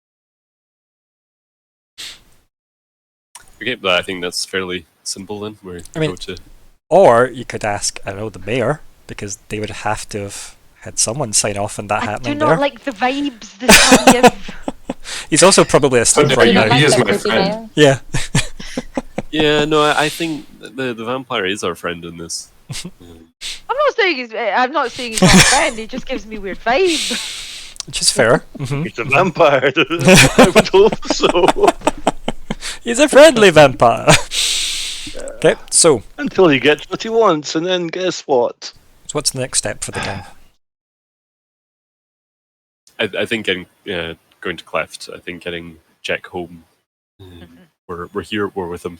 Okay, but I think that's fairly symbol then? Where you I mean- go to... Or you could ask, I don't know, the mayor, because they would have to have had someone sign off on that I do happening not there. like the vibes this one give. He's also probably asleep But right you now. he is my Deputy friend. Mayor. Yeah. Yeah, no, I think the vampire is our friend in this. I'm not saying he's not a friend. He just gives me weird vibes. Which is fair. Mhm. He's a vampire. I would hope so. He's a friendly vampire. Okay, so Until he gets what he wants, and then guess what? what's the next step for the game? I think going to Cleft. I think getting Jack home. We're here. We're with him.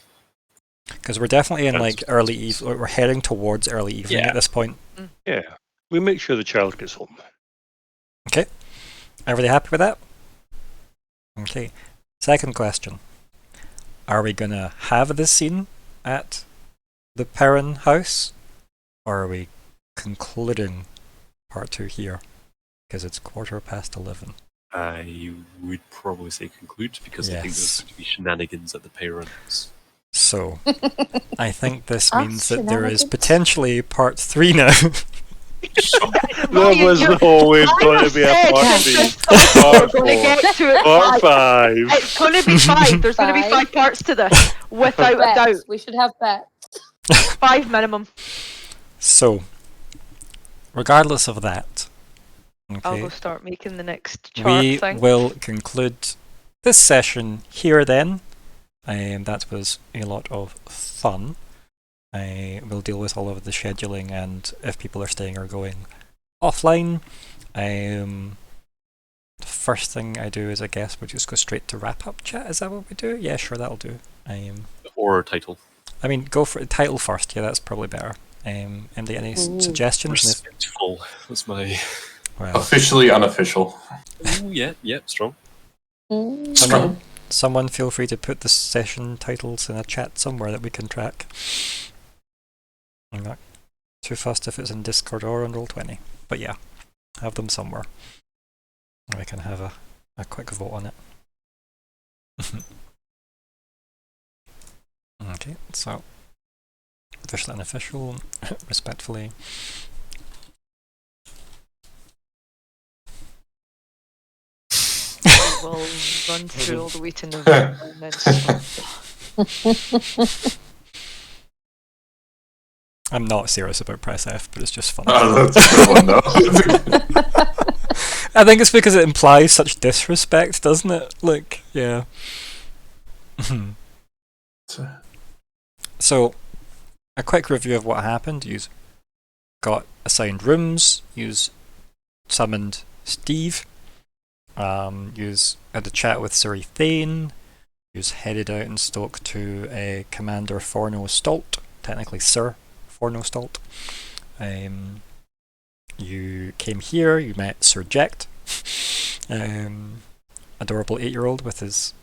Because we're definitely in That's- like early evening. We're heading towards early evening Yeah. at this point. Yeah, we make sure the child gets home. Everybody happy with that? Okay. Second question. Are we gonna have this scene at the Perrin house? Or are we concluding part 2 here? Because it's 11:15. I would probably say conclude because I think Yes. there's going to be shenanigans at the parents. So, I think this Ah, means that there is shenanigans. potentially part 3 now. There was always going to be a part B. We're going to get to it. Part Five. 5. It's going to be 5. There's going to be 5 parts to this, without a doubt. Bets. We should have bets. 5 minimum. So, regardless of that, I'll okay, go start making the next chart we thing. will conclude this session here then. That was a lot of fun. We'll deal with all of the scheduling and if people are staying or going offline. The first thing I do is, I guess, we just go straight to wrap up chat. Is that what we do? Yeah, sure, that'll do. Or title. I mean, go for the title first. Yeah, that's probably better. MD, any suggestions? And Respectful was my... well, Officially unofficial. Ooh, yeah, strong. someone feel free to put the session titles in a chat somewhere that we can track. I'm not too fussed if it's in Discord or on Roll20, but yeah, have them somewhere. And we can have a quick vote on it. Okay, so official and unofficial, respectfully. We'll run through all the way to November and then stop. I'm not serious about Press F, but it's just fun. Oh, that's a good one, though. I think it's because it implies such disrespect, doesn't it? Like, yeah. So, a quick review of what happened. You got assigned rooms, you summoned Steve, you had a chat with Suri Thane, you headed out and spoke to Commander Forno Stolt, technically Sir Forno Stolt. You came here, you met Sir Jekt, adorable 8-year-old with his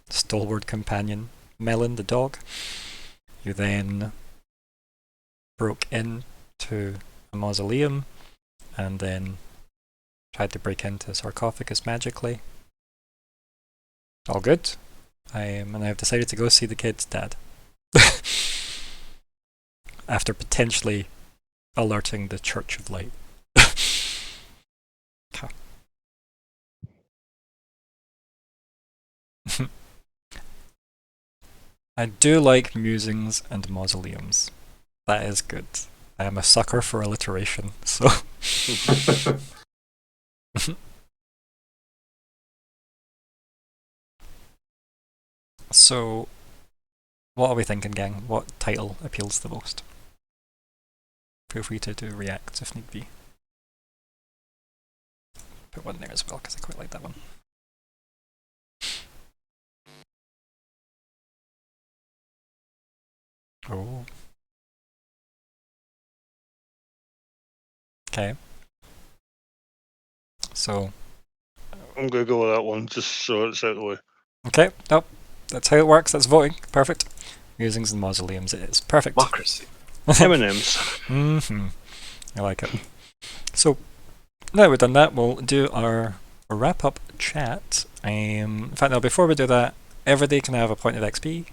stalwart companion Melon the dog. You then broke into a mausoleum and then tried to break into a sarcophagus magically. All good. And I've decided to go see the kid's dad. After potentially alerting the Church of Light. I do like musings and mausoleums. That is good. I am a sucker for alliteration, so... So, what are we thinking, gang? What title appeals the most? Feel free to do reacts if need be. Put one there as well, because I quite like that one. Oh. Okay. So, I'm going to go with that one, just so it's out of the way. okay, nope. That's how it works, that's voting. Perfect. Musings and Mausoleums it is. Perfect. Democracy. M&M's. Mm-hmm. I like it. So, now we've done that, we'll do our wrap-up chat. In fact, now before we do that, everybody can have a point of XP.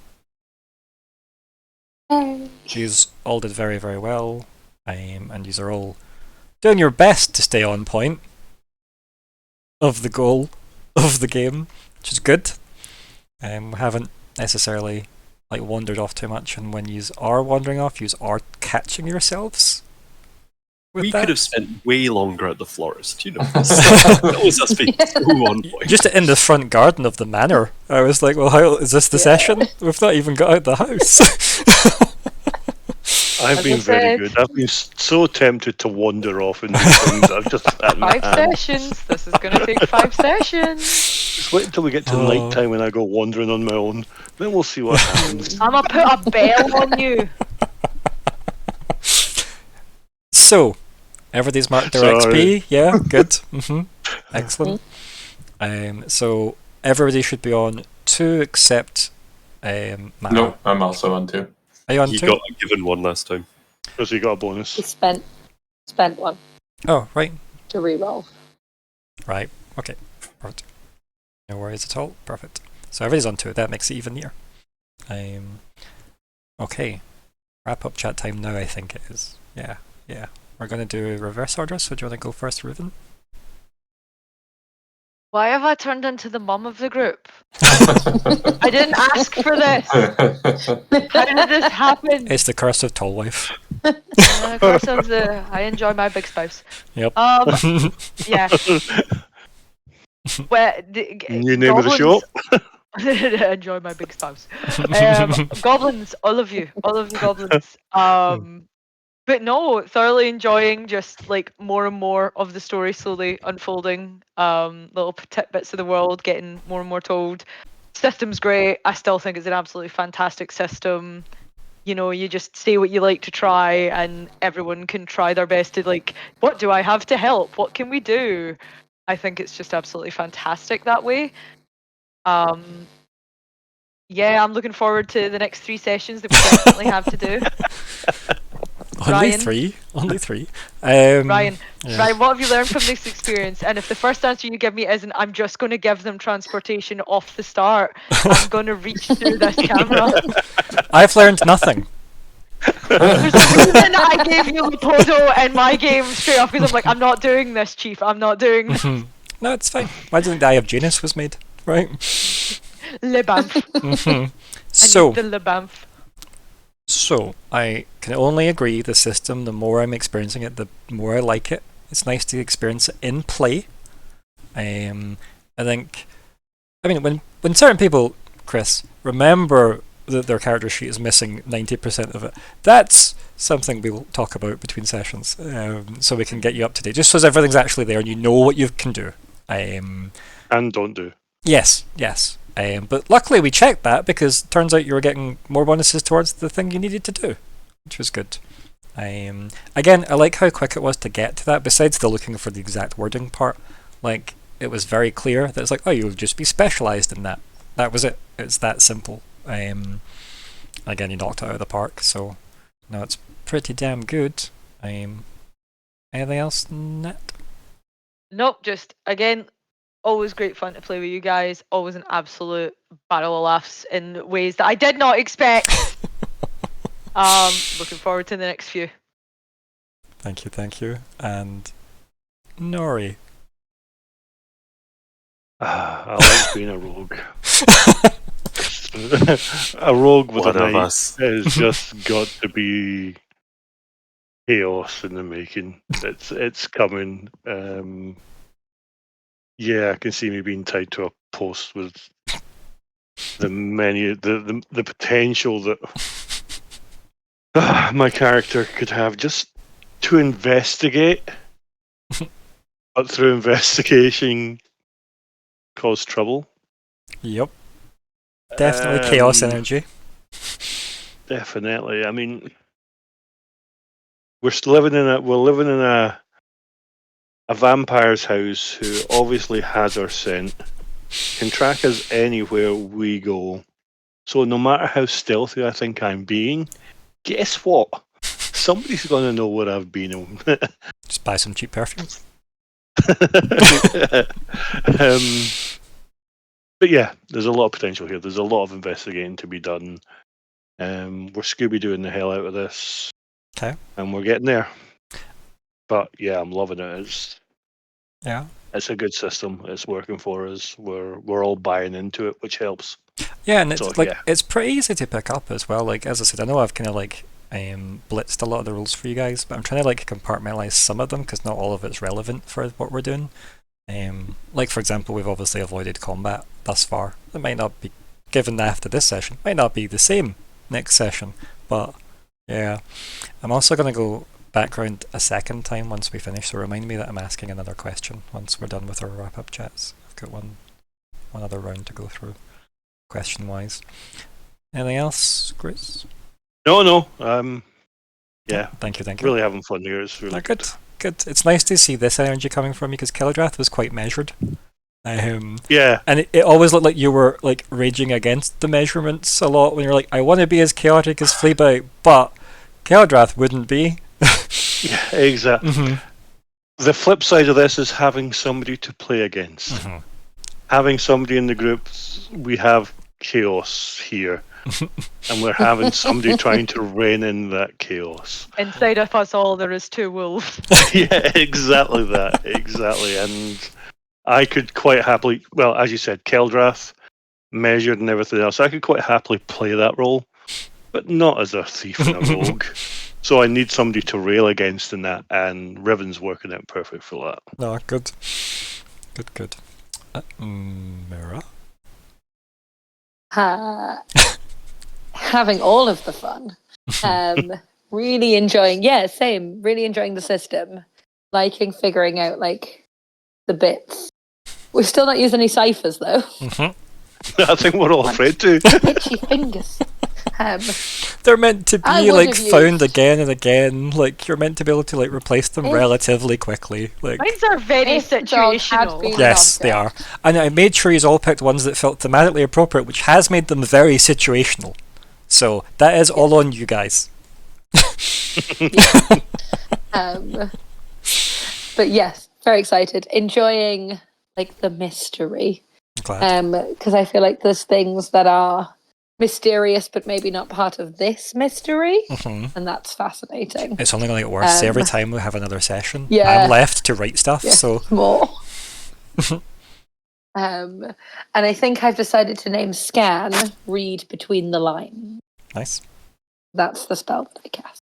Yous all did very, very well, and yous are all doing your best to stay on point of the goal of the game, which is good. We haven't necessarily wandered off too much, and when yous are wandering off, yous are catching yourselves. We that. could have spent way longer at the florist, you know. That was us being so on point. Just in the front garden of the manor, I was like, well, how is this the session? We've not even got out the house. I've As been I very said. good. I've been so tempted to wander off and do things. I've just sat in my 5 hand. sessions. This is going to take 5 sessions. Just wait until we get to night time when I go wandering on my own. Then we'll see what happens. I'm going to put a bell on you. So, everybody's marked their XP. Yeah, good. Excellent. So, everybody should be on 2 except Matt. No, I'm also on 2. Are you on He 2? got given one last time. Because he got a bonus. He spent one Oh, right. to reroll. Right. Okay. Perfect. No worries at all. Perfect. So everybody's on 2. That makes it even near. Okay. Wrap up chat time now, I think it is. Yeah. We're going to do reverse order, so do you want to go first, Riven? Why have I turned into the mum of the group? I didn't ask for this. How did this happen? It's the curse of Tall Wife. Of course, I enjoy my big spouse. Yep. Yeah. Well, New name of the show? Enjoy my big spouse. Goblins, all of you goblins. But no, thoroughly enjoying just more and more of the story slowly unfolding. Little tidbits of the world getting more and more told. System's great. I still think it's an absolutely fantastic system. You know, you just say what you like to try, and everyone can try their best to what do I have to help? What can we do? I think it's just absolutely fantastic that way. Yeah, I'm looking forward to the next 3 sessions that we definitely have to do. Only three. Ryan, yeah. Ryan, what have you learned from this experience? And if the first answer you give me isn't, I'm just going to give them transportation off the start, I'm going to reach through this camera. I've learned nothing. There's a reason I gave you Lepoto in my game straight off, because I'm like, I'm not doing this, Chief. I'm not doing this. No, it's fine. Why do you think the Eye of Janus was made? Right? Le Banff. So, the Le Banff. So, I can only agree the system, the more I'm experiencing it, the more I like it. It's nice to experience it in play. I think, when certain people, Chris, remember that their character sheet is missing 90% of it, that's something we'll talk about between sessions, so we can get you up to date, just so everything's actually there and you know what you can do. And don't do. Yes. But luckily we checked that, because it turns out you were getting more bonuses towards the thing you needed to do, which was good. Again, I like how quick it was to get to that, besides the looking for the exact wording part. It was very clear that it's you'll just be specialised in that. That was it. It's that simple. Again, you knocked it out of the park, so no, it's pretty damn good. Anything else, Nat? Nope, just, again, always great fun to play with you guys. Always an absolute battle of laughs in ways that I did not expect. Looking forward to the next few. Thank you. And Nori. I like being a rogue. A rogue with One a of knife us. has just got to be chaos in the making. It's coming. Yeah, I can see me being tied to a post with the potential that my character could have just to investigate, but through investigation cause trouble. Yep. Definitely chaos energy. Definitely. I mean, we're living in a vampire's house who obviously has our scent, can track us anywhere we go. So no matter how stealthy I think I'm being, guess what? Somebody's going to know where I've been. Just buy some cheap perfume. But yeah, there's a lot of potential here. There's a lot of investigating to be done. We're Scooby-Dooing the hell out of this. Okay. And we're getting there. But yeah, I'm loving it. Yeah. It's a good system. It's working for us. We're all buying into it, which helps. Yeah, and it's So, like yeah. it's pretty easy to pick up as well. Like as I said, I know I've kind of like blitzed a lot of the rules for you guys, but I'm trying to like compartmentalize some of them because not all of it's relevant for what we're doing. Like for example, we've obviously avoided combat thus far. It might not be, given after this session, might not be the same next session. But yeah, I'm also going to go background a second time once we finish. So remind me that I'm asking another question once we're done with our wrap-up chats. I've got one other round to go through, question-wise. Anything else, Chris? No. Yeah. Thank you. Really having fun here. It's really good. Good. It's nice to see this energy coming from you because Kildrath was quite measured. Yeah. And it always looked like you were like raging against the measurements a lot when you're like, I want to be as chaotic as Fleabite, but Kildrath wouldn't be. Yeah, exactly. Mm-hmm. The flip side of this is having somebody to play against. Mm-hmm. Having somebody in the group, we have chaos here. And we're having somebody trying to rein in that chaos. Inside of us all, there is two wolves. Yeah, exactly that. Exactly. And I could quite happily, well, as you said, Keldrath, measured and everything else, I could quite happily play that role, but not as a thief and a rogue. So I need somebody to rail against in that, and Riven's working out perfect for that. No, good. Good. Myr'ra? Having all of the fun. Really enjoying, really enjoying the system. Liking figuring out like the bits. We've still not used any ciphers though. Mm-hmm. I think we're all afraid to. Itchy fingers. They're meant to I be would like have found used- again and again. Like you're meant to be able to like replace them If- relatively quickly. Like Mines are very If the dog had situational. been- yes, they are. And I made sure you all picked ones that felt thematically appropriate, which has made them very situational. So that is all on you guys. But yes, very excited. Enjoying like the mystery. I'm glad. Because I feel like there's things that are mysterious but maybe not part of this mystery. Mhm. And that's fascinating. It's only going to get worse every Um, time we have another session. yeah. I'm left to write stuff, Yes, so more. And I think I've decided to name Scan Read Between the Lines. nice. That's the spell that I cast.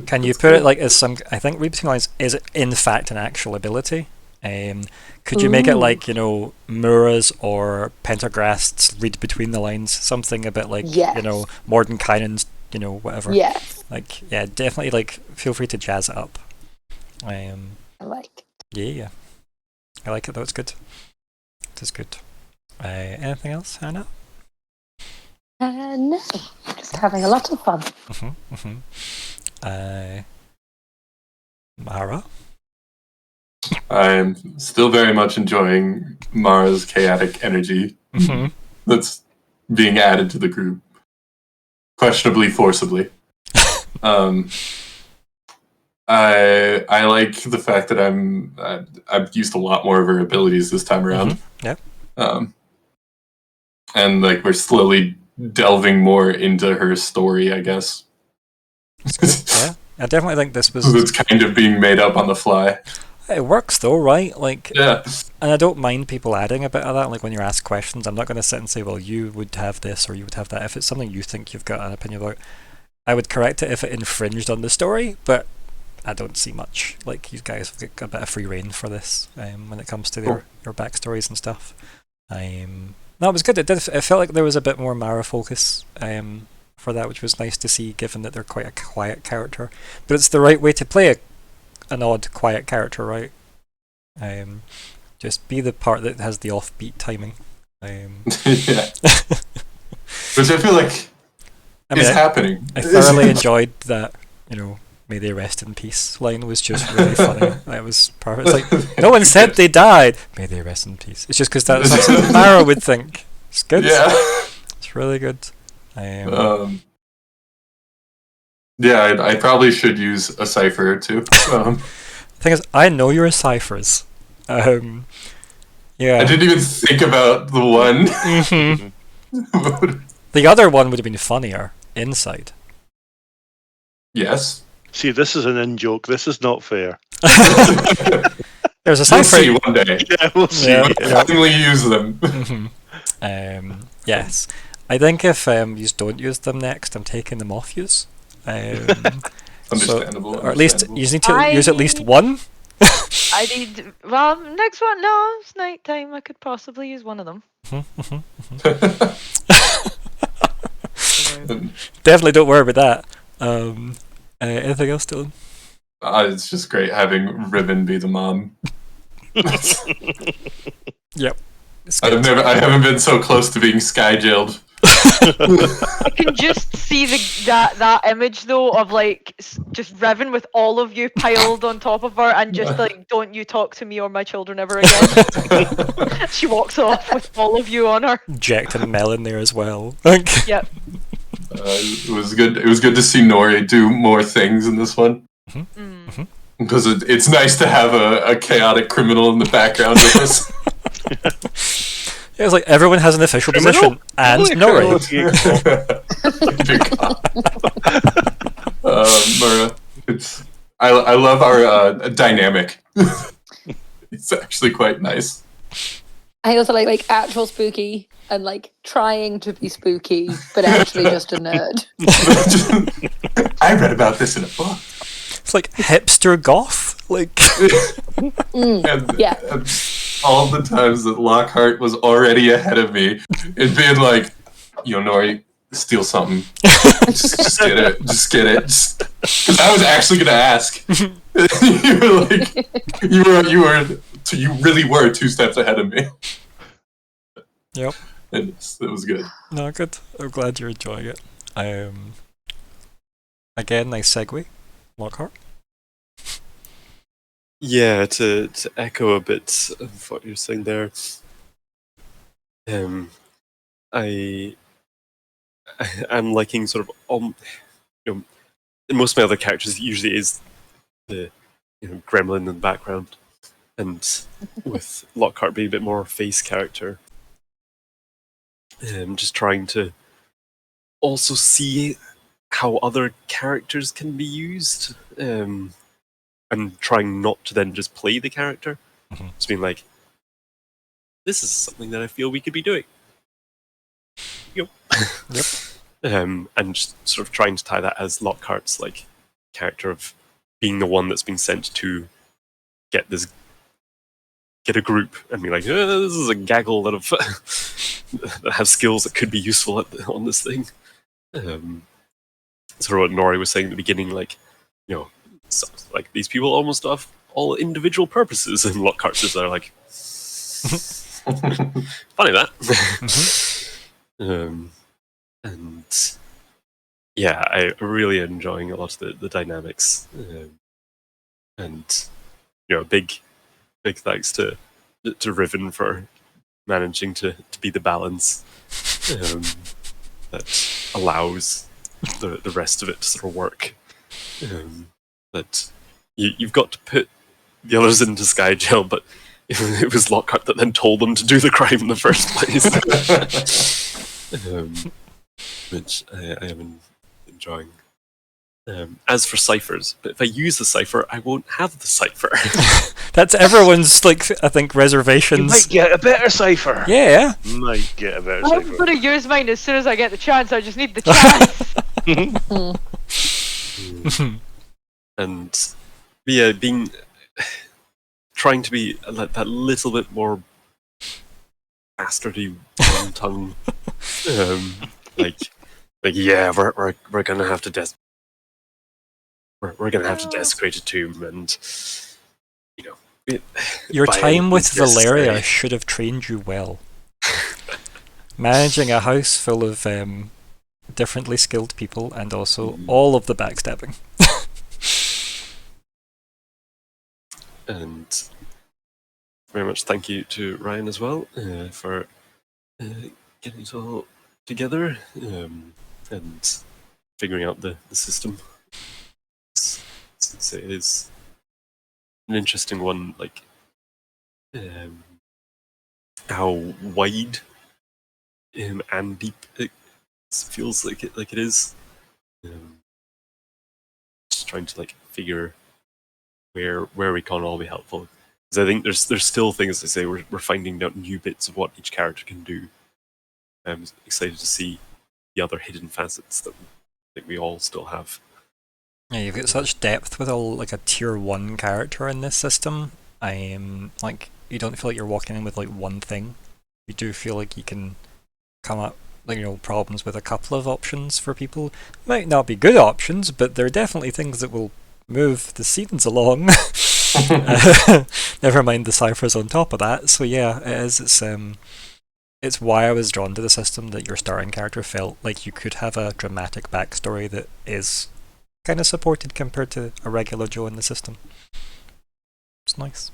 Can you put it like as some? I think read between lines is in fact an actual ability. Could you make it Ooh. like Myr'ra's or Pentergast's read between the lines, something a bit like Yes. Mordenkainen's, whatever. Yes, Like yeah, definitely like feel free to jazz it up. I like it. Yeah, I like it though. It's good. It is good. Anything else, Hannah? No, just having a lot of fun. Myr'ra? I'm still very much enjoying Mara's chaotic energy Mhm. that's being added to the group, questionably forcibly. I like the fact that I've used a lot more of her abilities this time around. Yep. And like we're slowly delving more into her story, I guess. Yeah, I definitely think this was. It's kind of being made up on the fly. It works though, right? Like, Yeah. and I don't mind people adding a bit of that. Like when you're asked questions, I'm not going to sit and say, "Well, you would have this or you would have that." If it's something you think you've got an opinion about, I would correct it if it infringed on the story. But I don't see much. Like you guys have got a bit of free reign for this when it comes to your backstories and stuff. No, it was good. It felt like there was a bit more Mara focus for that, which was nice to see, given that they're quite a quiet character. But it's the right way to play an odd, quiet character, right? Just be the part that has the offbeat timing. Yeah. Which I feel like is happening. I thoroughly enjoyed that, may they rest in peace line was just really funny. It was perfect. It's like, no one said they died. May they rest in peace. It's just because that's what Mara would think. It's good. Yeah. It's really good. Yeah, I probably should use a cipher or two. The thing is, I know your ciphers. Yeah. I didn't even think about the one. Mm-hmm. The other one would have been funnier inside. Yes. See, this is an in-joke. This is not fair. There's a You'll Cypher. see one day. Yeah, we'll see. Yeah. We'll finally use them. Yes. I think if you don't use them next, I'm taking them off yous. Understandable. Or at least understandable. you need to use at least one. I need. Well, next one. No, it's night time. I could possibly use one of them. Definitely don't worry about that. Anything else, Dylan? It's just great having Riven be the mom. Yep. I haven't been so close to being sky jailed. I can just see that image though of like just Riven with all of you piled on top of her and just like, don't you talk to me or my children ever again. She walks off with all of you on her. Jacked and Melon there as well. Yep. It was good. It was good to see Nori do more things in this one. Because it's nice to have a chaotic criminal in the background with us. It was like everyone has an official position and Nori. Myr'ra, I love our dynamic. It's actually quite nice. I also like actual spooky and like trying to be spooky, but actually just a nerd. I read about this in a book. It's like hipster goth. Like Yeah. And all the times that Lockheart was already ahead of me, it being like, yo, Nori, steal something. just get it. Just get it. Because I was actually gonna ask. You really were 2 steps ahead of me. Yep. And it was good. No, good. I'm glad you're enjoying it. Again, nice segue. Lockhart. Yeah, to echo a bit of what you're saying there. I'm liking sort of in most of my other characters it usually is the gremlin in the background, and with Lockhart being a bit more face character, just trying to also see how other characters can be used. And trying not to then just play the character. Just being like, this is something that I feel we could be doing. Yep. And just sort of trying to tie that as Lockhart's like character of being the one that's been sent to get a group and be like, this is a gaggle that have skills that could be useful on this thing. Sort of what Nori was saying at the beginning, like, so, like these people almost have all individual purposes, and Lockhart's is there like funny that. And yeah, I'm really enjoying a lot of the dynamics, and big thanks to Riven for managing to be the balance that allows the rest of it to sort of work. That you've got to put the others into Sky Jail, but it was Lockhart that then told them to do the crime in the first place. Which I am enjoying. As for ciphers, but if I use the cipher, I won't have the cipher. That's everyone's, like, I think, reservations. You might get a better cipher. Yeah. Might get a better I'm cipher. gonna use mine as soon as I get the chance. I just need the chance. And trying to be like that little bit more bastardy one tongue. Like yeah, we're gonna have to we're gonna have to desecrate a tomb, and Your by time with this Valeria day. should have trained you well. Managing a house full of differently skilled people and also all of the backstabbing. And very much thank you to Ryan as well for getting it all together and figuring out the system. It is an interesting one, like how wide and deep it feels like it is. Just trying to figure where we can all be helpful. Because I think there's still things, as I say, we're finding out new bits of what each character can do. I'm excited to see the other hidden facets that we all still have. Yeah, you've got such depth with a tier 1 character in this system. You don't feel like you're walking in with one thing. You do feel like you can come up problems with a couple of options for people. Might not be good options, but they're definitely things that will move the scenes along. Never mind the ciphers on top of that. So yeah, it is. It's why I was drawn to the system, that your starting character felt like you could have a dramatic backstory that is kind of supported compared to a regular Joe in the system. It's nice.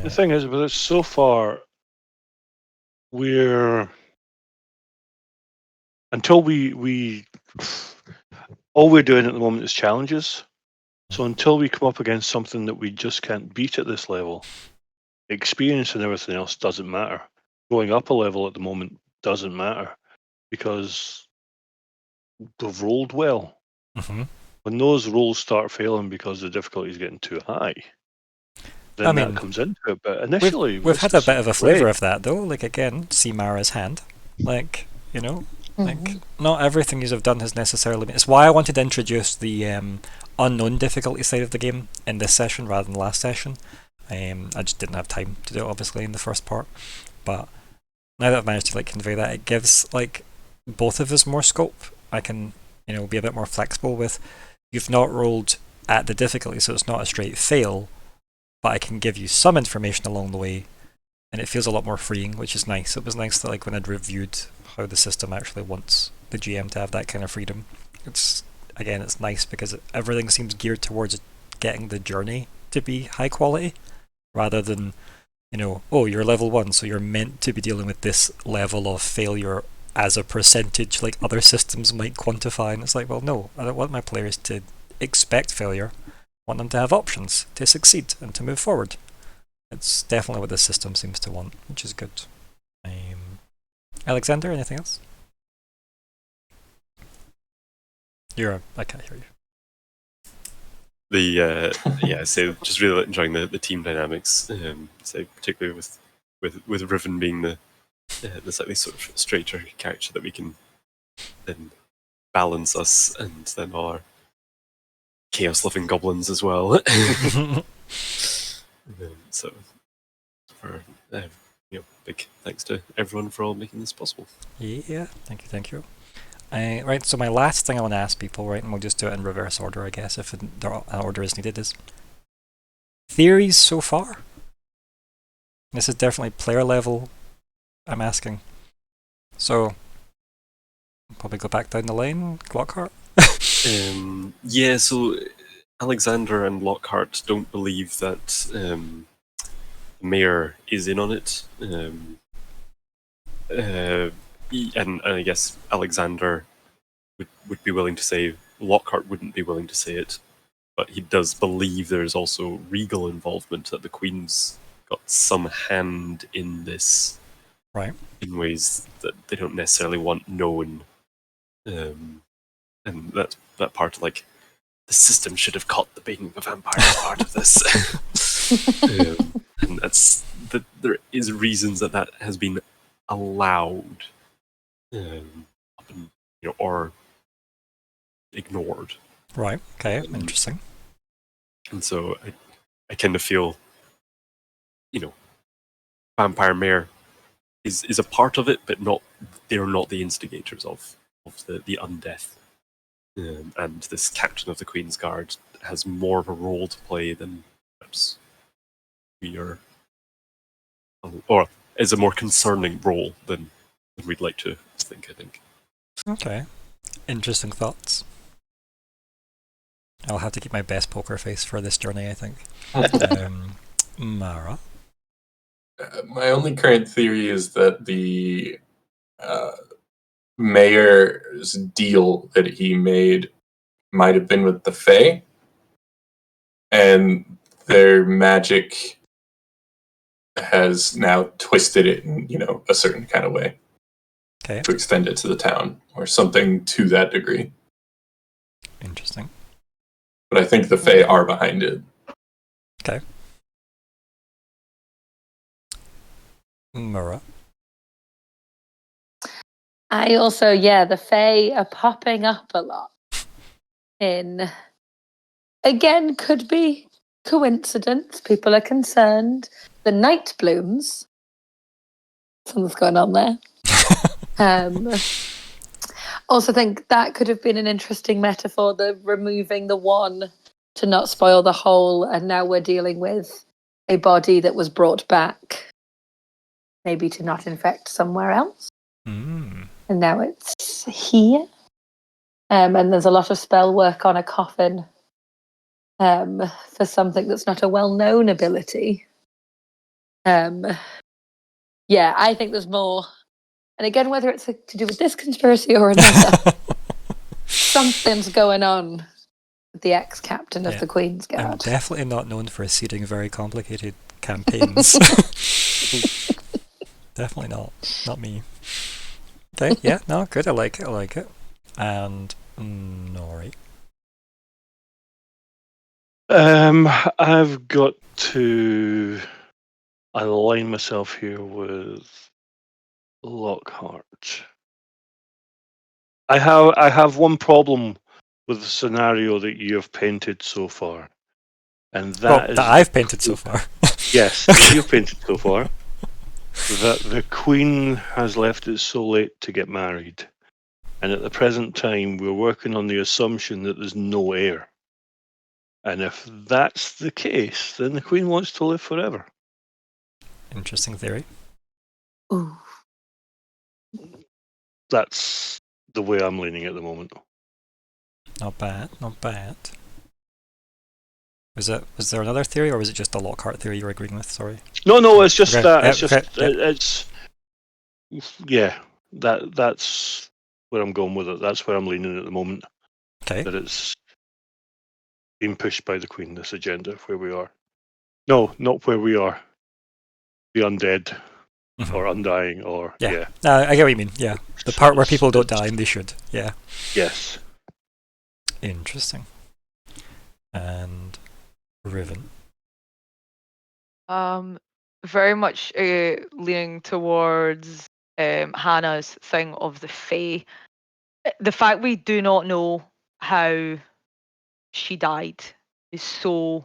The thing is, with it so far, until we all we're doing at the moment is challenges. So until we come up against something that we just can't beat at this level, experience and everything else doesn't matter. Going up a level at the moment doesn't matter because we've rolled well. Mm-hmm. When those rolls start failing because the difficulty is getting too high, then that comes into it. But initially, we've had a bit of a flavour of that though. Again, see Myr'ra's hand. Not everything you have done has necessarily been. It's why I wanted to introduce the unknown difficulty side of the game in this session rather than last session. I just didn't have time to do it, obviously, in the first part. But now that I've managed to convey that, it gives both of us more scope. I can be a bit more flexible with. You've not rolled at the difficulty, so it's not a straight fail. But I can give you some information along the way, and it feels a lot more freeing, which is nice. It was nice that when I'd reviewed how the system actually wants the GM to have that kind of freedom. It's nice because everything seems geared towards getting the journey to be high quality, rather than, you're level 1, so you're meant to be dealing with this level of failure as a percentage like other systems might quantify. And it's well, no, I don't want my players to expect failure. I want them to have options to succeed and to move forward. It's definitely what this system seems to want, which is good. Alexander, anything else? I can't hear you. So just really enjoying the team dynamics. So particularly with Riven being the slightly sort of straighter character that we can then balance us, and then our chaos-loving goblins as well. So for big thanks to everyone for all making this possible. Yeah, thank you. Right, so my last thing I want to ask people, right, and we'll just do it in reverse order, I guess, if an order is needed, is theories so far? This is definitely player level, I'm asking. So, I'll probably go back down the line, Lockheart? So Alexander and Lockheart don't believe that the mayor is in on it. And I guess Alexander would be willing to say, Lockheart wouldn't be willing to say it, but he does believe there's also regal involvement, that the Queen's got some hand in this, right? In ways that they don't necessarily want known, and that part of the system should have caught the being of a vampire as part of this, and that's that there is reasons that has been allowed, or ignored. Right. Okay. Interesting. And so I kind of feel, Vampire Mayor is a part of it, but they're not the instigators of the undeath. And this captain of the Queen's Guard has more of a role to play than perhaps we are, or is a more concerning role than we'd like to think, I think. Okay. Interesting thoughts. I'll have to keep my best poker face for this journey, I think. Myr'ra? My only current theory is that the mayor's deal that he made might have been with the Fae, and their magic has now twisted it in, a certain kind of way. Okay, to extend it to the town, or something to that degree. interesting. But I think the Fae are behind it. Okay. Myr'ra. I also, the Fae are popping up a lot. Again, could be coincidence. People are concerned. The night blooms. Something's going on there. Also think that could have been an interesting metaphor, the removing the one to not spoil the whole, and now we're dealing with a body that was brought back, maybe to not infect somewhere else. Mm. And now it's here. And there's a lot of spell work on a coffin for something that's not a well-known ability. I think there's more. And again, whether it's to do with this conspiracy or another, something's going on with the ex-captain of the Queen's Guard. I'm definitely not known for seeding very complicated campaigns. Definitely not me. Okay, yeah, no, good. I like it. And Nori. I've got to align myself here with Lockheart. I have one problem with the scenario that you have painted so far, and that I've painted so far. Yes, that you've painted so far. That the Queen has left it so late to get married, and at the present time we're working on the assumption that there's no heir. And if that's the case, then the Queen wants to live forever. Interesting theory. Ooh. That's the way I'm leaning at the moment. Not bad. Was there another theory, or was it just the Lockheart theory you were agreeing with? Sorry. No, it's just Okay. that. Yep, It's that's where I'm going with it. That's where I'm leaning at the moment. Okay. That it's being pushed by the Queen, this agenda, where we are. No, not where we are. The undead. Or undying, or I get what you mean. Yeah, the part where people don't die and they should. Yeah. Yes. Interesting. And Riven. Very much leaning towards Hannah's thing of the Fae. The fact we do not know how she died is so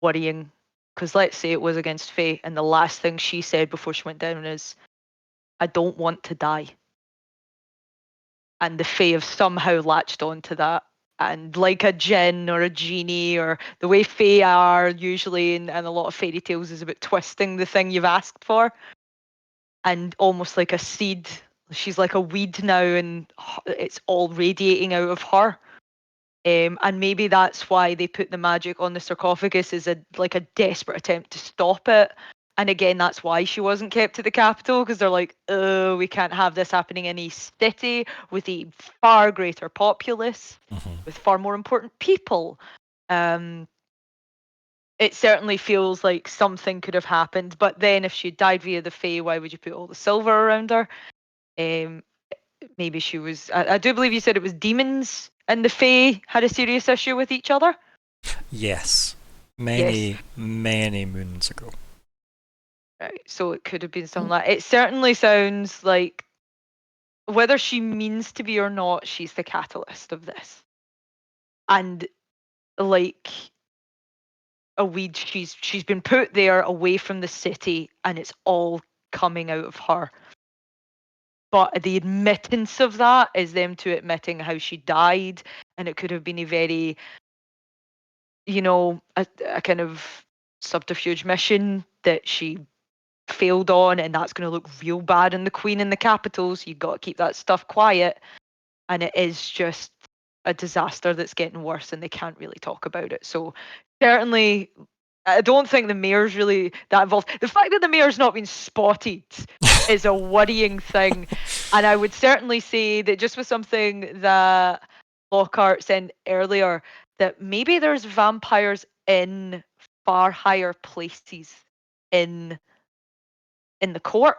worrying. Because let's say it was against Fae, and the last thing she said before she went down is, "I don't want to die." And the Fae have somehow latched onto that. And like a djinn or a genie, or the way Fae are usually in a lot of fairy tales is about twisting the thing you've asked for. And almost like a seed. She's like a weed now, and it's all radiating out of her. And maybe that's why they put the magic on the sarcophagus as a desperate attempt to stop it. And again, that's why she wasn't kept at the capital, because they're like, oh, we can't have this happening in a city with a far greater populace, with far more important people. It certainly feels like something could have happened. But then if she died via the Fae, why would you put all the silver around her? Maybe she was... I do believe you said it was demons and the Fae had a serious issue with each other? Yes. Many moons ago. Right, so it could have been something like... It certainly sounds like, whether she means to be or not, she's the catalyst of this. And like a weed, she's been put there away from the city, and it's all coming out of her. But the admittance of that is them two admitting how she died, and it could have been a very, a kind of subterfuge mission that she failed on, and that's going to look real bad in the Queen in the capital, so you've got to keep that stuff quiet. And it is just a disaster that's getting worse, and they can't really talk about it. So certainly, I don't think the mayor's really that involved. The fact that the mayor's not been spotted is a worrying thing. And I would certainly say that, just with something that Lockheart said earlier, that maybe there's vampires in far higher places in the court.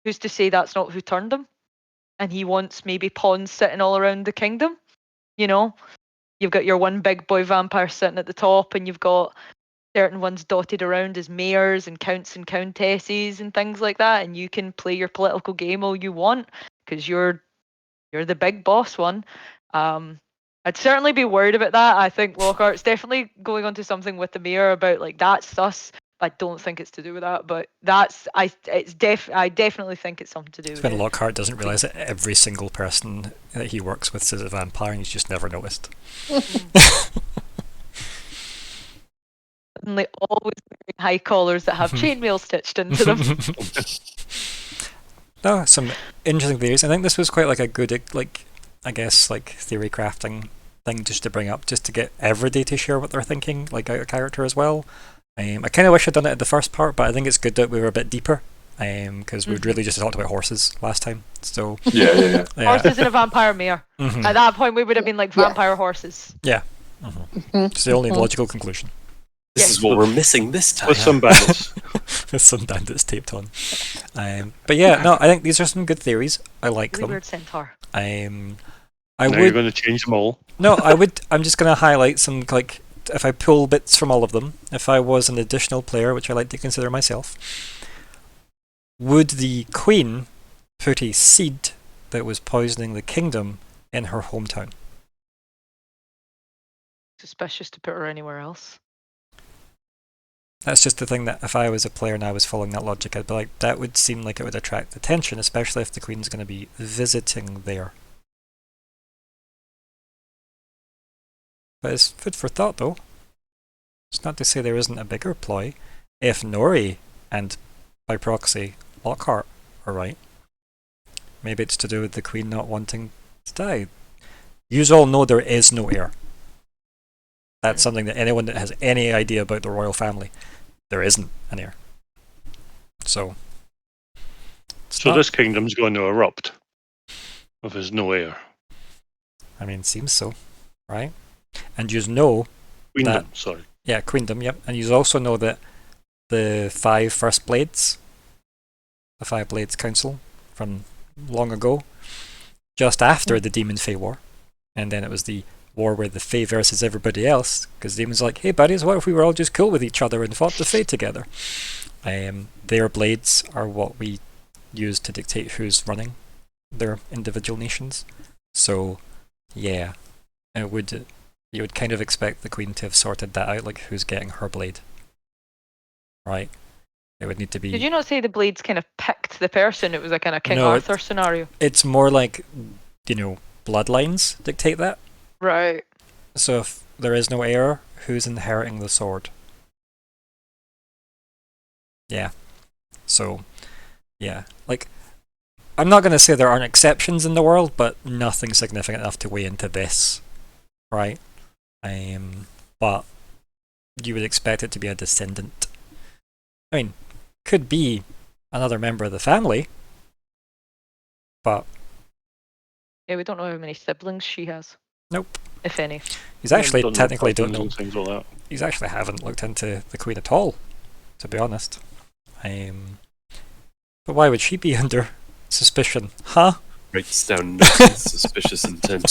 Who's to say that's not who turned them? and he wants maybe pawns sitting all around the kingdom. You know, you've got your one big boy vampire sitting at the top, and you've got certain ones dotted around as mayors and counts and countesses and things like that, and you can play your political game all you want because you're the big boss one. I'd certainly be worried about that. I think Lockhart's definitely going on to something with the mayor about like that's sus. I don't think it's to do with that, but I definitely think it's something to do It's with when it. Lockhart doesn't realise that every single person that he works with is a vampire and he's just never noticed. Suddenly always wearing high collars that have chainmail stitched into them. No, some interesting theories. I think this was quite like a good, like, I guess, like theory crafting thing just to bring up, just to get everybody to share what they're thinking, like out of character as well. I kind of wish I'd done it at the first part, but I think it's good that we were a bit deeper, because we'd really just talked about horses last time. So Yeah. Horses and a vampire mare. Mhm. At that point, we would have been like Yeah. vampire horses. Yeah. It's the only logical conclusion. This Yes. is what we're missing this time. With some bandits. With some bandits taped on. But yeah, no, I think these are some good theories. I like Really them. weird centaur. I Now you're would going to change them all. no, I'm just gonna highlight some, like, if I pull bits from all of them, if I was an additional player, which I like to consider myself, would the queen put a seed that was poisoning the kingdom in her hometown? Suspicious to put her anywhere else. That's just the thing that if I was a player and I was following that logic, I'd be like, that would seem like it would attract attention, especially if the queen's going to be visiting there. But it's food for thought, though. It's not to say there isn't a bigger ploy. If Nori and, by proxy, Lockhart are right, maybe it's to do with the queen not wanting to die. Yous all know there is no heir. That's something that anyone that has any idea about the royal family, there isn't an heir. So This kingdom's going to erupt if there's no heir. I mean, seems so, right? And you know, Queendom, sorry. yeah, queendom, yep. And you also know that the 5 First Blades, the 5 Blades Council from long ago, just after the Demon Fae War, and then it was the war where the Fae versus everybody else, because Demon's like, hey buddies, what if we were all just cool with each other and fought the Fae together? Their blades are what we use to dictate who's running their individual nations. So, yeah, you would kind of expect the queen to have sorted that out, like who's getting her blade, right? It would need to be. Did you not say the blades kind of picked the person? It was a kind of King No, Arthur scenario. It's more like, bloodlines dictate that. Right. So if there is no heir, who's inheriting the sword? Yeah. So, yeah. Like, I'm not going to say there aren't exceptions in the world, but nothing significant enough to weigh into this, right? But you would expect it to be a descendant. I mean, could be another member of the family, but Yeah, we don't know how many siblings she has. nope. If any. He's actually Don't know technically fucking don't. know things like that. He's actually haven't looked into the queen at all, to be honest. But why would she be under suspicion? Huh? Writes down notes with suspicious intent.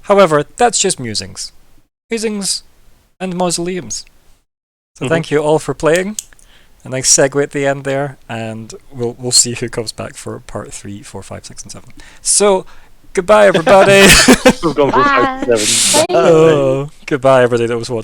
However, that's just musings. Musings and mausoleums. So thank you all for playing. A nice segue at the end there, and we'll see who comes back for part 3, 4, 5, 6, and 7. So, goodbye everybody! We've gone for Bye. 5-7. Oh, goodbye everybody that was watching.